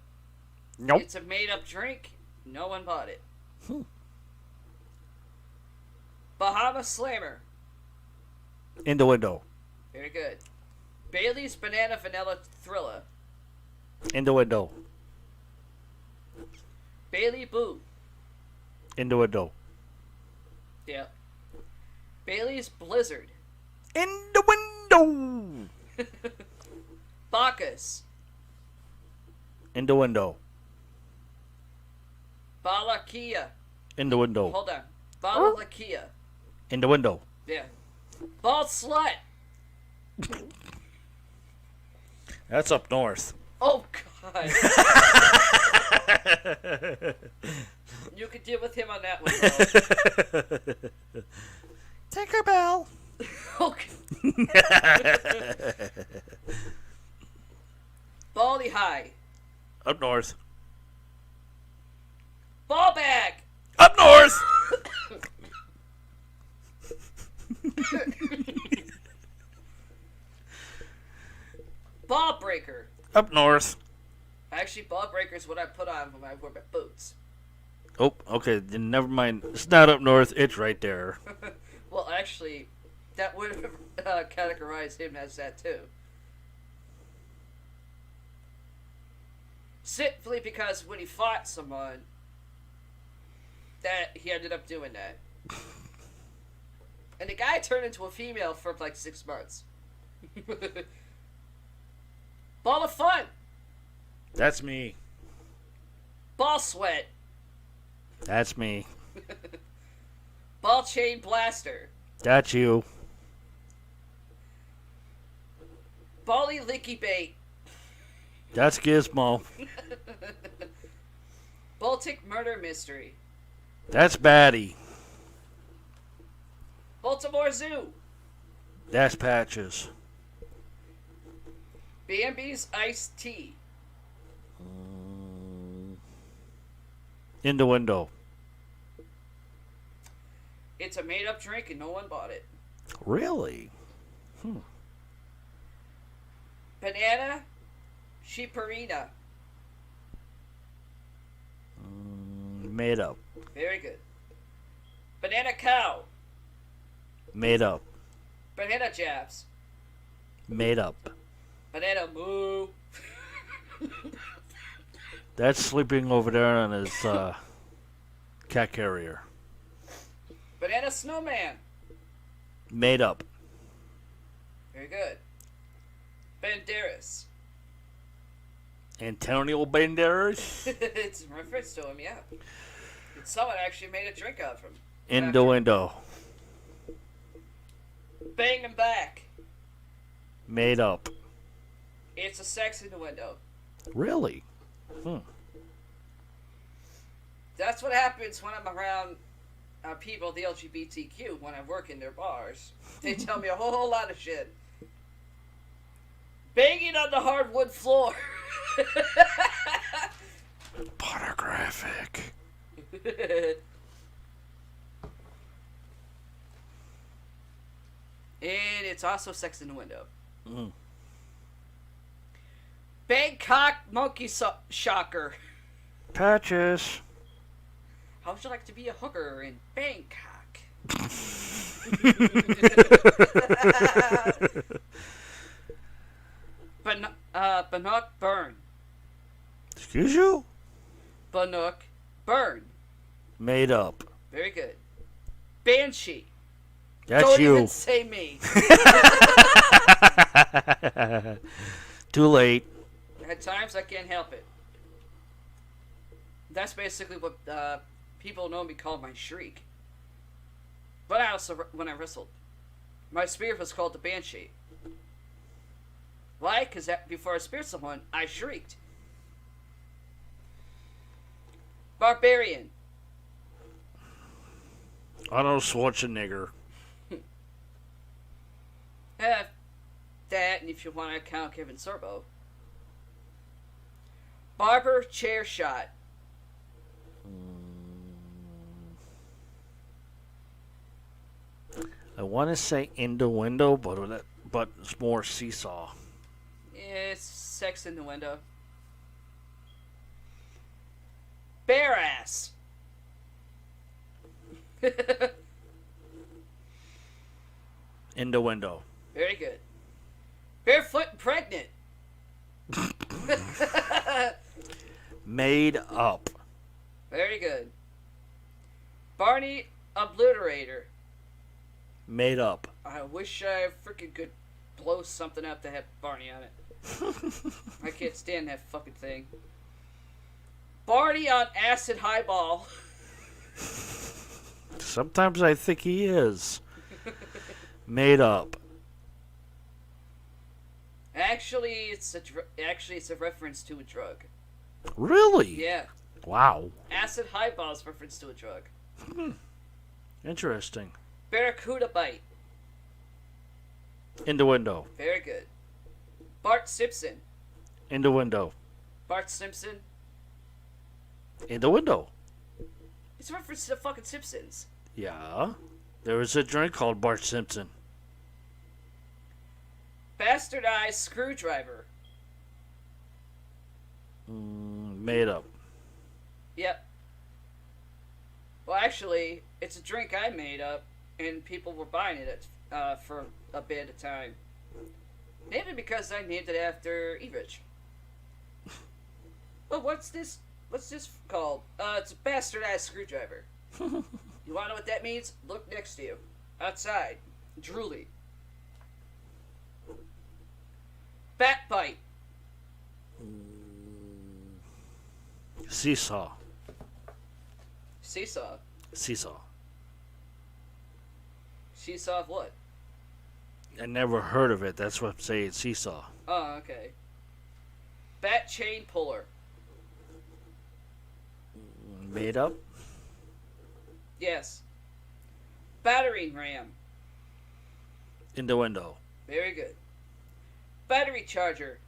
Nope. It's a made-up drink. No one bought it. Bahama Slammer. In the window. Very good. Bailey's Banana Vanilla Thriller. In the window. Bailey Boo. In the window. Yeah. Bailey's Blizzard. In the window. Bacchus. In the window. Balakia. In the window. Hold on. Balakia. In the window. Yeah. Bald Slut. That's up north. Oh, God. You could deal with him on that one, though. Tinkerbell. Okay. Baldy High. Up north. Ball Bag. Up north. Ball Breaker. Up north. Actually, ball breaker's what I put on when I wear my boots. Oh, okay. Then never mind. It's not up north. It's right there. Well, actually, that would have categorized him as that too. Simply because when he fought someone, that he ended up doing that. And the guy turned into a female for like 6 months. Ball of fun. That's me. Ball sweat. That's me. Ball chain blaster. That's you. Bally licky bait. That's Gizmo. Baltic murder mystery. That's Batty. Baltimore Zoo. That's Patches. Bambi's iced tea. In the window. It's a made-up drink and no one bought it. Really? Banana sheeperina. Made up. Very good. Banana cow. Made up. Banana jabs. Made up. Banana moo. That's sleeping over there on his cat carrier. Banana snowman. Made up. Very good. Banderas. Antonio Banderas. It's a reference to him, yeah. And someone actually made a drink out of him. In the window. Bang him back. Made up. It's a sex in the window. Really? That's what happens when I'm around people, the LGBTQ, when I work in their bars. They tell me a whole lot of shit. Banging on the hardwood floor. Pornographic. And it's also sex in the window. Mm. Bangkok monkey shocker. Patches. How would you like to be a hooker in Bangkok? Bannock burn. Excuse you? Bannock burn. Made up. Very good. Banshee. That's Don't you. even say me. Too late. At times I can't help it. That's basically what people know me call my shriek. But I also, when I wrestled, my spirit was called the Banshee. Why? Because before I speared someone, I shrieked. Barbarian. Arnold Schwarzenegger. That, and if you want to count Kevin Sorbo. Barber chair shot. I want to say in the window, but it's more seesaw. It's sex in the window. Bare ass. In the window. Very good. Barefoot and pregnant. Made up. Very good. Barney obliterator. Made up. I wish I freaking could blow something up that had Barney on it. I can't stand that fucking thing. Barney on acid highball. Sometimes I think he is. Made up. Actually, it's a reference to a drug. Really? Yeah. Wow. Acid highball is reference to a drug. Interesting. Barracuda bite. In the window. Very good. Bart Simpson. In the window. Bart Simpson. In the window. It's a reference to the fucking Simpsons. Yeah. There was a drink called Bart Simpson. Bastardized screwdriver. Made up. Yep. Well, actually, it's a drink I made up, and people were buying it for a bit of time. Maybe because I named it after Evich. Well, what's this? What's this called? It's a bastardized screwdriver. You wanna know what that means? Look next to you. Outside. Drooly. Bat bite. Seesaw. Seesaw. Seesaw. Seesaw of what? I never heard of it. That's what I'm saying. Seesaw. Oh, okay. Bat chain puller. Made up. Yes. Battering ram. Innuendo. Very good. Battery charger.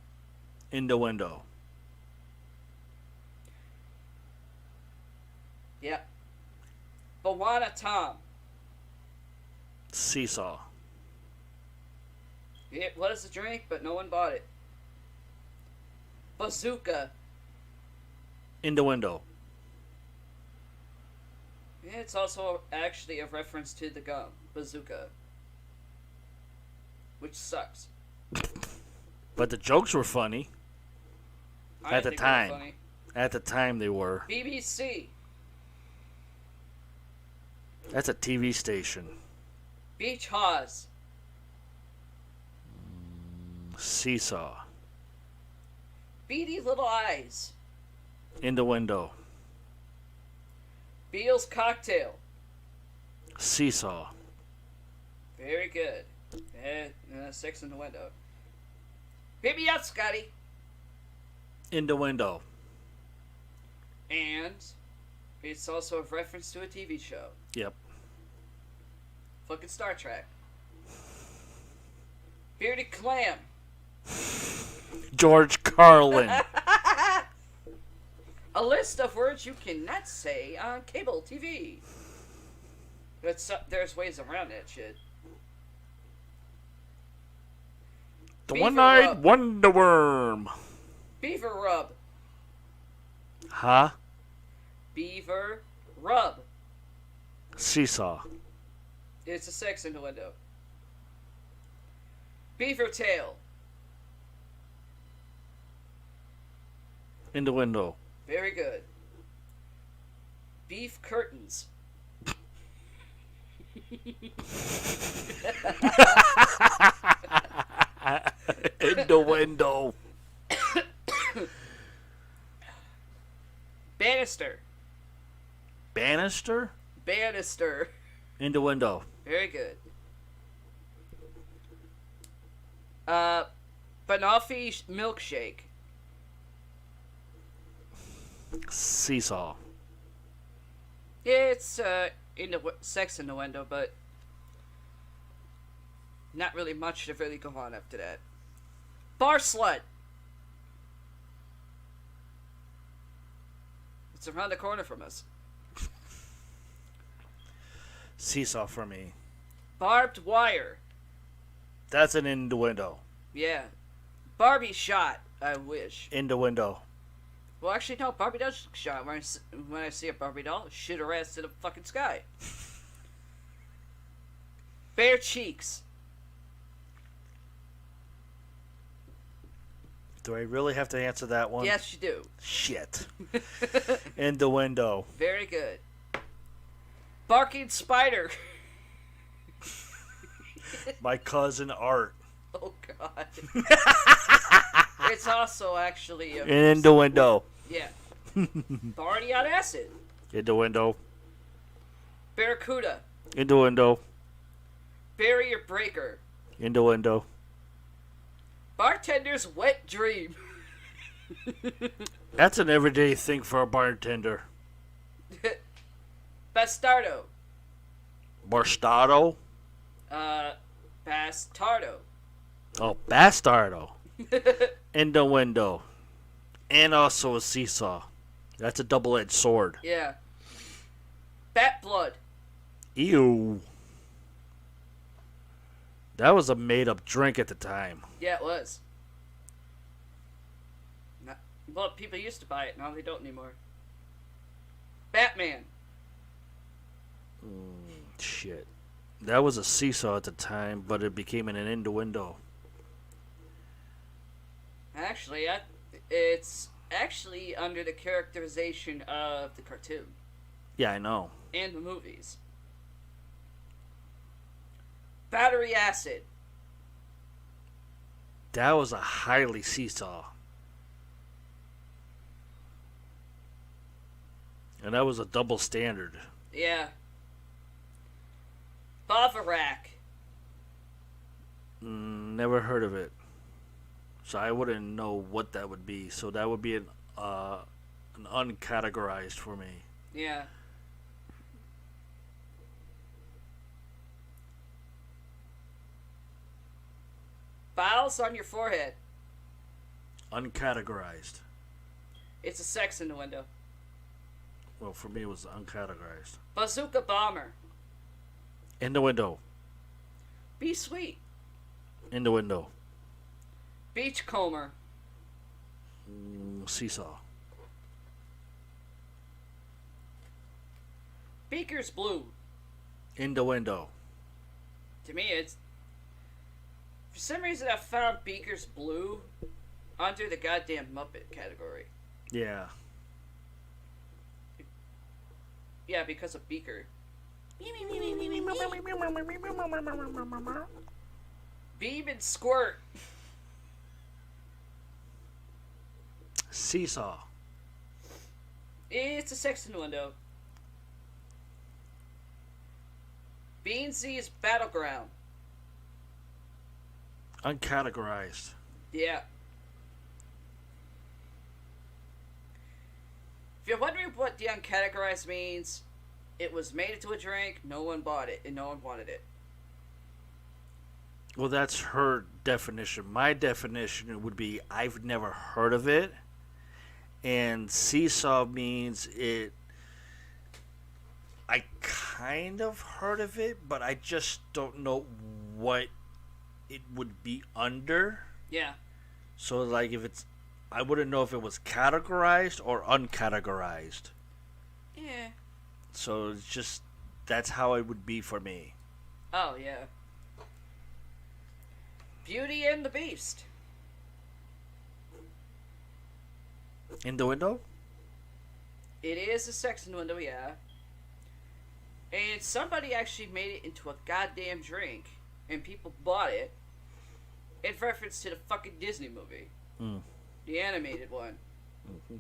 Innuendo. Yep. Bawana Tom. Seesaw. It was a drink, but no one bought it. Bazooka. Innuendo. Yeah, it's also actually a reference to the gum, bazooka. Which sucks. But the jokes were funny. I At the think they were time. funny. At the time they were. BBC. That's a TV station. Beach Haws. Seesaw. Beady Little Eyes. Innuendo. Beale's Cocktail. Seesaw. Very good. 6 in the window. Hit me up, Scotty. Innuendo. And it's also a reference to a TV show. Yep. Fucking Star Trek. Bearded Clam. George Carlin. A list of words you cannot say on cable TV. But there's ways around that shit. The Beaver One-Eyed Rub. Wonder Worm. Beaver Rub. Huh? Beaver Rub. Seesaw. It's a 6 in the window. Beaver Tail. Innuendo. Very good. Beef Curtains. Innuendo. Banister. Bannister. Banister. Innuendo. Very good. Banoffee Milkshake. Seesaw. Yeah, it's sex innuendo, but not really much to really go on after that. Bar Slut. It's around the corner from us. Seesaw for me. Barbed Wire. That's an innuendo. Yeah. Barbie Shot. I wish. Innuendo. Well, actually, no. Barbie does shot. When I see a Barbie doll, shoot her ass to the fucking sky. Bare Cheeks. Do I really have to answer that one? Yes, you do. Shit. Innuendo. Very good. Barking Spider. My cousin Art. Oh, God. It's also actually a... Innuendo. Yeah. Barney on acid. Innuendo. Barracuda. Innuendo. Barrier Breaker. Innuendo. Bartender's Wet Dream. That's an everyday thing for a bartender. Bastardo. Bastardo. Bastardo. Oh, bastardo. Innuendo. And also a seesaw. That's a double-edged sword. Yeah. Bat Blood. Ew. That was a made-up drink at the time. Yeah, it was. Well, people used to buy it. Now they don't anymore. Batman. Shit. That was a seesaw at the time, but it became an innuendo. Actually, it's actually under the characterization of the cartoon Yeah, I know. and the movies. Battery acid. That was a highly seesaw. And that was a double standard. Yeah. Bavarak. Never heard of it. So I wouldn't know what that would be. So that would be an uncategorized for me. Yeah. Files on your forehead. Uncategorized. It's a sex innuendo. Well, for me, it was uncategorized. Bazooka bomber. Innuendo. Be sweet. Innuendo. Beachcomber. Seesaw. Beaker's blue. Innuendo. To me, it's... For some reason, I found Beaker's blue under the goddamn Muppet category. Yeah. Yeah, because of Beaker. Beam and squirt. Seesaw. It's a sex innuendo. Beansy's battleground. Uncategorized. Yeah. If you're wondering what the uncategorized means, it was made into a drink, no one bought it, and no one wanted it. Well, that's her definition. My definition would be I've never heard of it. And seesaw means it. I kind of heard of it, but I just don't know what it would be under. Yeah. So, like, if it's. I wouldn't know if it was categorized or uncategorized. Yeah. So, it's just. That's how it would be for me. Oh, yeah. Beauty and the Beast. Innuendo? It is a sex innuendo, yeah. And somebody actually made it into a goddamn drink, and people bought it in reference to the fucking Disney movie. The animated one. Mm-hmm.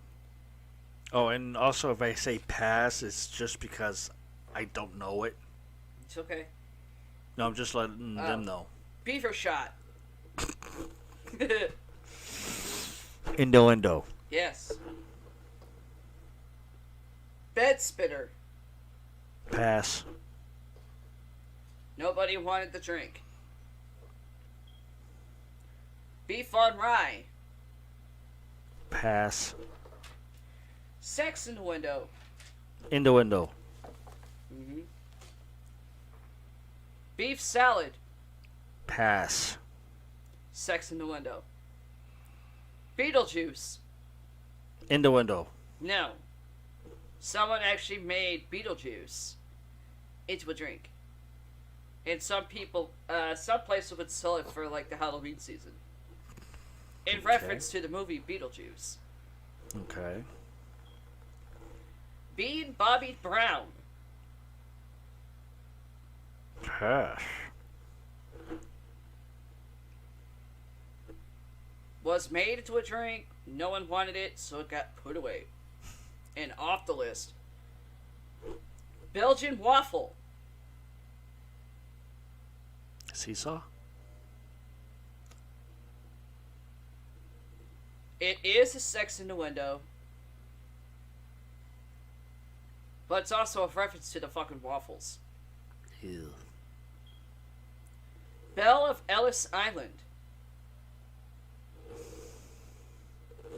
Oh, and also if I say pass, it's just because I don't know it. It's okay. No, I'm just letting them know. Beaver shot. Innuendo. Yes. Bed spitter. Pass. Nobody wanted the drink. Beef on rye. Pass. Sex innuendo. Innuendo. Mm-hmm. Beef salad. Pass. Sex innuendo. Beetlejuice. Innuendo. No. Someone actually made Beetlejuice into a drink. And some people, some places would sell it for like the Halloween season. In reference to the movie Beetlejuice. Okay. Bean Bobby Brown. Pass. Was made into a drink. No one wanted it, so it got put away. And off the list. Belgian waffle. Seesaw? It is a sex innuendo. But it's also a reference to the fucking waffles. Ew. Belle of Ellis Island.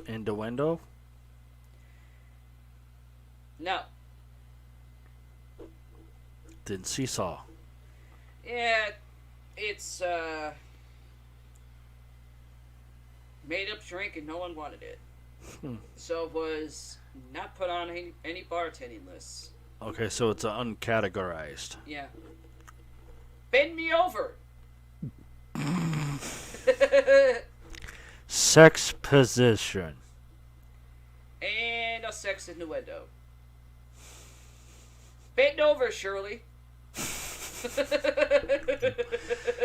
Innuendo? No. Then seesaw. Yeah, it's made up drink and no one wanted it. So it was not put on any bartending lists. Okay, so it's uncategorized. Yeah. Bend me over. Sex position. And a sex innuendo. Bend over, Shirley.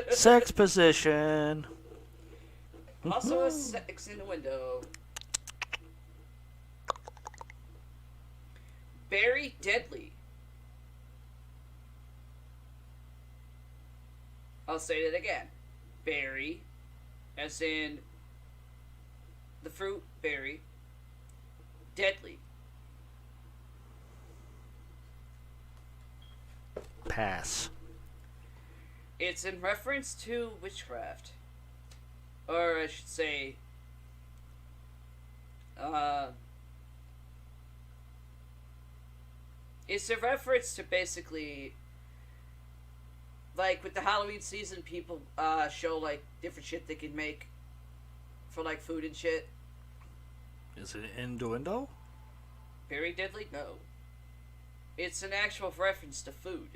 Sex position. Also a sex innuendo. Very deadly. I'll say that again. Berry, as in the fruit berry. Deadly. Pass. It's in reference to witchcraft. Or I should say, it's a reference to basically, like with the Halloween season, people show like different shit they can make for like food and shit. Is it innuendo? Very deadly? No. It's an actual reference to food.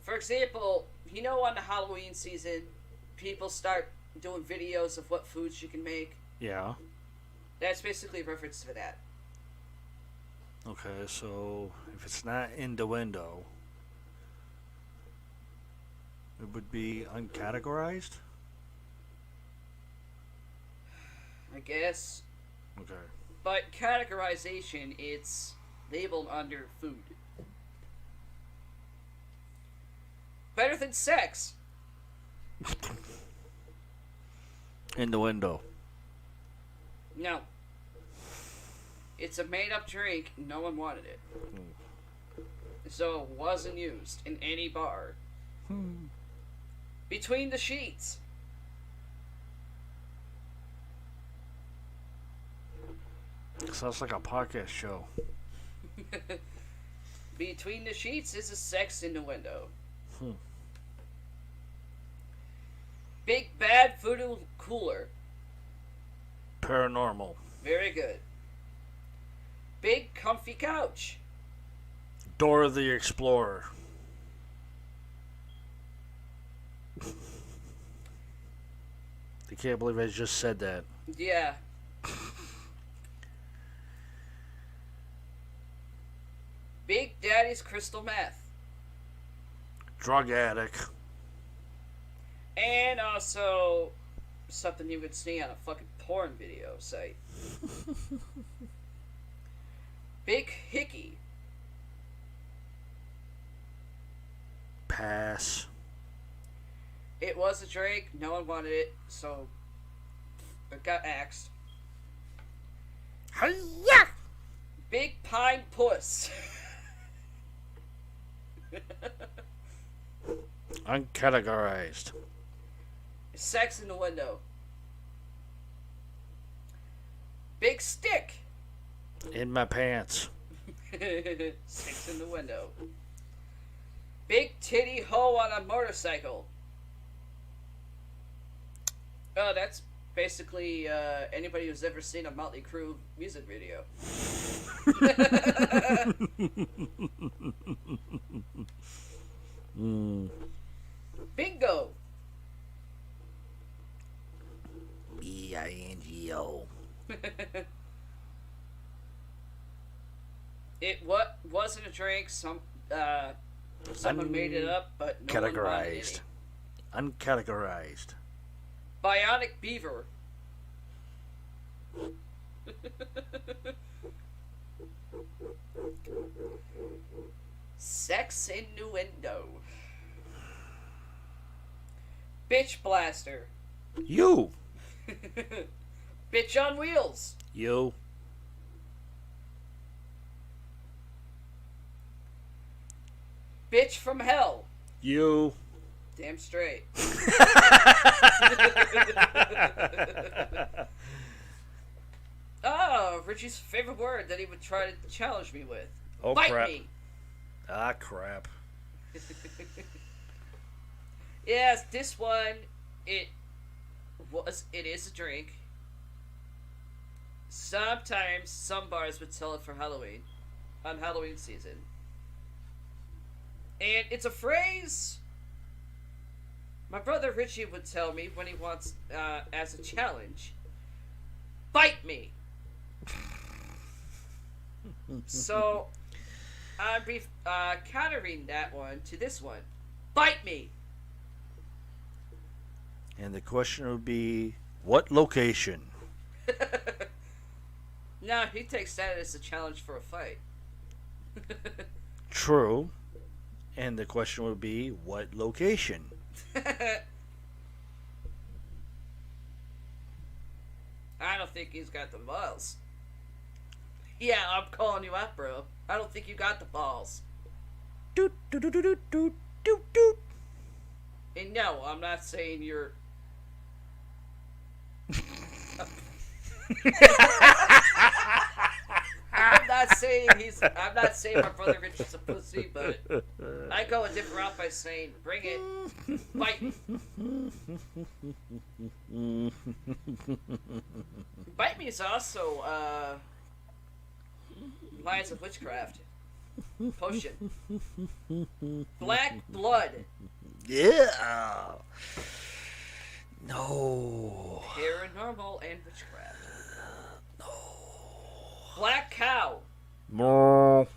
For example, you know, on the Halloween season, people start doing videos of what foods you can make. Yeah. That's basically a reference to that. Okay, so if it's not innuendo, it would be uncategorized? I guess. Okay. But categorization, it's labeled under food. Better than sex. Innuendo. No. It's a made-up drink. No one wanted it. So it wasn't used in any bar. Between the sheets. Sounds like a podcast show. Between the sheets is a sex innuendo. Big bad voodoo cooler. Paranormal. Very good. Big comfy couch. Dora the Explorer. I can't believe I just said that. Yeah. Big Daddy's crystal meth. Drug addict. And also something you would see on a fucking porn video site. Big hickey. Pass. It was a drink. No one wanted it, so it got axed. Hi-ya! Big pine puss. Uncategorized. Sex in the window. Big stick. In my pants. Sex in the window. Big titty hoe on a motorcycle. Oh, that's basically anybody who's ever seen a Motley Crue music video. Bingo. B-I-N-G-O. It wasn't a drink. Someone made it up, but no one wanted Categorized. any. Uncategorized. Bionic beaver. Sex innuendo. Bitch blaster. You. Bitch on wheels. You. Bitch from hell. You. Damn straight. Oh, Richie's favorite word that he would try to challenge me with. Oh, Bite crap. me. Ah, crap. Yes, this one, it is a drink. Sometimes some bars would sell it for Halloween, on Halloween season. And it's a phrase my brother Richie would tell me when he wants, as a challenge, bite me. So, I'll be countering that one to this one. Bite me. And the question would be, what location? No, he takes that as a challenge for a fight. True. And the question would be, what location? I don't think he's got the balls. Yeah, I'm calling you out, bro. I don't think you got the balls. Doot, doot, doot, doot, doot, doot, doot. And no, I'm not saying you're... I'm not saying my brother Rich is a pussy, but I go a different route by saying, bring it, bite me. Bite me is also, lines of witchcraft. Potion. Black blood. Yeah. No. Paranormal and witchcraft. No. Black cow. No.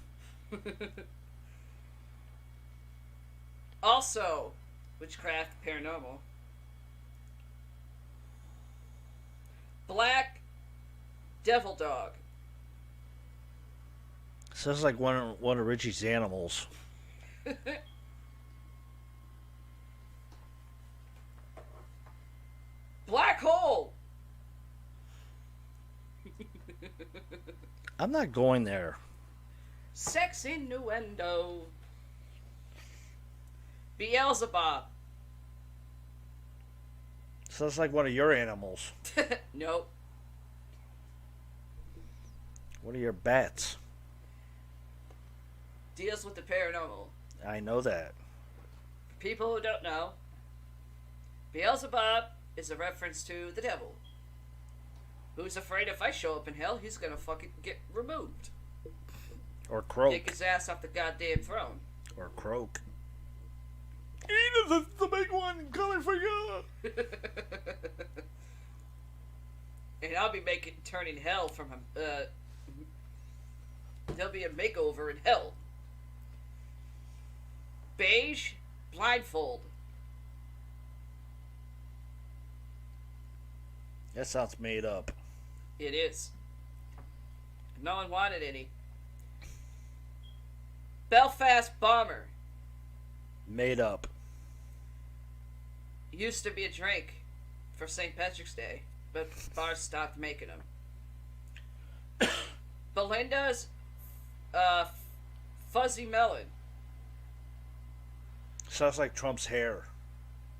Also, witchcraft, paranormal. Black devil dog. Sounds like one of Richie's animals. Black hole. I'm not going there. Sex innuendo. Beelzebub. Sounds like one of your animals. Nope. What are your bats? Deals with the paranormal. I know that. People who don't know, Beelzebub is a reference to the devil, who's afraid if I show up in hell, he's gonna fucking get removed. Or croak. Kick his ass off the goddamn throne. Or croak. Edith, it's the big one coming for you. And I'll be turning hell from him. There'll be a makeover in hell. Beige blindfold. That sounds made up. It is. No one wanted any. Belfast bomber. Made up. Used to be a drink for St. Patrick's Day, but bars stopped making them. Belinda's fuzzy melon. Sounds like Trump's hair.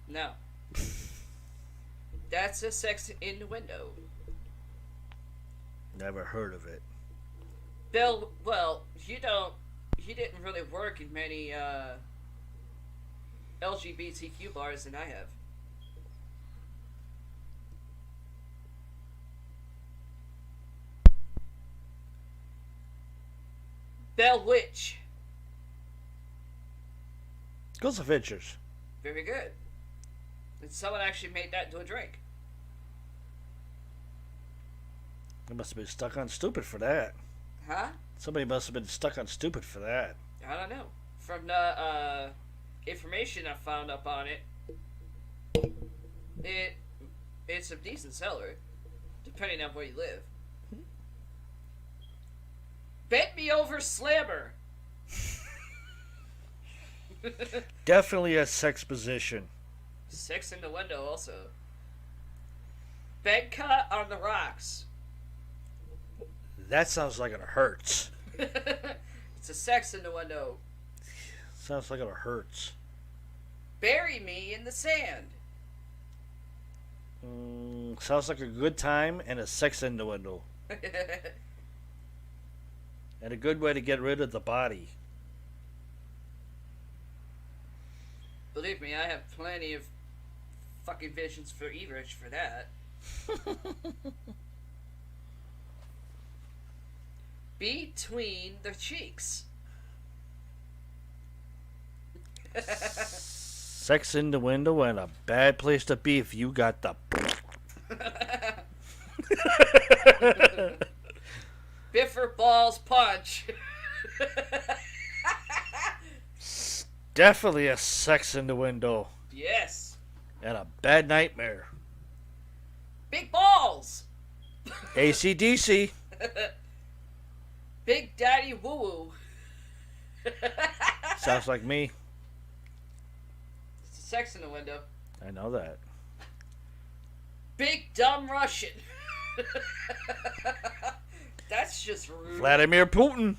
No. That's a sex innuendo. Never heard of it. Bill, well, you didn't really work in many LGBTQ bars than I have. Bell Witch. Goes to Ventures. Very good. And someone actually made that into a drink. They must have been stuck on stupid for that. Huh? Somebody must have been stuck on stupid for that. I don't know. From the information I found up on it, it's a decent seller, depending on where you live. Bent me over slammer. Definitely a sex position. Sex in the window also. Bed cut on the rocks. That sounds like it hurts. It's a sex in the window. Sounds like it hurts. Bury me in the sand. Sounds like a good time and a sex innuendo. And a good way to get rid of the body. Believe me, I have plenty of fucking visions for E-Rich for that. Between the cheeks. Sex in the window and a bad place to be if you got the. Biffer balls punch. Definitely a sex in the window Yes. and a bad nightmare. Big balls. AC/DC. Big daddy woo woo. Sounds like me. Sex in the window. I know that. Big dumb Russian. That's just rude. Vladimir Putin.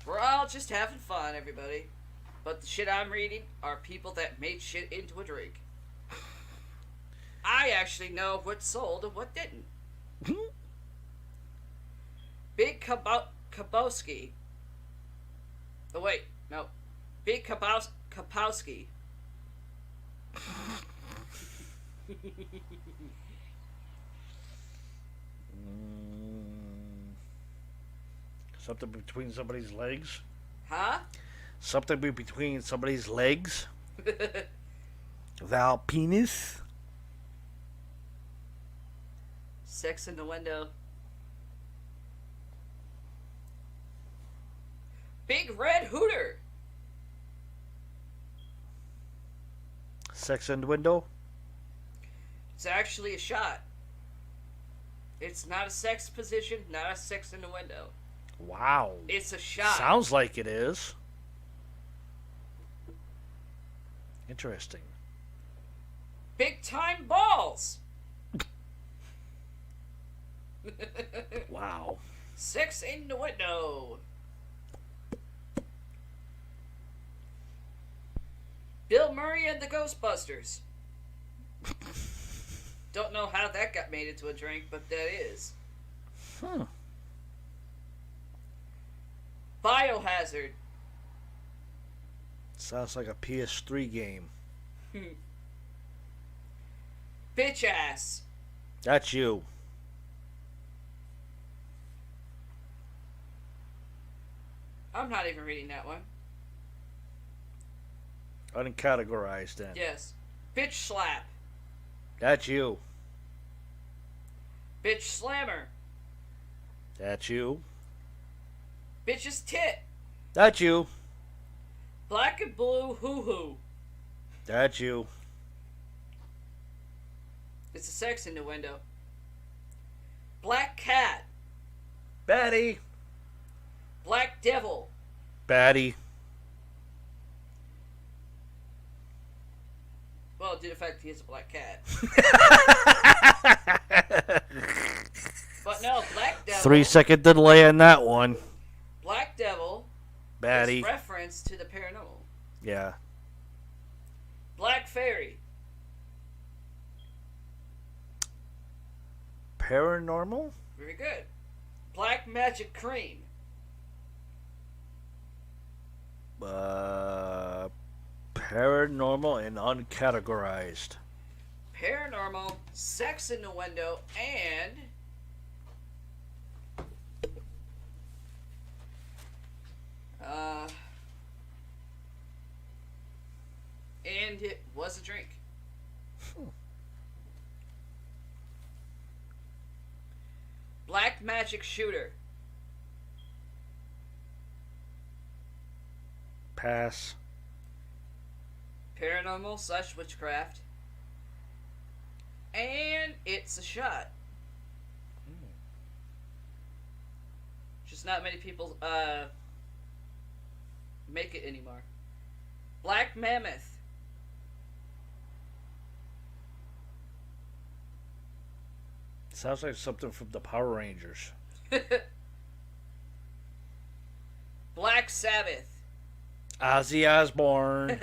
We're all just having fun, everybody. But the shit I'm reading are people that made shit into a drink. I actually know what sold and what didn't. Big Kabowski. Oh, wait. No. Big Kapowski. Something between somebody's legs. Huh? Something between somebody's legs. Val penis. Sex in the window. Big red hooter. Sex in the window. It's actually a shot. It's not a sex position, not a sex in the window. Wow. It's a shot. Sounds like it is. Interesting. Big time balls. Wow. Sex in the window. Bill Murray and the Ghostbusters. Don't know how that got made into a drink, but that is. Huh. Biohazard. Sounds like a PS3 game. Bitch ass. That's you. I'm not even reading that one. Uncategorized then. Yes. Bitch slap. That's you. Bitch slammer. That's you. Bitch's tit. That's you. Black and blue hoo hoo. That's you. It's a sex in the window. Black cat. Batty. Black devil. Batty. Well, due to the fact he is a black cat. But no, black devil. 3-second delay on that one. Black devil. Batty. Is reference to the paranormal. Yeah. Black fairy. Paranormal? Very good. Black magic cream. Paranormal and uncategorized. Paranormal, sex in the window, and it was a drink. Black magic shooter. Pass. Paranormal / witchcraft. And it's a shot. Just not many people make it anymore. Black mammoth. Sounds like something from the Power Rangers. Black Sabbath. Ozzy Osbourne.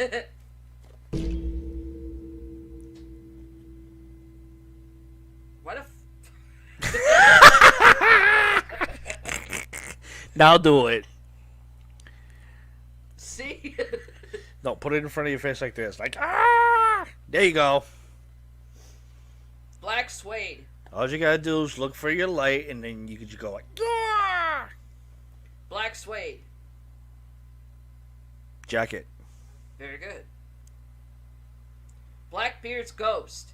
What if? Now do it. See? No, put it in front of your face like this. Like, ah! There you go. Black suede. All you gotta do is look for your light, and then you can just go like, "Gah!" Black suede. Jacket. Very good. Blackbeard's ghost.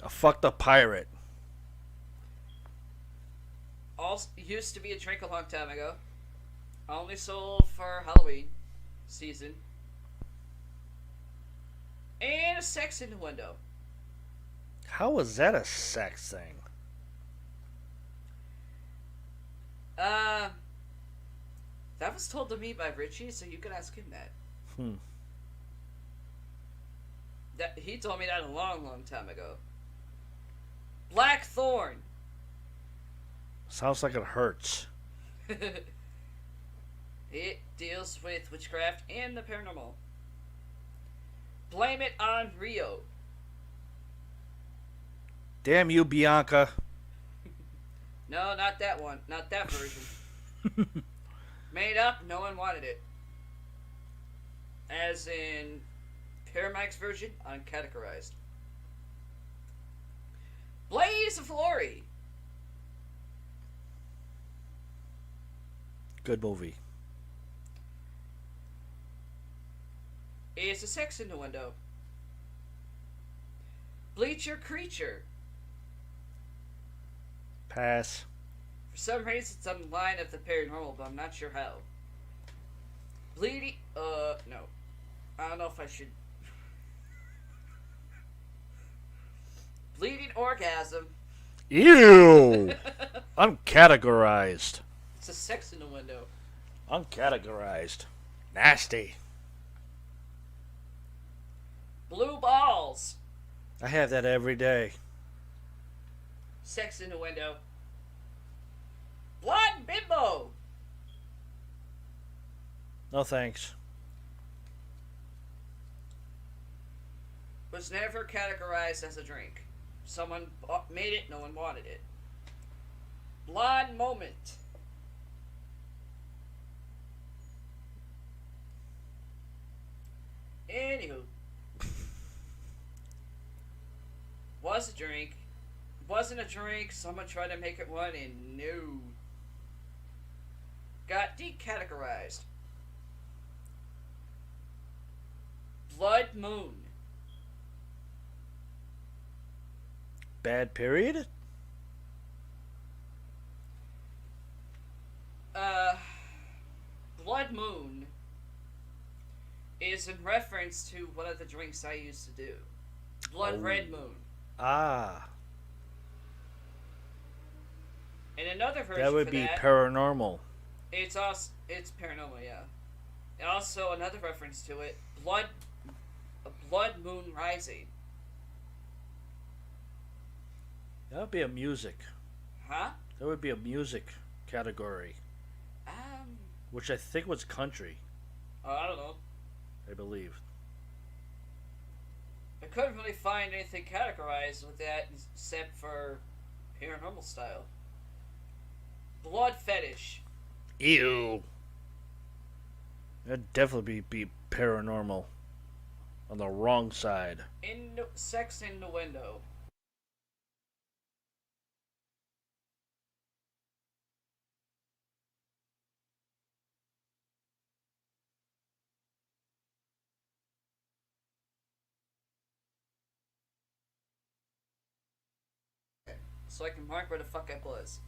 A fucked up pirate. Also used to be a drink a long time ago. Only sold for Halloween season. And a sex in the window. How was that a sex thing? That was told to me by Richie, so you can ask him that. That he told me that a long, long time ago. Blackthorn. Sounds like it hurts. It deals with witchcraft and the paranormal. Blame it on Rio. Damn you, Bianca. No, not that one. Not that version. Made up, no one wanted it. As in Paramike's version, uncategorized. Blaze of Glory. Good movie. Is a sex in the window. Bleacher Creature. Pass. For some reason, it's on the line of the paranormal, but I'm not sure how. Bleeding. No. I don't know if I should. Bleeding Orgasm. Ew! Uncategorized. It's a sex in the window. Uncategorized. Nasty. Blue Balls. I have that every day. Sex in the window. Blood Bimbo. No thanks. Was never categorized as a drink. Someone made it, no one wanted it. Blonde Moment. Anywho. Was a drink. Wasn't a drink. Someone tried to make it one and no. Got decategorized. Blood Moon. Bad period? Blood Moon is in reference to one of the drinks I used to do. Blood Red Moon. Ah. And another version That would for be that, paranormal. it's paranormal, yeah. And also another reference to it, Blood Moon Rising. That would be a music. Huh? That would be a music category. Which I think was country, I don't know. I believe. I couldn't really find anything categorized with that except for paranormal style. Blood Fetish. Ew. That'd definitely be paranormal. On the wrong side. Sex in the window. So I can mark where the fuck I was.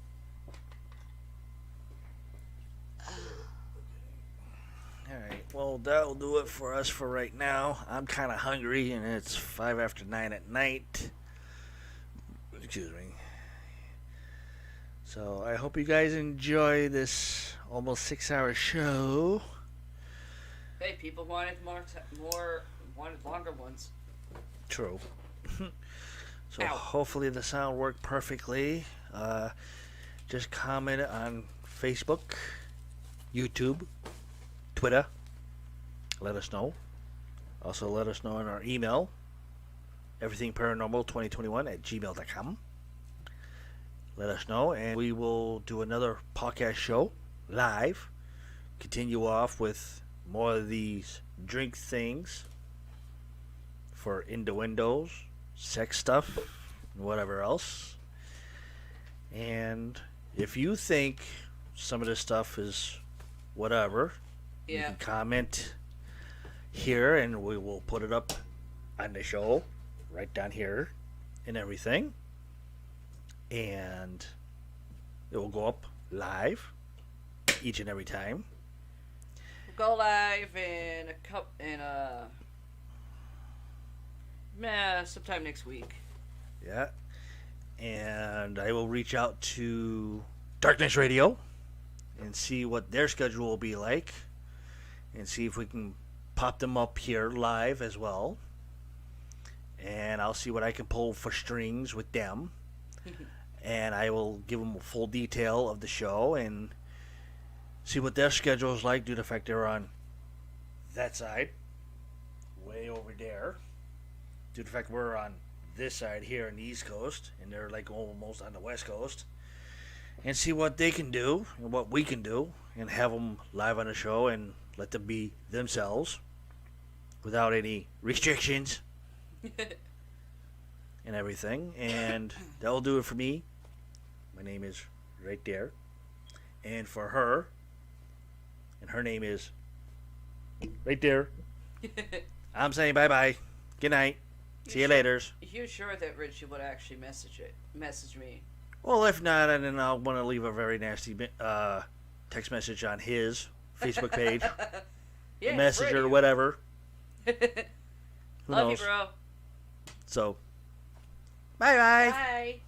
Alright, well, that'll do it for us for right now. I'm kind of hungry, and it's 5 after 9 at night. Excuse me. So, I hope you guys enjoy this almost 6-hour show. Hey, people wanted wanted longer ones. True. So, Ow. hopefully the sound worked perfectly. Just comment on Facebook, YouTube, Twitter. Let us know. Also, let us know in our email, everythingparanormal2021@gmail.com. Let us know, and we will do another podcast show live. Continue off with more of these drink things for innuendos, sex stuff, and whatever else. And if you think some of this stuff is whatever, you Yeah. can comment here and we will put it up on the show right down here and everything. And it will go up live each and every time. Go live sometime next week. Yeah. And I will reach out to Darkness Radio and see what their schedule will be like and see if we can pop them up here live as well. And I'll see what I can pull for strings with them. And I will give them a full detail of the show and see what their schedule is like due to the fact they're on that side, way over there. Due to the fact we're on this side here on the East Coast, and they're like almost on the West Coast. And see what they can do and what we can do, and have them live on the show and let them be themselves without any restrictions and everything. And that will do it for me. My name is right there. And for her, and her name is right there. I'm saying bye-bye. Good night. See you later. You're sure that Richie would actually message me? Well, if not, then I'll want to leave a very nasty text message on his Facebook page, Yeah, Messenger, or whatever. Who Love knows? you, bro. So, bye-bye. Bye.